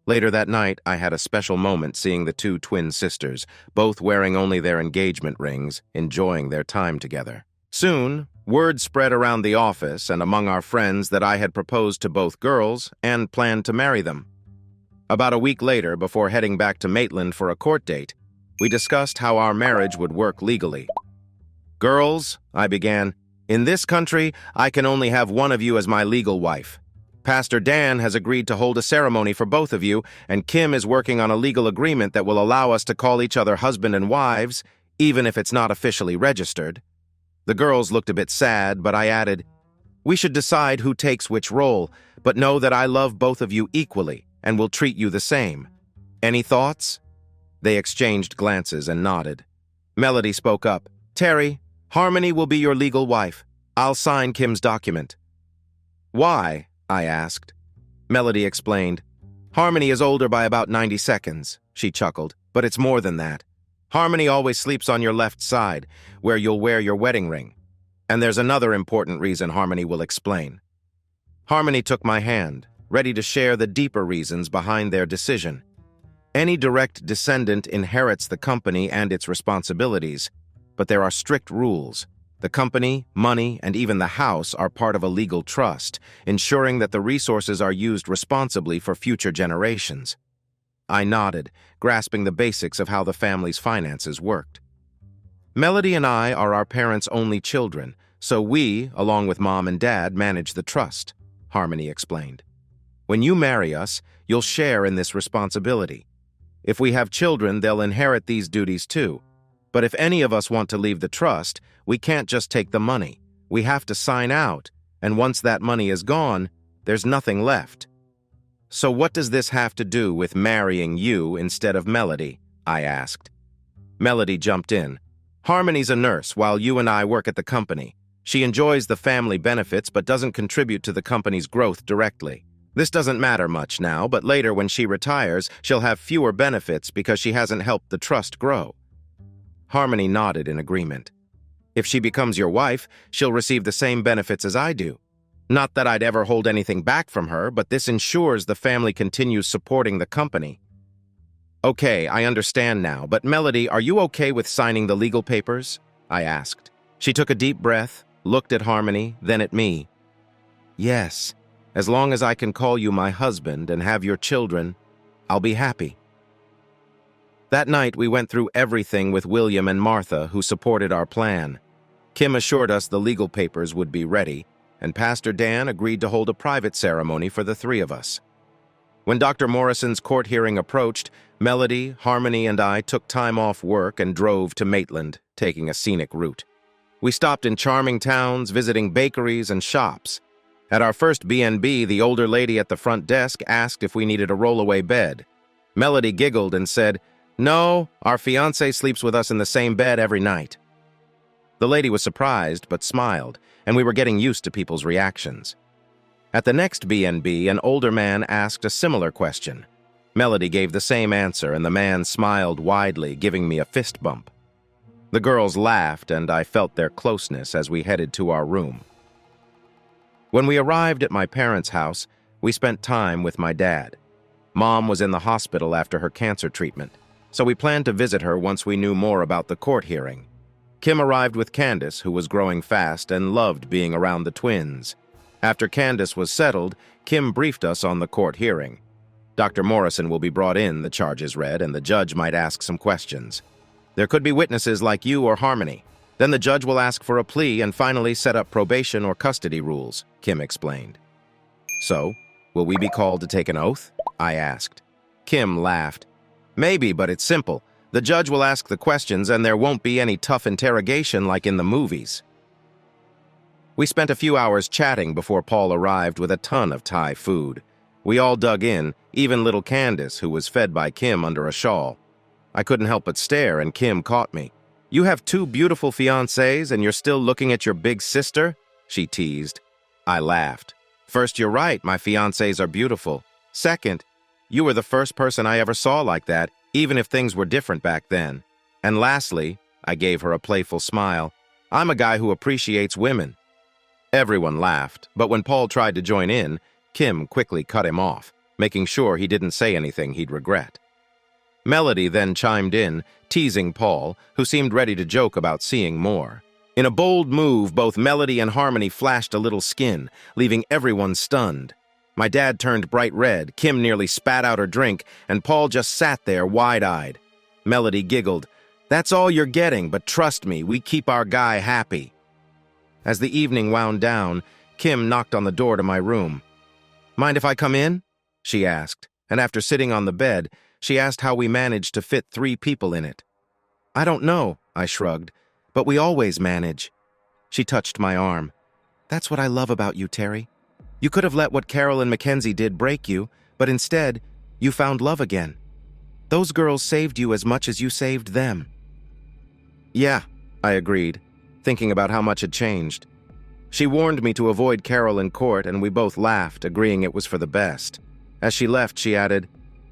Later that night, I had a special moment seeing the two twin sisters, both wearing only their engagement rings, enjoying their time together. Soon, word spread around the office and among our friends that I had proposed to both girls and planned to marry them. About a week later, before heading back to Maitland for a court date, we discussed how our marriage would work legally. "Girls," I began, "in this country, I can only have one of you as my legal wife. Pastor Dan has agreed to hold a ceremony for both of you, and Kim is working on a legal agreement that will allow us to call each other husband and wives, even if it's not officially registered." The girls looked a bit sad, but I added, "We should decide who takes which role, but know that I love both of you equally and will treat you the same. Any thoughts?" They exchanged glances and nodded. Melody spoke up. "Terry, Harmony will be your legal wife. I'll sign Kim's document." "Why?" I asked. Melody explained. "Harmony is older by about 90 seconds, she chuckled, "but it's more than that. Harmony always sleeps on your left side, where you'll wear your wedding ring. And there's another important reason Harmony will explain." Harmony took my hand, ready to share the deeper reasons behind their decision. Any direct descendant inherits the company and its responsibilities, but there are strict rules. The company, money, and even the house are part of a legal trust, ensuring that the resources are used responsibly for future generations. I nodded, grasping the basics of how the family's finances worked. "Melody and I are our parents' only children, so we, along with Mom and Dad, manage the trust," Harmony explained. "When you marry us, you'll share in this responsibility. If we have children, they'll inherit these duties too. But if any of us want to leave the trust, we can't just take the money. We have to sign out, and once that money is gone, there's nothing left." "So what does this have to do with marrying you instead of Melody?" I asked. Melody jumped in. "Harmony's a nurse while you and I work at the company. She enjoys the family benefits but doesn't contribute to the company's growth directly. This doesn't matter much now, but later when she retires, she'll have fewer benefits because she hasn't helped the trust grow." Harmony nodded in agreement. "If she becomes your wife, she'll receive the same benefits as I do. Not that I'd ever hold anything back from her, but this ensures the family continues supporting the company." "Okay, I understand now, but Melody, are you okay with signing the legal papers?" I asked. She took a deep breath, looked at Harmony, then at me. "Yes, as long as I can call you my husband and have your children, I'll be happy." That night, we went through everything with William and Martha, who supported our plan. Kim assured us the legal papers would be ready, and Pastor Dan agreed to hold a private ceremony for the three of us. When Dr. Morrison's court hearing approached, Melody, Harmony, and I took time off work and drove to Maitland, taking a scenic route. We stopped in charming towns, visiting bakeries and shops. At our first B&B, the older lady at the front desk asked if we needed a rollaway bed. Melody giggled and said, "No, our fiancé sleeps with us in the same bed every night." The lady was surprised but smiled, and we were getting used to people's reactions. At the next B&B, an older man asked a similar question. Melody gave the same answer, and the man smiled widely, giving me a fist bump. The girls laughed, and I felt their closeness as we headed to our room. When we arrived at my parents' house, we spent time with my dad. Mom was in the hospital after her cancer treatment, so we planned to visit her once we knew more about the court hearing. Kim arrived with Candace, who was growing fast and loved being around the twins. After Candace was settled, Kim briefed us on the court hearing. Dr. Morrison will be brought in, the charges read, and the judge might ask some questions. There could be witnesses like you or Harmony. Then the judge will ask for a plea and finally set up probation or custody rules, Kim explained. So, will we be called to take an oath? I asked. Kim laughed. Maybe, but it's simple. The judge will ask the questions and there won't be any tough interrogation like in the movies. We spent a few hours chatting before Paul arrived with a ton of Thai food. We all dug in, even little Candace, who was fed by Kim under a shawl. I couldn't help but stare, and Kim caught me. "You have two beautiful fiancées and you're still looking at your big sister?" she teased. I laughed. "First, you're right, my fiancées are beautiful. Second, you were the first person I ever saw like that, even if things were different back then. And lastly," I gave her a playful smile, "I'm a guy who appreciates women." Everyone laughed, but when Paul tried to join in, Kim quickly cut him off, making sure he didn't say anything he'd regret. Melody then chimed in, teasing Paul, who seemed ready to joke about seeing more. In a bold move, both Melody and Harmony flashed a little skin, leaving everyone stunned. My dad turned bright red, Kim nearly spat out her drink, and Paul just sat there wide-eyed. Melody giggled. "That's all you're getting, but trust me, we keep our guy happy." As the evening wound down, Kim knocked on the door to my room. "Mind if I come in?" she asked, and after sitting on the bed, she asked how we managed to fit 3 people in it. "I don't know," I shrugged, "but we always manage." She touched my arm. "That's what I love about you, Terry. You could have let what Carol and McKenzie did break you, but instead, you found love again. Those girls saved you as much as you saved them." "Yeah," I agreed, thinking about how much had changed. She warned me to avoid Carol in court, and we both laughed, agreeing it was for the best. As she left, she added,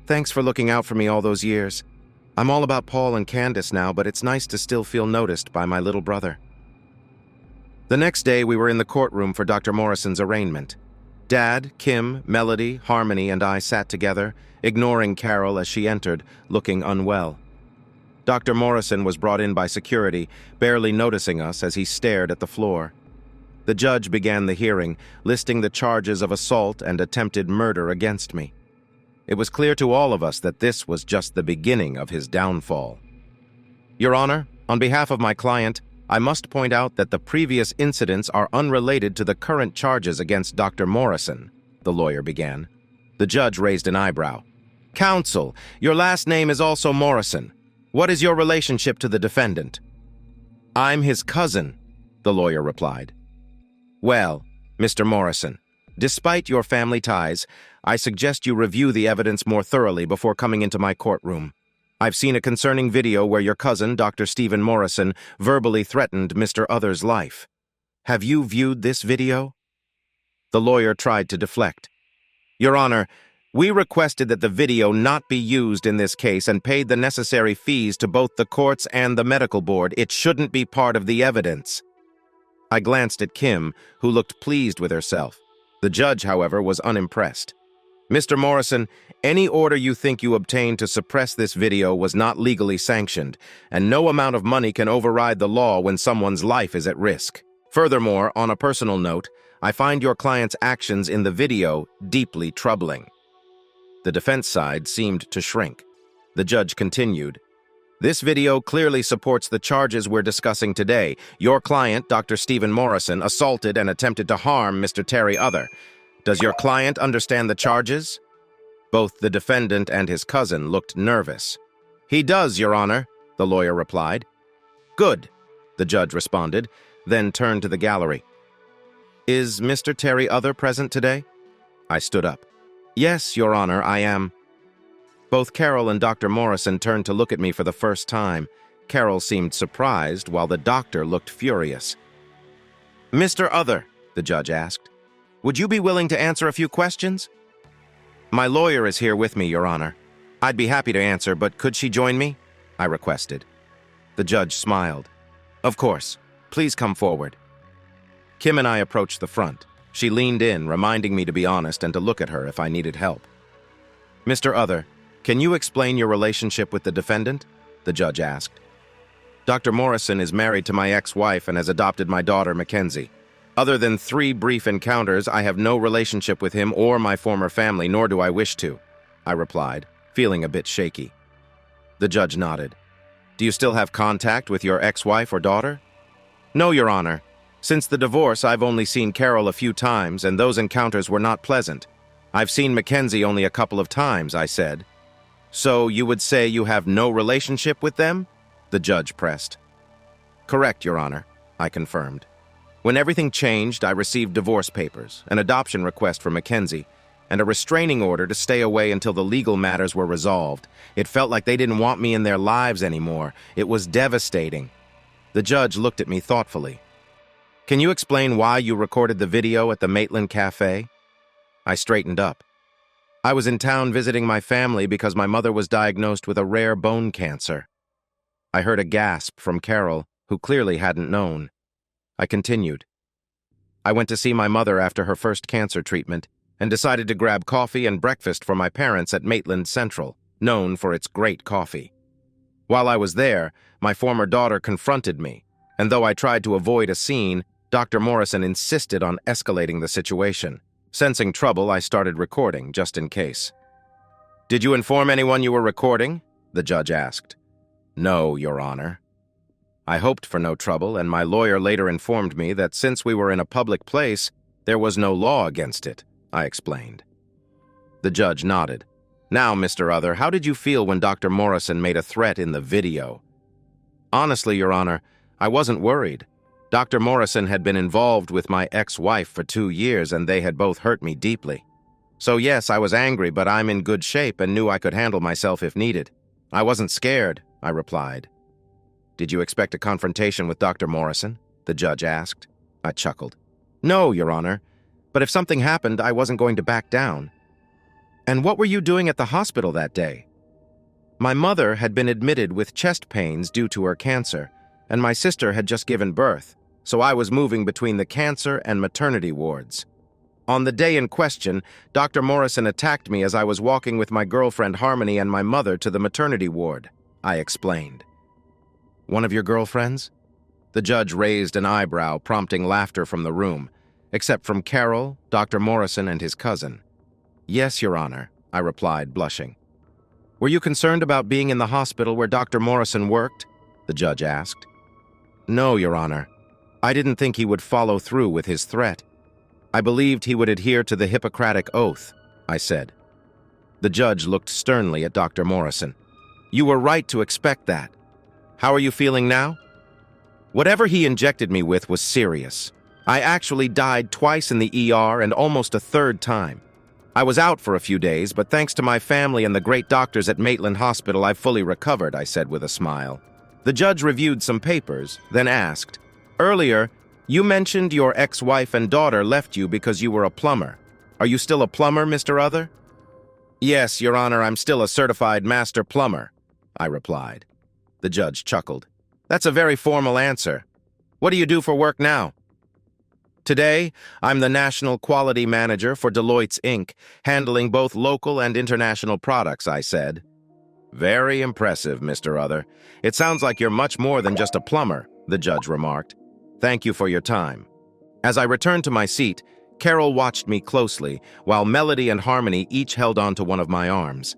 "Thanks for looking out for me all those years. I'm all about Paul and Candace now, but it's nice to still feel noticed by my little brother." The next day, we were in the courtroom for Dr. Morrison's arraignment. Dad, Kim, Melody, Harmony, and I sat together, ignoring Carol as she entered, looking unwell. Dr. Morrison was brought in by security, barely noticing us as he stared at the floor. The judge began the hearing, listing the charges of assault and attempted murder against me. It was clear to all of us that this was just the beginning of his downfall. "Your Honor, on behalf of my client, I must point out that the previous incidents are unrelated to the current charges against Dr. Morrison," the lawyer began. The judge raised an eyebrow. "Counsel, your last name is also Morrison. What is your relationship to the defendant?" "I'm his cousin," the lawyer replied. "Well, Mr. Morrison, despite your family ties, I suggest you review the evidence more thoroughly before coming into my courtroom. I've seen a concerning video where your cousin, Dr. Stephen Morrison, verbally threatened Mr. Other's life. Have you viewed this video?" The lawyer tried to deflect. "Your Honor, we requested that the video not be used in this case and paid the necessary fees to both the courts and the medical board. It shouldn't be part of the evidence." I glanced at Kim, who looked pleased with herself. The judge, however, was unimpressed. "Mr. Morrison, any order you think you obtained to suppress this video was not legally sanctioned, and no amount of money can override the law when someone's life is at risk. Furthermore, on a personal note, I find your client's actions in the video deeply troubling." The defense side seemed to shrink. The judge continued, "This video clearly supports the charges we're discussing today. Your client, Dr. Stephen Morrison, assaulted and attempted to harm Mr. Terry Other. Does your client understand the charges?" Both the defendant and his cousin looked nervous. "He does, Your Honor," the lawyer replied. "Good," the judge responded, then turned to the gallery. "Is Mr. Terry Other present today?" I stood up. "Yes, Your Honor, I am." Both Carol and Dr. Morrison turned to look at me for the first time. Carol seemed surprised, while the doctor looked furious. "Mr. Other," the judge asked, "would you be willing to answer a few questions?" "My lawyer is here with me, Your Honor. I'd be happy to answer, but could she join me? I requested. The judge smiled. Of course. Please come forward. Kim and I approached the front. She leaned in, reminding me to be honest and to look at her if I needed help. Mr. Other, can you explain your relationship with the defendant? The judge asked. Dr. Morrison is married to my ex-wife and has adopted my daughter, McKenzie. Other than 3 brief encounters, I have no relationship with him or my former family, nor do I wish to, I replied, feeling a bit shaky. The judge nodded. Do you still have contact with your ex-wife or daughter? No, Your Honor. Since the divorce, I've only seen Carol a few times, and those encounters were not pleasant. I've seen McKenzie only a couple of times, I said. So you would say you have no relationship with them? The judge pressed. Correct, Your Honor, I confirmed. When everything changed, I received divorce papers, an adoption request for McKenzie, and a restraining order to stay away until the legal matters were resolved. It felt like they didn't want me in their lives anymore. It was devastating. The judge looked at me thoughtfully. Can you explain why you recorded the video at the Maitland Cafe? I straightened up. I was in town visiting my family because my mother was diagnosed with a rare bone cancer. I heard a gasp from Carol, who clearly hadn't known. I continued. I went to see my mother after her first cancer treatment and decided to grab coffee and breakfast for my parents at Maitland Central, known for its great coffee. While I was there, my former daughter confronted me, and though I tried to avoid a scene, Dr. Morrison insisted on escalating the situation. Sensing trouble, I started recording, just in case. Did you inform anyone you were recording? The judge asked. No, Your Honor. I hoped for no trouble, and my lawyer later informed me that since we were in a public place, there was no law against it, I explained. The judge nodded. Now, Mr. Other, how did you feel when Dr. Morrison made a threat in the video? Honestly, Your Honor, I wasn't worried. Dr. Morrison had been involved with my ex-wife for 2 years, and they had both hurt me deeply. So yes, I was angry, but I'm in good shape and knew I could handle myself if needed. I wasn't scared, I replied. Did you expect a confrontation with Dr. Morrison? The judge asked. I chuckled. No, Your Honor, but if something happened, I wasn't going to back down. And what were you doing at the hospital that day? My mother had been admitted with chest pains due to her cancer, and my sister had just given birth, so I was moving between the cancer and maternity wards. On the day in question, Dr. Morrison attacked me as I was walking with my girlfriend Harmony and my mother to the maternity ward, I explained. One of your girlfriends? The judge raised an eyebrow, prompting laughter from the room, except from Carol, Dr. Morrison, and his cousin. Yes, Your Honor, I replied, blushing. Were you concerned about being in the hospital where Dr. Morrison worked? The judge asked. No, Your Honor. I didn't think he would follow through with his threat. I believed he would adhere to the Hippocratic Oath, I said. The judge looked sternly at Dr. Morrison. You were right to expect that. How are you feeling now? Whatever he injected me with was serious. I actually died twice in the ER and almost a third time. I was out for a few days, but thanks to my family and the great doctors at Maitland Hospital, I've fully recovered, I said with a smile. The judge reviewed some papers, then asked, Earlier, you mentioned your ex-wife and daughter left you because you were a plumber. Are you still a plumber, Mr. Other? Yes, Your Honor, I'm still a certified master plumber, I replied. The judge chuckled. That's a very formal answer. What do you do for work now? Today, I'm the National Quality Manager for Deloitte's Inc., handling both local and international products, I said. Very impressive, Mr. Other. It sounds like you're much more than just a plumber, the judge remarked. Thank you for your time. As I returned to my seat, Carol watched me closely, while Melody and Harmony each held onto one of my arms.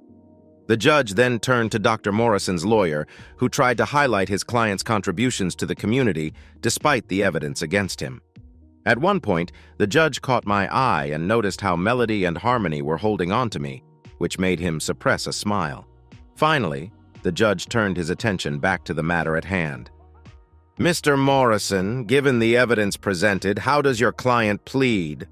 The judge then turned to Dr. Morrison's lawyer, who tried to highlight his client's contributions to the community despite the evidence against him. At one point, the judge caught my eye and noticed how Melody and Harmony were holding on to me, which made him suppress a smile. Finally, the judge turned his attention back to the matter at hand. Mr. Morrison, given the evidence presented, how does your client plead?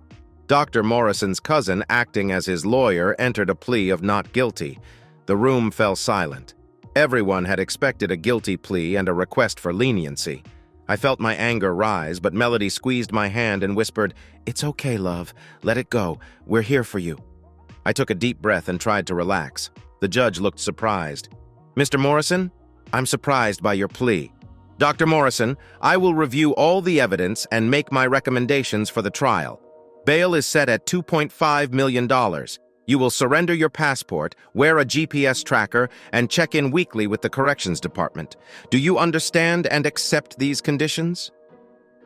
Dr. Morrison's cousin, acting as his lawyer, entered a plea of not guilty. The room fell silent. Everyone had expected a guilty plea and a request for leniency. I felt my anger rise, but Melody squeezed my hand and whispered, It's okay, love. Let it go. We're here for you. I took a deep breath and tried to relax. The judge looked surprised. "Mr. Morrison, I'm surprised by your plea. Dr. Morrison, I will review all the evidence and make my recommendations for the trial. Bail is set at $2.5 million. You will surrender your passport, wear a GPS tracker, and check in weekly with the corrections department. Do you understand and accept these conditions?"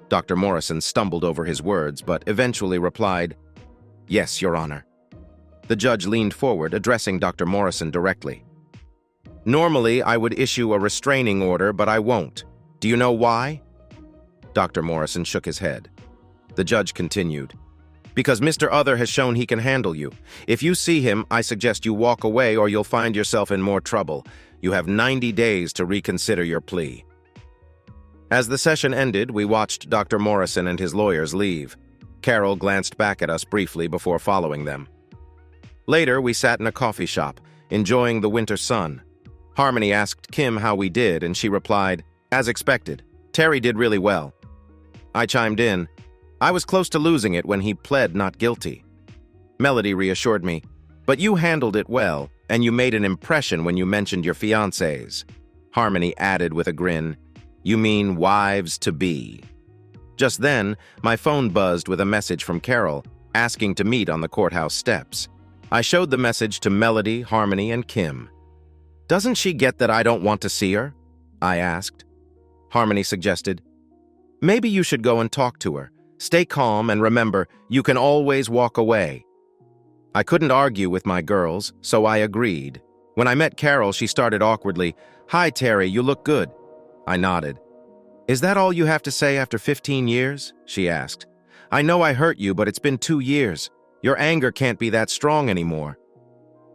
Dr. Morrison stumbled over his words, but eventually replied, "Yes, Your Honor." The judge leaned forward, addressing Dr. Morrison directly. "Normally, I would issue a restraining order, but I won't. Do you know why?" Dr. Morrison shook his head. The judge continued, "Because Mr. Other has shown he can handle you. If you see him, I suggest you walk away or you'll find yourself in more trouble. You have 90 days to reconsider your plea." As the session ended, we watched Dr. Morrison and his lawyers leave. Carol glanced back at us briefly before following them. Later, we sat in a coffee shop, enjoying the winter sun. Harmony asked Kim how we did, and she replied, "As expected, Terry did really well." I chimed in, "I was close to losing it when he pled not guilty." Melody reassured me, "But you handled it well, and you made an impression when you mentioned your fiancés." Harmony added with a grin, "You mean wives-to-be." Just then, my phone buzzed with a message from Carol, asking to meet on the courthouse steps. I showed the message to Melody, Harmony, and Kim. "Doesn't she get that I don't want to see her?" I asked. Harmony suggested, "Maybe you should go and talk to her. Stay calm and remember, you can always walk away." I couldn't argue with my girls, so I agreed. When I met Carol, she started awkwardly, "Hi, Terry, you look good." I nodded. "Is that all you have to say after 15 years?" she asked. "I know I hurt you, but it's been 2 years. Your anger can't be that strong anymore."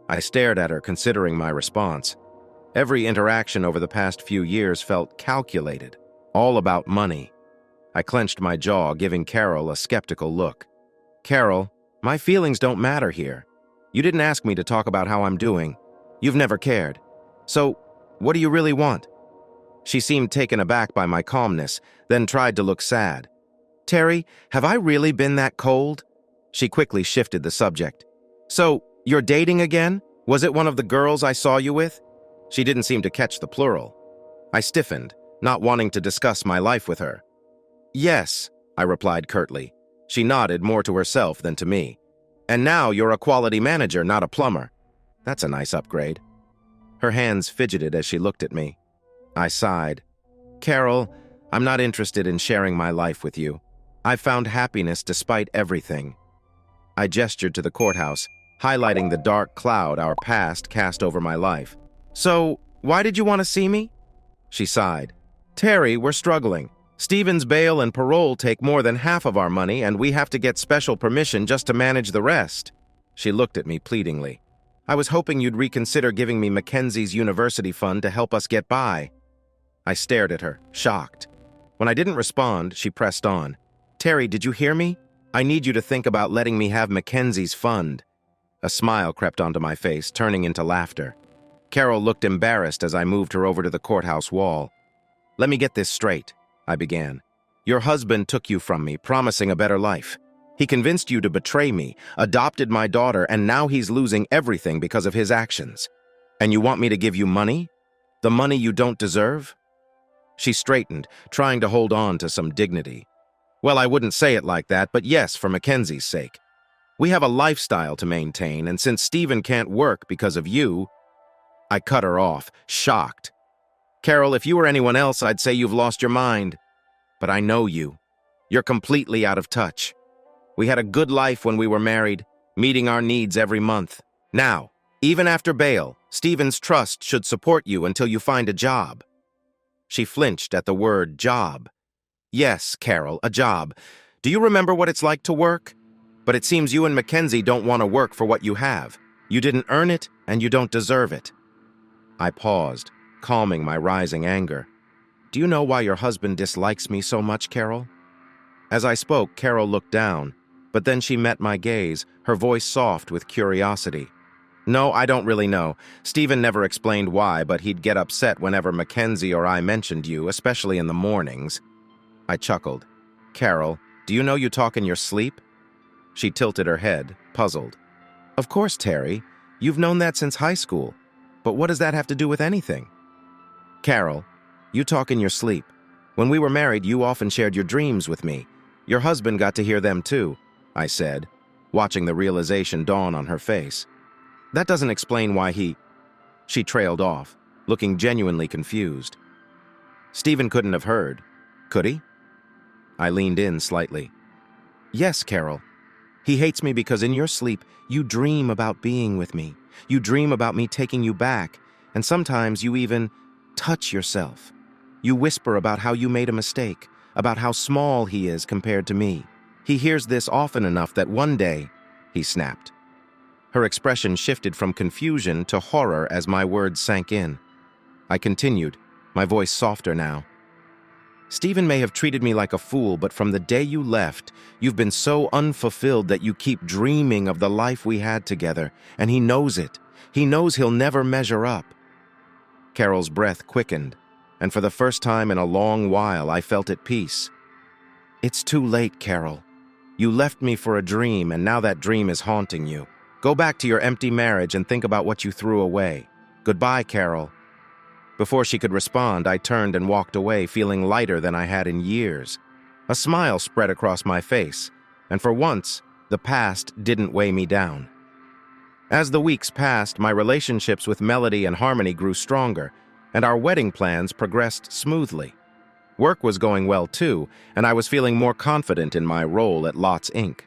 I stared at her, considering my response. Every interaction over the past few years felt calculated, all about money. I clenched my jaw, giving Carol a skeptical look. "Carol, my feelings don't matter here. You didn't ask me to talk about how I'm doing. You've never cared. So, what do you really want?" She seemed taken aback by my calmness, then tried to look sad. "Terry, have I really been that cold?" She quickly shifted the subject. "So, you're dating again? Was it one of the girls I saw you with?" She didn't seem to catch the plural. I stiffened, not wanting to discuss my life with her. "Yes," I replied curtly. She nodded, more to herself than to me. "And now you're a quality manager, not a plumber. That's a nice upgrade." Her hands fidgeted as she looked at me. I sighed. "Carol, I'm not interested in sharing my life with you. I've found happiness despite everything." I gestured to the courthouse, highlighting the dark cloud our past cast over my life. "So, why did you want to see me?" She sighed. "Terry, we're struggling. Stephen's bail and parole take more than half of our money, and we have to get special permission just to manage the rest." She looked at me pleadingly. "I was hoping you'd reconsider giving me McKenzie's university fund to help us get by." I stared at her, shocked. When I didn't respond, she pressed on. "Terry, did you hear me? I need you to think about letting me have McKenzie's fund." A smile crept onto my face, turning into laughter. Carol looked embarrassed as I moved her over to the courthouse wall. "Let me get this straight," I began. "Your husband took you from me, promising a better life. He convinced you to betray me, adopted my daughter, and now he's losing everything because of his actions. And you want me to give you money? The money you don't deserve?" She straightened, trying to hold on to some dignity. "Well, I wouldn't say it like that, but yes, for McKenzie's sake. We have a lifestyle to maintain, and since Stephen can't work because of you..." I cut her off, shocked. "Carol, if you were anyone else, I'd say you've lost your mind. But I know you. You're completely out of touch. We had a good life when we were married, meeting our needs every month. Now, even after bail, Stephen's trust should support you until you find a job." She flinched at the word job. "Yes, Carol, a job. Do you remember what it's like to work? But it seems you and McKenzie don't want to work for what you have. You didn't earn it, and you don't deserve it." I paused, calming my rising anger. "Do you know why your husband dislikes me so much, Carol?" As I spoke, Carol looked down, but then she met my gaze, her voice soft with curiosity. "No, I don't really know. Stephen never explained why, but he'd get upset whenever McKenzie or I mentioned you, especially in the mornings." I chuckled. "Carol, do you know you talk in your sleep?" She tilted her head, puzzled. "Of course, Terry. You've known that since high school. But what does that have to do with anything? Carol, you talk in your sleep. When we were married, you often shared your dreams with me. Your husband got to hear them too, I said, watching the realization dawn on her face. That doesn't explain why he... She trailed off, looking genuinely confused. Stephen couldn't have heard, could he? I leaned in slightly. Yes, Carol. He hates me because in your sleep, you dream about being with me. You dream about me taking you back, and sometimes you even touch yourself. You whisper about how you made a mistake, about how small he is compared to me. He hears this often enough that one day, he snapped. Her expression shifted from confusion to horror as my words sank in. I continued, my voice softer now. Stephen may have treated me like a fool, but from the day you left, you've been so unfulfilled that you keep dreaming of the life we had together, and he knows it. He knows he'll never measure up. Carol's breath quickened, and for the first time in a long while, I felt at peace. It's too late, Carol. You left me for a dream, and now that dream is haunting you. Go back to your empty marriage and think about what you threw away. Goodbye, Carol. Before she could respond, I turned and walked away, feeling lighter than I had in years. A smile spread across my face, and for once, the past didn't weigh me down. As the weeks passed, my relationships with Melody and Harmony grew stronger, and our wedding plans progressed smoothly. Work was going well too, and I was feeling more confident in my role at Lots Inc.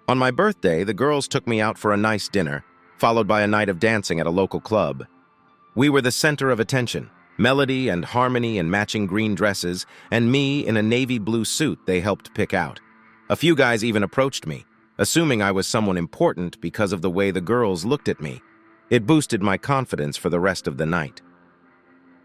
On my birthday, the girls took me out for a nice dinner, followed by a night of dancing at a local club. We were the center of attention, Melody and Harmony in matching green dresses, and me in a navy blue suit they helped pick out. A few guys even approached me, assuming I was someone important because of the way the girls looked at me. It boosted my confidence for the rest of the night.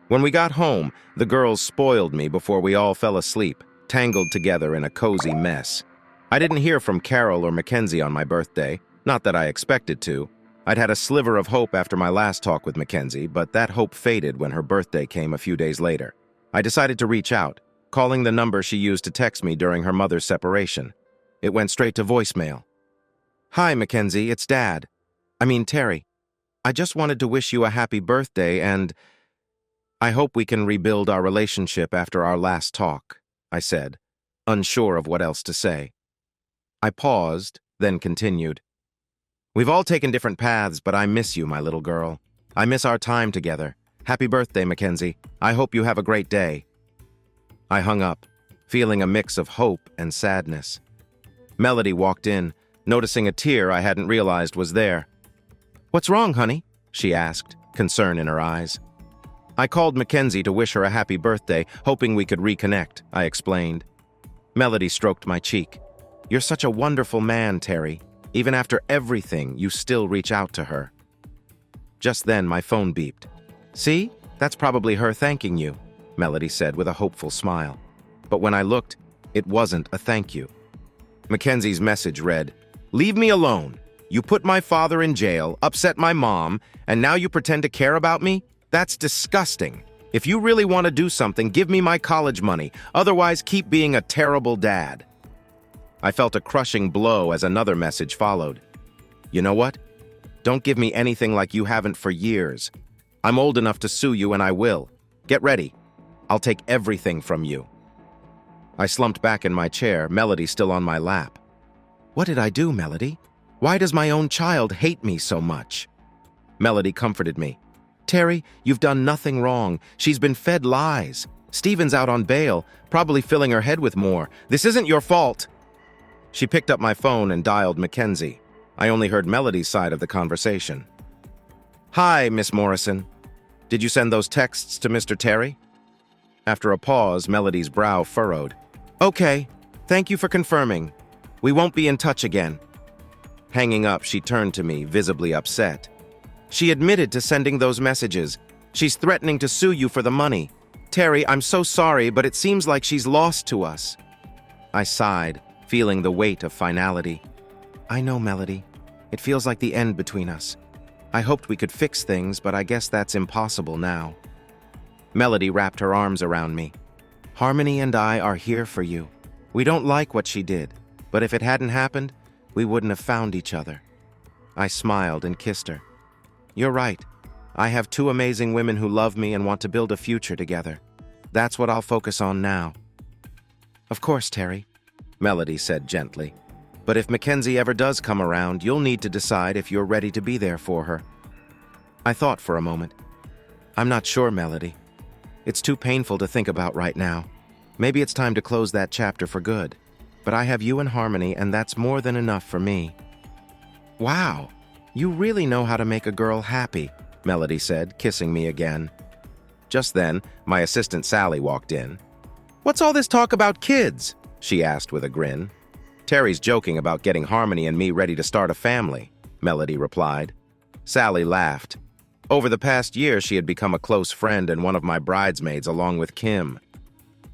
When we got home, the girls spoiled me before we all fell asleep, tangled together in a cozy mess. I didn't hear from Carol or McKenzie on my birthday, not that I expected to. I'd had a sliver of hope after my last talk with McKenzie, but that hope faded when her birthday came a few days later. I decided to reach out, calling the number she used to text me during her mother's separation. It went straight to voicemail. Hi, McKenzie, it's Dad. Terry. I just wanted to wish you a happy birthday and I hope we can rebuild our relationship after our last talk, I said, unsure of what else to say. I paused, then continued. We've all taken different paths, but I miss you, my little girl. I miss our time together. Happy birthday, McKenzie. I hope you have a great day. I hung up, feeling a mix of hope and sadness. Melody walked in, noticing a tear I hadn't realized was there. What's wrong, honey? She asked, concern in her eyes. I called McKenzie to wish her a happy birthday, hoping we could reconnect, I explained. Melody stroked my cheek. You're such a wonderful man, Terry. Even after everything, you still reach out to her. Just then, my phone beeped. See? That's probably her thanking you, Melody said with a hopeful smile. But when I looked, it wasn't a thank you. Mackenzie's message read, Leave me alone. You put my father in jail, upset my mom, and now you pretend to care about me? That's disgusting. If you really want to do something, give me my college money. Otherwise, keep being a terrible dad. I felt a crushing blow as another message followed. You know what? Don't give me anything like you haven't for years. I'm old enough to sue you and I will. Get ready. I'll take everything from you. I slumped back in my chair, Melody still on my lap. What did I do, Melody? Why does my own child hate me so much? Melody comforted me. Terry, you've done nothing wrong. She's been fed lies. Stephen's out on bail, probably filling her head with more. This isn't your fault. She picked up my phone and dialed McKenzie. I only heard Melody's side of the conversation. Hi, Miss Morrison. Did you send those texts to Mr. Terry? After a pause, Melody's brow furrowed. Okay, thank you for confirming. We won't be in touch again. Hanging up, she turned to me, visibly upset. She admitted to sending those messages. She's threatening to sue you for the money. Terry, I'm so sorry, but it seems like she's lost to us. I sighed, feeling the weight of finality. I know, Melody. It feels like the end between us. I hoped we could fix things, but I guess that's impossible now. Melody wrapped her arms around me. Harmony and I are here for you. We don't like what she did, but if it hadn't happened, we wouldn't have found each other. I smiled and kissed her. You're right. I have two amazing women who love me and want to build a future together. That's what I'll focus on now." "Of course, Terry," Melody said gently. "But if McKenzie ever does come around, you'll need to decide if you're ready to be there for her." I thought for a moment. "I'm not sure, Melody. It's too painful to think about right now. Maybe it's time to close that chapter for good. But I have you and Harmony, and that's more than enough for me." "Wow, you really know how to make a girl happy," Melody said, kissing me again. Just then, my assistant Sally walked in. "What's all this talk about kids?" she asked with a grin. "Terry's joking about getting Harmony and me ready to start a family," Melody replied. Sally laughed. Over the past year, she had become a close friend and one of my bridesmaids along with Kim.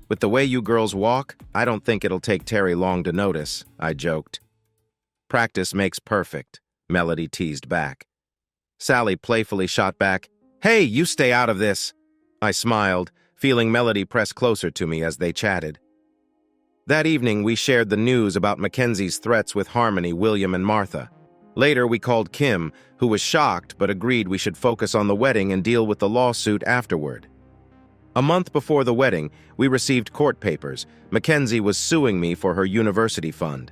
"With the way you girls walk, I don't think it'll take Terry long to notice," I joked. "Practice makes perfect," Melody teased back. Sally playfully shot back, "Hey, you stay out of this." I smiled, feeling Melody press closer to me as they chatted. That evening, we shared the news about Mackenzie's threats with Harmony, William, and Martha. Later, we called Kim, who was shocked but agreed we should focus on the wedding and deal with the lawsuit afterward. A month before the wedding, we received court papers. McKenzie was suing me for her university fund.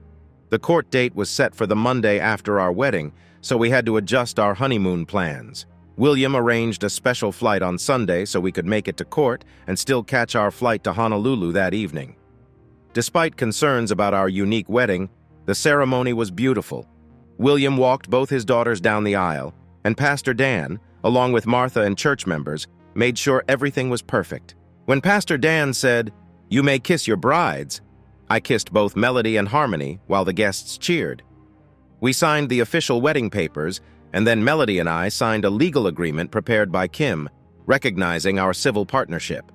The court date was set for the Monday after our wedding, so we had to adjust our honeymoon plans. William arranged a special flight on Sunday so we could make it to court and still catch our flight to Honolulu that evening. Despite concerns about our unique wedding, the ceremony was beautiful. William walked both his daughters down the aisle, and Pastor Dan, along with Martha and church members, made sure everything was perfect. When Pastor Dan said, "You may kiss your brides," I kissed both Melody and Harmony while the guests cheered. We signed the official wedding papers, and then Melody and I signed a legal agreement prepared by Kim, recognizing our civil partnership.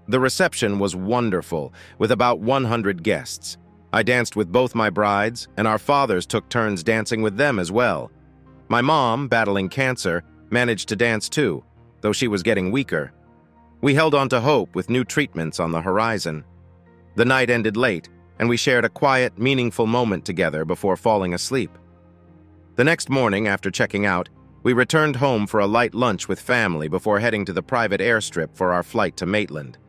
The reception was wonderful, with about 100 guests. I danced with both my brides, and our fathers took turns dancing with them as well. My mom, battling cancer, managed to dance too, though she was getting weaker. We held on to hope with new treatments on the horizon. The night ended late, and we shared a quiet, meaningful moment together before falling asleep. The next morning, after checking out, we returned home for a light lunch with family before heading to the private airstrip for our flight to Maitland.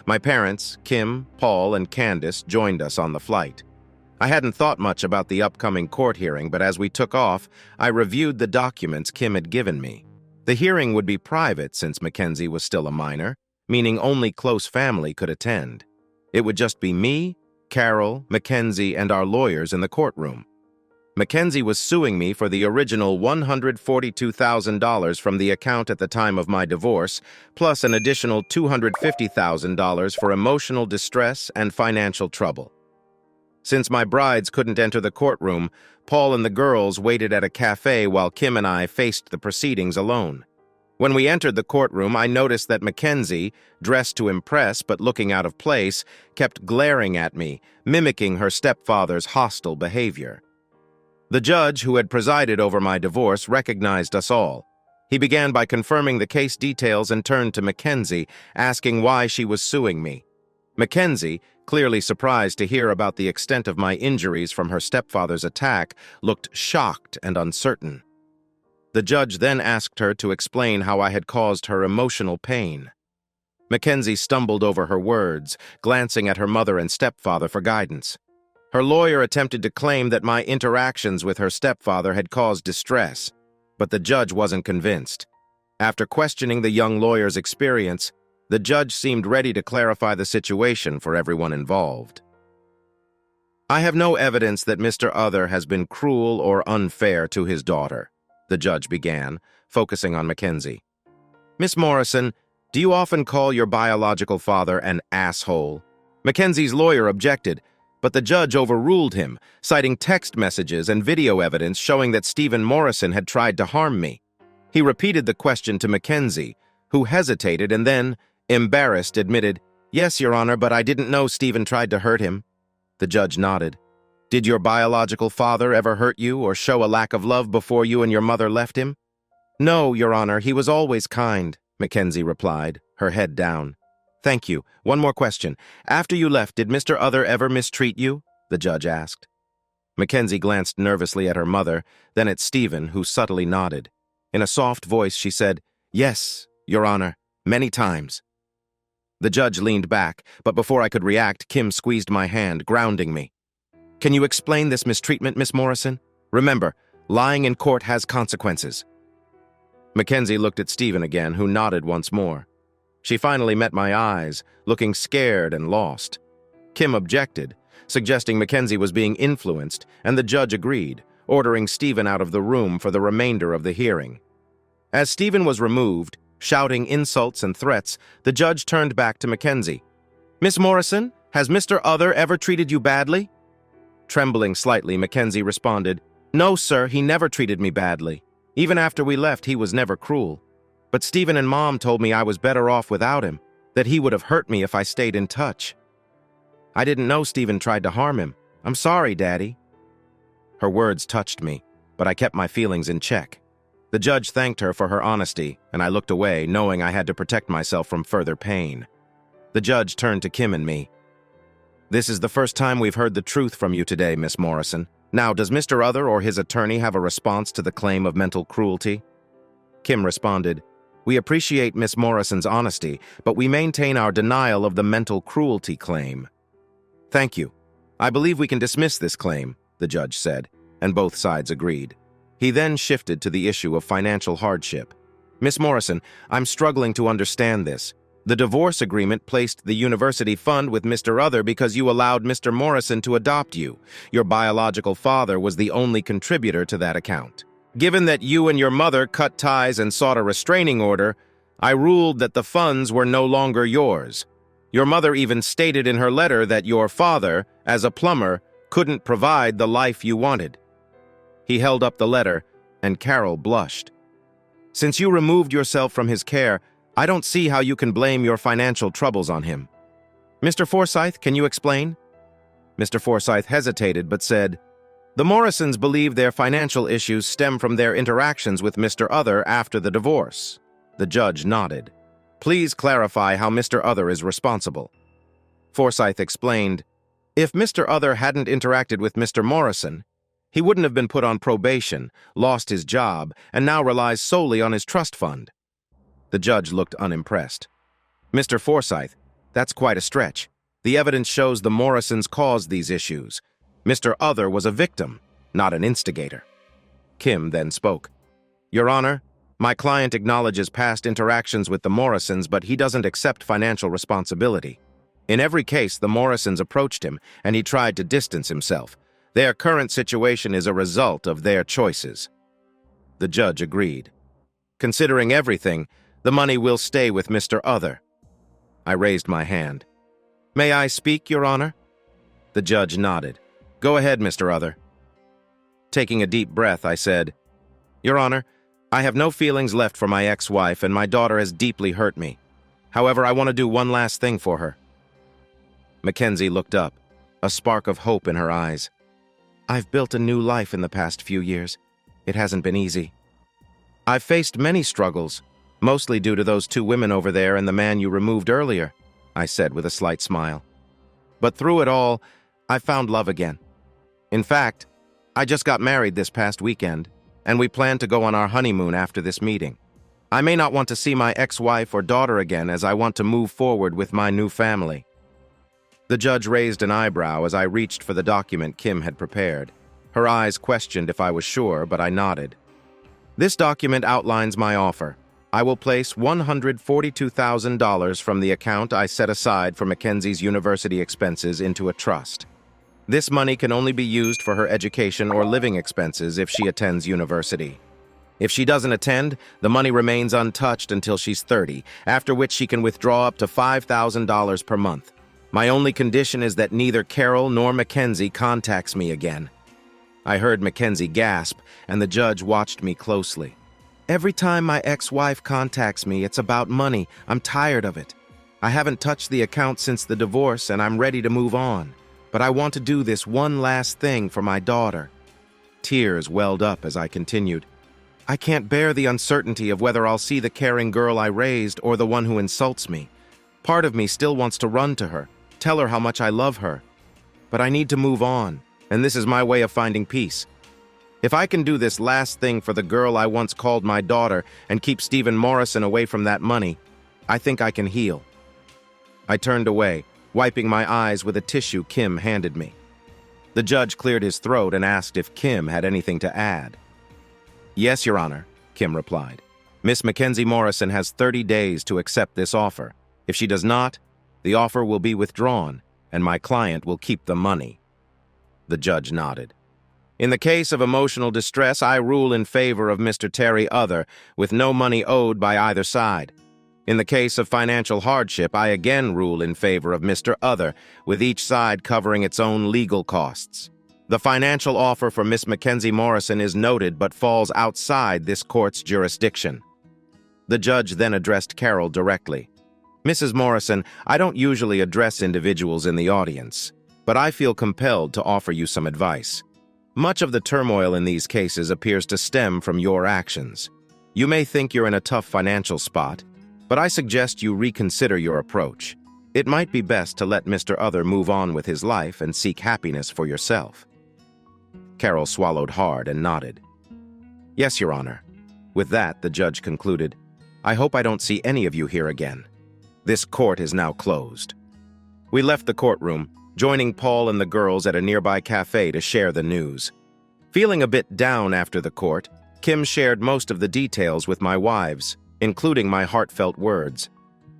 My parents, Kim, Paul, and Candace, joined us on the flight. I hadn't thought much about the upcoming court hearing, but as we took off, I reviewed the documents Kim had given me. The hearing would be private since Mackenzie was still a minor, meaning only close family could attend. It would just be me, Carol, Mackenzie, and our lawyers in the courtroom. Mackenzie was suing me for the original $142,000 from the account at the time of my divorce, plus an additional $250,000 for emotional distress and financial trouble. Since my brides couldn't enter the courtroom, Paul and the girls waited at a cafe while Kim and I faced the proceedings alone. When we entered the courtroom, I noticed that Mackenzie, dressed to impress but looking out of place, kept glaring at me, mimicking her stepfather's hostile behavior. The judge who had presided over my divorce recognized us all. He began by confirming the case details and turned to Mackenzie, asking why she was suing me. Mackenzie, clearly surprised to hear about the extent of my injuries from her stepfather's attack, looked shocked and uncertain. The judge then asked her to explain how I had caused her emotional pain. Mackenzie stumbled over her words, glancing at her mother and stepfather for guidance. Her lawyer attempted to claim that my interactions with her stepfather had caused distress, but the judge wasn't convinced. After questioning the young lawyer's experience, the judge seemed ready to clarify the situation for everyone involved. "I have no evidence that Mr. Other has been cruel or unfair to his daughter," the judge began, focusing on Mackenzie. "Miss Morrison, do you often call your biological father an asshole?" Mackenzie's lawyer objected, but the judge overruled him, citing text messages and video evidence showing that Stephen Morrison had tried to harm me. He repeated the question to Mackenzie, who hesitated and then, embarrassed, admitted, "Yes, Your Honor, but I didn't know Stephen tried to hurt him." The judge nodded. "Did your biological father ever hurt you or show a lack of love before you and your mother left him?" "No, Your Honor, he was always kind," Mackenzie replied, her head down. "Thank you. One more question. After you left, did Mr. Other ever mistreat you?" the judge asked. Mackenzie glanced nervously at her mother, then at Stephen, who subtly nodded. In a soft voice, she said, Yes, Your Honor, many times. The judge leaned back, but before I could react, Kim squeezed my hand, grounding me. Can you explain this mistreatment, Miss Morrison? Remember, lying in court has consequences. McKenzie looked at Stephen again, who nodded once more. She finally met my eyes, looking scared and lost. Kim objected, suggesting McKenzie was being influenced, and the judge agreed, ordering Stephen out of the room for the remainder of the hearing. As Stephen was removed, shouting insults and threats, the judge turned back to McKenzie. Miss Morrison, has Mr. Other ever treated you badly? Trembling slightly, McKenzie responded, No, sir, he never treated me badly. Even after we left, he was never cruel. But Stephen and Mom told me I was better off without him, that he would have hurt me if I stayed in touch. I didn't know Stephen tried to harm him. I'm sorry, Daddy. Her words touched me, but I kept my feelings in check. The judge thanked her for her honesty, and I looked away, knowing I had to protect myself from further pain. The judge turned to Kim and me. This is the first time we've heard the truth from you today, Miss Morrison. Now, does Mr. Other or his attorney have a response to the claim of mental cruelty? Kim responded, We appreciate Miss Morrison's honesty, but we maintain our denial of the mental cruelty claim. Thank you. I believe we can dismiss this claim, the judge said, and both sides agreed. He then shifted to the issue of financial hardship. Miss Morrison, I'm struggling to understand this. The divorce agreement placed the university fund with Mr. Other because you allowed Mr. Morrison to adopt you. Your biological father was the only contributor to that account. Given that you and your mother cut ties and sought a restraining order, I ruled that the funds were no longer yours. Your mother even stated in her letter that your father, as a plumber, couldn't provide the life you wanted. He held up the letter, and Carol blushed. Since you removed yourself from his care, I don't see how you can blame your financial troubles on him. Mr. Forsythe, can you explain? Mr. Forsythe hesitated but said, The Morrisons believe their financial issues stem from their interactions with Mr. Other after the divorce. The judge nodded. Please clarify how Mr. Other is responsible. Forsythe explained, If Mr. Other hadn't interacted with Mr. Morrison, he wouldn't have been put on probation, lost his job, and now relies solely on his trust fund. The judge looked unimpressed. Mr. Forsythe, that's quite a stretch. The evidence shows the Morrisons caused these issues. Mr. Other was a victim, not an instigator. Kim then spoke. Your Honor, my client acknowledges past interactions with the Morrisons, but he doesn't accept financial responsibility. In every case, the Morrisons approached him, and he tried to distance himself. Their current situation is a result of their choices. The judge agreed. Considering everything, the money will stay with Mr. Other. I raised my hand. May I speak, Your Honor? The judge nodded. Go ahead, Mr. Other. Taking a deep breath, I said, Your Honor, I have no feelings left for my ex-wife, and my daughter has deeply hurt me. However, I want to do one last thing for her. McKenzie looked up, a spark of hope in her eyes. I've built a new life in the past few years. It hasn't been easy. I've faced many struggles, mostly due to those two women over there and the man you removed earlier, I said with a slight smile. But through it all, I found love again. In fact, I just got married this past weekend, and we plan to go on our honeymoon after this meeting. I may not want to see my ex-wife or daughter again, as I want to move forward with my new family. The judge raised an eyebrow as I reached for the document Kim had prepared. Her eyes questioned if I was sure, but I nodded. This document outlines my offer. I will place $142,000 from the account I set aside for McKenzie's university expenses into a trust. This money can only be used for her education or living expenses if she attends university. If she doesn't attend, the money remains untouched until she's 30, after which she can withdraw up to $5,000 per month. My only condition is that neither Carol nor McKenzie contacts me again. I heard McKenzie gasp, and the judge watched me closely. Every time my ex-wife contacts me, it's about money. I'm tired of it. I haven't touched the account since the divorce, and I'm ready to move on. But I want to do this one last thing for my daughter. Tears welled up as I continued. I can't bear the uncertainty of whether I'll see the caring girl I raised or the one who insults me. Part of me still wants to run to her, tell her how much I love her. But I need to move on, and this is my way of finding peace. If I can do this last thing for the girl I once called my daughter and keep Stephen Morrison away from that money, I think I can heal. I turned away, wiping my eyes with a tissue Kim handed me. The judge cleared his throat and asked if Kim had anything to add. "Yes, Your Honor," Kim replied. "Miss McKenzie Morrison has 30 days to accept this offer. If she does not, the offer will be withdrawn, and my client will keep the money." The judge nodded. "In the case of emotional distress, I rule in favor of Mr. Terry Other, with no money owed by either side. In the case of financial hardship, I again rule in favor of Mr. Other, with each side covering its own legal costs. The financial offer for Miss McKenzie Morrison is noted but falls outside this court's jurisdiction." The judge then addressed Carol directly. "Mrs. Morrison, I don't usually address individuals in the audience, but I feel compelled to offer you some advice. Much of the turmoil in these cases appears to stem from your actions. You may think you're in a tough financial spot, but I suggest you reconsider your approach. It might be best to let Mr. Other move on with his life and seek happiness for yourself." Carol swallowed hard and nodded. "Yes, Your Honor." With that, the judge concluded, "I hope I don't see any of you here again. This court is now closed." We left the courtroom, joining Paul and the girls at a nearby cafe to share the news. Feeling a bit down after the court, Kim shared most of the details with my wives, including my heartfelt words.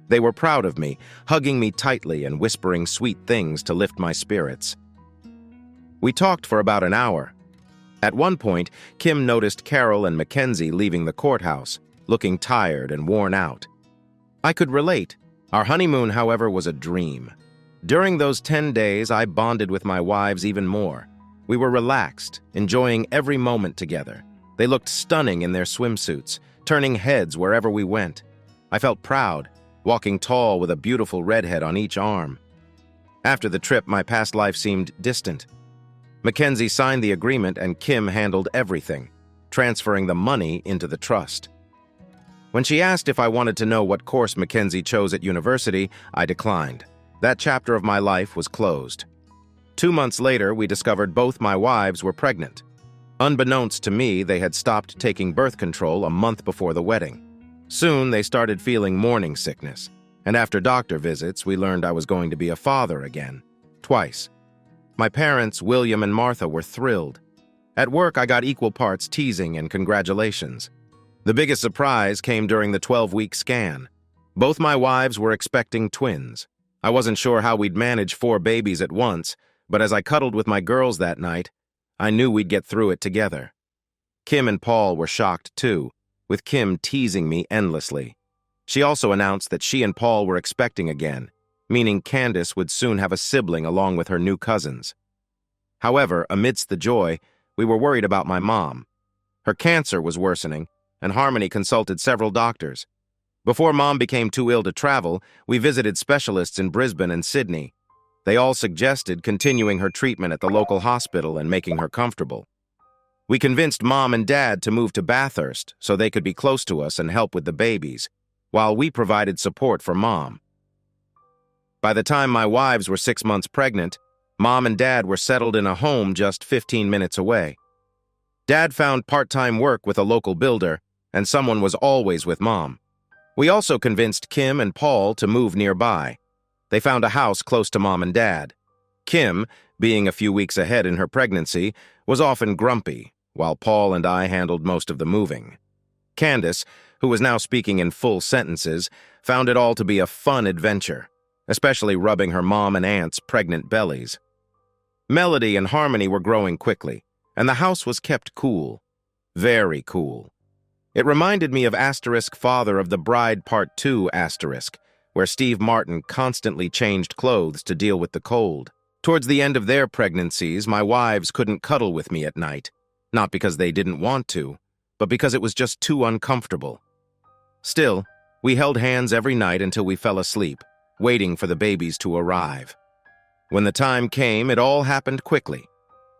They were proud of me, hugging me tightly and whispering sweet things to lift my spirits. We talked for about an hour. At one point, Kim noticed Carol and McKenzie leaving the courthouse, looking tired and worn out. I could relate. Our honeymoon, however, was a dream. During those 10 days, I bonded with my wives even more. We were relaxed, enjoying every moment together. They looked stunning in their swimsuits, turning heads wherever we went. I felt proud, walking tall with a beautiful redhead on each arm. After the trip, my past life seemed distant. McKenzie signed the agreement and Kim handled everything, transferring the money into the trust. When she asked if I wanted to know what course McKenzie chose at university, I declined. That chapter of my life was closed. 2 months later, we discovered both my wives were pregnant. Unbeknownst to me, they had stopped taking birth control a month before the wedding. Soon, they started feeling morning sickness, and after doctor visits, we learned I was going to be a father again, twice. My parents, William and Martha, were thrilled. At work, I got equal parts teasing and congratulations. The biggest surprise came during the 12-week scan. Both my wives were expecting twins. I wasn't sure how we'd manage 4 babies at once, but as I cuddled with my girls that night, I knew we'd get through it together. Kim and Paul were shocked too, with Kim teasing me endlessly. She also announced that she and Paul were expecting again, meaning Candace would soon have a sibling along with her new cousins. However, amidst the joy, we were worried about my mom. Her cancer was worsening, and Harmony consulted several doctors. Before Mom became too ill to travel, we visited specialists in Brisbane and Sydney. They all suggested continuing her treatment at the local hospital and making her comfortable. We convinced Mom and Dad to move to Bathurst so they could be close to us and help with the babies, while we provided support for Mom. By the time my wives were 6 months pregnant, Mom and Dad were settled in a home just 15 minutes away. Dad found part-time work with a local builder, and someone was always with Mom. We also convinced Kim and Paul to move nearby. They found a house close to Mom and Dad. Kim, being a few weeks ahead in her pregnancy, was often grumpy, while Paul and I handled most of the moving. Candace, who was now speaking in full sentences, found it all to be a fun adventure, especially rubbing her mom and aunt's pregnant bellies. Melody and Harmony were growing quickly, and the house was kept cool. Very cool. It reminded me of Father of the Bride Part 2 *, where Steve Martin constantly changed clothes to deal with the cold. Towards the end of their pregnancies, my wives couldn't cuddle with me at night, not because they didn't want to, but because it was just too uncomfortable. Still, we held hands every night until we fell asleep, waiting for the babies to arrive. When the time came, it all happened quickly.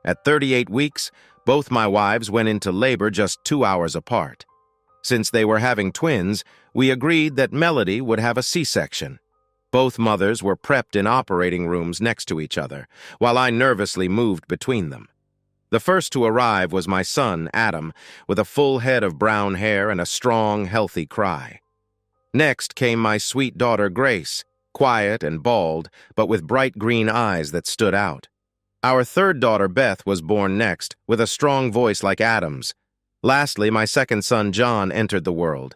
At 38 weeks, both my wives went into labor just 2 hours apart. Since they were having twins, we agreed that Melody would have a C-section. Both mothers were prepped in operating rooms next to each other, while I nervously moved between them. The first to arrive was my son, Adam, with a full head of brown hair and a strong, healthy cry. Next came my sweet daughter, Grace, quiet and bald, but with bright green eyes that stood out. Our third daughter, Beth, was born next, with a strong voice like Adam's. Lastly, my second son, John, entered the world.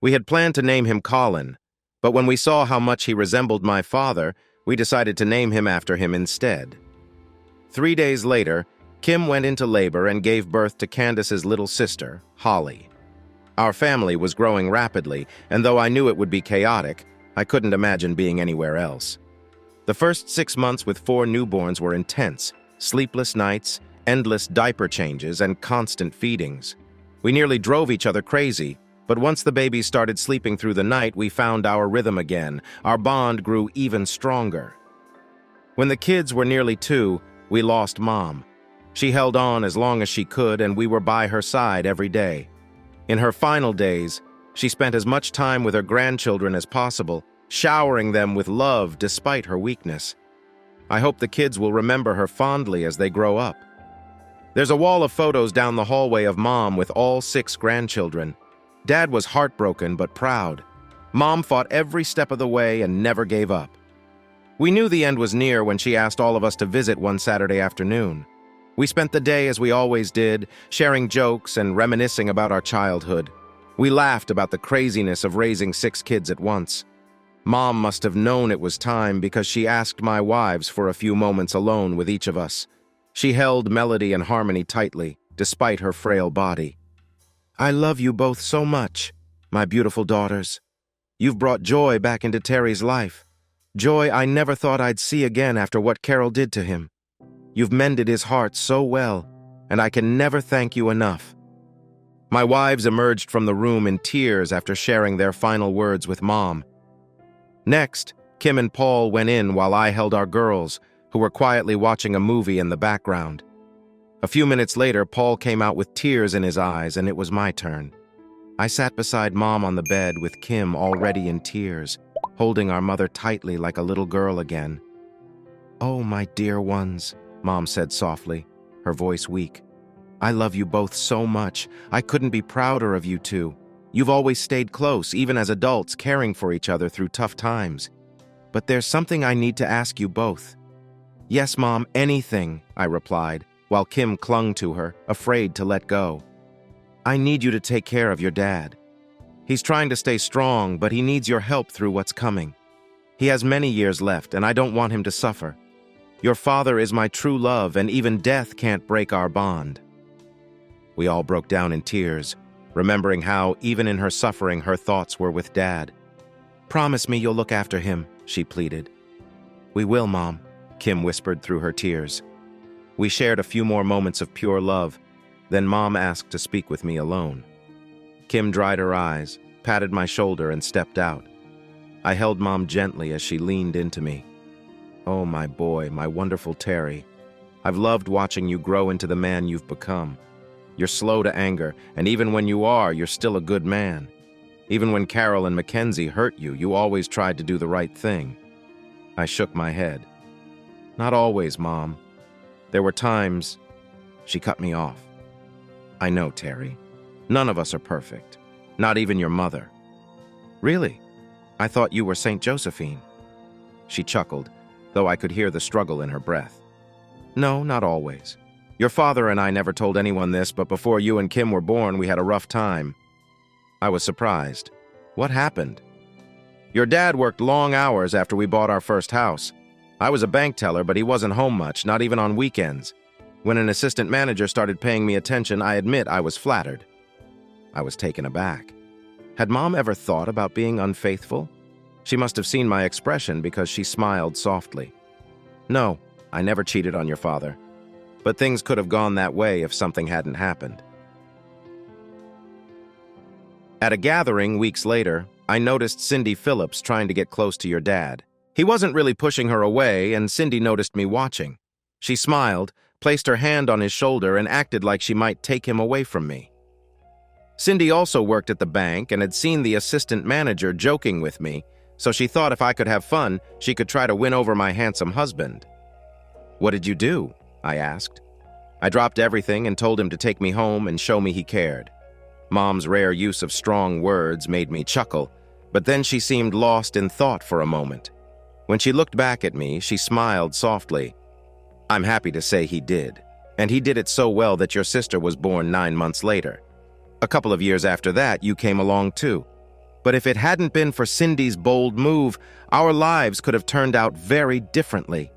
We had planned to name him Colin, but when we saw how much he resembled my father, we decided to name him after him instead. 3 days later, Kim went into labor and gave birth to Candace's little sister, Holly. Our family was growing rapidly, and though I knew it would be chaotic, I couldn't imagine being anywhere else. The first 6 months with 4 newborns were intense, sleepless nights, endless diaper changes, and constant feedings. We nearly drove each other crazy, but once the babies started sleeping through the night, we found our rhythm again. Our bond grew even stronger. When the kids were nearly 2, we lost Mom. She held on as long as she could, and we were by her side every day. In her final days, she spent as much time with her grandchildren as possible, showering them with love despite her weakness. I hope the kids will remember her fondly as they grow up. There's a wall of photos down the hallway of Mom with all 6 grandchildren. Dad was heartbroken but proud. Mom fought every step of the way and never gave up. We knew the end was near when she asked all of us to visit one Saturday afternoon. We spent the day as we always did, sharing jokes and reminiscing about our childhood. We laughed about the craziness of raising 6 kids at once. Mom must have known it was time because she asked my wives for a few moments alone with each of us. She held Melody and Harmony tightly, despite her frail body. "I love you both so much, my beautiful daughters. You've brought joy back into Terry's life. Joy I never thought I'd see again after what Carol did to him. You've mended his heart so well, and I can never thank you enough." My wives emerged from the room in tears after sharing their final words with Mom. Next, Kim and Paul went in while I held our girls, who were quietly watching a movie in the background. A few minutes later, Paul came out with tears in his eyes, and it was my turn. I sat beside Mom on the bed with Kim already in tears, holding our mother tightly like a little girl again. "Oh, my dear ones," Mom said softly, her voice weak. "I love you both so much. I couldn't be prouder of you two. You've always stayed close, even as adults, caring for each other through tough times. But there's something I need to ask you both." "Yes, Mom, anything," I replied, while Kim clung to her, afraid to let go. "I need you to take care of your dad. He's trying to stay strong, but he needs your help through what's coming. He has many years left, and I don't want him to suffer. Your father is my true love, and even death can't break our bond." We all broke down in tears, remembering how, even in her suffering, her thoughts were with Dad. "Promise me you'll look after him," she pleaded. "We will, Mom," Kim whispered through her tears. We shared a few more moments of pure love, then Mom asked to speak with me alone. Kim dried her eyes, patted my shoulder, and stepped out. I held Mom gently as she leaned into me. "Oh, my boy, my wonderful Terry. I've loved watching you grow into the man you've become. You're slow to anger, and even when you are, you're still a good man. Even when Carol and McKenzie hurt you, you always tried to do the right thing." I shook my head. "Not always, Mom. There were times—" She cut me off. "I know, Terry. None of us are perfect. Not even your mother." "Really? I thought you were St. Josephine." She chuckled, though I could hear the struggle in her breath. "No, not always. Your father and I never told anyone this, but before you and Kim were born, we had a rough time." I was surprised. "What happened?" "Your dad worked long hours after we bought our first house. I was a bank teller, but he wasn't home much, not even on weekends. When an assistant manager started paying me attention, I admit I was flattered." I was taken aback. Had Mom ever thought about being unfaithful? She must have seen my expression because she smiled softly. "No, I never cheated on your father. But things could have gone that way if something hadn't happened." At a gathering weeks later, I noticed Cindy Phillips trying to get close to your dad. He wasn't really pushing her away, and Cindy noticed me watching. She smiled, placed her hand on his shoulder, and acted like she might take him away from me. Cindy also worked at the bank and had seen the assistant manager joking with me, so she thought if I could have fun, she could try to win over my handsome husband. "What did you do?" I asked. I dropped everything and told him to take me home and show me he cared. Mom's rare use of strong words made me chuckle, but then she seemed lost in thought for a moment. When she looked back at me, she smiled softly. I'm happy to say he did, and he did it so well that your sister was born 9 months later. A couple of years after that, you came along too. But if it hadn't been for Cindy's bold move, our lives could have turned out very differently.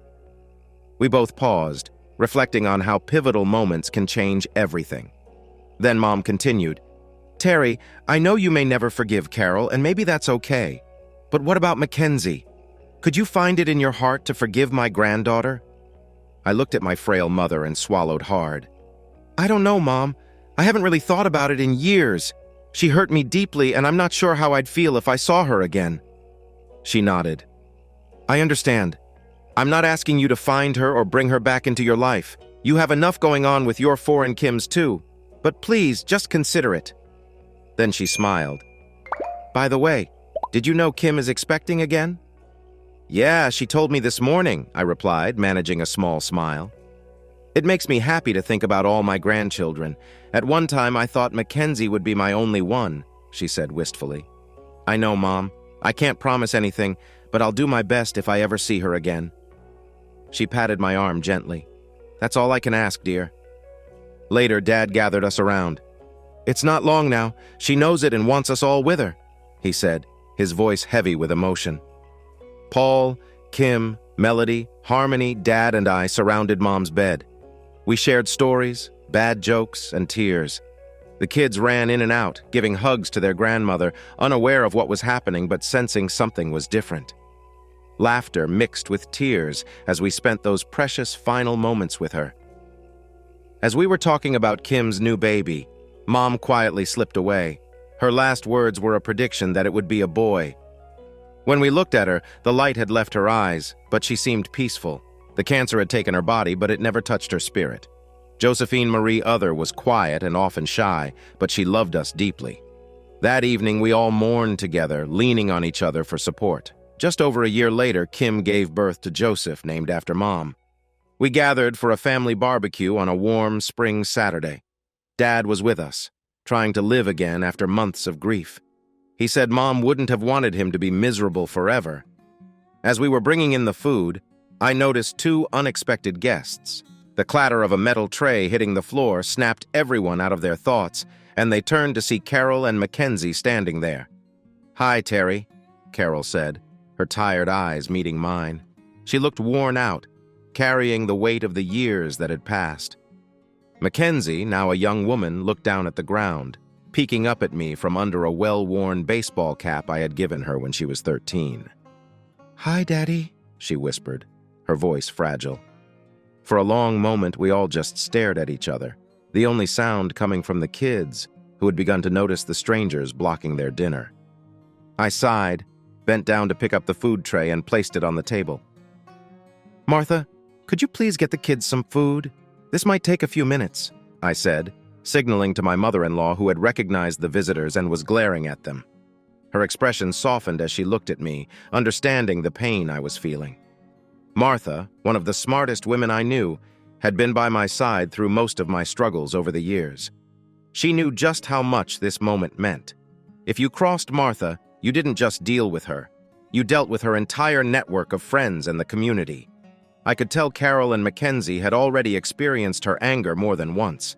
We both paused, reflecting on how pivotal moments can change everything. Then Mom continued, Terry, I know you may never forgive Carol, and maybe that's okay. But what about McKenzie? Could you find it in your heart to forgive my granddaughter? I looked at my frail mother and swallowed hard. I don't know, Mom. I haven't really thought about it in years. She hurt me deeply, and I'm not sure how I'd feel if I saw her again. She nodded. I understand. I'm not asking you to find her or bring her back into your life. You have enough going on with your foreign Kims too. But please, just consider it. Then she smiled. By the way, did you know Kim is expecting again? Yeah, she told me this morning, I replied, managing a small smile. It makes me happy to think about all my grandchildren. At one time, I thought McKenzie would be my only one, she said wistfully. I know, Mom. I can't promise anything, but I'll do my best if I ever see her again. She patted my arm gently. That's all I can ask, dear. Later, Dad gathered us around. It's not long now. She knows it and wants us all with her, he said, his voice heavy with emotion. Paul, Kim, Melody, Harmony, Dad, and I surrounded Mom's bed. We shared stories, bad jokes, and tears. The kids ran in and out, giving hugs to their grandmother, unaware of what was happening but sensing something was different. Laughter mixed with tears as we spent those precious final moments with her. As we were talking about Kim's new baby, Mom quietly slipped away. Her last words were a prediction that it would be a boy. When we looked at her, the light had left her eyes, but she seemed peaceful. The cancer had taken her body, but it never touched her spirit. Josephine Marie Other was quiet and often shy, but she loved us deeply. That evening, we all mourned together, leaning on each other for support. Just over a year later, Kim gave birth to Joseph, named after Mom. We gathered for a family barbecue on a warm spring Saturday. Dad was with us, trying to live again after months of grief. He said Mom wouldn't have wanted him to be miserable forever. As we were bringing in the food, I noticed 2 unexpected guests. The clatter of a metal tray hitting the floor snapped everyone out of their thoughts, and they turned to see Carol and McKenzie standing there. Hi, Terry, Carol said, her tired eyes meeting mine. She looked worn out, carrying the weight of the years that had passed. McKenzie, now a young woman, looked down at the ground, peeking up at me from under a well-worn baseball cap I had given her when she was 13. Hi, Daddy, she whispered, her voice fragile. For a long moment, we all just stared at each other, the only sound coming from the kids, who had begun to notice the strangers blocking their dinner. I sighed, bent down to pick up the food tray and placed it on the table. Martha, could you please get the kids some food? This might take a few minutes, I said, signaling to my mother-in-law who had recognized the visitors and was glaring at them. Her expression softened as she looked at me, understanding the pain I was feeling. Martha, one of the smartest women I knew, had been by my side through most of my struggles over the years. She knew just how much this moment meant. If you crossed Martha, you didn't just deal with her. You dealt with her entire network of friends and the community. I could tell Carol and McKenzie had already experienced her anger more than once.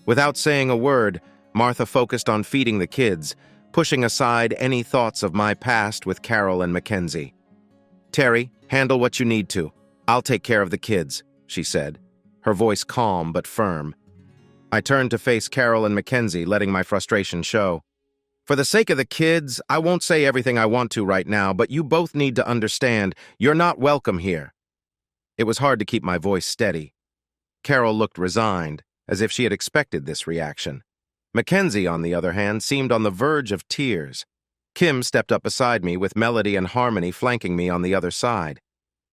Without saying a word, Martha focused on feeding the kids, pushing aside any thoughts of my past with Carol and McKenzie. Terry, handle what you need to. I'll take care of the kids, she said, her voice calm but firm. I turned to face Carol and McKenzie, letting my frustration show. For the sake of the kids, I won't say everything I want to right now, but you both need to understand you're not welcome here. It was hard to keep my voice steady. Carol looked resigned, as if she had expected this reaction. McKenzie, on the other hand, seemed on the verge of tears. Kim stepped up beside me with Melody and Harmony flanking me on the other side.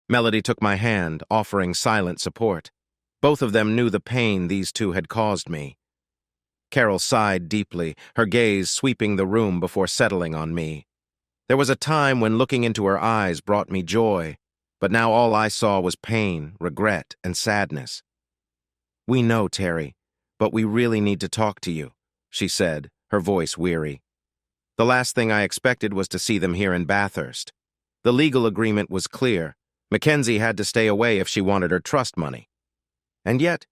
Melody took my hand, offering silent support. Both of them knew the pain these two had caused me. Carol sighed deeply, her gaze sweeping the room before settling on me. There was a time when looking into her eyes brought me joy, but now all I saw was pain, regret, and sadness. "We know, Terry, but we really need to talk to you," she said, her voice weary. The last thing I expected was to see them here in Bathurst. The legal agreement was clear. McKenzie had to stay away if she wanted her trust money. And yet,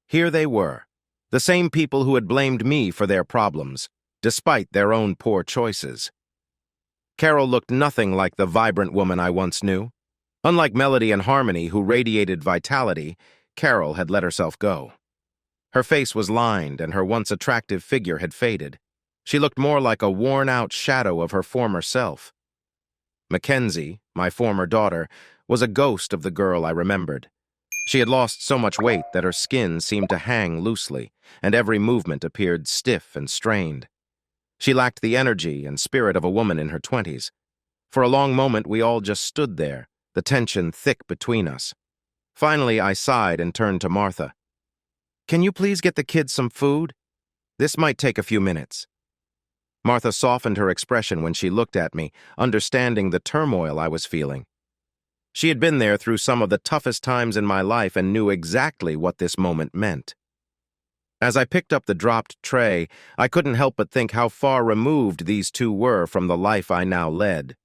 here they were, the same people who had blamed me for their problems, despite their own poor choices. Carol looked nothing like the vibrant woman I once knew. Unlike Melody and Harmony, who radiated vitality, Carol had let herself go. Her face was lined, and her once attractive figure had faded. She looked more like a worn-out shadow of her former self. McKenzie, my former daughter, was a ghost of the girl I remembered. She had lost so much weight that her skin seemed to hang loosely, and every movement appeared stiff and strained. She lacked the energy and spirit of a woman in her 20s. For a long moment, we all just stood there, the tension thick between us. Finally, I sighed and turned to Martha. "Can you please get the kids some food? This might take a few minutes." Martha softened her expression when she looked at me, understanding the turmoil I was feeling. She had been there through some of the toughest times in my life and knew exactly what this moment meant. As I picked up the dropped tray, I couldn't help but think how far removed these two were from the life I now led.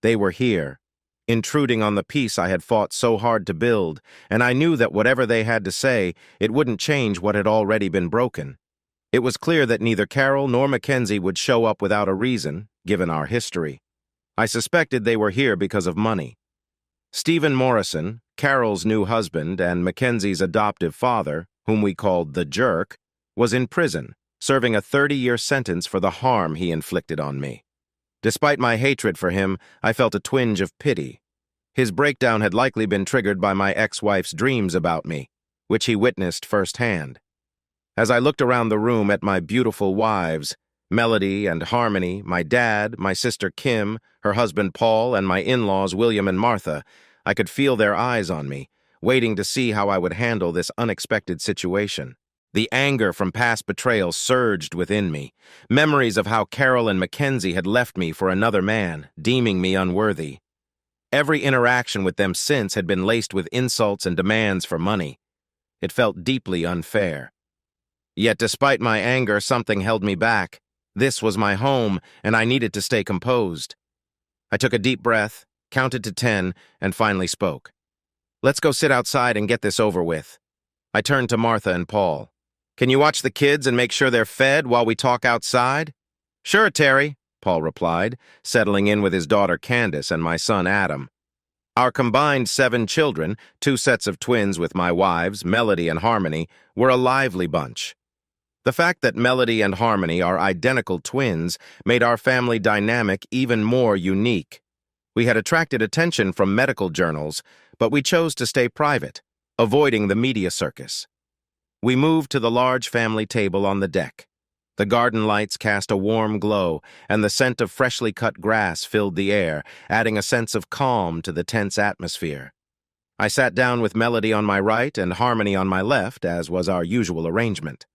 They were here, intruding on the peace I had fought so hard to build, and I knew that whatever they had to say, it wouldn't change what had already been broken. It was clear that neither Carol nor McKenzie would show up without a reason, given our history. I suspected they were here because of money. Stephen Morrison, Carol's new husband and Mackenzie's adoptive father, whom we called the Jerk, was in prison, serving a 30-year sentence for the harm he inflicted on me. Despite my hatred for him, I felt a twinge of pity. His breakdown had likely been triggered by my ex-wife's dreams about me, which he witnessed firsthand. As I looked around the room at my beautiful wives, Melody and Harmony, my dad, my sister Kim, her husband Paul, and my in-laws William and Martha, I could feel their eyes on me, waiting to see how I would handle this unexpected situation. The anger from past betrayal surged within me. Memories of how Carol and McKenzie had left me for another man, deeming me unworthy. Every interaction with them since had been laced with insults and demands for money. It felt deeply unfair. Yet despite my anger, something held me back. This was my home, and I needed to stay composed. I took a deep breath, counted to 10, and finally spoke. "Let's go sit outside and get this over with." I turned to Martha and Paul. "Can you watch the kids and make sure they're fed while we talk outside?" "Sure, Terry," Paul replied, settling in with his daughter Candace and my son Adam. Our combined 7 children, 2 sets of twins with my wives, Melody and Harmony, were a lively bunch. The fact that Melody and Harmony are identical twins made our family dynamic even more unique. We had attracted attention from medical journals, but we chose to stay private, avoiding the media circus. We moved to the large family table on the deck. The garden lights cast a warm glow, and the scent of freshly cut grass filled the air, adding a sense of calm to the tense atmosphere. I sat down with Melody on my right and Harmony on my left, as was our usual arrangement.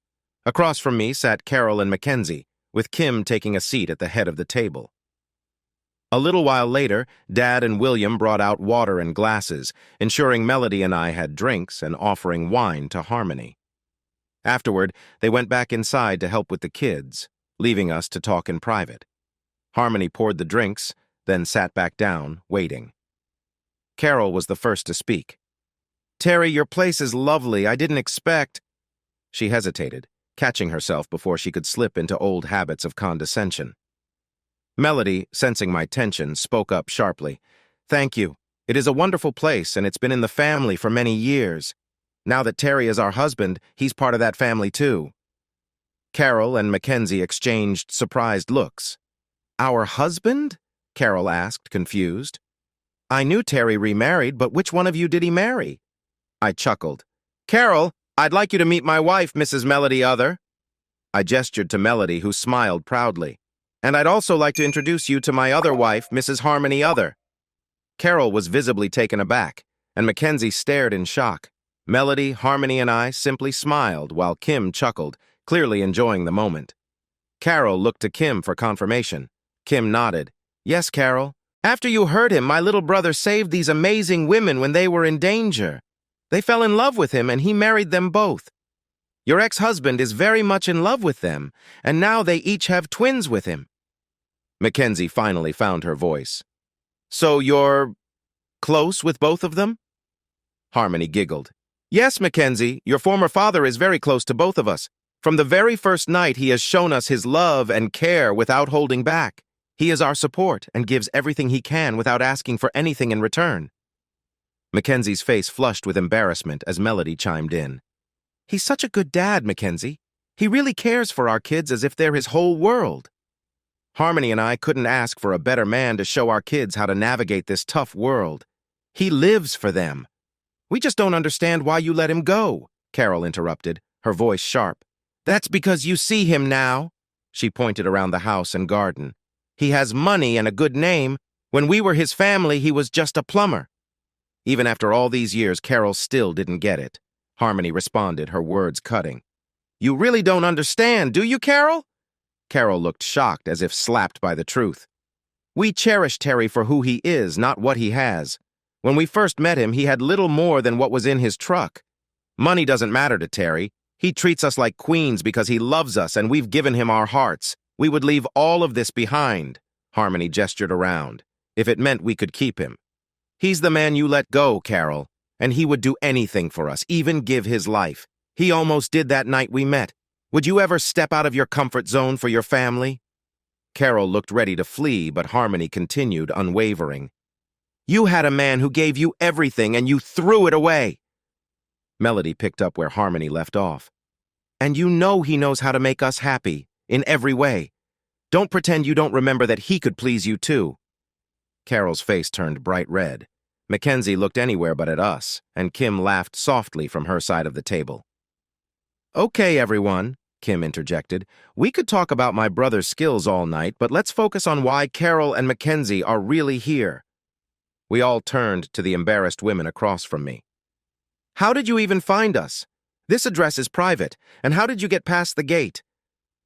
Across from me sat Carol and McKenzie, with Kim taking a seat at the head of the table. A little while later, Dad and William brought out water and glasses, ensuring Melody and I had drinks and offering wine to Harmony. Afterward, they went back inside to help with the kids, leaving us to talk in private. Harmony poured the drinks, then sat back down, waiting. Carol was the first to speak. "Terry, your place is lovely. I didn't expect—" She hesitated, catching herself before she could slip into old habits of condescension. Melody, sensing my tension, spoke up sharply. "Thank you. It is a wonderful place, and it's been in the family for many years. Now that Terry is our husband, he's part of that family too." Carol and McKenzie exchanged surprised looks. "Our husband?" Carol asked, confused. "I knew Terry remarried, but which one of you did he marry?" I chuckled. "Carol, I'd like you to meet my wife, Mrs. Melody Other." I gestured to Melody, who smiled proudly. "And I'd also like to introduce you to my other wife, Mrs. Harmony Other." Carol was visibly taken aback, and McKenzie stared in shock. Melody, Harmony, and I simply smiled, while Kim chuckled, clearly enjoying the moment. Carol looked to Kim for confirmation. Kim nodded. "Yes, Carol. After you heard him, my little brother saved these amazing women when they were in danger. They fell in love with him, and he married them both. Your ex-husband is very much in love with them, and now they each have twins with him." McKenzie finally found her voice. "So you're close with both of them?" Harmony giggled. "Yes, McKenzie, your former father is very close to both of us. From the very first night, he has shown us his love and care without holding back. He is our support and gives everything he can without asking for anything in return." Mackenzie's face flushed with embarrassment as Melody chimed in. "He's such a good dad, McKenzie. He really cares for our kids as if they're his whole world." Harmony and I couldn't ask for a better man to show our kids how to navigate this tough world. He lives for them. "We just don't understand why you let him go," Carol interrupted, her voice sharp. "That's because you see him now." She pointed around the house and garden. "He has money and a good name. When we were his family, he was just a plumber." Even after all these years, Carol still didn't get it. Harmony responded, her words cutting. "You really don't understand, do you, Carol?" Carol looked shocked, as if slapped by the truth. "We cherish Terry for who he is, not what he has. When we first met him, he had little more than what was in his truck. Money doesn't matter to Terry. He treats us like queens because he loves us and we've given him our hearts. We would leave all of this behind," Harmony gestured around, "if it meant we could keep him. He's the man you let go, Carol, and he would do anything for us, even give his life. He almost did that night we met. Would you ever step out of your comfort zone for your family?" Carol looked ready to flee, but Harmony continued, unwavering. "You had a man who gave you everything and you threw it away." Melody picked up where Harmony left off. "And you know he knows how to make us happy, in every way. Don't pretend you don't remember that he could please you too." Carol's face turned bright red. Mackenzie looked anywhere but at us, and Kim laughed softly from her side of the table. "Okay, everyone," Kim interjected. "We could talk about my brother's skills all night, but let's focus on why Carol and Mackenzie are really here." We all turned to the embarrassed women across from me. "How did you even find us? This address is private, and how did you get past the gate?"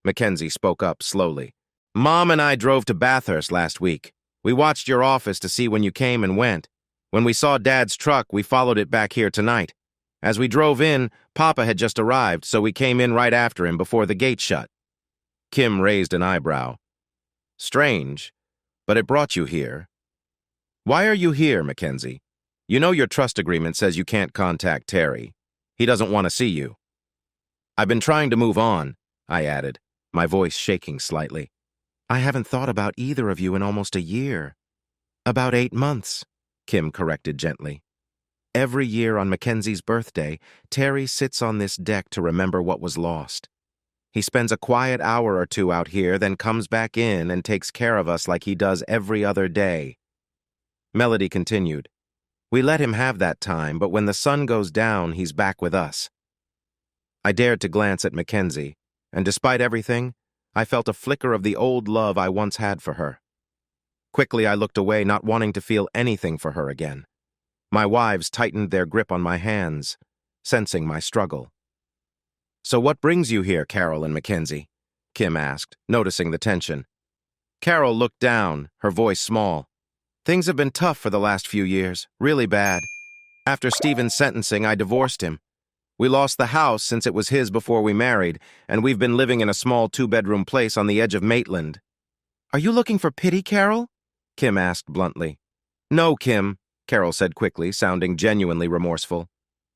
Mackenzie spoke up slowly. "Mom and I drove to Bathurst last week. We watched your office to see when you came and went. When we saw Dad's truck, we followed it back here tonight. As we drove in, Papa had just arrived, so we came in right after him before the gate shut." Kim raised an eyebrow. "Strange, but it brought you here. Why are you here, Mackenzie? You know your trust agreement says you can't contact Terry. He doesn't want to see you." "I've been trying to move on," I added, my voice shaking slightly. "I haven't thought about either of you in almost a year." "About 8 months," Kim corrected gently. "Every year on Mackenzie's birthday, Terry sits on this deck to remember what was lost. He spends a quiet hour or two out here, then comes back in and takes care of us like he does every other day." Melody continued. "We let him have that time, but when the sun goes down, he's back with us." I dared to glance at Mackenzie, and despite everything, I felt a flicker of the old love I once had for her. Quickly, I looked away, not wanting to feel anything for her again. My wives tightened their grip on my hands, sensing my struggle. "So what brings you here, Carol and Mackenzie?" Kim asked, noticing the tension. Carol looked down, her voice small. "Things have been tough for the last few years, really bad. After Stephen's sentencing, I divorced him. We lost the house since it was his before we married, and we've been living in a small 2-bedroom place on the edge of Maitland." "Are you looking for pity, Carol?" Kim asked bluntly. "No, Kim," Carol said quickly, sounding genuinely remorseful.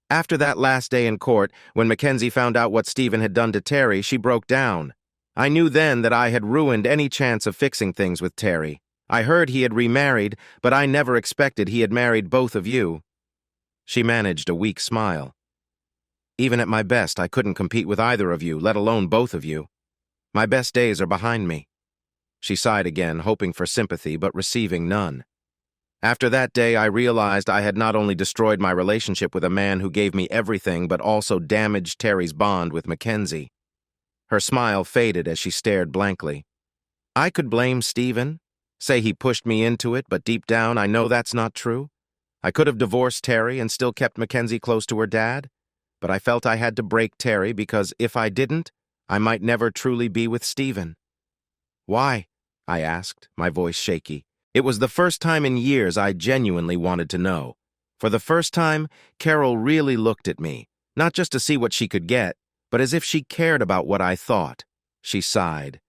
"After that last day in court, when Mackenzie found out what Stephen had done to Terry, she broke down. I knew then that I had ruined any chance of fixing things with Terry. I heard he had remarried, but I never expected he had married both of you." She managed a weak smile. "Even at my best, I couldn't compete with either of you, let alone both of you. My best days are behind me." She sighed again, hoping for sympathy, but receiving none. After that day, I realized I had not only destroyed my relationship with a man who gave me everything, but also damaged Terry's bond with Mackenzie. Her smile faded as she stared blankly. I could blame Stephen, say he pushed me into it, but deep down I know that's not true. I could have divorced Terry and still kept Mackenzie close to her dad, but I felt I had to break Terry because if I didn't, I might never truly be with Stephen. "Why?" I asked, my voice shaky. It was the first time in years I genuinely wanted to know. For the first time, Carol really looked at me, not just to see what she could get, but as if she cared about what I thought. She sighed.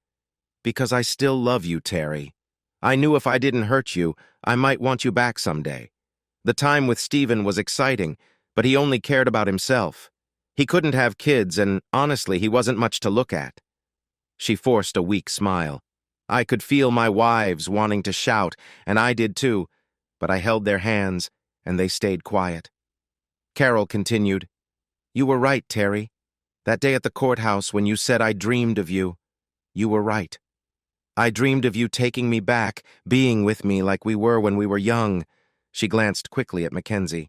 "Because I still love you, Terry. I knew if I didn't hurt you, I might want you back someday. The time with Stephen was exciting, but he only cared about himself. He couldn't have kids, and honestly, he wasn't much to look at." She forced a weak smile. I could feel my wives wanting to shout, and I did too, but I held their hands, and they stayed quiet. Carol continued, "You were right, Terry. That day at the courthouse when you said I dreamed of you, you were right. I dreamed of you taking me back, being with me like we were when we were young." She glanced quickly at McKenzie.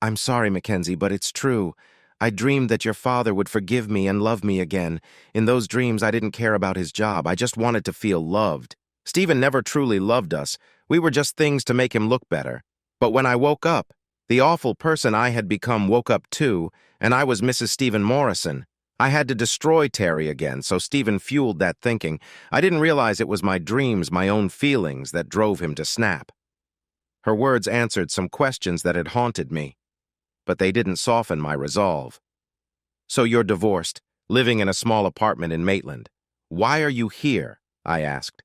"I'm sorry, McKenzie, but it's true. I dreamed that your father would forgive me and love me again. In those dreams, I didn't care about his job. I just wanted to feel loved. Stephen never truly loved us. We were just things to make him look better. But when I woke up, the awful person I had become woke up too, and I was Mrs. Stephen Morrison. I had to destroy Terry again, so Stephen fueled that thinking. I didn't realize it was my dreams, my own feelings, that drove him to snap." Her words answered some questions that had haunted me, but they didn't soften my resolve. "So you're divorced, living in a small apartment in Maitland. Why are you here?" I asked.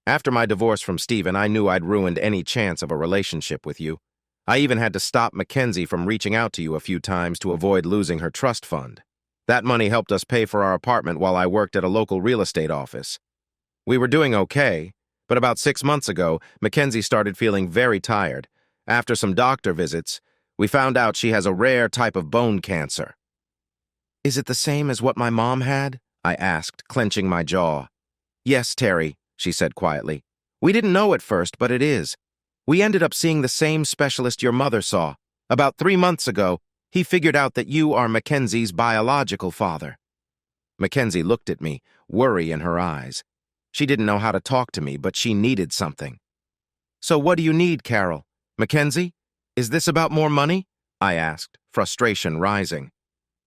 "After my divorce from Stephen, I knew I'd ruined any chance of a relationship with you. I even had to stop McKenzie from reaching out to you a few times to avoid losing her trust fund. That money helped us pay for our apartment while I worked at a local real estate office. We were doing okay, but about 6 months ago, McKenzie started feeling very tired. After some doctor visits, we found out she has a rare type of bone cancer." "Is it the same as what my mom had?" I asked, clenching my jaw. "Yes, Terry," she said quietly. "We didn't know at first, but it is. We ended up seeing the same specialist your mother saw. About 3 months ago, he figured out that you are Mackenzie's biological father." Mackenzie looked at me, worry in her eyes. She didn't know how to talk to me, but she needed something. "So what do you need, Carol? Mackenzie? Is this about more money?" I asked, frustration rising.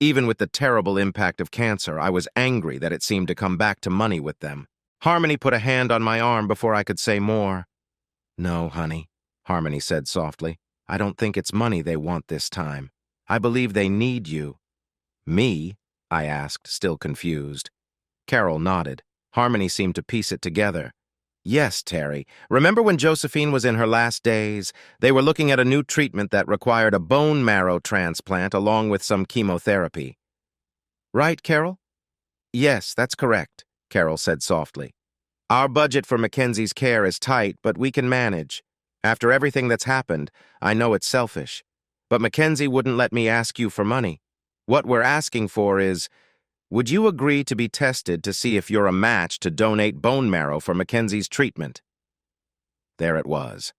Even with the terrible impact of cancer, I was angry that it seemed to come back to money with them. Harmony put a hand on my arm before I could say more. "No, honey," Harmony said softly. "I don't think it's money they want this time. I believe they need you." "Me?" I asked, still confused. Carol nodded. Harmony seemed to piece it together. "Yes, Terry. Remember when Josephine was in her last days? They were looking at a new treatment that required a bone marrow transplant along with some chemotherapy." "Right, Carol?" "Yes, that's correct," Carol said softly. "Our budget for Mackenzie's care is tight, but we can manage. After everything that's happened, I know it's selfish. But Mackenzie wouldn't let me ask you for money. What we're asking for is, would you agree to be tested to see if you're a match to donate bone marrow for Mackenzie's treatment?" There it was.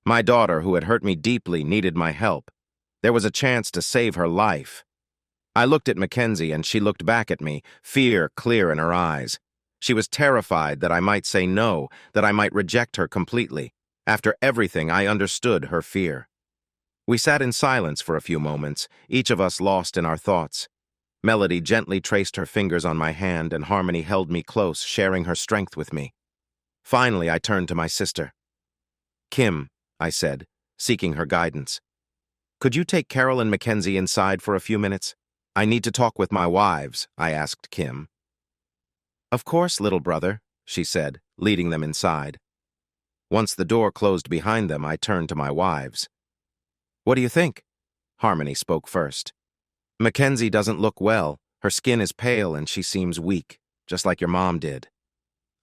My daughter, who had hurt me deeply, needed my help. There was a chance to save her life. I looked at Mackenzie, and she looked back at me, fear clear in her eyes. She was terrified that I might say no, that I might reject her completely. After everything, I understood her fear. We sat in silence for a few moments, each of us lost in our thoughts. Melody gently traced her fingers on my hand, and Harmony held me close, sharing her strength with me. Finally, I turned to my sister. "Kim," I said, seeking her guidance, "could you take Carol and Mackenzie inside for a few minutes? I need to talk with my wives," I asked Kim. "Of course, little brother," she said, leading them inside. Once the door closed behind them, I turned to my wives. "What do you think?" Harmony spoke first. "Mackenzie doesn't look well. Her skin is pale and she seems weak, just like your mom did."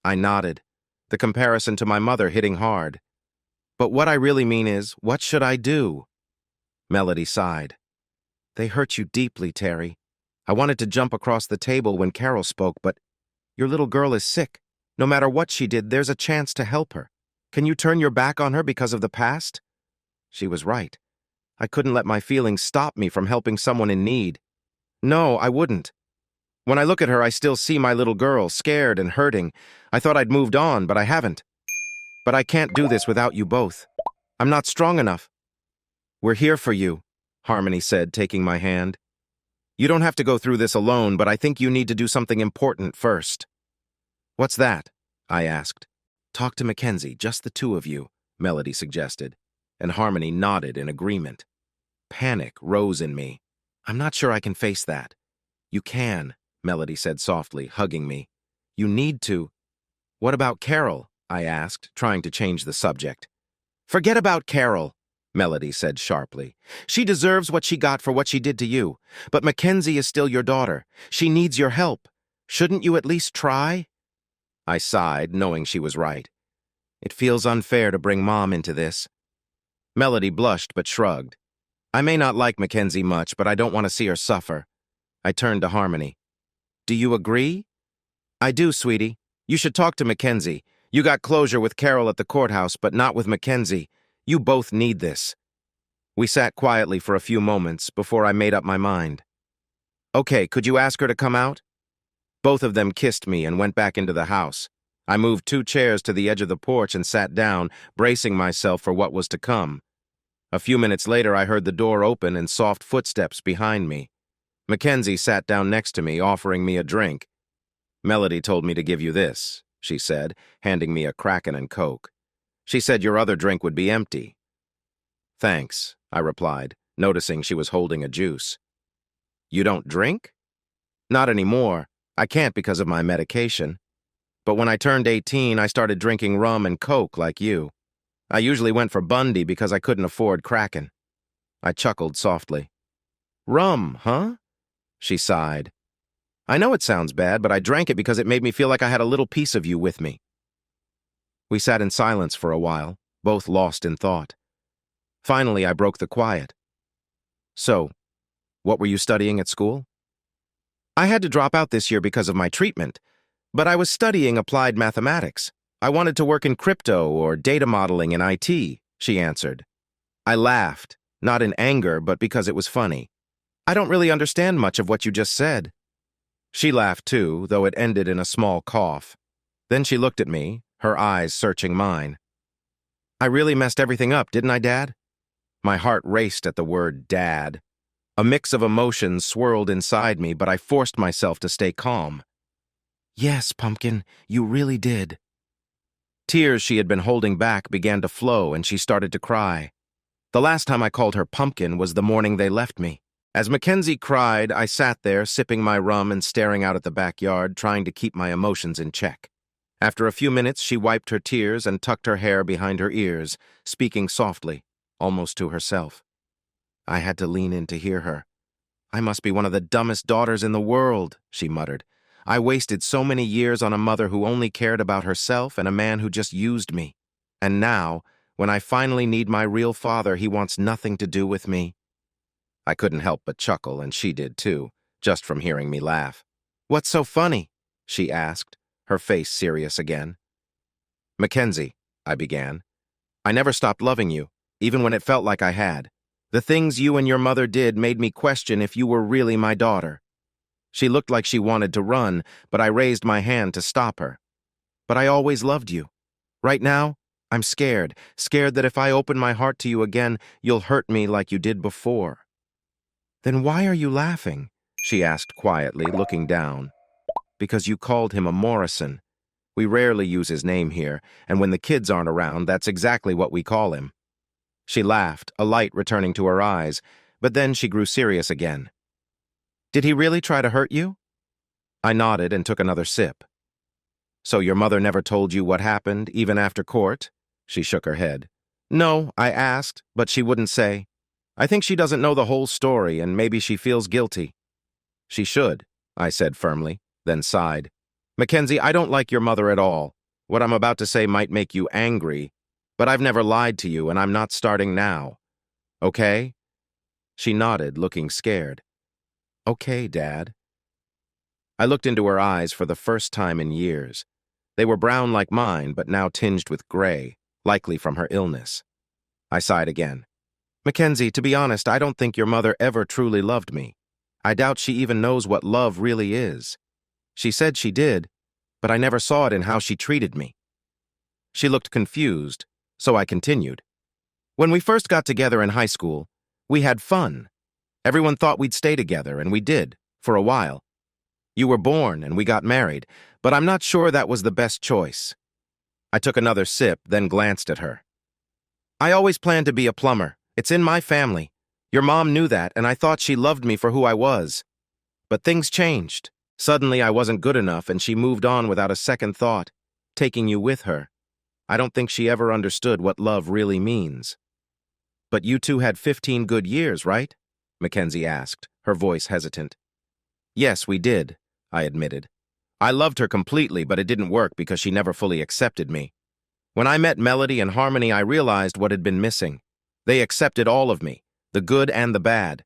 I nodded, the comparison to my mother hitting hard. "But what I really mean is, what should I do?" Melody sighed. "They hurt you deeply, Terry. I wanted to jump across the table when Carol spoke, but your little girl is sick. No matter what she did, there's a chance to help her. Can you turn your back on her because of the past?" She was right. I couldn't let my feelings stop me from helping someone in need. "No, I wouldn't. When I look at her, I still see my little girl, scared and hurting. I thought I'd moved on, but I haven't. But I can't do this without you both. I'm not strong enough." "We're here for you," Harmony said, taking my hand. "You don't have to go through this alone, but I think you need to do something important first." "What's that?" I asked. "Talk to Mackenzie, just the two of you," Melody suggested, and Harmony nodded in agreement. Panic rose in me. "I'm not sure I can face that. You can, Melody said softly, hugging me. You need to. What about Carol? I asked, trying to change the subject. Forget about Carol, Melody said sharply. She deserves what she got for what she did to you. But McKenzie is still your daughter. She needs your help. Shouldn't you at least try? I sighed, knowing she was right. It feels unfair to bring Mom into this. Melody blushed but shrugged. I may not like McKenzie much, but I don't want to see her suffer. I turned to Harmony. Do you agree? I do, sweetie. You should talk to McKenzie. You got closure with Carol at the courthouse, but not with McKenzie. You both need this. We sat quietly for a few moments before I made up my mind. Okay, could you ask her to come out? Both of them kissed me and went back into the house. I moved 2 chairs to the edge of the porch and sat down, bracing myself for what was to come. A few minutes later, I heard the door open and soft footsteps behind me. McKenzie sat down next to me, offering me a drink. Melody told me to give you this, she said, handing me a Kraken and Coke. She said your other drink would be empty. Thanks, I replied, noticing she was holding a juice. You don't drink? Not anymore. I can't because of my medication. But when I turned 18, I started drinking rum and Coke like you. I usually went for Bundy because I couldn't afford Kraken. I chuckled softly. Rum, huh? She sighed. I know it sounds bad, but I drank it because it made me feel like I had a little piece of you with me. We sat in silence for a while, both lost in thought. Finally, I broke the quiet. So, what were you studying at school? I had to drop out this year because of my treatment, but I was studying applied mathematics. I wanted to work in crypto or data modeling in IT, she answered. I laughed, not in anger, but because it was funny. I don't really understand much of what you just said. She laughed too, though it ended in a small cough. Then she looked at me, her eyes searching mine. I really messed everything up, didn't I, Dad? My heart raced at the word Dad. A mix of emotions swirled inside me, but I forced myself to stay calm. Yes, Pumpkin, you really did. Tears she had been holding back began to flow, and she started to cry. The last time I called her Pumpkin was the morning they left me. As McKenzie cried, I sat there, sipping my rum and staring out at the backyard, trying to keep my emotions in check. After a few minutes, she wiped her tears and tucked her hair behind her ears, speaking softly, almost to herself. I had to lean in to hear her. I must be one of the dumbest daughters in the world, she muttered. I wasted so many years on a mother who only cared about herself and a man who just used me. And now, when I finally need my real father, he wants nothing to do with me. I couldn't help but chuckle, and she did too, just from hearing me laugh. What's so funny? She asked, her face serious again. McKenzie, I began. I never stopped loving you, even when it felt like I had. The things you and your mother did made me question if you were really my daughter. She looked like she wanted to run, but I raised my hand to stop her. But I always loved you. Right now, I'm scared that if I open my heart to you again, you'll hurt me like you did before. Then why are you laughing? She asked quietly, looking down. Because you called him a Morrison. We rarely use his name here, and when the kids aren't around, that's exactly what we call him. She laughed, a light returning to her eyes, but then she grew serious again. Did he really try to hurt you? I nodded and took another sip. So your mother never told you what happened, even after court? She shook her head. No, I asked, but she wouldn't say. I think she doesn't know the whole story, and maybe she feels guilty. She should, I said firmly, then sighed. McKenzie, I don't like your mother at all. What I'm about to say might make you angry, but I've never lied to you, and I'm not starting now. Okay? She nodded, looking scared. Okay, Dad. I looked into her eyes for the first time in years. They were brown like mine, but now tinged with gray, likely from her illness. I sighed again. McKenzie, to be honest, I don't think your mother ever truly loved me. I doubt she even knows what love really is. She said she did, but I never saw it in how she treated me. She looked confused, so I continued. When we first got together in high school, we had fun. Everyone thought we'd stay together, and we did, for a while. You were born, and we got married, but I'm not sure that was the best choice. I took another sip, then glanced at her. I always planned to be a plumber. It's in my family. Your mom knew that, and I thought she loved me for who I was. But things changed. Suddenly I wasn't good enough and she moved on without a second thought, taking you with her. I don't think she ever understood what love really means. But you two had 15 good years, right? McKenzie asked, her voice hesitant. Yes, we did, I admitted. I loved her completely, but it didn't work because she never fully accepted me. When I met Melody and Harmony, I realized what had been missing. They accepted all of me, the good and the bad.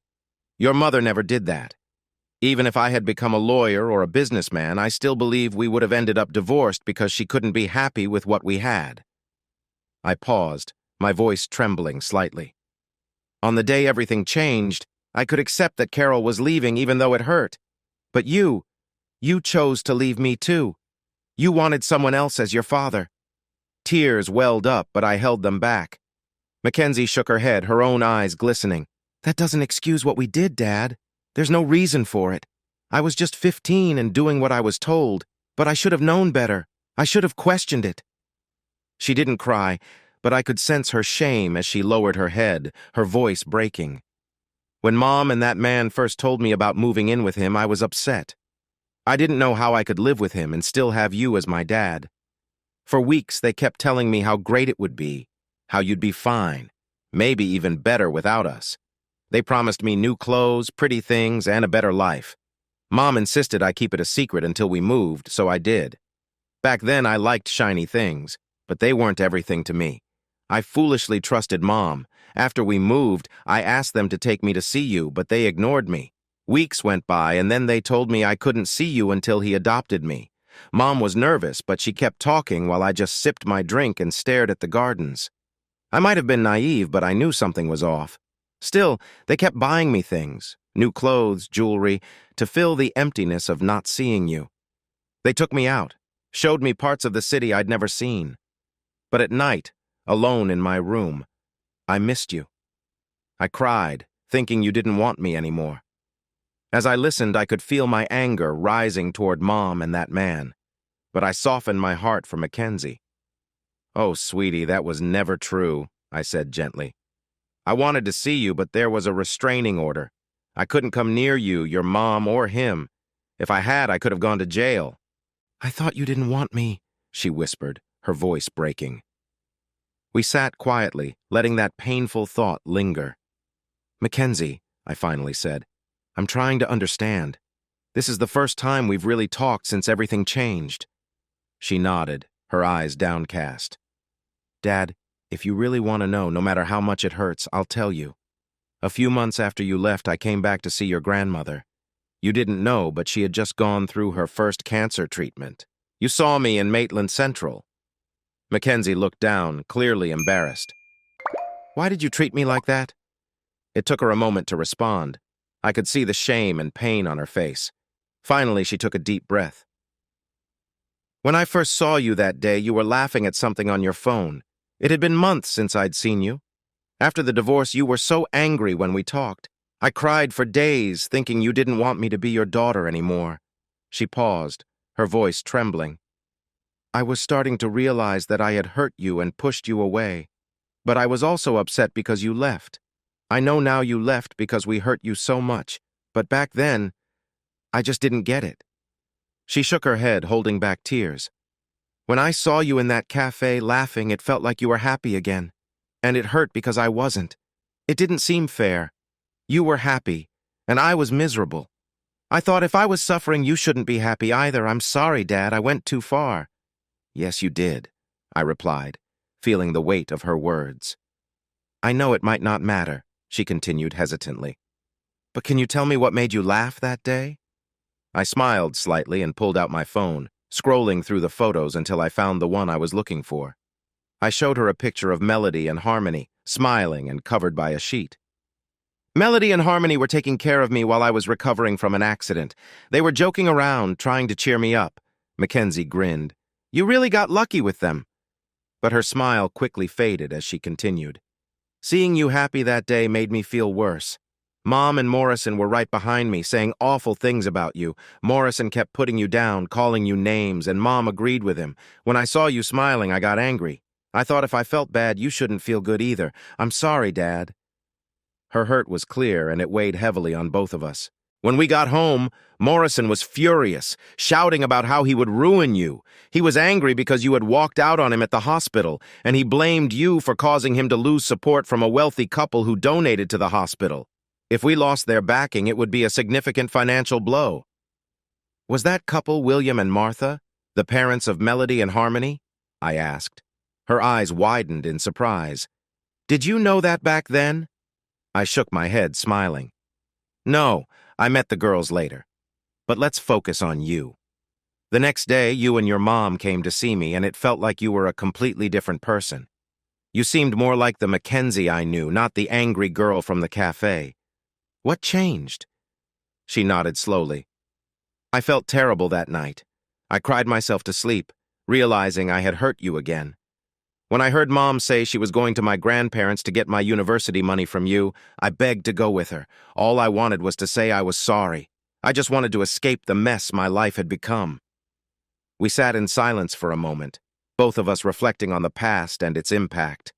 Your mother never did that. Even if I had become a lawyer or a businessman, I still believe we would have ended up divorced because she couldn't be happy with what we had. I paused, my voice trembling slightly. On the day everything changed, I could accept that Carol was leaving even though it hurt. But you chose to leave me too. You wanted someone else as your father. Tears welled up, but I held them back. McKenzie shook her head, her own eyes glistening. That doesn't excuse what we did, Dad. There's no reason for it. I was just 15 and doing what I was told, but I should have known better. I should have questioned it. She didn't cry, but I could sense her shame as she lowered her head, her voice breaking. When Mom and that man first told me about moving in with him, I was upset. I didn't know how I could live with him and still have you as my dad. For weeks, they kept telling me how great it would be, how you'd be fine, maybe even better without us. They promised me new clothes, pretty things, and a better life. Mom insisted I keep it a secret until we moved, so I did. Back then, I liked shiny things, but they weren't everything to me. I foolishly trusted Mom. After we moved, I asked them to take me to see you, but they ignored me. Weeks went by, and then they told me I couldn't see you until he adopted me. Mom was nervous, but she kept talking while I just sipped my drink and stared at the gardens. I might have been naive, but I knew something was off. Still, they kept buying me things, new clothes, jewelry, to fill the emptiness of not seeing you. They took me out, showed me parts of the city I'd never seen. But at night, alone in my room, I missed you. I cried, thinking you didn't want me anymore. As I listened, I could feel my anger rising toward Mom and that man, but I softened my heart for McKenzie. Oh, sweetie, that was never true, I said gently. I wanted to see you, but there was a restraining order. I couldn't come near you, your mom, or him. If I had, I could have gone to jail. I thought you didn't want me, she whispered, her voice breaking. We sat quietly, letting that painful thought linger. McKenzie, I finally said, I'm trying to understand. This is the first time we've really talked since everything changed. She nodded, her eyes downcast. Dad, if you really want to know, no matter how much it hurts, I'll tell you. A few months after you left, I came back to see your grandmother. You didn't know, but she had just gone through her first cancer treatment. You saw me in Maitland Central. McKenzie looked down, clearly embarrassed. Why did you treat me like that? It took her a moment to respond. I could see the shame and pain on her face. Finally, she took a deep breath. When I first saw you that day, you were laughing at something on your phone. It had been months since I'd seen you. After the divorce, you were so angry when we talked. I cried for days, thinking you didn't want me to be your daughter anymore. She paused, her voice trembling. I was starting to realize that I had hurt you and pushed you away. But I was also upset because you left. I know now you left because we hurt you so much, but back then, I just didn't get it. She shook her head, holding back tears. When I saw you in that cafe laughing, it felt like you were happy again. And it hurt because I wasn't. It didn't seem fair. You were happy, and I was miserable. I thought if I was suffering, you shouldn't be happy either. I'm sorry, Dad, I went too far. Yes, you did, I replied, feeling the weight of her words. I know it might not matter, she continued hesitantly. But can you tell me what made you laugh that day? I smiled slightly and pulled out my phone, scrolling through the photos until I found the one I was looking for. I showed her a picture of Melody and Harmony, smiling and covered by a sheet. Melody and Harmony were taking care of me while I was recovering from an accident. They were joking around, trying to cheer me up. McKenzie grinned. You really got lucky with them. But her smile quickly faded as she continued. Seeing you happy that day made me feel worse. Mom and Morrison were right behind me, saying awful things about you. Morrison kept putting you down, calling you names, and Mom agreed with him. When I saw you smiling, I got angry. I thought if I felt bad, you shouldn't feel good either. I'm sorry, Dad. Her hurt was clear, and it weighed heavily on both of us. When we got home, Morrison was furious, shouting about how he would ruin you. He was angry because you had walked out on him at the hospital, and he blamed you for causing him to lose support from a wealthy couple who donated to the hospital. If we lost their backing, it would be a significant financial blow. Was that couple William and Martha, the parents of Melody and Harmony? I asked. Her eyes widened in surprise. Did you know that back then? I shook my head, smiling. No, I met the girls later. But let's focus on you. The next day, you and your mom came to see me, and it felt like you were a completely different person. You seemed more like the McKenzie I knew, not the angry girl from the cafe. What changed? She nodded slowly. I felt terrible that night. I cried myself to sleep, realizing I had hurt you again. When I heard Mom say she was going to my grandparents to get my university money from you, I begged to go with her. All I wanted was to say I was sorry. I just wanted to escape the mess my life had become. We sat in silence for a moment, both of us reflecting on the past and its impact.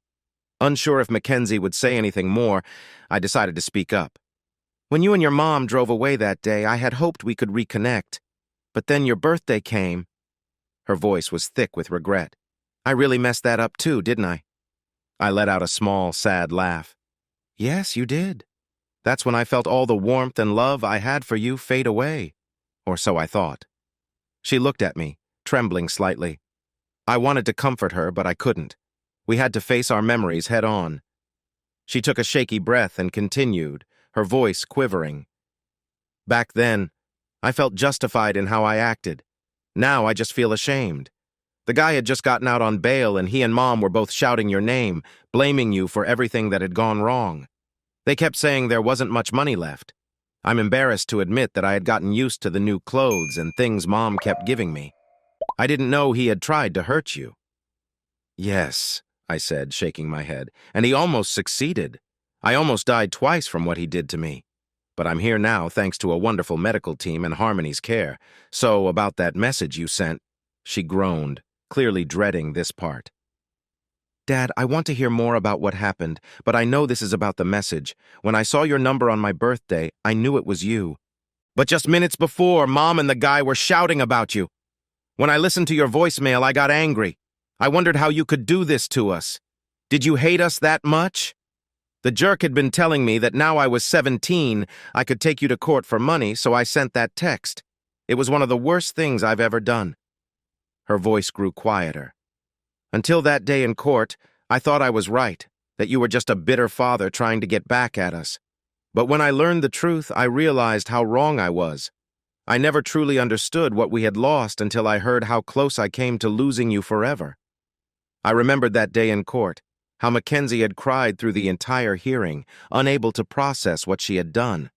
Unsure if McKenzie would say anything more, I decided to speak up. When you and your mom drove away that day, I had hoped we could reconnect. But then your birthday came. Her voice was thick with regret. I really messed that up too, didn't I? I let out a small, sad laugh. Yes, you did. That's when I felt all the warmth and love I had for you fade away. Or so I thought. She looked at me, trembling slightly. I wanted to comfort her, but I couldn't. We had to face our memories head on. She took a shaky breath and continued, her voice quivering. Back then, I felt justified in how I acted. Now I just feel ashamed. The guy had just gotten out on bail, and he and Mom were both shouting your name, blaming you for everything that had gone wrong. They kept saying there wasn't much money left. I'm embarrassed to admit that I had gotten used to the new clothes and things Mom kept giving me. I didn't know he had tried to hurt you. Yes, I said, shaking my head, and he almost succeeded. I almost died twice from what he did to me. But I'm here now thanks to a wonderful medical team and Harmony's care. So, about that message you sent, she groaned, clearly dreading this part. Dad, I want to hear more about what happened, but I know this is about the message. When I saw your number on my birthday, I knew it was you. But just minutes before, Mom and the guy were shouting about you. When I listened to your voicemail, I got angry. I wondered how you could do this to us. Did you hate us that much? The jerk had been telling me that now I was 17, I could take you to court for money, so I sent that text. It was one of the worst things I've ever done. Her voice grew quieter. Until that day in court, I thought I was right, that you were just a bitter father trying to get back at us. But when I learned the truth, I realized how wrong I was. I never truly understood what we had lost until I heard how close I came to losing you forever. I remembered that day in court, how McKenzie had cried through the entire hearing, unable to process what she had done.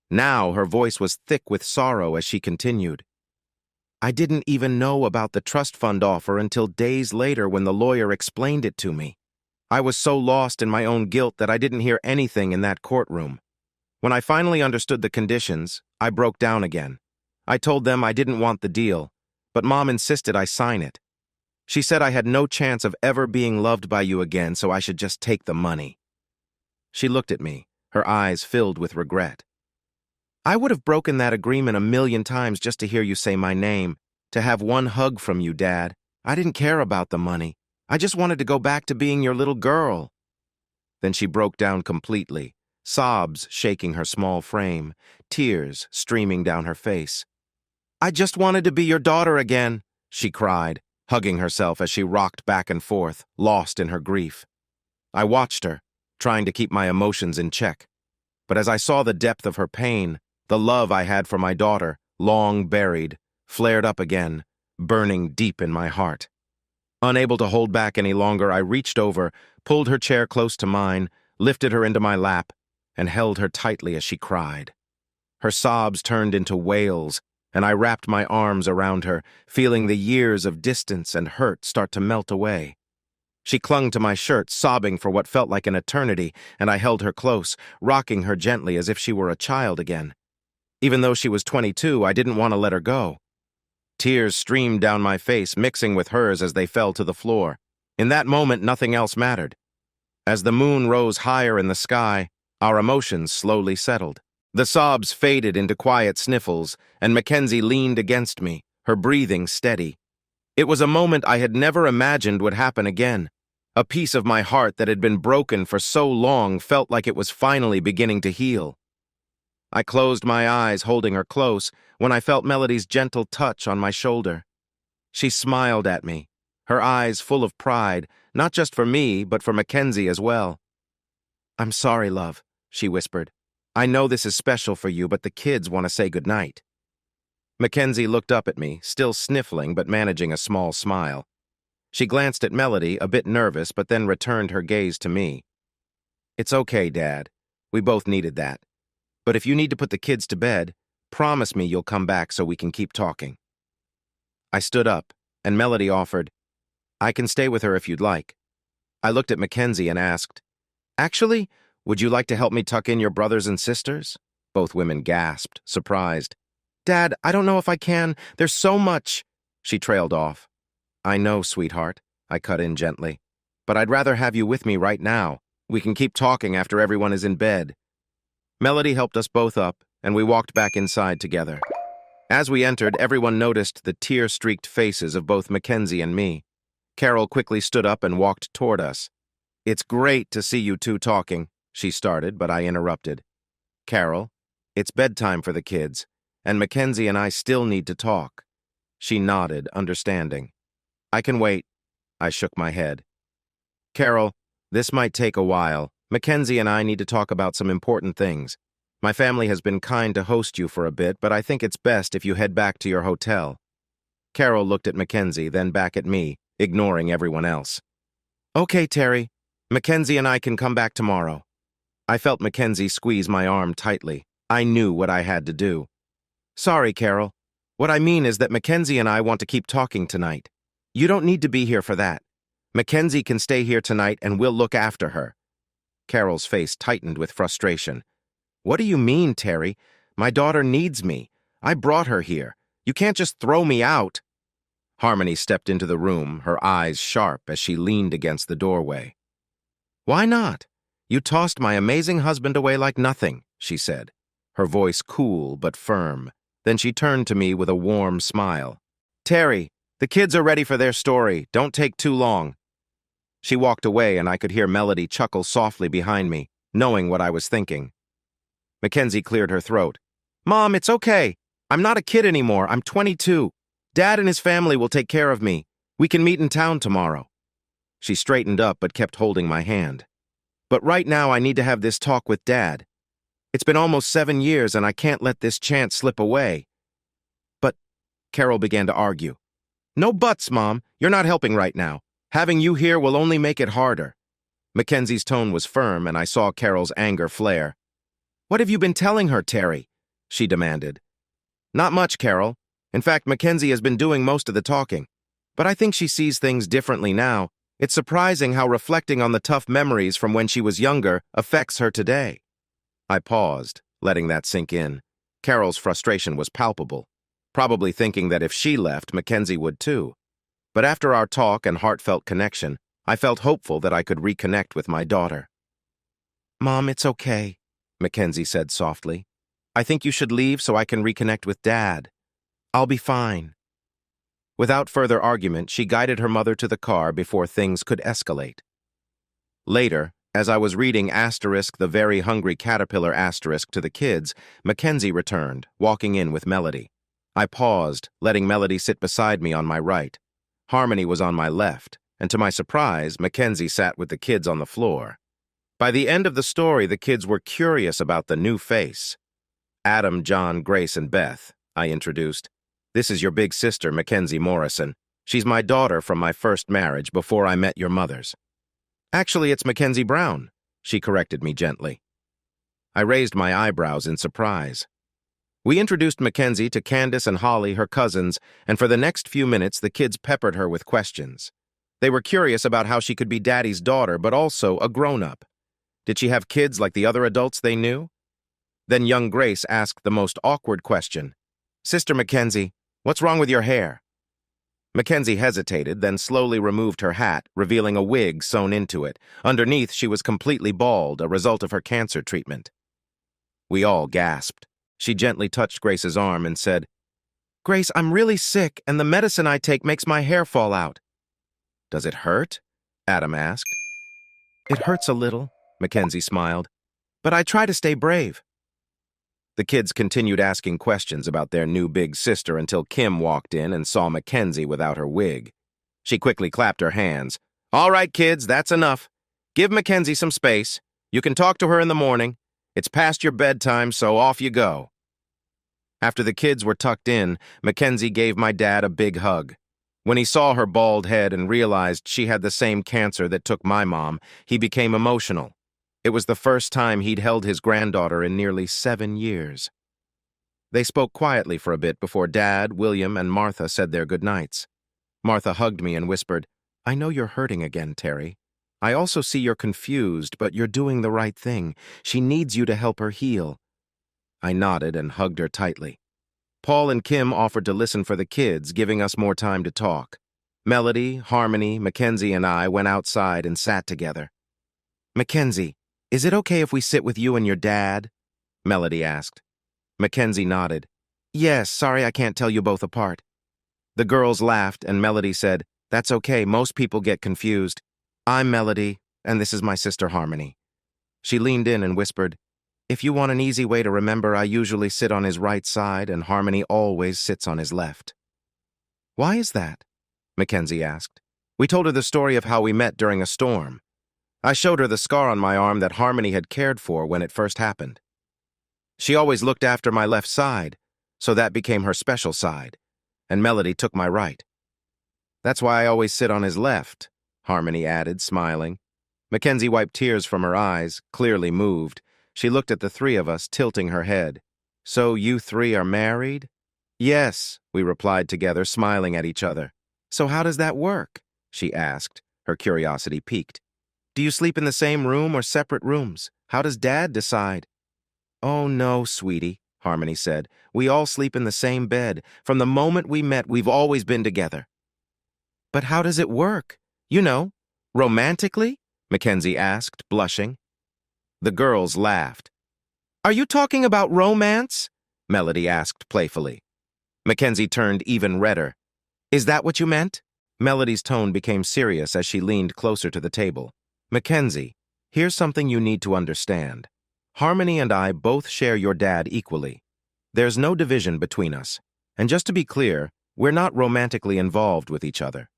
Now her voice was thick with sorrow as she continued. I didn't even know about the trust fund offer until days later when the lawyer explained it to me. I was so lost in my own guilt that I didn't hear anything in that courtroom. When I finally understood the conditions, I broke down again. I told them I didn't want the deal, but Mom insisted I sign it. She said I had no chance of ever being loved by you again, so I should just take the money. She looked at me, her eyes filled with regret. I would have broken that agreement 1,000,000 times just to hear you say my name, to have one hug from you, Dad. I didn't care about the money. I just wanted to go back to being your little girl. Then she broke down completely, sobs shaking her small frame, tears streaming down her face. I just wanted to be your daughter again, she cried, hugging herself as she rocked back and forth, lost in her grief. I watched her, trying to keep my emotions in check. But as I saw the depth of her pain, the love I had for my daughter, long buried, flared up again, burning deep in my heart. Unable to hold back any longer, I reached over, pulled her chair close to mine, lifted her into my lap, and held her tightly as she cried. Her sobs turned into wails, and I wrapped my arms around her, feeling the years of distance and hurt start to melt away. She clung to my shirt, sobbing for what felt like an eternity, and I held her close, rocking her gently as if she were a child again. Even though she was 22, I didn't want to let her go. Tears streamed down my face, mixing with hers as they fell to the floor. In that moment, nothing else mattered. As the moon rose higher in the sky, our emotions slowly settled. The sobs faded into quiet sniffles, and McKenzie leaned against me, her breathing steady. It was a moment I had never imagined would happen again. A piece of my heart that had been broken for so long felt like it was finally beginning to heal. I closed my eyes, holding her close, when I felt Melody's gentle touch on my shoulder. She smiled at me, her eyes full of pride, not just for me, but for McKenzie as well. "I'm sorry, love," she whispered. "I know this is special for you, but the kids want to say goodnight." McKenzie looked up at me, still sniffling but managing a small smile. She glanced at Melody, a bit nervous, but then returned her gaze to me. "It's okay, Dad. We both needed that. But if you need to put the kids to bed, promise me you'll come back so we can keep talking." I stood up, and Melody offered, "I can stay with her if you'd like." I looked at McKenzie and asked, "Actually, would you like to help me tuck in your brothers and sisters?" Both women gasped, surprised. "Dad, I don't know if I can. There's so much." She trailed off. "I know, sweetheart," I cut in gently. "But I'd rather have you with me right now. We can keep talking after everyone is in bed." Melody helped us both up, and we walked back inside together. As we entered, everyone noticed the tear-streaked faces of both McKenzie and me. Carol quickly stood up and walked toward us. "It's great to see you two talking," she started, but I interrupted. "Carol, it's bedtime for the kids, and McKenzie and I still need to talk." She nodded, understanding. "I can wait." I shook my head. "Carol, this might take a while. McKenzie and I need to talk about some important things. My family has been kind to host you for a bit, but I think it's best if you head back to your hotel." Carol looked at McKenzie, then back at me, ignoring everyone else. "Okay, Terry. McKenzie and I can come back tomorrow." I felt McKenzie squeeze my arm tightly. I knew what I had to do. "Sorry, Carol. What I mean is that McKenzie and I want to keep talking tonight. You don't need to be here for that. McKenzie can stay here tonight and we'll look after her." Carol's face tightened with frustration. "What do you mean, Terry? My daughter needs me. I brought her here. You can't just throw me out." Harmony stepped into the room, her eyes sharp as she leaned against the doorway. "Why not? You tossed my amazing husband away like nothing," she said, her voice cool but firm. Then she turned to me with a warm smile. "Terry, the kids are ready for their story. Don't take too long." She walked away, and I could hear Melody chuckle softly behind me, knowing what I was thinking. McKenzie cleared her throat. "Mom, it's okay. I'm not a kid anymore. I'm 22. Dad and his family will take care of me. We can meet in town tomorrow." She straightened up but kept holding my hand. "But right now I need to have this talk with Dad. It's been almost 7 years and I can't let this chance slip away." "But," Carol began to argue. "No buts, Mom. You're not helping right now. Having you here will only make it harder." Mackenzie's tone was firm, and I saw Carol's anger flare. "What have you been telling her, Terry?" she demanded. "Not much, Carol. In fact, Mackenzie has been doing most of the talking. But I think she sees things differently now. It's surprising how reflecting on the tough memories from when she was younger affects her today." I paused, letting that sink in. Carol's frustration was palpable, probably thinking that if she left, Mackenzie would too. But after our talk and heartfelt connection, I felt hopeful that I could reconnect with my daughter. "Mom, it's okay," Mackenzie said softly. "I think you should leave so I can reconnect with Dad. I'll be fine." Without further argument, she guided her mother to the car before things could escalate. Later, as I was reading **The Very Hungry Caterpillar** to the kids, Mackenzie returned, walking in with Melody. I paused, letting Melody sit beside me on my right. Harmony was on my left, and to my surprise, Mackenzie sat with the kids on the floor. By the end of the story, the kids were curious about the new face. "Adam, John, Grace, and Beth," I introduced. "This is your big sister, Mackenzie Morrison. She's my daughter from my first marriage before I met your mother's." "Actually, it's Mackenzie Brown," she corrected me gently. I raised my eyebrows in surprise. We introduced Mackenzie to Candace and Holly, her cousins, and for the next few minutes the kids peppered her with questions. They were curious about how she could be Daddy's daughter, but also a grown-up. Did she have kids like the other adults they knew? Then young Grace asked the most awkward question. "Sister Mackenzie, what's wrong with your hair?" Mackenzie hesitated, then slowly removed her hat, revealing a wig sewn into it. Underneath, she was completely bald, a result of her cancer treatment. We all gasped. She gently touched Grace's arm and said, "Grace, I'm really sick, and the medicine I take makes my hair fall out." "Does it hurt?" Adam asked. "It hurts a little," McKenzie smiled, "but I try to stay brave." The kids continued asking questions about their new big sister until Kim walked in and saw McKenzie without her wig. She quickly clapped her hands. "All right, kids, that's enough. Give McKenzie some space. You can talk to her in the morning. It's past your bedtime, so off you go." After the kids were tucked in, McKenzie gave my dad a big hug. When he saw her bald head and realized she had the same cancer that took my mom, he became emotional. It was the first time he'd held his granddaughter in nearly 7 years. They spoke quietly for a bit before Dad, William, and Martha said their goodnights. Martha hugged me and whispered, "I know you're hurting again, Terry. I also see you're confused, but you're doing the right thing. She needs you to help her heal." I nodded and hugged her tightly. Paul and Kim offered to listen for the kids, giving us more time to talk. Melody, Harmony, McKenzie, and I went outside and sat together. "McKenzie, is it okay if we sit with you and your dad?" Melody asked. McKenzie nodded. "Yes, sorry I can't tell you both apart." The girls laughed, and Melody said, "That's okay, most people get confused. I'm Melody, and this is my sister Harmony." She leaned in and whispered, "If you want an easy way to remember, I usually sit on his right side, and Harmony always sits on his left." "Why is that?" McKenzie asked. We told her the story of how we met during a storm. I showed her the scar on my arm that Harmony had cared for when it first happened. She always looked after my left side, so that became her special side, and Melody took my right. "That's why I always sit on his left," Harmony added, smiling. McKenzie wiped tears from her eyes, clearly moved. She looked at the three of us, tilting her head. "So you three are married?" "Yes," we replied together, smiling at each other. "So how does that work?" she asked, her curiosity piqued. "Do you sleep in the same room or separate rooms? How does Dad decide?" "Oh, no, sweetie," Harmony said. "We all sleep in the same bed. From the moment we met, we've always been together." "But how does it work? You know, romantically?" McKenzie asked, blushing. The girls laughed. "Are you talking about romance?" Melody asked playfully. McKenzie turned even redder. "Is that what you meant?" Melody's tone became serious as she leaned closer to the table. "McKenzie, here's something you need to understand. Harmony and I both share your dad equally. There's no division between us. And just to be clear, we're not romantically involved with each other.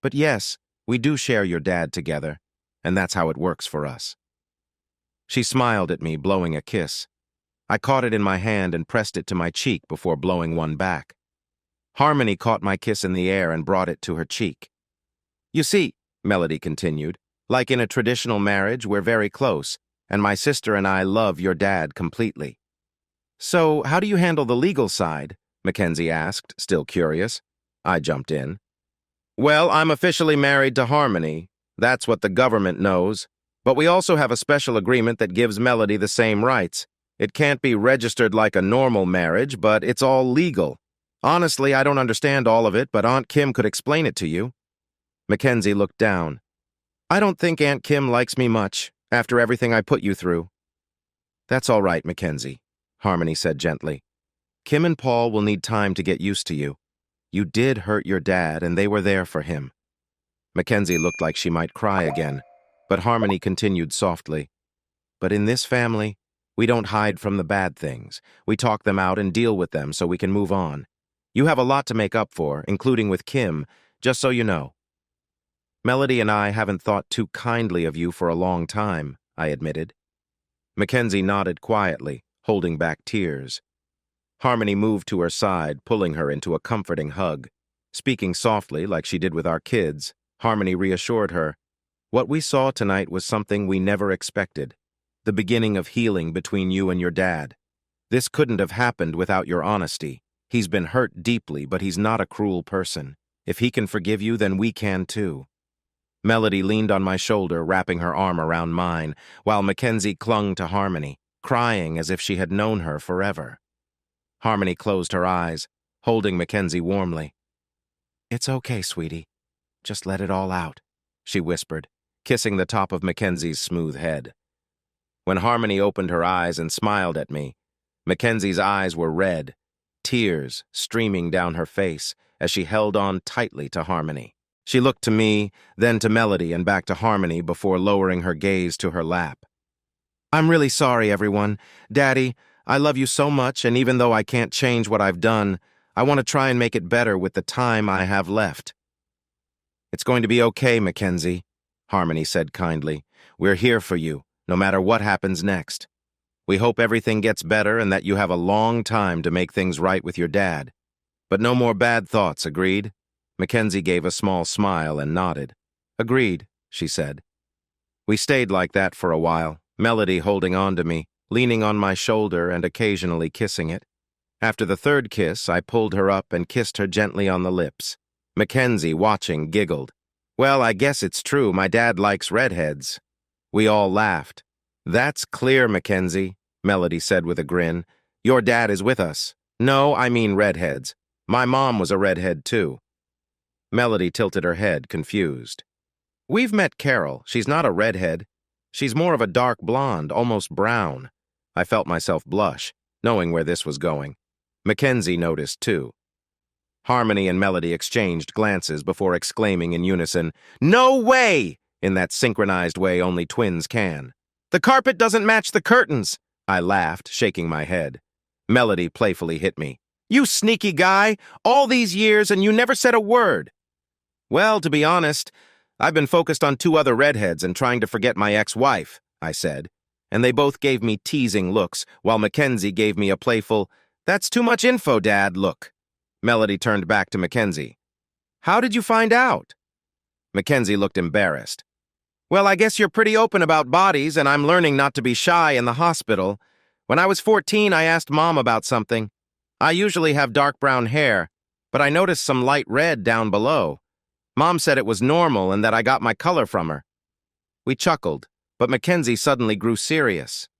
But yes, we do share your dad together, and that's how it works for us." She smiled at me, blowing a kiss. I caught it in my hand and pressed it to my cheek before blowing one back. Harmony caught my kiss in the air and brought it to her cheek. "You see," Melody continued, "like in a traditional marriage, we're very close, and my sister and I love your dad completely." "So, how do you handle the legal side?" McKenzie asked, still curious. I jumped in. "Well, I'm officially married to Harmony. That's what the government knows. But we also have a special agreement that gives Melody the same rights. It can't be registered like a normal marriage, but it's all legal. Honestly, I don't understand all of it, but Aunt Kim could explain it to you." McKenzie looked down. "I don't think Aunt Kim likes me much, after everything I put you through." "That's all right, McKenzie," Harmony said gently. "Kim and Paul will need time to get used to you. You did hurt your dad, and they were there for him." McKenzie looked like she might cry again, but Harmony continued softly. "But in this family, we don't hide from the bad things. We talk them out and deal with them so we can move on. You have a lot to make up for, including with Kim, just so you know." "Melody and I haven't thought too kindly of you for a long time," I admitted. McKenzie nodded quietly, holding back tears. Harmony moved to her side, pulling her into a comforting hug. Speaking softly, like she did with our kids, Harmony reassured her, "What we saw tonight was something we never expected. The beginning of healing between you and your dad. This couldn't have happened without your honesty. He's been hurt deeply, but he's not a cruel person. If he can forgive you, then we can too." Melody leaned on my shoulder, wrapping her arm around mine, while Mackenzie clung to Harmony, crying as if she had known her forever. Harmony closed her eyes, holding Mackenzie warmly. "It's okay, sweetie. Just let it all out," she whispered, kissing the top of Mackenzie's smooth head. When Harmony opened her eyes and smiled at me, Mackenzie's eyes were red, tears streaming down her face as she held on tightly to Harmony. She looked to me, then to Melody and back to Harmony before lowering her gaze to her lap. "I'm really sorry, everyone. Daddy, I love you so much, and even though I can't change what I've done, I want to try and make it better with the time I have left." "It's going to be okay, Mackenzie," Harmony said kindly. "We're here for you, no matter what happens next. We hope everything gets better and that you have a long time to make things right with your dad. But no more bad thoughts, agreed?" Mackenzie gave a small smile and nodded. "Agreed," she said. We stayed like that for a while, Melody holding on to me, leaning on my shoulder and occasionally kissing it. After the third kiss, I pulled her up and kissed her gently on the lips. Mackenzie, watching, giggled. "Well, I guess it's true. My dad likes redheads." We all laughed. "That's clear, Mackenzie," Melody said with a grin. "Your dad is with us." "No, I mean redheads. My mom was a redhead, too." Melody tilted her head, confused. "We've met Carol. She's not a redhead. She's more of a dark blonde, almost brown." I felt myself blush, knowing where this was going. Mackenzie noticed, too. Harmony and Melody exchanged glances before exclaiming in unison, "No way!" in that synchronized way only twins can. "The carpet doesn't match the curtains," I laughed, shaking my head. Melody playfully hit me. "You sneaky guy! All these years and you never said a word." "Well, to be honest, I've been focused on two other redheads and trying to forget my ex-wife," I said, and they both gave me teasing looks, while Mackenzie gave me a playful, "That's too much info, Dad," look. Melody turned back to Mackenzie. "How did you find out?" Mackenzie looked embarrassed. "Well, I guess you're pretty open about bodies, and I'm learning not to be shy in the hospital. When I was 14, I asked Mom about something. I usually have dark brown hair, but I noticed some light red down below. Mom said it was normal and that I got my color from her." We chuckled, but Mackenzie suddenly grew serious.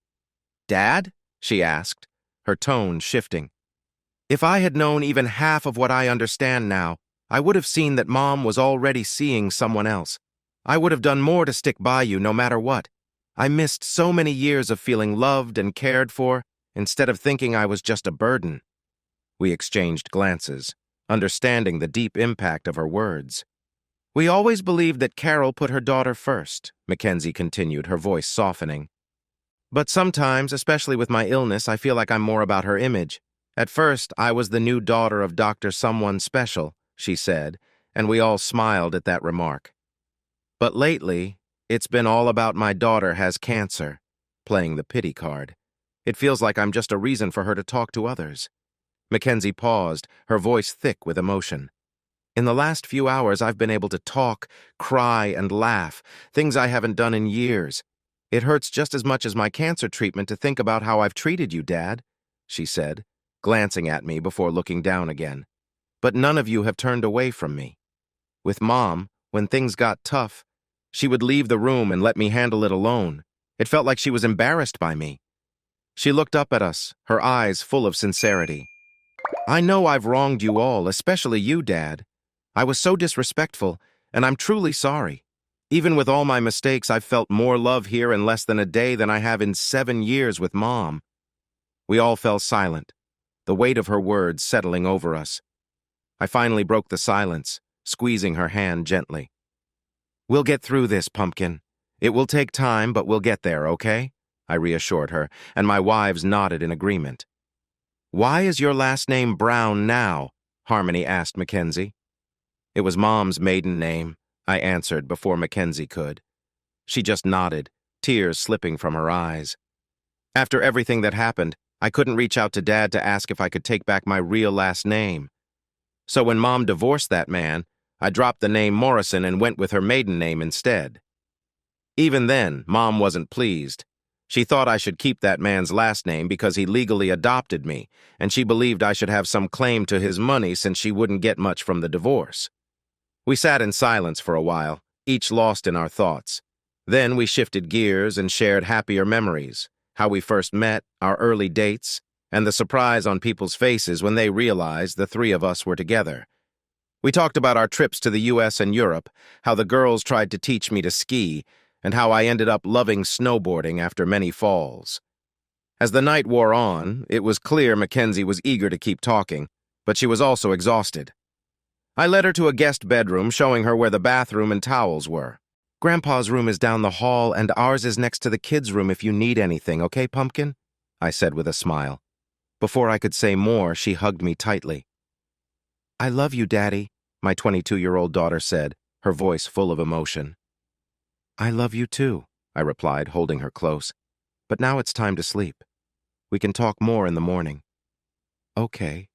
"Dad?" she asked, her tone shifting. If I had known even half of what I understand now, I would have seen that Mom was already seeing someone else. I would have done more to stick by you no matter what. I missed so many years of feeling loved and cared for, instead of thinking I was just a burden. We exchanged glances, understanding the deep impact of her words. "We always believed that Carol put her daughter first," Mackenzie continued, her voice softening. "But sometimes, especially with my illness, I feel like I'm more about her image. At first, I was the new daughter of Dr. Someone Special," she said, and we all smiled at that remark. "But lately, it's been all about my daughter has cancer," playing the pity card. "It feels like I'm just a reason for her to talk to others." Mackenzie paused, her voice thick with emotion. "In the last few hours, I've been able to talk, cry, and laugh, things I haven't done in years. It hurts just as much as my cancer treatment to think about how I've treated you, Dad," she said, glancing at me before looking down again. "But none of you have turned away from me. With Mom, when things got tough, she would leave the room and let me handle it alone. It felt like she was embarrassed by me." She looked up at us, her eyes full of sincerity. "I know I've wronged you all, especially you, Dad. I was so disrespectful, and I'm truly sorry. Even with all my mistakes, I've felt more love here in less than a day than I have in 7 years with Mom." We all fell silent, the weight of her words settling over us. I finally broke the silence, squeezing her hand gently. "We'll get through this, Pumpkin. It will take time, but we'll get there, okay?" I reassured her, and my wives nodded in agreement. "Why is your last name Brown now?" Harmony asked Mackenzie. "It was Mom's maiden name," I answered before Mackenzie could. She just nodded, tears slipping from her eyes. After everything that happened, I couldn't reach out to Dad to ask if I could take back my real last name. So when Mom divorced that man, I dropped the name Morrison and went with her maiden name instead. Even then, Mom wasn't pleased. She thought I should keep that man's last name because he legally adopted me, and she believed I should have some claim to his money since she wouldn't get much from the divorce. We sat in silence for a while, each lost in our thoughts. Then we shifted gears and shared happier memories, how we first met, our early dates, and the surprise on people's faces when they realized the three of us were together. We talked about our trips to the US and Europe, how the girls tried to teach me to ski, and how I ended up loving snowboarding after many falls. As the night wore on, it was clear McKenzie was eager to keep talking, but she was also exhausted. I led her to a guest bedroom, showing her where the bathroom and towels were. "Grandpa's room is down the hall, and ours is next to the kids' room if you need anything, okay, Pumpkin?" I said with a smile. Before I could say more, she hugged me tightly. "I love you, Daddy," my 22-year-old daughter said, her voice full of emotion. "I love you too," I replied, holding her close. "But now it's time to sleep. We can talk more in the morning." "Okay,"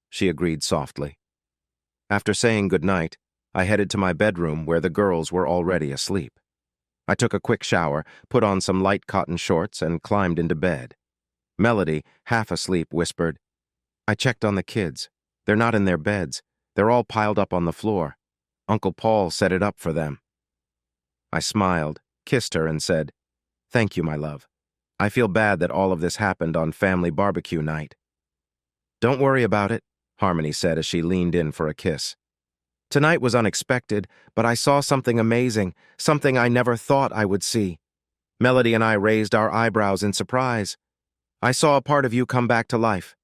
she agreed softly. After saying goodnight, I headed to my bedroom where the girls were already asleep. I took a quick shower, put on some light cotton shorts, and climbed into bed. Melody, half asleep, whispered, "I checked on the kids. They're not in their beds. They're all piled up on the floor. Uncle Paul set it up for them." I smiled, kissed her, and said, "Thank you, my love. I feel bad that all of this happened on family barbecue night." "Don't worry about it," Harmony said as she leaned in for a kiss. "Tonight was unexpected, but I saw something amazing, something I never thought I would see." Melody and I raised our eyebrows in surprise. "I saw a part of you come back to life.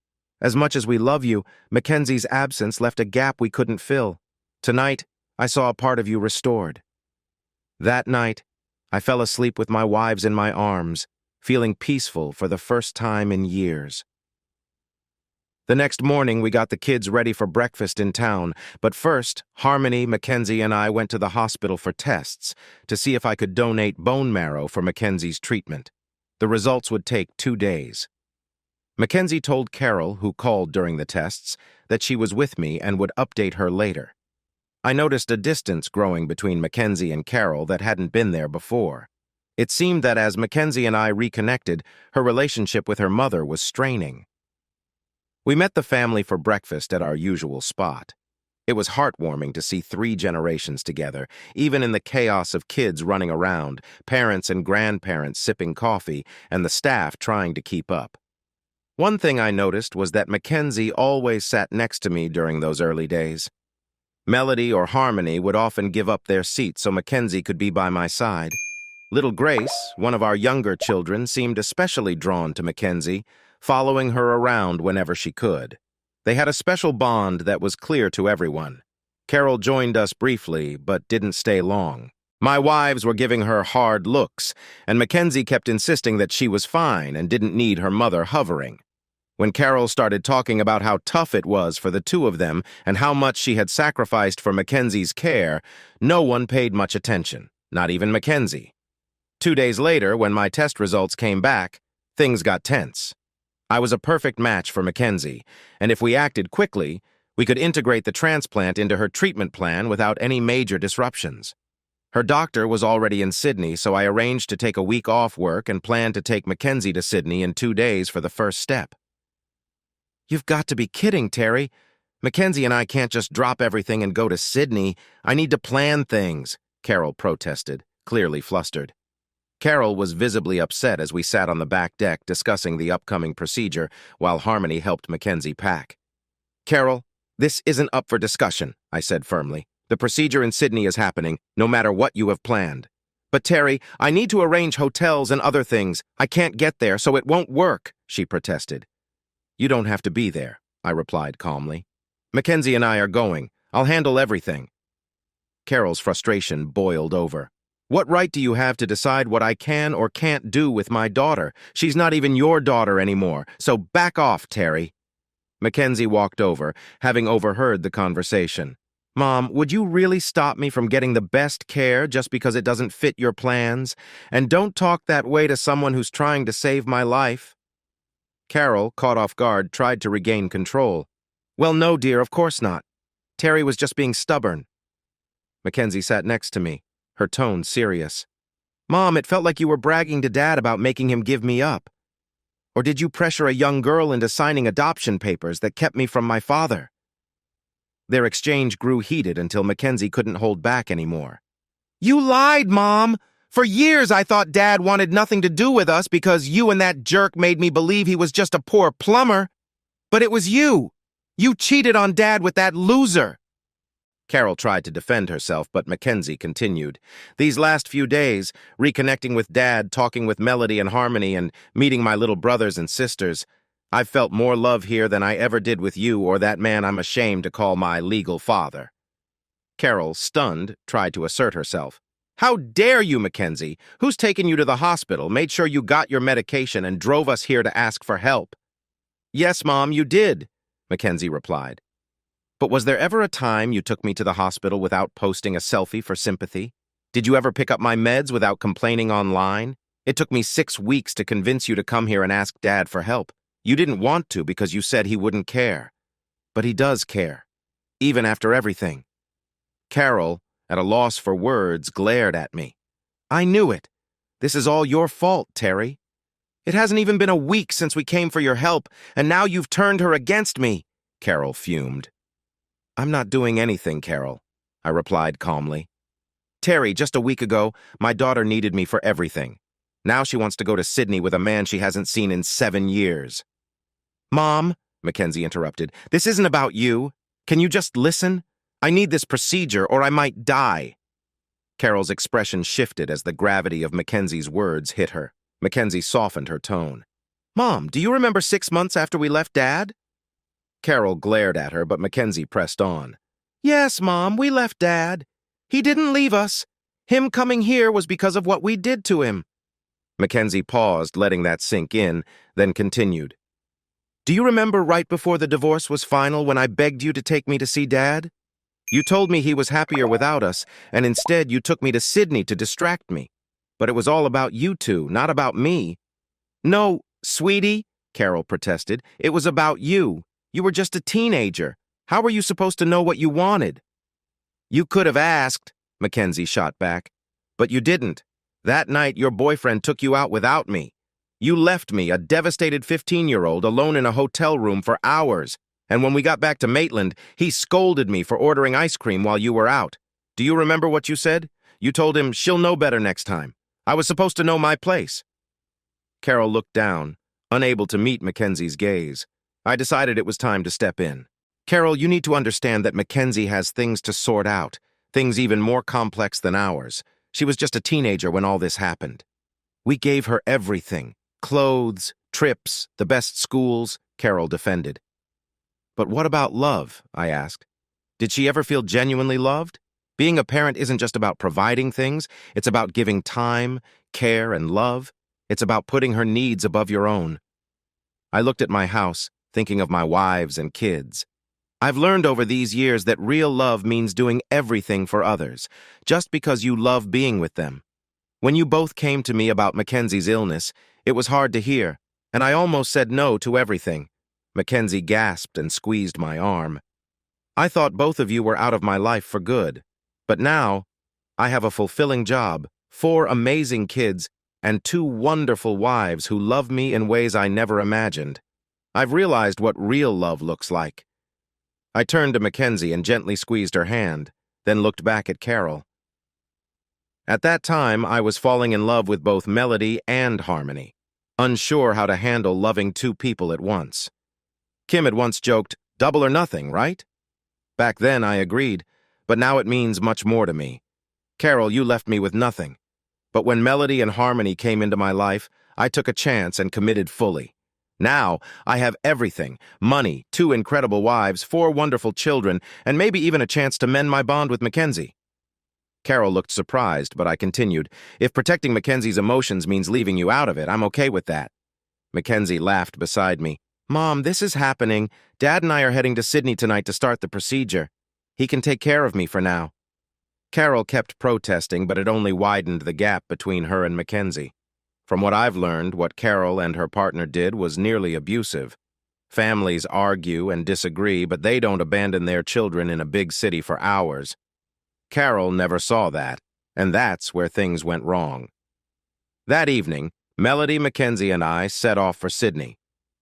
As much as we love you, Mackenzie's absence left a gap we couldn't fill. Tonight, I saw a part of you restored." That night, I fell asleep with my wives in my arms, feeling peaceful for the first time in years. The next morning, we got the kids ready for breakfast in town, but first, Harmony, McKenzie, and I went to the hospital for tests to see if I could donate bone marrow for Mackenzie's treatment. The results would take 2 days. McKenzie told Carol, who called during the tests, that she was with me and would update her later. I noticed a distance growing between McKenzie and Carol that hadn't been there before. It seemed that as McKenzie and I reconnected, her relationship with her mother was straining. We met the family for breakfast at our usual spot. It was heartwarming to see 3 generations together, even in the chaos of kids running around, parents and grandparents sipping coffee, and the staff trying to keep up. One thing I noticed was that McKenzie always sat next to me during those early days. Melody or Harmony would often give up their seat so McKenzie could be by my side. Little Grace, one of our younger children, seemed especially drawn to McKenzie, following her around whenever she could. They had a special bond that was clear to everyone. Carol joined us briefly, but didn't stay long. My wives were giving her hard looks, and McKenzie kept insisting that she was fine and didn't need her mother hovering. When Carol started talking about how tough it was for the 2 of them and how much she had sacrificed for Mackenzie's care, no one paid much attention, not even McKenzie. 2 days later, when my test results came back, things got tense. I was a perfect match for McKenzie, and if we acted quickly, we could integrate the transplant into her treatment plan without any major disruptions. Her doctor was already in Sydney, so I arranged to take a week off work and planned to take McKenzie to Sydney in 2 days for the first step. "You've got to be kidding, Terry. McKenzie and I can't just drop everything and go to Sydney. I need to plan things," Carol protested, clearly flustered. Carol was visibly upset as we sat on the back deck discussing the upcoming procedure while Harmony helped McKenzie pack. "Carol, this isn't up for discussion," I said firmly. "The procedure in Sydney is happening, no matter what you have planned." "But Terry, I need to arrange hotels and other things. I can't get there, so it won't work," she protested. "You don't have to be there," I replied calmly. "McKenzie and I are going. I'll handle everything." Carol's frustration boiled over. "What right do you have to decide what I can or can't do with my daughter? She's not even your daughter anymore, so back off, Terry." McKenzie walked over, having overheard the conversation. "Mom, would you really stop me from getting the best care just because it doesn't fit your plans? And don't talk that way to someone who's trying to save my life." Carol, caught off guard, tried to regain control. "Well, no, dear, of course not. Terry was just being stubborn." McKenzie sat next to me, her tone serious. "Mom, it felt like you were bragging to Dad about making him give me up. Or did you pressure a young girl into signing adoption papers that kept me from my father?" Their exchange grew heated until McKenzie couldn't hold back anymore. "You lied, Mom! For years I thought Dad wanted nothing to do with us because you and that jerk made me believe he was just a poor plumber. But it was you! You cheated on Dad with that loser!" Carol tried to defend herself, but McKenzie continued. These last few days, reconnecting with Dad, talking with Melody and Harmony, and meeting my little brothers and sisters, I've felt more love here than I ever did with you or that man I'm ashamed to call my legal father. Carol, stunned, tried to assert herself. How dare you, McKenzie? Who's taken you to the hospital, made sure you got your medication, and drove us here to ask for help? Yes, Mom, you did, McKenzie replied. But was there ever a time you took me to the hospital without posting a selfie for sympathy? Did you ever pick up my meds without complaining online? It took me 6 weeks to convince you to come here and ask Dad for help. You didn't want to because you said he wouldn't care. But he does care, even after everything. Carol, at a loss for words, glared at me. I knew it. This is all your fault, Terry. It hasn't even been a week since we came for your help, and now you've turned her against me, Carol fumed. I'm not doing anything, Carol, I replied calmly. Terry, just a week ago, my daughter needed me for everything. Now she wants to go to Sydney with a man she hasn't seen in 7 years. Mom, McKenzie interrupted, this isn't about you. Can you just listen? I need this procedure or I might die. Carol's expression shifted as the gravity of McKenzie's words hit her. McKenzie softened her tone. Mom, do you remember 6 months after we left Dad? Carol glared at her, but McKenzie pressed on. Yes, Mom, we left Dad. He didn't leave us. Him coming here was because of what we did to him. McKenzie paused, letting that sink in, then continued. Do you remember right before the divorce was final when I begged you to take me to see Dad? You told me he was happier without us, and instead you took me to Sydney to distract me. But it was all about you two, not about me. No, sweetie, Carol protested. It was about you. You were just a teenager. How were you supposed to know what you wanted? You could have asked, McKenzie shot back. But you didn't. That night, your boyfriend took you out without me. You left me, a devastated 15-year-old, alone in a hotel room for hours. And when we got back to Maitland, he scolded me for ordering ice cream while you were out. Do you remember what you said? You told him, she'll know better next time. I was supposed to know my place. Carol looked down, unable to meet McKenzie's gaze. I decided it was time to step in. Carol, you need to understand that McKenzie has things to sort out, things even more complex than ours. She was just a teenager when all this happened. We gave her everything, clothes, trips, the best schools, Carol defended. But what about love? I asked. Did she ever feel genuinely loved? Being a parent isn't just about providing things, it's about giving time, care, and love. It's about putting her needs above your own. I looked at my house, thinking of my wives and kids. I've learned over these years that real love means doing everything for others, just because you love being with them. When you both came to me about Mackenzie's illness, it was hard to hear, and I almost said no to everything. Mackenzie gasped and squeezed my arm. I thought both of you were out of my life for good, but now I have a fulfilling job, 4 amazing kids, and 2 wonderful wives who love me in ways I never imagined. I've realized what real love looks like. I turned to Mackenzie and gently squeezed her hand, then looked back at Carol. At that time, I was falling in love with both Melody and Harmony, unsure how to handle loving 2 people at once. Kim had once joked, double or nothing, right? Back then, I agreed, but now it means much more to me. Carol, you left me with nothing. But when Melody and Harmony came into my life, I took a chance and committed fully. Now, I have everything, money, 2 incredible wives, 4 wonderful children, and maybe even a chance to mend my bond with Mackenzie. Carol looked surprised, but I continued, if protecting Mackenzie's emotions means leaving you out of it, I'm okay with that. Mackenzie laughed beside me. Mom, this is happening. Dad and I are heading to Sydney tonight to start the procedure. He can take care of me for now. Carol kept protesting, but it only widened the gap between her and Mackenzie. From what I've learned, what Carol and her partner did was nearly abusive. Families argue and disagree, but they don't abandon their children in a big city for hours. Carol never saw that, and that's where things went wrong. That evening, Melody, Mackenzie, and I set off for Sydney.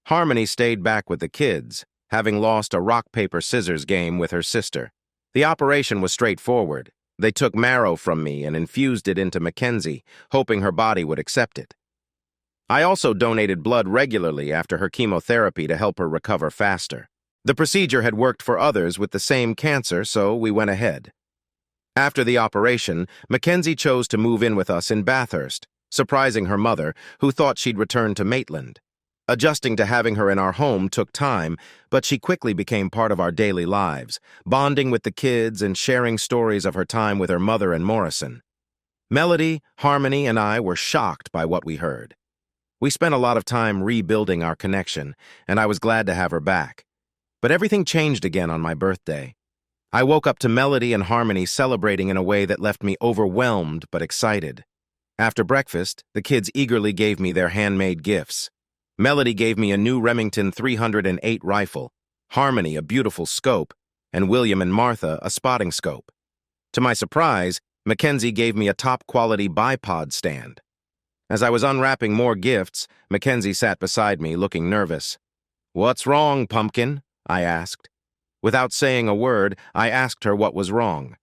Harmony stayed back with the kids, having lost a rock-paper-scissors game with her sister. The operation was straightforward. They took marrow from me and infused it into Mackenzie, hoping her body would accept it. I also donated blood regularly after her chemotherapy to help her recover faster. The procedure had worked for others with the same cancer, so we went ahead. After the operation, McKenzie chose to move in with us in Bathurst, surprising her mother, who thought she'd return to Maitland. Adjusting to having her in our home took time, but she quickly became part of our daily lives, bonding with the kids and sharing stories of her time with her mother and Morrison. Melody, Harmony, and I were shocked by what we heard. We spent a lot of time rebuilding our connection, and I was glad to have her back. But everything changed again on my birthday. I woke up to Melody and Harmony celebrating in a way that left me overwhelmed but excited. After breakfast, the kids eagerly gave me their handmade gifts. Melody gave me a new Remington 308 rifle, Harmony a beautiful scope, and William and Martha a spotting scope. To my surprise, McKenzie gave me a top-quality bipod stand. As I was unwrapping more gifts, McKenzie sat beside me, looking nervous. "What's wrong, Pumpkin?" I asked. Without saying a word, I asked her what was wrong.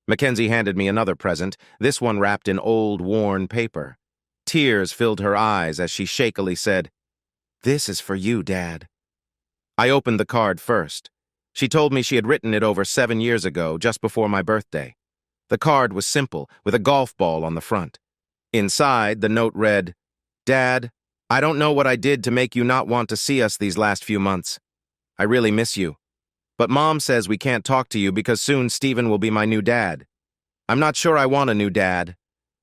McKenzie handed me another present, this one wrapped in old, worn paper. Tears filled her eyes as she shakily said, "This is for you, Dad." I opened the card first. She told me she had written it over 7 years ago, just before my birthday. The card was simple, with a golf ball on the front. Inside, the note read, "Dad, I don't know what I did to make you not want to see us these last few months. I really miss you. But Mom says we can't talk to you because soon Stephen will be my new dad. I'm not sure I want a new dad.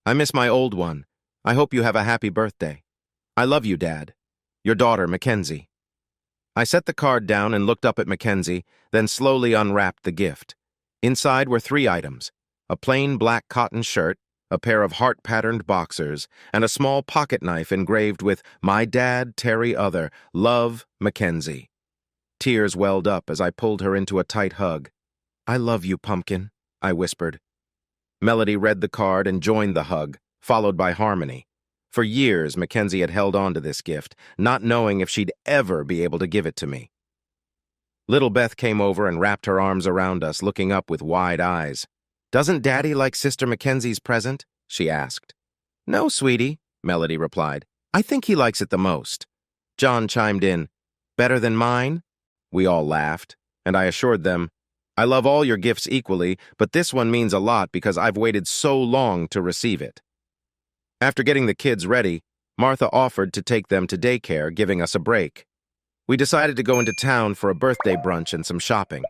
I miss my old one. I hope you have a happy birthday. I love you, Dad. Your daughter, McKenzie." I set the card down and looked up at McKenzie, then slowly unwrapped the gift. Inside were 3 items, a plain black cotton shirt, a pair of heart-patterned boxers, and a small pocket knife engraved with "My Dad, Terry Other, Love, McKenzie." Tears welled up as I pulled her into a tight hug. "I love you, Pumpkin," I whispered. Melody read the card and joined the hug, followed by Harmony. For years, McKenzie had held on to this gift, not knowing if she'd ever be able to give it to me. Little Beth came over and wrapped her arms around us, looking up with wide eyes. "Doesn't Daddy like Sister Mackenzie's present?" she asked. "No, sweetie," Melody replied. "I think he likes it the most." John chimed in, "Better than mine?" We all laughed, and I assured them, "I love all your gifts equally, but this one means a lot because I've waited so long to receive it." After getting the kids ready, Martha offered to take them to daycare, giving us a break. We decided to go into town for a birthday brunch and some shopping.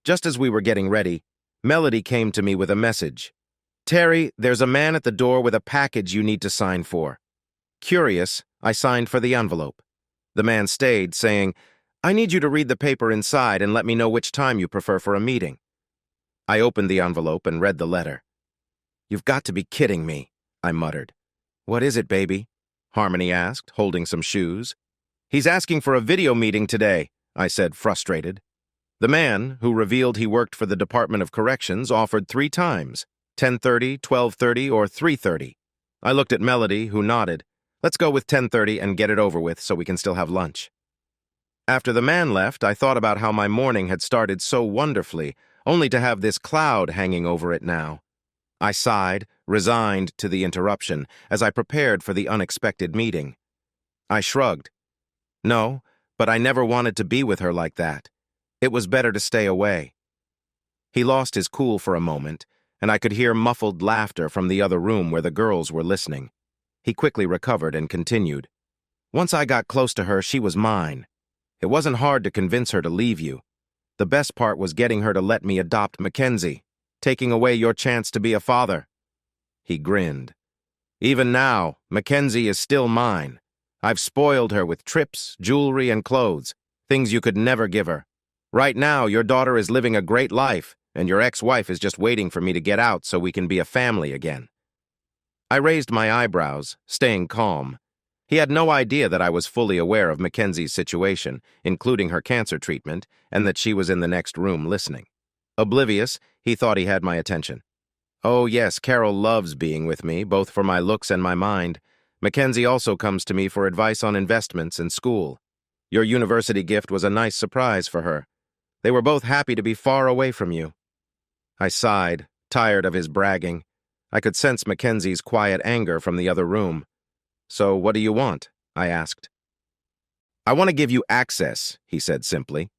Just as we were getting ready, Melody came to me with a message. "Terry, there's a man at the door with a package you need to sign for." Curious, I signed for the envelope. The man stayed, saying, "I need you to read the paper inside and let me know which time you prefer for a meeting." I opened the envelope and read the letter. "You've got to be kidding me," I muttered. "What is it, baby?" Harmony asked, holding some shoes. "He's asking for a video meeting today," I said, frustrated. The man, who revealed he worked for the Department of Corrections, offered 3 times, 10:30, 12:30, or 3:30. I looked at Melody, who nodded. "Let's go with 10:30 and get it over with so we can still have lunch." After the man left, I thought about how my morning had started so wonderfully, only to have this cloud hanging over it now. I sighed, resigned to the interruption, as I prepared for the unexpected meeting. I shrugged. No, but I never wanted to be with her like that. It was better to stay away. He lost his cool for a moment, and I could hear muffled laughter from the other room where the girls were listening. He quickly recovered and continued. "Once I got close to her, she was mine. It wasn't hard to convince her to leave you. The best part was getting her to let me adopt McKenzie, taking away your chance to be a father." He grinned. "Even now, McKenzie is still mine. I've spoiled her with trips, jewelry, and clothes, things you could never give her. Right now, your daughter is living a great life, and your ex-wife is just waiting for me to get out so we can be a family again." I raised my eyebrows, staying calm. He had no idea that I was fully aware of Mackenzie's situation, including her cancer treatment, and that she was in the next room listening. Oblivious, he thought he had my attention. "Oh yes, Carol loves being with me, both for my looks and my mind. Mackenzie also comes to me for advice on investments and school. Your university gift was a nice surprise for her. They were both happy to be far away from you." I sighed, tired of his bragging. I could sense Mackenzie's quiet anger from the other room. "So what do you want?" I asked. "I want to give you access," he said simply.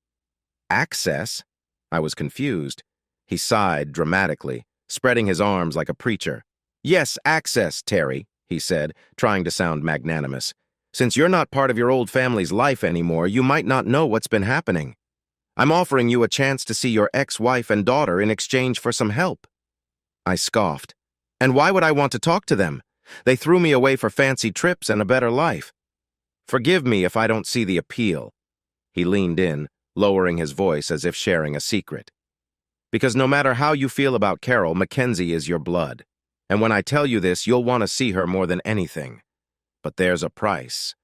Access? I was confused. He sighed dramatically, spreading his arms like a preacher. Yes, access, Terry, he said, trying to sound magnanimous. Since you're not part of your old family's life anymore, you might not know what's been happening. I'm offering you a chance to see your ex-wife and daughter in exchange for some help. I scoffed. And why would I want to talk to them? They threw me away for fancy trips and a better life. Forgive me if I don't see the appeal. He leaned in, lowering his voice as if sharing a secret. Because no matter how you feel about Carol, McKenzie is your blood. And when I tell you this, you'll want to see her more than anything. But there's a price.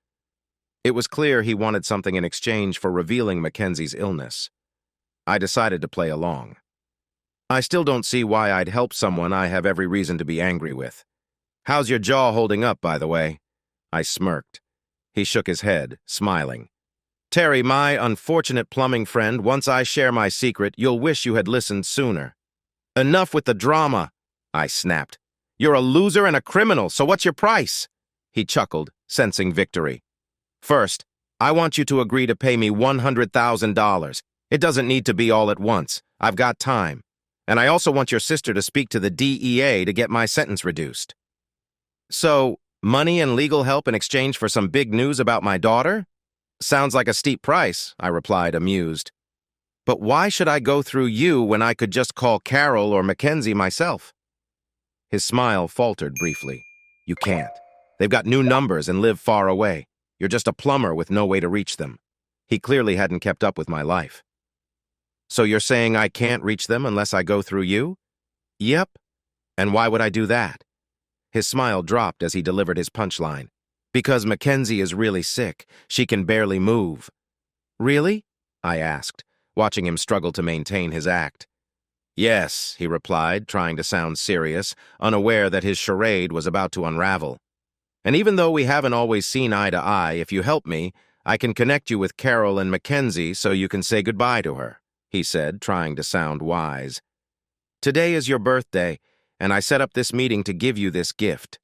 It was clear he wanted something in exchange for revealing Mackenzie's illness. I decided to play along. I still don't see why I'd help someone I have every reason to be angry with. How's your jaw holding up, by the way? I smirked. He shook his head, smiling. Terry, my unfortunate plumbing friend, once I share my secret, you'll wish you had listened sooner. Enough with the drama, I snapped. You're a loser and a criminal, so what's your price? He chuckled, sensing victory. First, I want you to agree to pay me $100,000. It doesn't need to be all at once. I've got time. And I also want your sister to speak to the DEA to get my sentence reduced. So, money and legal help in exchange for some big news about my daughter? Sounds like a steep price, I replied, amused. But why should I go through you when I could just call Carol or McKenzie myself? His smile faltered briefly. You can't. They've got new numbers and live far away. You're just a plumber with no way to reach them. He clearly hadn't kept up with my life. So you're saying I can't reach them unless I go through you? Yep. And why would I do that? His smile dropped as he delivered his punchline. Because McKenzie is really sick. She can barely move. Really? I asked, watching him struggle to maintain his act. Yes, he replied, trying to sound serious, unaware that his charade was about to unravel. And even though we haven't always seen eye to eye, if you help me, I can connect you with Carol and McKenzie so you can say goodbye to her, he said, trying to sound wise. Today is your birthday, and I set up this meeting to give you this gift.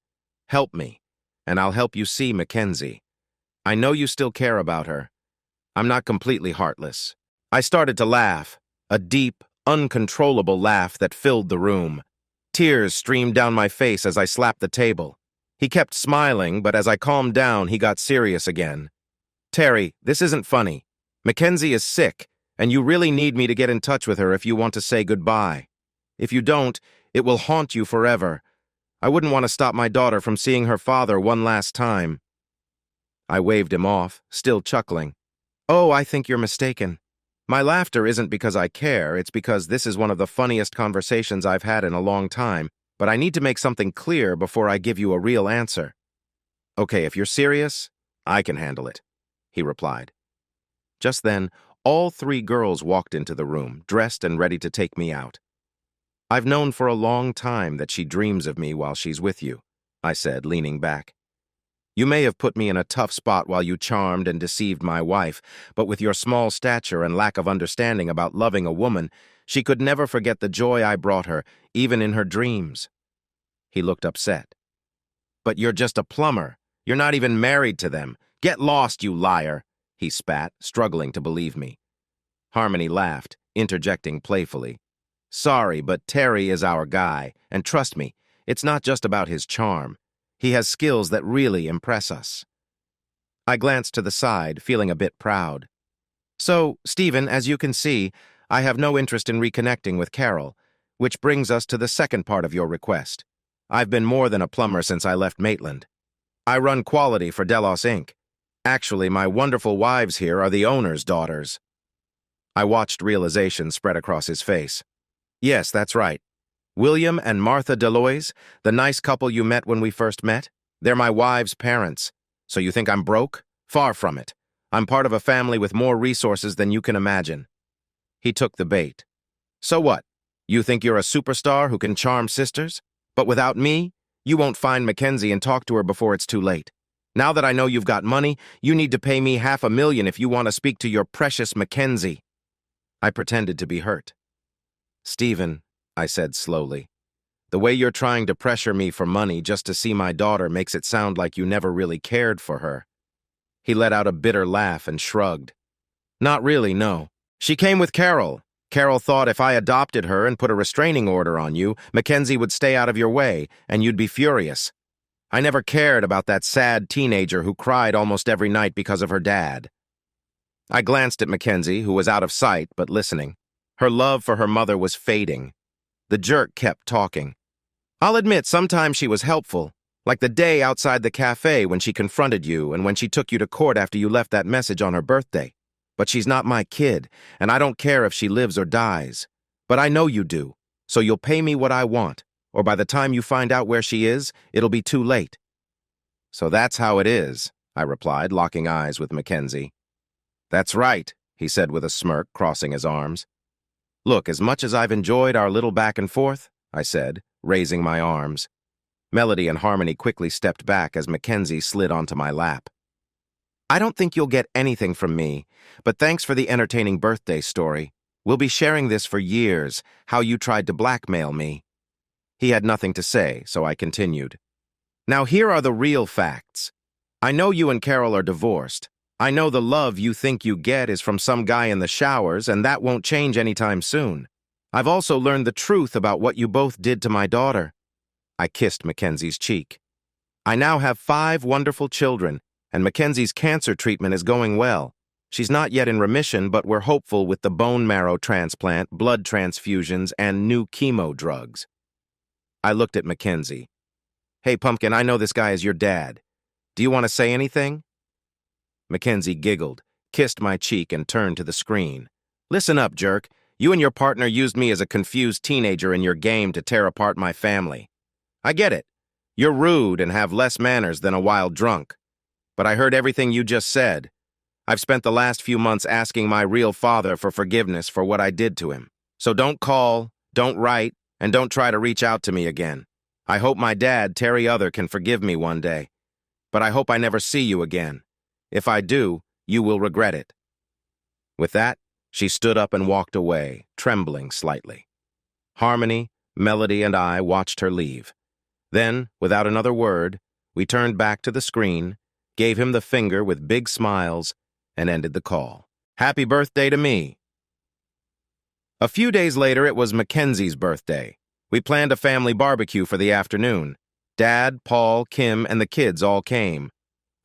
Help me, and I'll help you see McKenzie. I know you still care about her. I'm not completely heartless. I started to laugh, a deep, uncontrollable laugh that filled the room. Tears streamed down my face as I slapped the table. He kept smiling, but as I calmed down, he got serious again. Terry, this isn't funny. McKenzie is sick, and you really need me to get in touch with her if you want to say goodbye. If you don't, it will haunt you forever. I wouldn't want to stop my daughter from seeing her father one last time. I waved him off, still chuckling. Oh, I think you're mistaken. My laughter isn't because I care, it's because this is one of the funniest conversations I've had in a long time, but I need to make something clear before I give you a real answer. Okay, if you're serious, I can handle it, he replied. Just then, all three girls walked into the room, dressed and ready to take me out. I've known for a long time that she dreams of me while she's with you, I said, leaning back. You may have put me in a tough spot while you charmed and deceived my wife, but with your small stature and lack of understanding about loving a woman, she could never forget the joy I brought her, even in her dreams. He looked upset. But you're just a plumber. You're not even married to them. Get lost, you liar, he spat, struggling to believe me. Harmony laughed, interjecting playfully. Sorry, but Terry is our guy, and trust me, it's not just about his charm. He has skills that really impress us. I glanced to the side, feeling a bit proud. So, Stephen, as you can see, I have no interest in reconnecting with Carol, which brings us to the second part of your request. I've been more than a plumber since I left Maitland. I run quality for Delos Inc. Actually, my wonderful wives here are the owner's daughters. I watched realization spread across his face. Yes, that's right. William and Martha Deloise, the nice couple you met when we first met, they're my wives' parents. So you think I'm broke? Far from it. I'm part of a family with more resources than you can imagine. He took the bait. So what? You think you're a superstar who can charm sisters? But without me, you won't find McKenzie and talk to her before it's too late. Now that I know you've got money, you need to pay me $500,000 if you want to speak to your precious McKenzie. I pretended to be hurt. Stephen, I said slowly, the way you're trying to pressure me for money just to see my daughter makes it sound like you never really cared for her. He let out a bitter laugh and shrugged. Not really, no. She came with Carol. Carol thought if I adopted her and put a restraining order on you, McKenzie would stay out of your way, and you'd be furious. I never cared about that sad teenager who cried almost every night because of her dad. I glanced at McKenzie, who was out of sight but listening. Her love for her mother was fading. The jerk kept talking. I'll admit sometimes she was helpful, like the day outside the cafe when she confronted you and when she took you to court after you left that message on her birthday. But she's not my kid, and I don't care if she lives or dies. But I know you do, so you'll pay me what I want, or by the time you find out where she is, it'll be too late. So that's how it is, I replied, locking eyes with McKenzie. That's right, he said with a smirk, crossing his arms. Look, as much as I've enjoyed our little back and forth, I said, raising my arms. Melody and Harmony quickly stepped back as McKenzie slid onto my lap. I don't think you'll get anything from me, but thanks for the entertaining birthday story. We'll be sharing this for years, how you tried to blackmail me. He had nothing to say, so I continued. Now here are the real facts. I know you and Carol are divorced. I know the love you think you get is from some guy in the showers, and that won't change anytime soon. I've also learned the truth about what you both did to my daughter. I kissed McKenzie's cheek. I now have 5 wonderful children, and McKenzie's cancer treatment is going well. She's not yet in remission, but we're hopeful with the bone marrow transplant, blood transfusions, and new chemo drugs. I looked at McKenzie. Hey, Pumpkin, I know this guy is your dad. Do you want to say anything? McKenzie giggled, kissed my cheek, and turned to the screen. Listen up, jerk. You and your partner used me as a confused teenager in your game to tear apart my family. I get it. You're rude and have less manners than a wild drunk. But I heard everything you just said. I've spent the last few months asking my real father for forgiveness for what I did to him. So don't call, don't write, and don't try to reach out to me again. I hope my dad, Terry Other, can forgive me one day. But I hope I never see you again. If I do, you will regret it. With that, she stood up and walked away, trembling slightly. Harmony, Melody, and I watched her leave. Then, without another word, we turned back to the screen, gave him the finger with big smiles, and ended the call. Happy birthday to me. A few days later, it was Mackenzie's birthday. We planned a family barbecue for the afternoon. Dad, Paul, Kim, and the kids all came.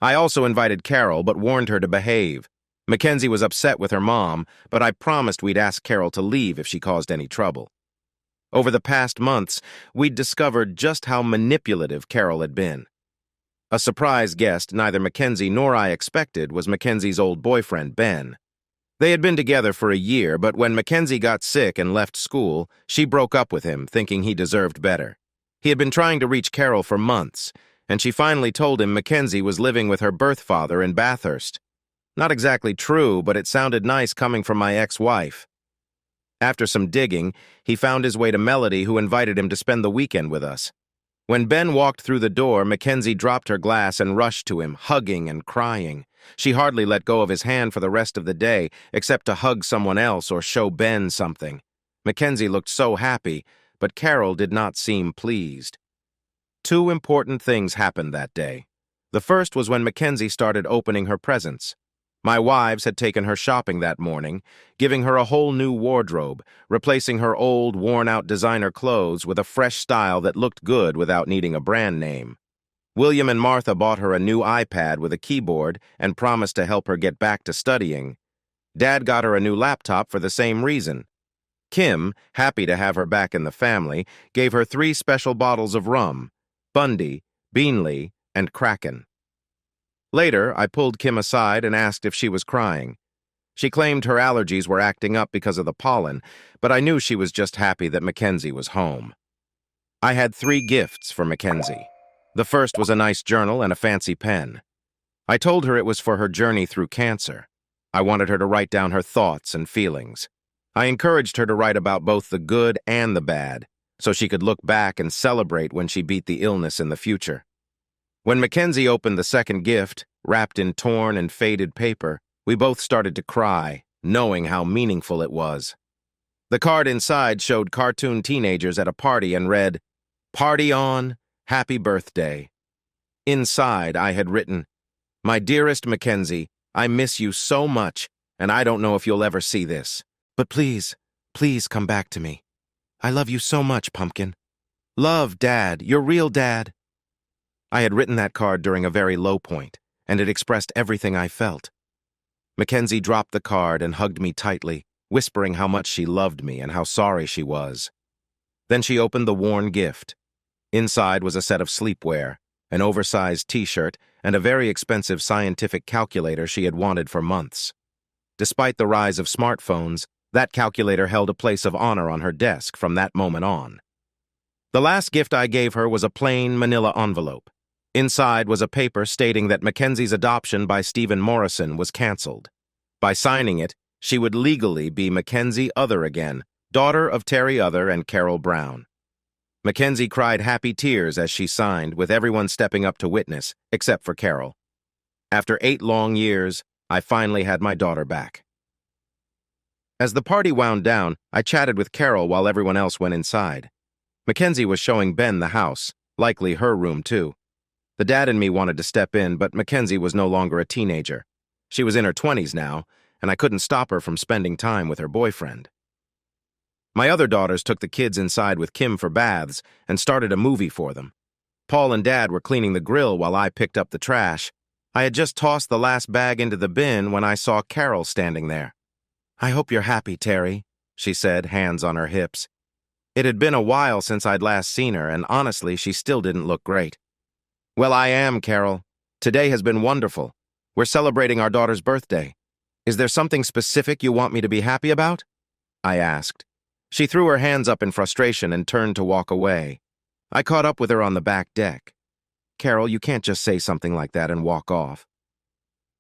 I also invited Carol, but warned her to behave. Mackenzie was upset with her mom, but I promised we'd ask Carol to leave if she caused any trouble. Over the past months, we'd discovered just how manipulative Carol had been. A surprise guest neither Mackenzie nor I expected was Mackenzie's old boyfriend, Ben. They had been together for a year, but when Mackenzie got sick and left school, she broke up with him, thinking he deserved better. He had been trying to reach Carol for months, and she finally told him Mackenzie was living with her birth father in Bathurst. Not exactly true, but it sounded nice coming from my ex-wife. After some digging, he found his way to Melody, who invited him to spend the weekend with us. When Ben walked through the door, Mackenzie dropped her glass and rushed to him, hugging and crying. She hardly let go of his hand for the rest of the day, except to hug someone else or show Ben something. Mackenzie looked so happy, but Carol did not seem pleased. 2 important things happened that day. The first was when Mackenzie started opening her presents. My wives had taken her shopping that morning, giving her a whole new wardrobe, replacing her old, worn-out designer clothes with a fresh style that looked good without needing a brand name. William and Martha bought her a new iPad with a keyboard and promised to help her get back to studying. Dad got her a new laptop for the same reason. Kim, happy to have her back in the family, gave her 3 special bottles of rum, Bundy, Beanley, and Kraken. Later, I pulled Kim aside and asked if she was crying. She claimed her allergies were acting up because of the pollen, but I knew she was just happy that Mackenzie was home. I had 3 gifts for Mackenzie. The first was a nice journal and a fancy pen. I told her it was for her journey through cancer. I wanted her to write down her thoughts and feelings. I encouraged her to write about both the good and the bad, so she could look back and celebrate when she beat the illness in the future. When Mackenzie opened the second gift, wrapped in torn and faded paper, we both started to cry, knowing how meaningful it was. The card inside showed cartoon teenagers at a party and read, "Party on, happy birthday." Inside, I had written, "My dearest Mackenzie, I miss you so much, and I don't know if you'll ever see this. But please, please come back to me. I love you so much, Pumpkin. Love, Dad, your real dad. I had written that card during a very low point, and it expressed everything I felt. McKenzie dropped the card and hugged me tightly, whispering how much she loved me and how sorry she was. Then she opened the worn gift. Inside was a set of sleepwear, an oversized t-shirt, and a very expensive scientific calculator she had wanted for months. Despite the rise of smartphones, that calculator held a place of honor on her desk from that moment on. The last gift I gave her was a plain manila envelope. Inside was a paper stating that Mackenzie's adoption by Stephen Morrison was canceled. By signing it, she would legally be Mackenzie Other again, daughter of Terry Other and Carol Brown. Mackenzie cried happy tears as she signed, with everyone stepping up to witness, except for Carol. After 8 long years, I finally had my daughter back. As the party wound down, I chatted with Carol while everyone else went inside. Mackenzie was showing Ben the house, likely her room too. The dad and me wanted to step in, but Mackenzie was no longer a teenager. She was in her 20s now, and I couldn't stop her from spending time with her boyfriend. My other daughters took the kids inside with Kim for baths and started a movie for them. Paul and Dad were cleaning the grill while I picked up the trash. I had just tossed the last bag into the bin when I saw Carol standing there. "I hope you're happy, Terry," she said, hands on her hips. It had been a while since I'd last seen her, and honestly, she still didn't look great. "Well, I am, Carol. Today has been wonderful. We're celebrating our daughter's birthday. Is there something specific you want me to be happy about?" I asked. She threw her hands up in frustration and turned to walk away. I caught up with her on the back deck. "Carol, you can't just say something like that and walk off."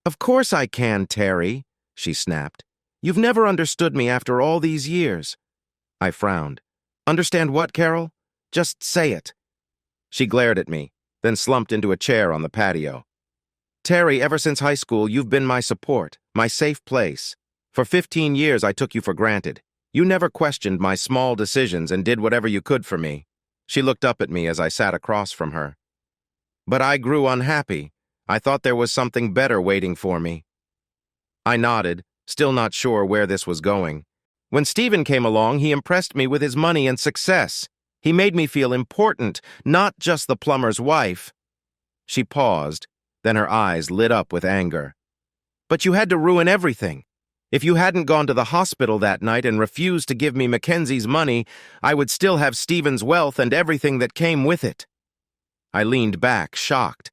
"Of course I can, Terry," she snapped. "You've never understood me after all these years." I frowned. "Understand what, Carol? Just say it." She glared at me, then slumped into a chair on the patio. "Terry, ever since high school, you've been my support, my safe place. For 15 years, I took you for granted. You never questioned my small decisions and did whatever you could for me." She looked up at me as I sat across from her. "But I grew unhappy. I thought there was something better waiting for me." I nodded, still not sure where this was going. "When Stephen came along, he impressed me with his money and success. He made me feel important, not just the plumber's wife." She paused, then her eyes lit up with anger. "But you had to ruin everything. If you hadn't gone to the hospital that night and refused to give me Mackenzie's money, I would still have Stephen's wealth and everything that came with it." I leaned back, shocked.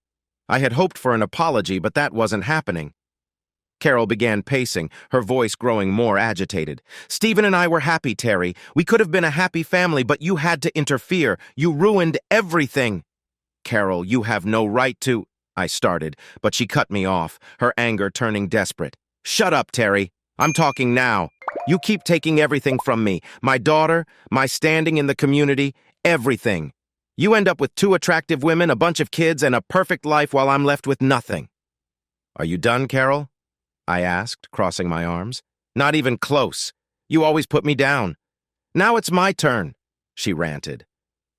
I had hoped for an apology, but that wasn't happening. Carol began pacing, her voice growing more agitated. "Stephen and I were happy, Terry. We could have been a happy family, but you had to interfere. You ruined everything." "Carol, you have no right to—" I started, but she cut me off, her anger turning desperate. "Shut up, Terry. I'm talking now. You keep taking everything from me. My daughter, my standing in the community, everything. You end up with 2 attractive women, a bunch of kids, and a perfect life while I'm left with nothing." "Are you done, Carol?" I asked, crossing my arms. "Not even close. You always put me down." "Now it's my turn," she ranted.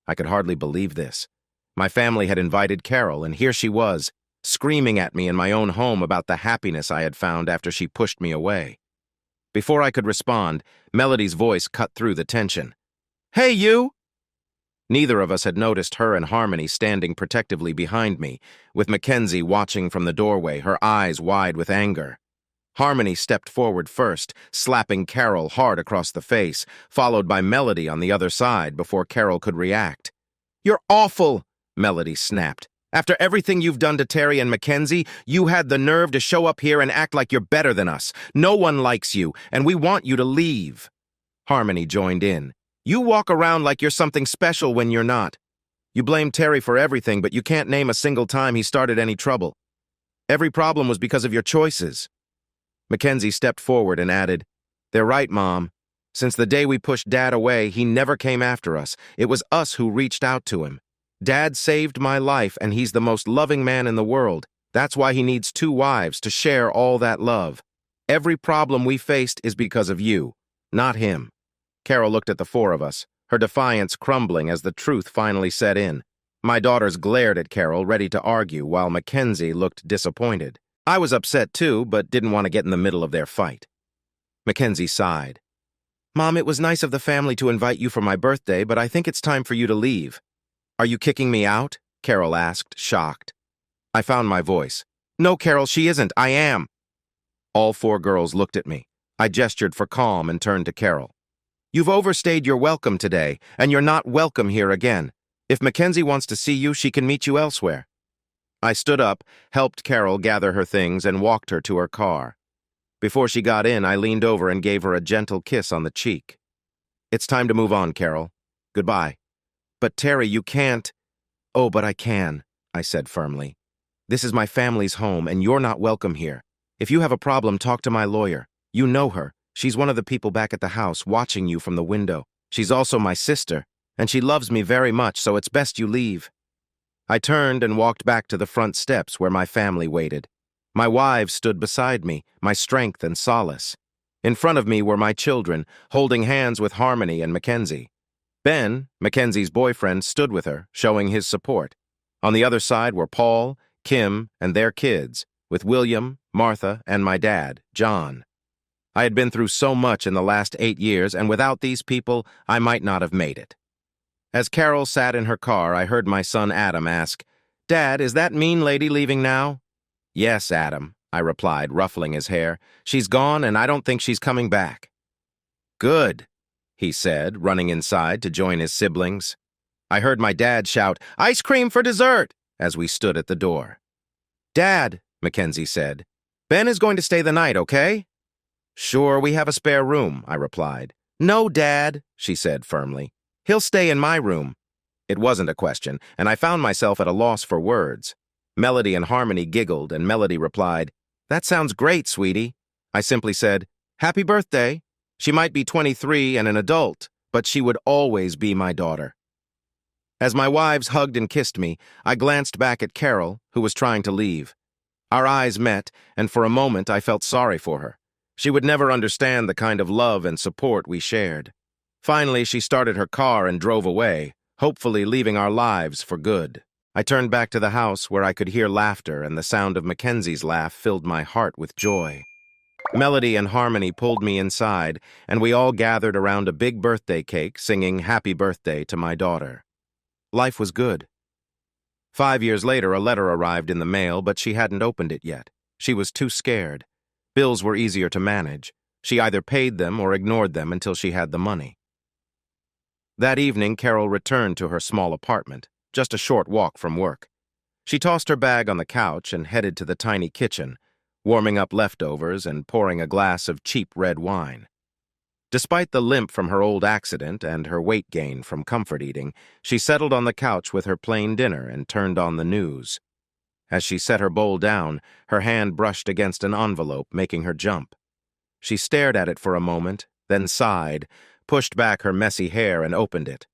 I could hardly believe this. My family had invited Carol, and here she was, screaming at me in my own home about the happiness I had found after she pushed me away. Before I could respond, Melody's voice cut through the tension. "Hey, you!" Neither of us had noticed her and Harmony standing protectively behind me, with Mackenzie watching from the doorway, her eyes wide with anger. Harmony stepped forward first, slapping Carol hard across the face, followed by Melody on the other side before Carol could react. "You're awful!" Melody snapped. "After everything you've done to Terry and Mackenzie, you had the nerve to show up here and act like you're better than us. No one likes you, and we want you to leave." Harmony joined in. "You walk around like you're something special when you're not. You blame Terry for everything, but you can't name a single time he started any trouble. Every problem was because of your choices." Mackenzie stepped forward and added, "They're right, Mom. Since the day we pushed Dad away, he never came after us. It was us who reached out to him. Dad saved my life, and he's the most loving man in the world. That's why he needs 2 wives to share all that love. Every problem we faced is because of you, not him." Carol looked at the 4 of us, her defiance crumbling as the truth finally set in. My daughters glared at Carol, ready to argue, while Mackenzie looked disappointed. I was upset too, but didn't want to get in the middle of their fight. McKenzie sighed. Mom, it was nice of the family to invite you for my birthday, but I think it's time for you to leave. Are you kicking me out? Carol asked, shocked. I found my voice. No, Carol, she isn't. I am. All four girls looked at me. I gestured for calm and turned to Carol. You've overstayed your welcome today, and you're not welcome here again. If McKenzie wants to see you, she can meet you elsewhere. I stood up, helped Carol gather her things, and walked her to her car. Before she got in, I leaned over and gave her a gentle kiss on the cheek. It's time to move on, Carol. Goodbye. But Terry, you can't. Oh, but I can, I said firmly. This is my family's home, and you're not welcome here. If you have a problem, talk to my lawyer. You know her. She's one of the people back at the house, watching you from the window. She's also my sister, and she loves me very much, so it's best you leave. I turned and walked back to the front steps where my family waited. My wives stood beside me, my strength and solace. In front of me were my children, holding hands with Harmony and McKenzie. Ben, McKenzie's boyfriend, stood with her, showing his support. On the other side were Paul, Kim, and their kids, with William, Martha, and my dad, John. I had been through so much in the last 8 years, and without these people, I might not have made it. As Carol sat in her car, I heard my son Adam ask, Dad, is that mean lady leaving now? Yes, Adam, I replied, ruffling his hair. She's gone, and I don't think she's coming back. Good, he said, running inside to join his siblings. I heard my dad shout, Ice cream for dessert, as we stood at the door. Dad, McKenzie said, Ben is going to stay the night, okay? Sure, we have a spare room, I replied. No, Dad, she said firmly. He'll stay in my room. It wasn't a question, and I found myself at a loss for words. Melody and Harmony giggled, and Melody replied, That sounds great, sweetie. I simply said, Happy birthday. She might be 23 and an adult, but she would always be my daughter. As my wives hugged and kissed me, I glanced back at Carol, who was trying to leave. Our eyes met, and for a moment I felt sorry for her. She would never understand the kind of love and support we shared. Finally, she started her car and drove away, hopefully leaving our lives for good. I turned back to the house where I could hear laughter, and the sound of Mackenzie's laugh filled my heart with joy. Melody and Harmony pulled me inside, and we all gathered around a big birthday cake, singing Happy Birthday to my daughter. Life was good. 5 years later, a letter arrived in the mail, but she hadn't opened it yet. She was too scared. Bills were easier to manage. She either paid them or ignored them until she had the money. That evening, Carol returned to her small apartment, just a short walk from work. She tossed her bag on the couch and headed to the tiny kitchen, warming up leftovers and pouring a glass of cheap red wine. Despite the limp from her old accident and her weight gain from comfort eating, she settled on the couch with her plain dinner and turned on the news. As she set her bowl down, her hand brushed against an envelope, making her jump. She stared at it for a moment, then sighed, pushed back her messy hair and opened it.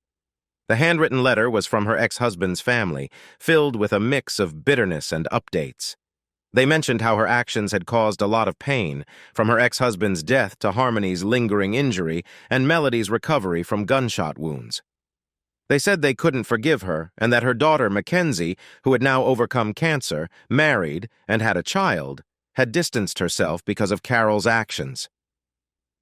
The handwritten letter was from her ex-husband's family, filled with a mix of bitterness and updates. They mentioned how her actions had caused a lot of pain, from her ex-husband's death to Harmony's lingering injury and Melody's recovery from gunshot wounds. They said they couldn't forgive her, and that her daughter, McKenzie, who had now overcome cancer, married, and had a child, had distanced herself because of Carol's actions.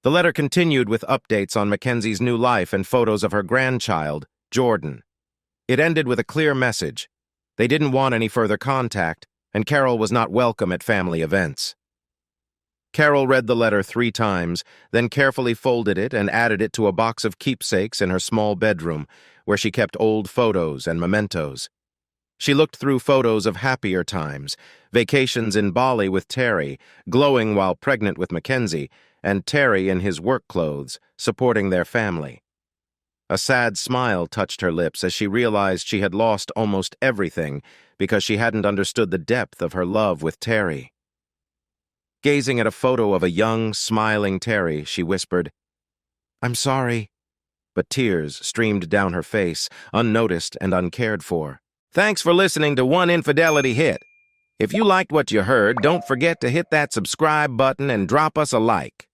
The letter continued with updates on Mackenzie's new life and photos of her grandchild, Jordan. It ended with a clear message. They didn't want any further contact, and Carol was not welcome at family events. Carol read the letter 3 times, then carefully folded it and added it to a box of keepsakes in her small bedroom, where she kept old photos and mementos. She looked through photos of happier times, vacations in Bali with Terry, glowing while pregnant with McKenzie, and Terry in his work clothes, supporting their family. A sad smile touched her lips as she realized she had lost almost everything because she hadn't understood the depth of her love with Terry. Gazing at a photo of a young, smiling Terry, she whispered, "I'm sorry." But tears streamed down her face, unnoticed and uncared for. Thanks for listening to One Infidelity Hit. If you liked what you heard, don't forget to hit that subscribe button and drop us a like.